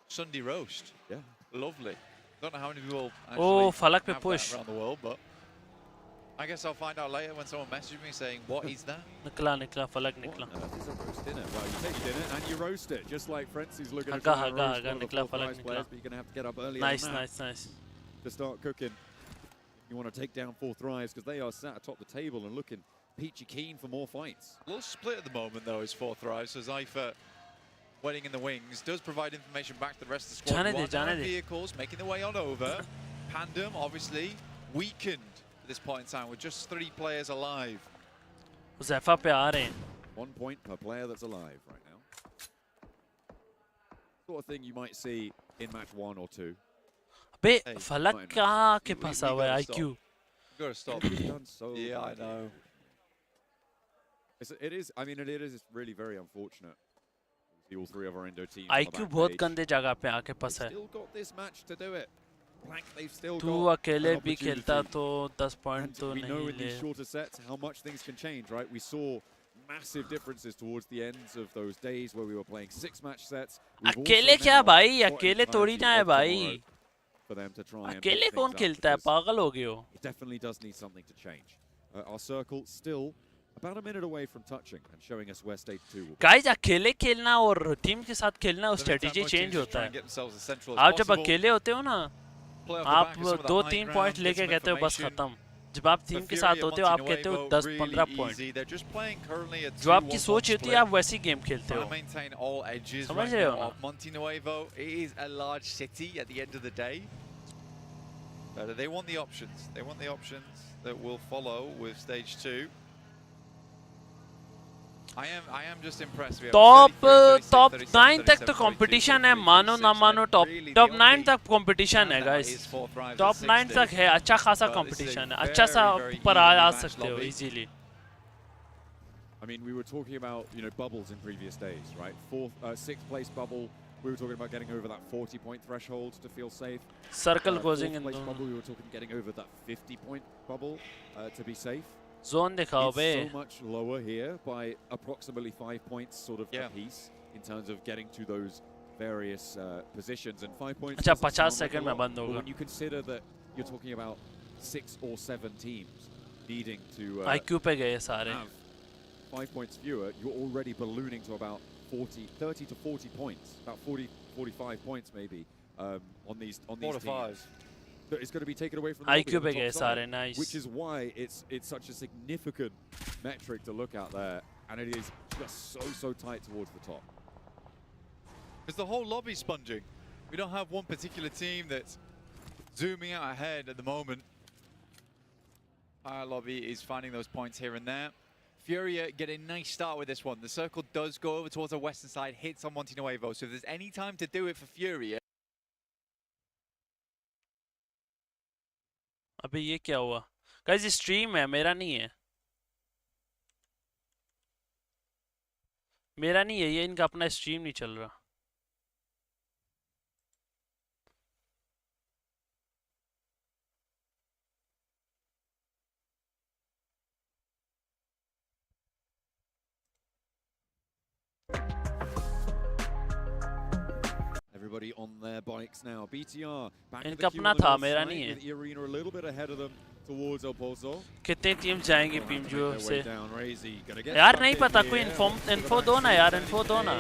Sunday roast. Yeah. Lovely. Don't know how many people actually falak pe have push that around the world, but I guess I'll find out later when someone messages me saying, "What is that?" निकला falak निकला. What on earth is a roast dinner? Well, you take dinner and you roast it, just like Frenzy's looking at Haga, roast one of the निकला falak players, निकला. but you're gonna have to get up early. Nice. To start cooking. You want to take down 4 thrives because they are sat atop the table and looking peachy keen for more fights. A little split at the moment though is 4 thrives, so Zypher waiting in the wings does provide information back to the rest of the squad. Vehicles making their way on over. Pandem obviously weakened at this point in time with just 3 players alive. Zephyr पे आ रहे हैं. 1 point per player that's alive right now. Sort of thing you might see in match 1 or 2. अबे फलक कहाँ के फंसा हुआ है IQ? Gotta stop. Yeah, I know. It is. I mean, it is really very unfortunate. See all 3 of our Indo teams. IQ बहुत गंदे जगह पे आके फंसा है. Still got this match to do it. Blank, they've still तू अकेले भी खेलता तो 10 पॉइंट तो नहीं ले. We know in these shorter sets how much things can change, right? We saw massive differences towards the ends of those days where we were playing 6-match sets. अकेले क्या भाई? अकेले थोड़ी ना है भाई. For them to try and अकेले कौन खेलता है? पागल हो गए हो? It definitely does need something to change. Our circle still about a minute away from touching and showing us where stage 2 will be. Guys, अकेले खेलना और टीम के साथ खेलना वो स्ट्रेटजी चेंज होता है. आप जब अकेले होते हो ना, आप 2-3 पॉइंट लेके कहते हो बस खत्म. जब आप टीम के साथ होते हो आप कहते हो 10-15 पॉइंट. जो आपकी सोच होती है आप वैसी गेम खेलते हो. समझ रहे हो ना? Monte Nuevo is a large city at the end of the day. They want the options. They want the options that will follow with stage 2. I am just impressed. top 9 तक तो competition है, मानो ना मानो top 9 तक competition है guys. top 9 तक है, अच्छा खासा कंपटीशन है, अच्छा सा ऊपर आ सकते हो easily. I mean, we were talking about, you know, bubbles in previous days, right? 6th place bubble. We were talking about getting over that 40-point threshold to feel safe. Circle closing in place bubble. We were talking getting over that 50-point bubble to be safe. Zone दिखाओ बे. It's so much lower here by approximately 5 points sort of apiece in terms of getting to those various positions, and 5 points. अच्छा 50 second में बंद होगा. When you consider that you're talking about 6 or 7 teams needing to IQ पे गए सारे. 5 points fewer, you're already ballooning to about 30 to 40 points, about 45 points maybe on these 4 to 5. That is going to be taken away from the IQ पे गए सारे. Nice. Which is why it's such a significant metric to look at there, and it is just so tight towards the top. Because the whole lobby's sponging. We don't have one particular team that's zooming out ahead at the moment. Our lobby is finding those points here and there. Furia get a nice start with this one. The circle does go over towards the western side, hits on Monty Nuevo. So if there's any time to do it for Furia. अबे ये क्या हुआ? Guys, ये stream है, मेरा नहीं है. मेरा नहीं है, ये इनका अपना stream नहीं चल रहा. Everybody on their bikes now. BTR back in इनका the queue अपना on the था, north मेरा side नहीं है. with the arena a little bit ahead of them towards El Pozo. कितने टीम जाएंगे PMGO से? Down, Razy, gonna get यार stuck नहीं in पता, here. कोई info दो ना यार, info दो ना.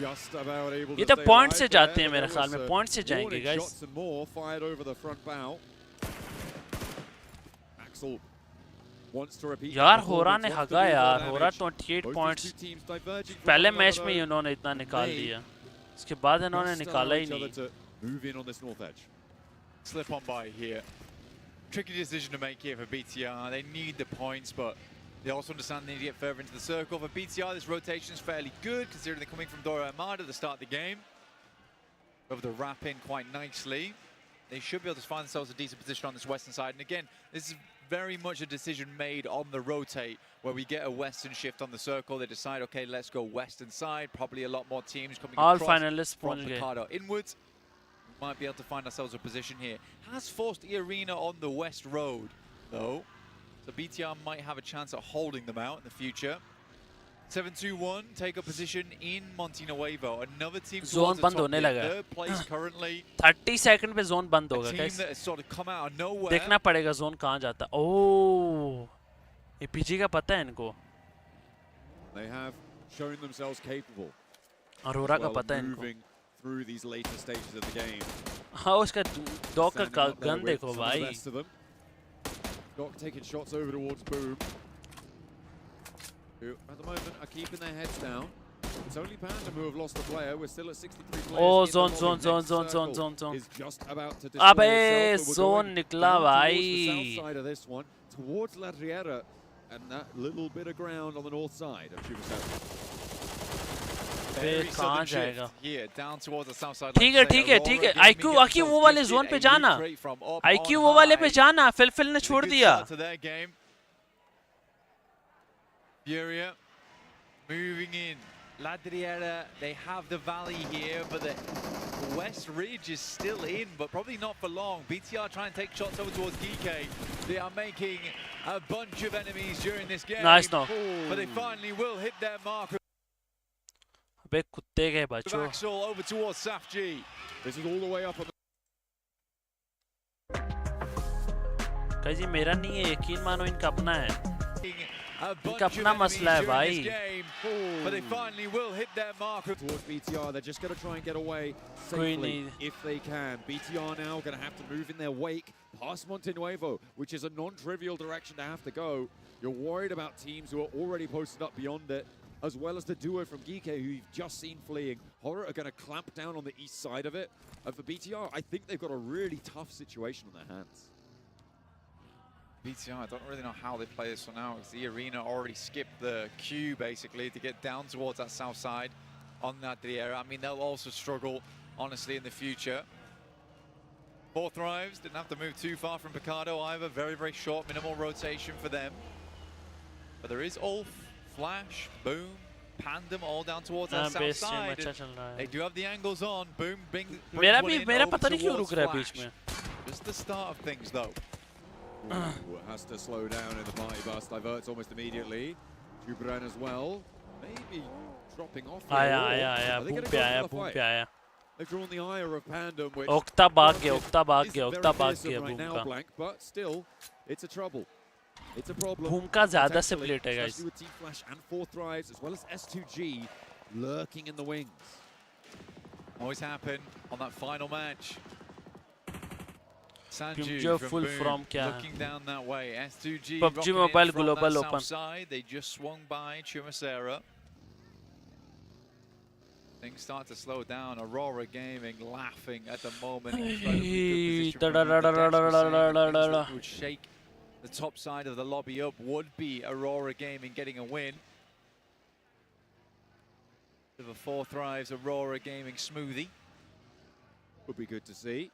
Just about able ये to तो stay पॉइंट alive से there, जाते हैं but मेरे there ख्याल was में, a पॉइंट से जाएंगे warning guys. shots and more fired over the front bow. Axel wants to repeat. यार होरा ने हगा यार, होरा 28 पॉइंट्स पहले मैच में ही उन्होंने इतना निकाल दिया, उसके बाद इन्होंने निकाला ही नहीं. Move in on this north edge. Slip on by here. Tricky decision to make here for BTR. They need the points, but they also understand they need to get further into the circle. For BTR, this rotation is fairly good, considering they're coming from Dora Armada at the start of the game. Over the wrap in quite nicely. They should be able to find themselves a decent position on this western side. And again, this is very much a decision made on the rotate, where we get a western shift on the circle. They decide, okay, let's go western side. Probably a lot more teams coming All across finalists from Picardo inwards. Might be able to find ourselves a position here. Has forced the arena on the west road, though. So BTR might have a chance at holding them out in the future. 7-2-1, take a position in Monty Nuevo. Another team Zone बंद होने लगा. Third place currently. 30 second पे zone बंद होगा team guys. that has sort of come out of nowhere. देखना पड़ेगा zone कहाँ जाता. ओह, ये PG का पता है इनको. They have shown themselves capable. Arora का पता है इनको. moving through these later stages of the game. हाँ, उसका डॉग का गन देखो भाई. Doc taking shots over towards Boom, who at the moment are keeping their heads down. It's only Panda who have lost a player. We're still at 63 players. Oh, in the zone, lobby. zone, zone, Next zone, zone, circle zone, zone. is just about to destroy अबे itself, but we're zone going निकला down towards भाई. the south side of this one, towards La Riera, and that little bit of ground on the north side of Chubasat. Very कहाँ southern जाएगा? shift here, down towards the south side. ठीक है ठीक है ठीक है. IQ आकी वो वाले जोन पे जाना. IQ वो वाले पे जाना. फिल ने छोड़ दिया. Furia moving in. Ladriera, they have the valley here, but the West Ridge is still in, but probably not for long. BTR trying to take shots over towards GK. They are making a bunch of enemies during this game. Nice knock. But they finally will hit their mark. अबे कुत्ते के बच्चों. Axel over towards Safji. This is all the way up on the guys ये मेरा नहीं है, यकीन मानो इनका अपना है. इनका अपना मसला है भाई. But they finally will hit their mark. Towards BTR, they're just going to try and get away safely if they can. BTR now going to have to move in their wake past Montenuevo, which is a non-trivial direction to have to go. You're worried about teams who are already posted up beyond it, as well as the duo from Geeke, who you've just seen fleeing. Horror are going to clamp down on the east side of it. And for BTR, I think they've got a really tough situation on their hands. BTR, I don't really know how they play this one now, because the arena already skipped the queue, basically, to get down towards that south side on that Riera. I mean, they'll also struggle, honestly, in the future. Four Thrives didn't have to move too far from Picardo either. Very, very short, minimal rotation for them. But there is Ulf, Flash, Boom, Pandem, all down towards that south side. They do have the angles on. Boom, मेरा पता नहीं क्यों रुक रहा है बीच में. Just the start of things, though. Ooh, has to slow down in the party bus, diverts almost immediately. Jubran as well, maybe dropping off. आया, boom पे आया. They've drawn the ire of Pandem, which Okta भाग गया boom का. Blank, but still, it's a trouble. It's a problem. Boom का ज़्यादा से plate है guys. Especially with T-Flash and 4 Thrives, as well as S2G lurking in the wings. Always happen on that final match. PMGO full from क्या है? Looking down that way. S2G PUBG Mobile Global Open. Side. They just swung by Chumacera. Things start to slow down. Aurora Gaming laughing at the moment. Would shake the top side of the lobby up would be Aurora Gaming getting a win. The 4 thrives, Aurora Gaming smoothie. Would be good to see.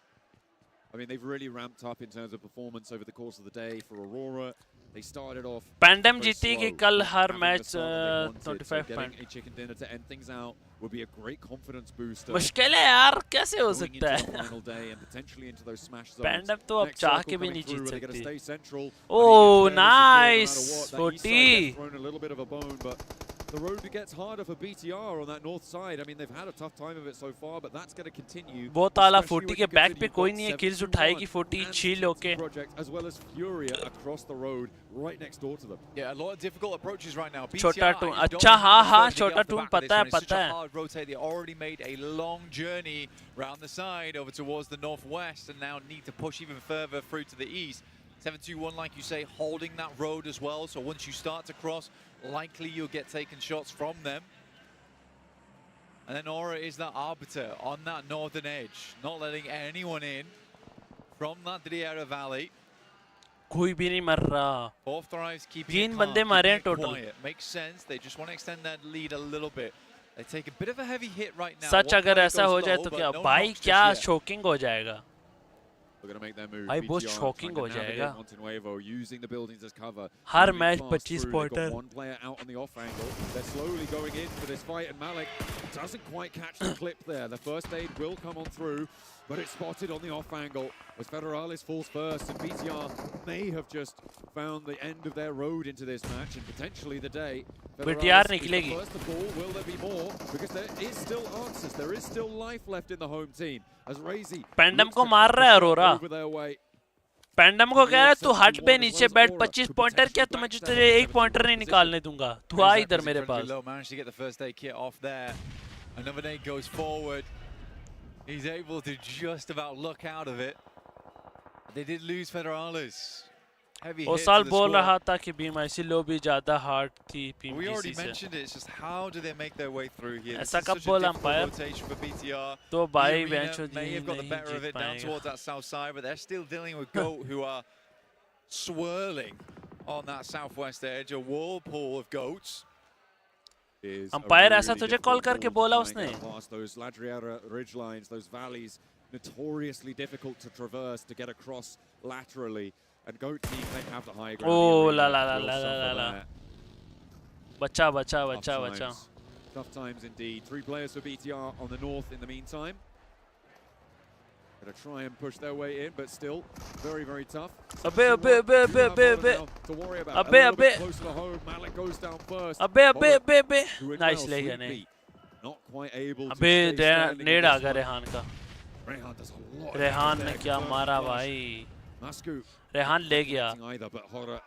I mean, they've really ramped up in terms of performance over the course of the day for Aurora. They started off Pandem जीतेगी कल हर match 25 point. A chicken dinner to end things out would be a great confidence booster. मुश्किल है यार, कैसे हो सकता है? Pandem तो अब चाह के भी नहीं जीत सकती. Oh, nice 40. Thrown a little bit of a bone, but the road gets harder for BTR on that north side. I mean, they've had a tough time of it so far, but that's going to continue. बहुत आला 40 के back पे कोई नहीं है, kills उठाएगी 40 छील होके. As well as Furia across the road right next door to them. Yeah, a lot of difficult approaches right now. छोटा टून, अच्छा हाँ छोटा टून पता है. Hard rotate. They already made a long journey round the side over towards the northwest, and now need to push even further through to the east. 721, like you say, holding that road as well. So once you start to cross, likely you'll get taken shots from them. And then Aura is that arbiter on that northern edge, not letting anyone in from that Driera Valley. कोई भी नहीं मर रहा. Fourth thrives keeping 3 बंदे मारे हैं total. quiet. Makes sense. They just want to extend that lead a little bit. They take a bit of a heavy hit right now. सच अगर ऐसा हो जाए तो क्या भाई क्या शॉकिंग हो जाएगा. भाई बहुत शॉकिंग हो जाएगा. हर match 25 pointer. One player out on the off angle. They're slowly going in for this fight, and Malik doesn't quite catch the clip there. The first aid will come on through, but it's spotted on the off angle as Federalis falls first, and BTR may have just found the end of their road into this match and potentially the day. BTR निकलेगी. First of all, will there be more? Because there is still answers. There is still life left in the home team. As Razy Pandem को मार रहा है Arora. Pandem को कह रहा है तू हट पे नीचे बैठ 25 पॉइंटर क्या तुम्हें जो तेरे 1 पॉइंटर नहीं निकालने दूंगा. तू आ इधर मेरे पास. Managed to get the first aid kit off there. Another nade goes forward. He's able to just about look out of it. They did lose Federalis. वो साल बोल रहा था कि BMIC lobby ज़्यादा hard थी PMGC से. We already mentioned it. It's just how do they make their way through here? ऐसा कब बोला umpire? तो भाई बेंचो may have got the better of it down towards that south side, but they're still dealing with GOAT, who are swirling on that southwest edge. A whirlpool of goats. Umpire ऐसा तुझे call करके बोला उसने. Those Ladriera ridge lines, those valleys, notoriously difficult to traverse to get across laterally. And GOAT team, they have the high ground. Oh la la la la la la. Bacha. Tough times indeed. 3 players for BTR on the north in the meantime. Gonna try and push their way in, but still very, very tough. A bit. To worry about. A little bit closer to home. Malik goes down first. A bit. Nice leg है. Not quite able to. अबे नेड आ गया रेहान का. Rehan does a lot. Rehan ने क्या मारा भाई. रेहान ले गया.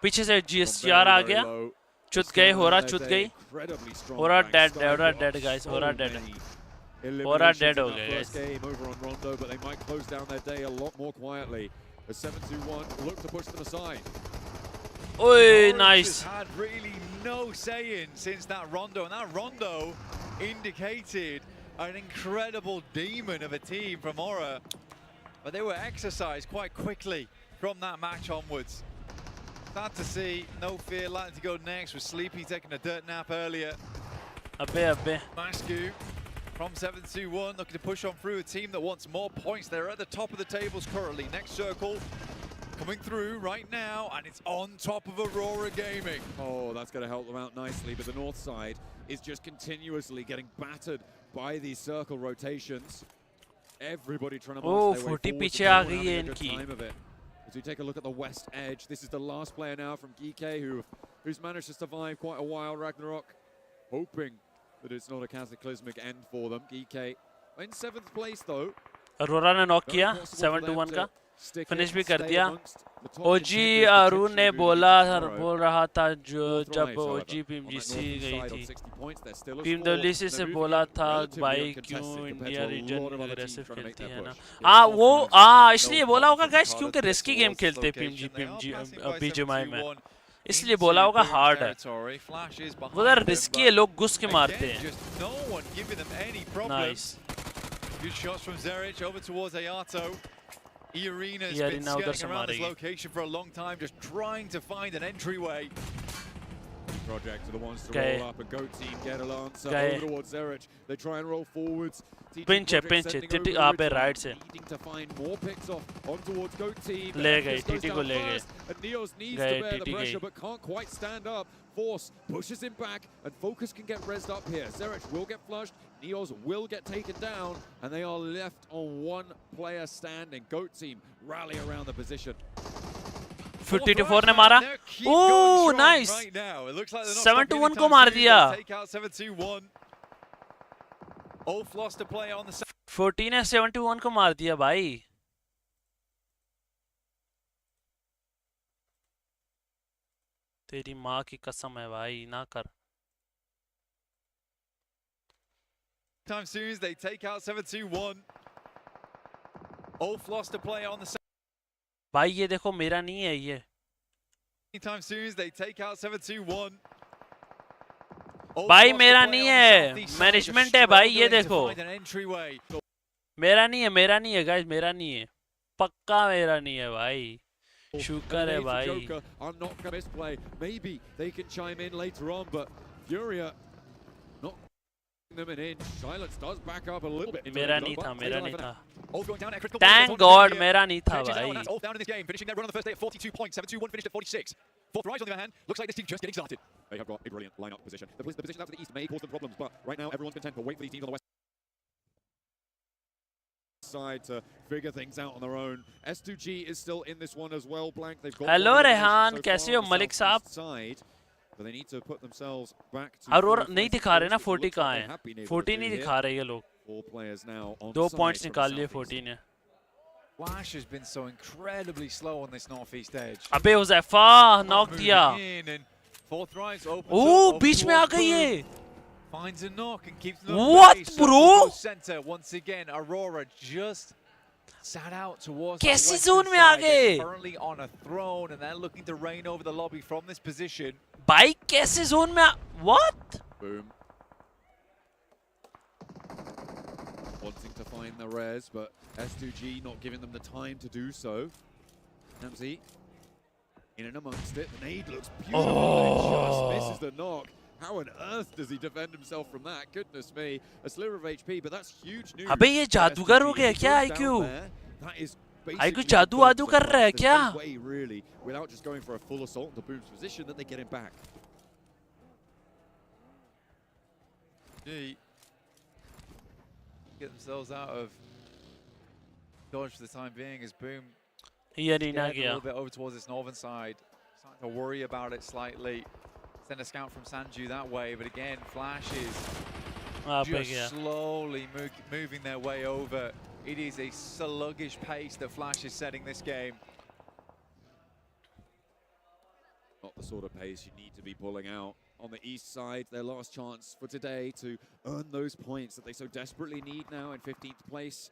पीछे से GSTR आ गया. चुत गए. होरा चुत गई. होरा डेड guys. होरा डेड. Hoरा dead हो गए guys. Game over on Rondo, but they might close down their day a lot more quietly. As 721 look to push them aside. Oi, nice. Had really no say-in since that Rondo, and that Rondo indicated an incredible demon of a team from Aura, but they were exercised quite quickly from that match onwards. Sad to see. No Fear likely to go next, with Sleepy taking a dirt nap earlier. A bit. Masku from 721 looking to push on through, a team that wants more points. They're at the top of the tables currently. Next circle coming through right now, and it's on top of Aurora Gaming. Oh, that's going to help them out nicely, but the north side is just continuously getting battered by these circle rotations. Everybody trying to march their way 40 forward पीछे आ गई है इनकी. As we take a look at the west edge, this is the last player now from GK who's managed to survive quite a while. Ragnarok hoping that it's not a cataclysmic end for them. GK in 7th place though. Aurora ने knock किया 7-1 का. Finish भी कर दिया. OG Arun ने बोल रहा था जब OG PMGC गई थी. PMWC से बोला था भाई क्यों इंडिया रीजन अग्रेसिव खेलती है ना. वो इसलिए बोला होगा गाइस क्योंकि रिस्की गेम खेलते हैं BGMI में. इसलिए बोला होगा हार्ड है. वो यार रिस्की है, लोग घुस के मारते हैं. Good shots from Zerich over towards Ayato. E-Arena's been skirting around this location for a long time, just trying to find an entryway. Project are the ones to roll up, and Goat Team get a lance over towards Zerich. They try and roll forwards. Pinch TT आप पे right से. Needing to find more picks off on towards Goat Team. ले गए TT को ले गए. And Neos needs to bear the pressure but can't quite stand up. Force pushes him back, and Focus can get rezzed up here. Zerich will get flushed. Neos will get taken down, and they are left on one player standing. Goat Team rally around the position. 54 ने मारा. Oh, nice. 7-1 को मार दिया. 14 ने 7-1 को मार दिया भाई. तेरी माँ की कसम है भाई, ना कर. Time soon they take out 7-2-1. Olf lost a player on the. भाई ये देखो मेरा नहीं है ये. Time soon they take out 7-2-1. भाई मेरा नहीं है, मैनेजमेंट है भाई, ये देखो. मेरा नहीं है गाइस, मेरा नहीं है, पक्का मेरा नहीं है भाई. शुक्र है भाई. Maybe they can chime in later on, but Furia not them in. Silence does back up a little bit. मेरा नहीं था. Thank God मेरा नहीं था भाई. All down in this game, finishing their run on the first day at 42 points. 7-2-1 finished at 46. Fourth Rise on the other hand, looks like this team just getting started. They have got a brilliant lineup position. The position out to the east may cause them problems, but right now everyone's content. But wait for these teams on the west side to figure things out on their own. S2G is still in this one as well. Blank. They've got. Hello Rehan, कैसे हो मलिक साहब? But they need to put themselves back to. और नहीं दिखा रहे ना 40 कहाँ है? 40 नहीं दिखा रहे ये लोग. 4 players now on 2 points निकाल लिए 40 ने. Flash has been so incredibly slow on this northeast edge. अबे उज़ैफा knock दिया. Fourth Rise opens. Oh, बीच में आ गई ये. Finds a knock and keeps them. What, bro? Center once again. Aurora just sat out towards. कैसी zone में आ गए? Currently on a throne, and they're looking to reign over the lobby from this position. भाई कैसे zone में? What? Boom. Wanting to find the res, but S2G not giving them the time to do so. Namzi in and amongst it. The nade looks beautiful. Oh. It just misses the knock. How on earth does he defend himself from that? Goodness me. A sliver of HP, but that's huge news. अबे ये जादूगर हो गया क्या IQ? That is IQ जादू कर रहा है क्या? Way really, without just going for a full assault into Boom's position, that they get him back. Get themselves out of dodge for the time being as Boom a little bit over towards this northern side. Starting to worry about it slightly. Send a scout from Sanju that way, but again, Flash is just slowly moving their way over. It is a sluggish pace that Flash is setting this game. Not the sort of pace you need to be pulling out. On the east side, their last chance for today to earn those points that they so desperately need now in 15th place.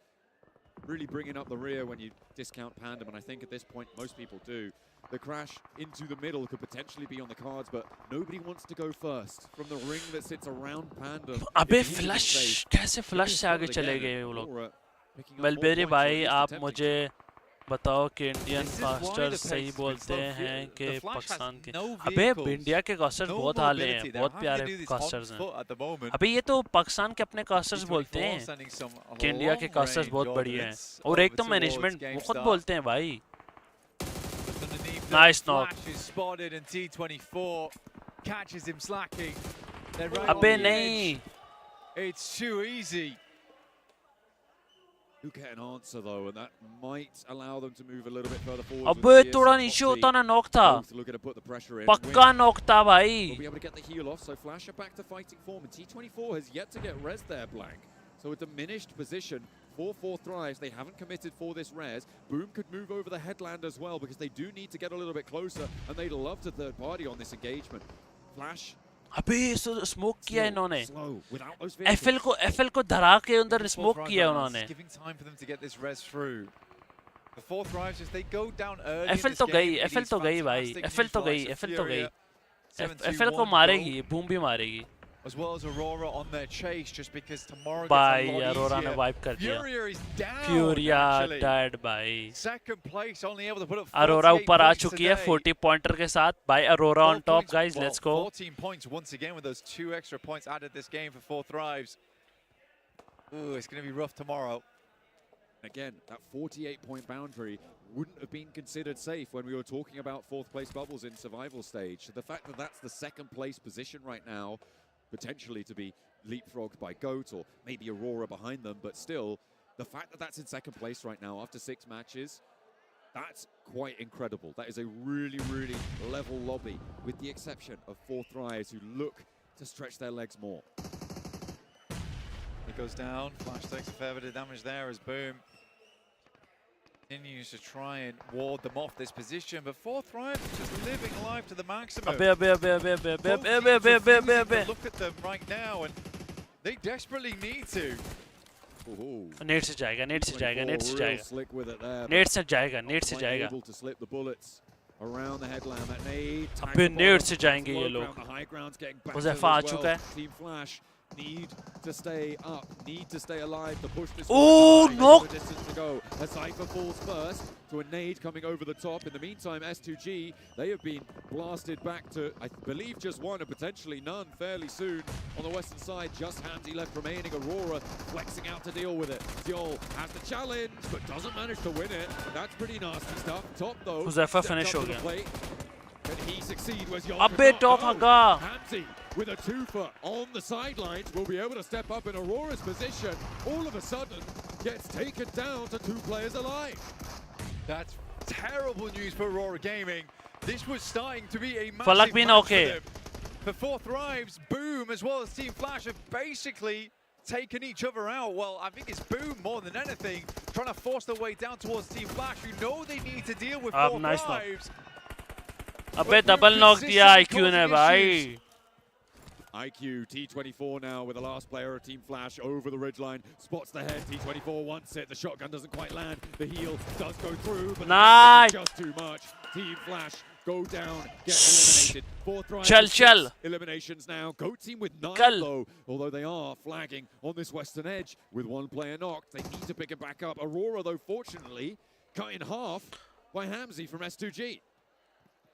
Really bringing up the rear when you discount Pandem, and I think at this point most people do. The crash into the middle could potentially be on the cards, but nobody wants to go first from the ring that sits around Pandem. अबे flush कैसे flush से आगे चले गए वो लोग? Mulberry भाई आप मुझे बताओ कि इंडियन कास्टर्स सही बोलते हैं कि पाकिस्तान के? अबे इंडिया के कास्टर्स बहुत हाले हैं, बहुत प्यारे कास्टर्स हैं. अबे ये तो पाकिस्तान के अपने कास्टर्स बोलते हैं कि इंडिया के कास्टर्स बहुत बढ़िया हैं, और एक तो मैनेजमेंट वो खुद बोलते हैं भाई. Nice knock. Spotted and T24 catches him slacking. अबे नहीं. It's too easy. Do get an answer though, and that might allow them to move a little bit further forward. अबे थोड़ा नीचे होता ना knock था. पक्का knock था भाई. Will be able to get the heal off, so Flash are back to fighting form, and T24 has yet to get res there, Blank. So a diminished position for 4th Rise. They haven't committed for this res. Boom could move over the headland as well, because they do need to get a little bit closer, and they'd love to third party on this engagement. Flash. अबे smoke किया इन्होंने. FL को धरा के अंदर smoke किया उन्होंने. FL तो गई भाई. FL तो गई. FL को मारेगी, बूम भी मारेगी. as well as Aurora on their chase, just because tomorrow Bye, gets a lot Aurora easier. ने wipe कर दिया. Furia is down. Furia actually. dead bye. Second place, only able to put up 48 Aurora ऊपर आ points चुकी है today. 40 pointer के साथ. Bye Aurora on top, Points, guys. well, Let's go. 14 points once again with those 2 extra points added this game for 4 Thrives. Ooh, it's going to be rough tomorrow. Again, that 48-point boundary wouldn't have been considered safe when we were talking about 4th place bubbles in survival stage. So the fact that that's the 2nd place position right now, potentially to be leapfrogged by GOAT or maybe Aurora behind them, but still, the fact that that's in 2nd place right now after 6 matches, that's quite incredible. That is a really, really level lobby, with the exception of 4 Thrives, who look to stretch their legs more. He goes down. Flash takes a fair bit of damage there as Boom continues to try and ward them off this position, but 4 Thrives just living life to the maximum. Look at them right now, and they desperately need to. Net से जाएगा, net से जाएगा, net से जाएगा, net से जाएगा, net से जाएगा. अबे नेट से जाएंगे ये लोग. हुज़ैफा आ चुका है. Need to stay up, need to stay alive. The push this oh, no! Distance to go. A Cypher falls first to a nade coming over the top. In the meantime, S2G, they have been blasted back to, I believe, just one and potentially none fairly soon on the western side. Just Hamzy left remaining. Aurora flexing out to deal with it. Ziol has the challenge, but doesn't manage to win it. That's pretty nasty stuff. Top though. Huzafa finish ho gaya. Can he succeed? Where's Ziol? Abbe top haga. Hamzy with a twofer on the sidelines will be able to step up in Aurora's position. All of a sudden, gets taken down to 2 players alive. That's terrible news for Aurora Gaming. This was starting to be a Falak massive been match okay. for them. For 4 Thrives, Boom as well as Team Flash have basically taken each other out. Well, I think it's Boom more than anything trying to force their way down towards Team Flash, who know they need to deal with 4 nice Thrives. अबे double knock दिया IQ ने भाई. IQ, T24 now with the last player of Team Flash over the ridgeline. Spots the head, T24 wants it. The shotgun doesn't quite land. The heal does go through, but nice. Just too much. Team Flash go down, get eliminated. 4 Thrives. Chal. Eliminations now. Go team with 9 though, although they are flagging on this western edge with 1 player knocked. They need to pick it back up. Aurora, though, fortunately, cut in half by Hamzy from S2G.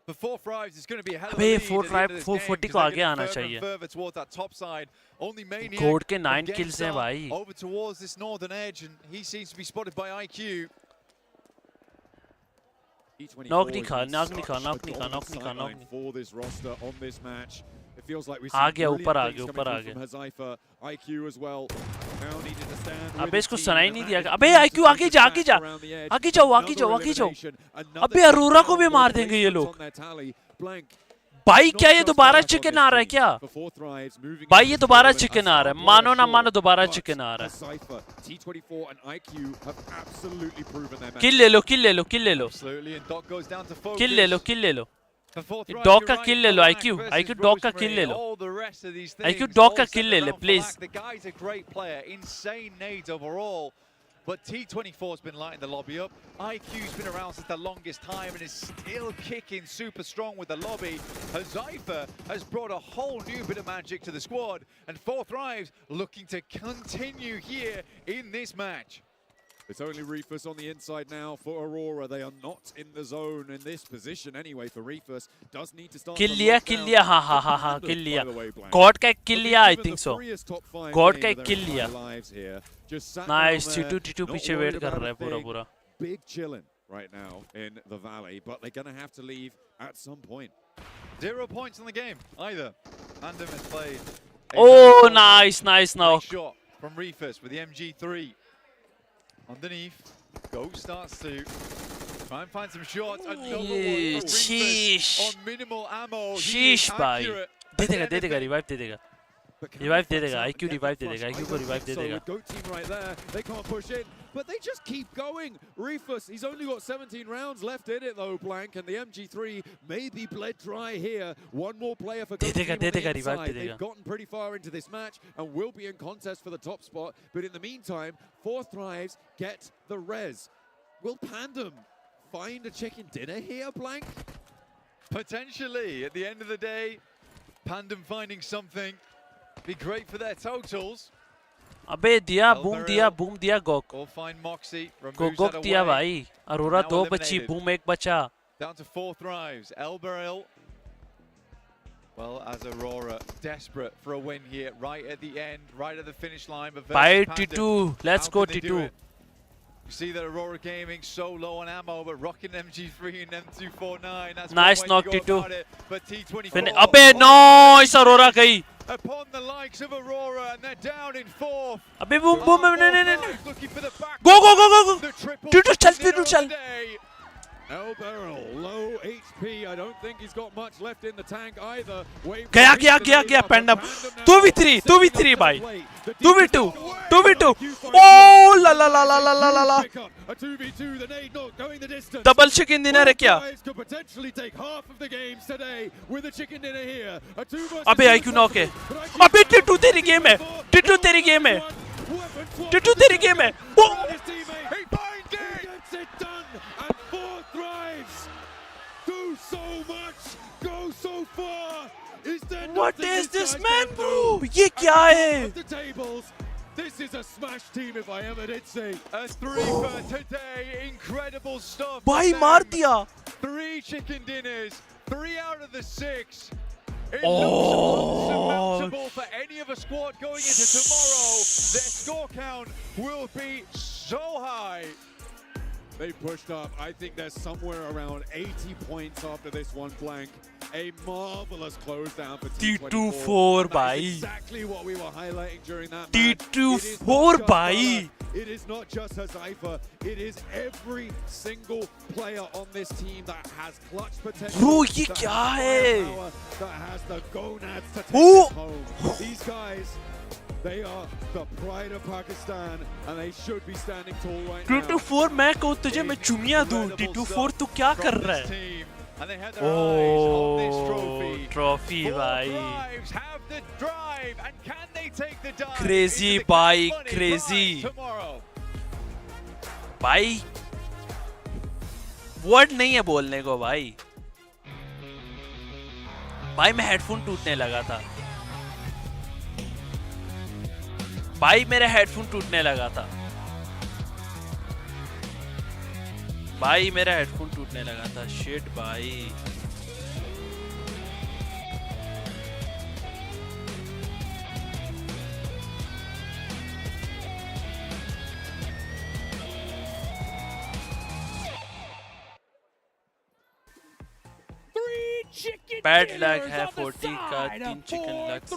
For 4 Thrives, it's going to be a hell of a lead 440 को आगे आना चाहिए. Further towards that top side. Only Maniac Goat के 9 kills हैं भाई. Over towards this northern edge, and he seems to be spotted by IQ. Knock नहीं खा. For this roster on this match. It feels like we आ गया see ऊपर from Hazaifa, IQ as well. Now needed to stand. अबे इसको सुनाई नहीं दिया. अबे IQ आगे जा. आगे जाओ. अबे अरोरा को भी मार देंगे ये लोग. भाई क्या ये दोबारा चिकन आ रहा है क्या? भाई ये दोबारा चिकन आ रहा है. मानो ना मानो दोबारा चिकन आ रहा है. किल ले लो. किल ले लो. डॉग का किल ले लो. IQ डॉग का किल ले लो. IQ डॉग का किल ले ले please. The guy's a great player. Insane nades overall. But T24's been lighting the lobby up. IQ's been around since the longest time and is still kicking super strong with the lobby. Hazaifa has brought a whole new bit of magic to the squad. And 4 Thrives looking to continue here in this match. It's only Reefus on the inside now for Aurora. They are not in the zone in this position anyway for Reefus. Does need to start. Kill liya. हाँ, kill liya. God का एक kill लिया, I think so. God का एक kill लिया. Nice. T2 पीछे wait कर रहा है पूरा. Big chilling right now in the valley, but they're gonna have to leave at some point. 0 points in the game either. Tandem has played. Oh, nice now. Shot from Reefus with the MG3. Underneath, Go starts to try and find some shots. Another one for Reefus on minimal ammo. Sheesh, bhai. दे देगा revive दे देगा. IQ revive दे देगा. IQ को revive दे देगा. Go team right there. They can't push in, but they just keep going. Reefus, he's only got 17 rounds left in it though, Blank, and the MG3 may be bled dry here. One more player for Go team on the inside. They've gotten pretty far into this match and will be in contest for the top spot. But in the meantime, 4 Thrives get the res. Will Pandem find a chicken dinner here, Blank? Potentially. At the end of the day, Pandem finding something. Be great for their totals. अबे दिया boom दिया gawk Or find Moxie. Gawk दिया भाई अरोरा 2 बची boom 1 बचा Down to 4 thrives. Elberil. Well, as Aurora, desperate for a win here, right at the end, right at the finish line. But by T2, let's go T2. You see that Aurora Gaming so low on ammo, but rocking MG3 and M249. That's nice knock to T2. But T24. अबे nice Aurora गई. Upon the likes of Aurora, and they're down in 4th. अबे boom no. Looking for the back. Go. T2 चल. Elberil, low HP. I don't think he's got much left in the tank either. गया Pandam. 2v3 भाई. 2v2. Oh la. A 2v2, the nade not going the distance. Double chicken dinner है क्या? Could potentially take half of the games today with a chicken dinner here. A 2 versus अबे IQ knock है. अबे T2 तेरी game है. T2 तेरी game है. He gets it done, and 4 thrives. Do so much, go so far. Is there What is this man, bro? ये क्या है? The tables. This is a smash team if I ever did see. A 3 for today. Incredible stuff. भाई मार दिया. 3 chicken dinners. 3 out of the 6. It looks unsurmountable for any of a squad going into tomorrow. Their score count will be so high. They pushed up. I think they're somewhere around 80 points after this one blank. A marvelous close down for T24 bhai. Exactly what we were highlighting during that T24 bhai. It is not just Hazaifa. It is every single player on this team that has clutch potential. Bro, ये क्या है? That has the gonads to take it home. These guys, they are the pride of Pakistan, and they should be standing tall right now. T24 मैं कहूँ तुझे मैं चुमिया दूँ. T24 तू क्या कर रहा है? And they had their eyes on this trophy. Trophy, bhai. Drives have the drive, and can they take the dive? Crazy, bhai, crazy. भाई, वर्ड नहीं है बोलने को भाई. भाई मैं हेडफोन टूटने लगा था. भाई मेरा हेडफोन टूटने लगा था. भाई मेरा हेडफोन टूटने लगा था. शिट भाई. बैड लक है 40 का 3 चिकन लक से.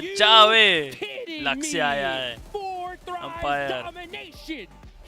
अच्छा वे लक से आया है umpire.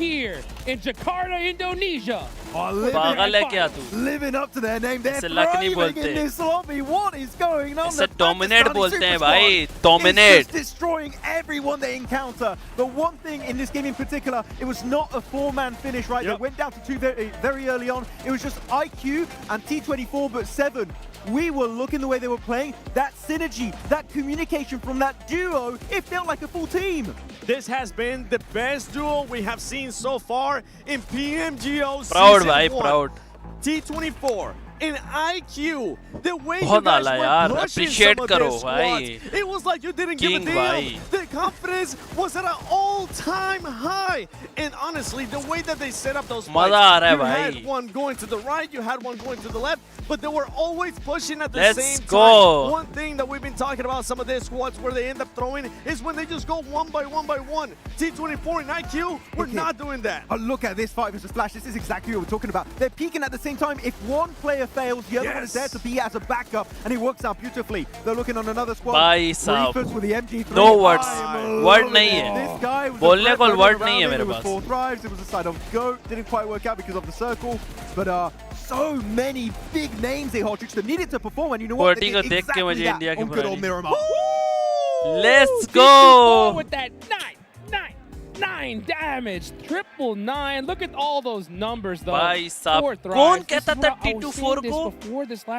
Here in Jakarta, Indonesia. पागल है क्या तू? Living up to their name, they're thriving in this lobby. What is going on? ऐसे dominate बोलते हैं भाई. Dominate. It's just destroying everyone they encounter. But one thing in this game in particular, it was not a 4-man finish, right? They went down to 2 very early on. It was just IQ and T24, but 7. We were looking the way they were playing. That synergy, that communication from that duo, it felt like a full team. This has been the best duo we have seen so far in PMGO proud, Season bhai, 1. Proud. T24 in IQ, the way बहुत you guys आला were यार. pushing Appreciate some of करो their भाई. squads, it was like you didn't give a King damn. भाई. The confidence was at an all-time high, and honestly, the way that they set up those fights, मजा आ रहा है you भाई. had one going to the right, you had one going to the left, but they were always pushing at the Let's same go. time. One thing that we've been talking about some of their squads where they end up throwing is when they just go one by one. T24 and IQ, we're not doing that. Oh, look at this fight versus Flash. This is exactly what we're talking about. They're peaking at the same time. If one player fails, the other one is there to be as a backup, and it works out beautifully. They're looking on another squad. भाई साहब. With the MG3. No words. Word नहीं है. This guy was बोलने को word नहीं है मेरे पास. 4 thrives. It was a side of go. Didn't quite work out because of the circle. But so many big names they hold. They needed to perform, and you know what? They did exactly that on good old Miramar. Let's go. With that 9 damage, 999. Look at all those numbers, though. भाई साहब, कौन कहता था T24 को?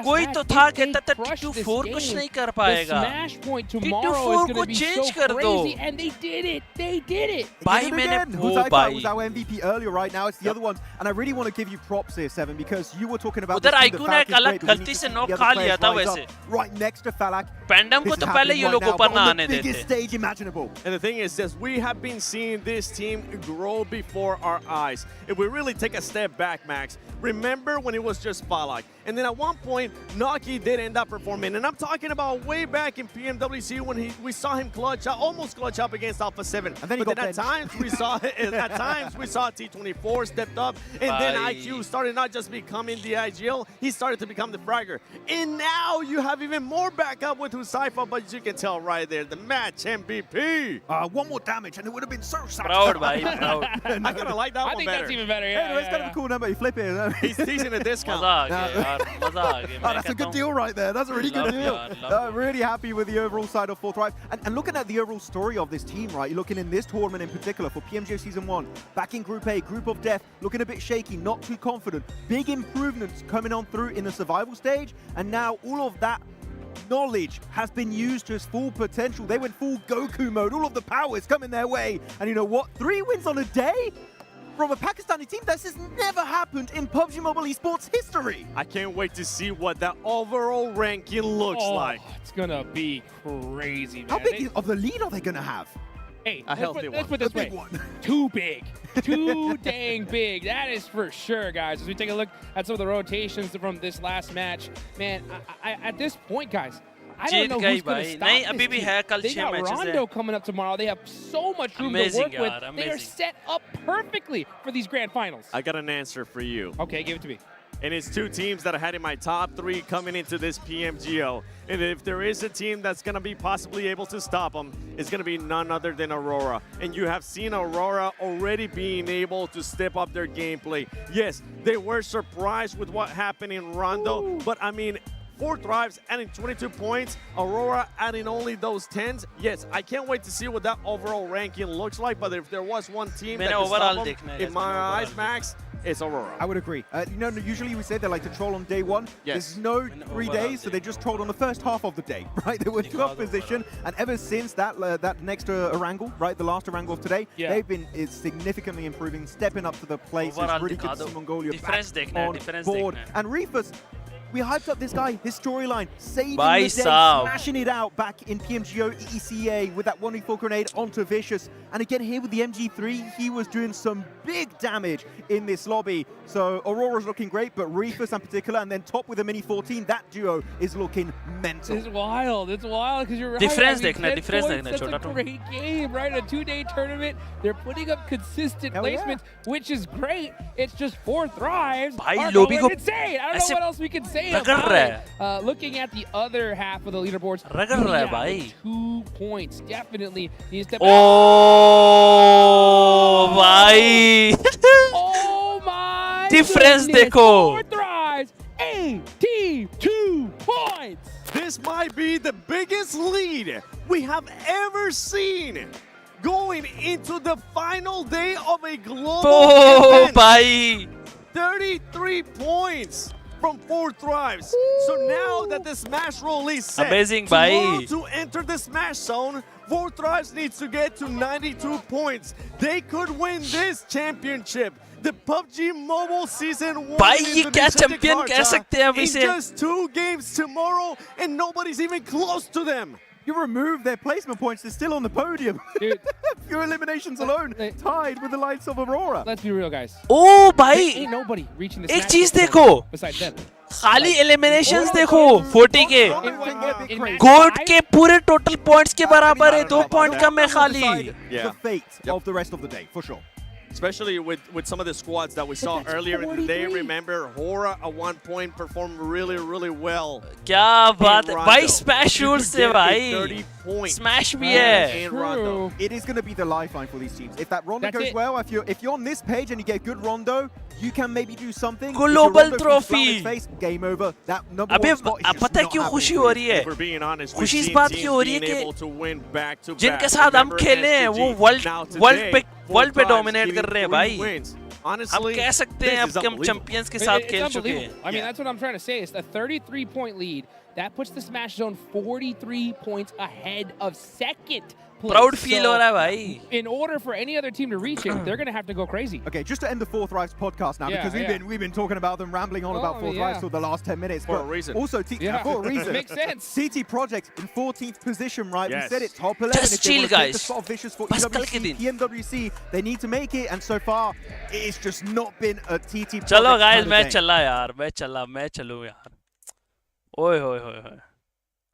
कोई तो था कहता था T24 कुछ नहीं कर पाएगा. T24 को change कर दो. And they did it. They did it. भाई मैंने वो भाई was our MVP earlier right now. It's the other ones, and I really want to give you props here, Seven, because you were talking about. उधर आइकू ने एक अलग गलती से नॉक खा लिया था वैसे. Right next to Falak. Pandem को तो पहले ये लोग ऊपर ना आने देते. Stage imaginable. And the thing is, as we have been seeing this team grow before our eyes. If we really take a step back, Max, remember when it was just Falak, and then at one point, Naki did end up performing. And I'm talking about way back in PMWC when we saw him almost clutch up against Alpha 7. And then at times we saw T24 stepped up, and then IQ started not just becoming the IGL, he started to become the fragger. And now you have even more backup with Husaifa, but as you can tell right there, the match MVP. One more damage, and it would have been so sad. Proud, bhai, proud. I kind of like that one better. I think that's even better. Yeah, it's kind of a cool number. You flip it. He's teasing a discount. That's a good deal right there. That's a really good deal. Really happy with the overall side of 4th Drive. And looking at the overall story of this team, right? You're looking in this tournament in particular for PMGO Season 1, back in Group A, Group of Death, looking a bit shaky, not too confident. Big improvements coming on through in the survival stage. And now all of that knowledge has been used to its full potential. They went full Goku mode. All of the power is coming their way. And you know what? 3 wins on a day? From a Pakistani team, this has never happened in PUBG Mobile Esports history. I can't wait to see what that overall ranking looks like. It's gonna be crazy, man. How big of the lead are they gonna have? Hey, a healthy one. Let's put it this way. Too big. Too dang big. That is for sure, guys. As we take a look at some of the rotations from this last match, man, at this point, guys, I don't know who's going to stop this team. They got Rondo coming up tomorrow. They have so much room to work with. They are set up perfectly for these grand finals. I got an answer for you. Okay, give it to me. And it's 2 teams that I had in my top 3 coming into this PMGO. And if there is a team that's going to be possibly able to stop them, it's going to be none other than Aurora. And you have seen Aurora already being able to step up their gameplay. Yes, they were surprised with what happened in Rondo, but I mean, 4th Drives adding 22 points, Aurora adding only those 10s. Yes, I can't wait to see what that overall ranking looks like, but if there was one team that could stop them, in my eyes, Max, it's Aurora. I would agree. You know, usually we say they like to troll on day 1. Yes. There's no 3 days, so they just trolled on the first half of the day, right? They were 12th position, and ever since that next Orangle, right, the last Orangle of today, they've been significantly improving, stepping up to the place. It's really good to see Mongolia back on board. And Reefus, we hyped up this guy, his storyline, saving the day, smashing it out back in PMGO ECA with that 1v4 grenade onto Vicious. And again here with the MG3, he was doing some big damage in this lobby. So Aurora's looking great, but Reefus in particular, and then top with a Mini 14, that duo is looking mental. It's wild because you're right. Difference I mean, देखना, that's a great game, right? A 2-day tournament. They're putting up consistent placements, which is great. It's just 4th Drives are going insane. I don't know what else we can say about it. Looking at the other half of the leaderboards, 2 points definitely needs to. Oh, bhai! Oh my! Difference देखो. 4th Drives, 82 points. This might be the biggest lead we have ever seen going into the final day of a global event. Bhai! 33 points from 4th Drives. So now that the Smash roll is set, amazing, tomorrow to enter the Smash zone, 4th Drives needs to get to 92 points. They could win this championship. The PUBG Mobile Season 1 भाई ये क्या champion कह सकते हैं अभी से? Just 2 games tomorrow and nobody's even close to them. You remove their placement points, they're still on the podium. Dude. Few eliminations alone, tied with the likes of Aurora. Let's be real, guys. Oh भाई, ain't nobody reaching the एक चीज देखो, besides them. खाली eliminations देखो 40 के, gold के पूरे total points के बराबर है, 2 पॉइंट कम है खाली. The fate of the rest of the day, for sure. Especially with some of the squads that we saw earlier in the day. Remember, Hora at one point performed really, really well. क्या बात है भाई, smash shoot से भाई, smash भी है. It is going to be the lifeline for these teams. If that Rondo goes well, if you're on this page and you get good Rondo, you can maybe do something. Global trophy. Game over. That number अबे 1 spot is just पता है not क्यों happening. खुशी हो रही है? For being honest, खुशी इस बात की हो रही है कि जिनके साथ हम खेले हैं वो वर्ल्ड पे डोमिनेट कर रहे हैं भाई. हम कह सकते हैं अब हम चैंपियंस के साथ खेल चुके हैं. I mean, that's what I'm trying to say. It's a 33-point lead. That puts the Smash Zone 43 points ahead of second place. Proud feel हो रहा है भाई. In order for any other team to reach it, they're going to have to go crazy. Okay, just to end the Fourth Reich's podcast now, because we've been talking about them, rambling on about Fourth Reich for the last 10 minutes. For a reason. Also, for a reason. Makes sense. CT Project in 14th position, right? Yes. We said it, top 11. Just if they chill, want to take guys. the spot of Vicious for बस कल के EWC, दिन. PMWC, they need to make it, and so far, it's just not been a TT Project चलो guys kind of मैं game. चला यार, मैं चलूँ यार. ओए होए होए होए.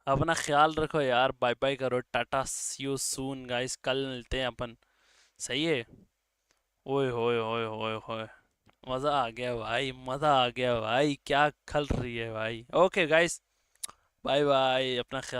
अपना ख्याल रखो यार, बाय बाय करो, टाटा, सी यू सून गाइस, कल मिलते हैं अपन. सही है. ओए होए होए होए होए, मज़ा आ गया भाई, मज़ा आ गया भाई, क्या खल रही है भाई. ओके गाइस, बाय बाय, अपना ख्याल.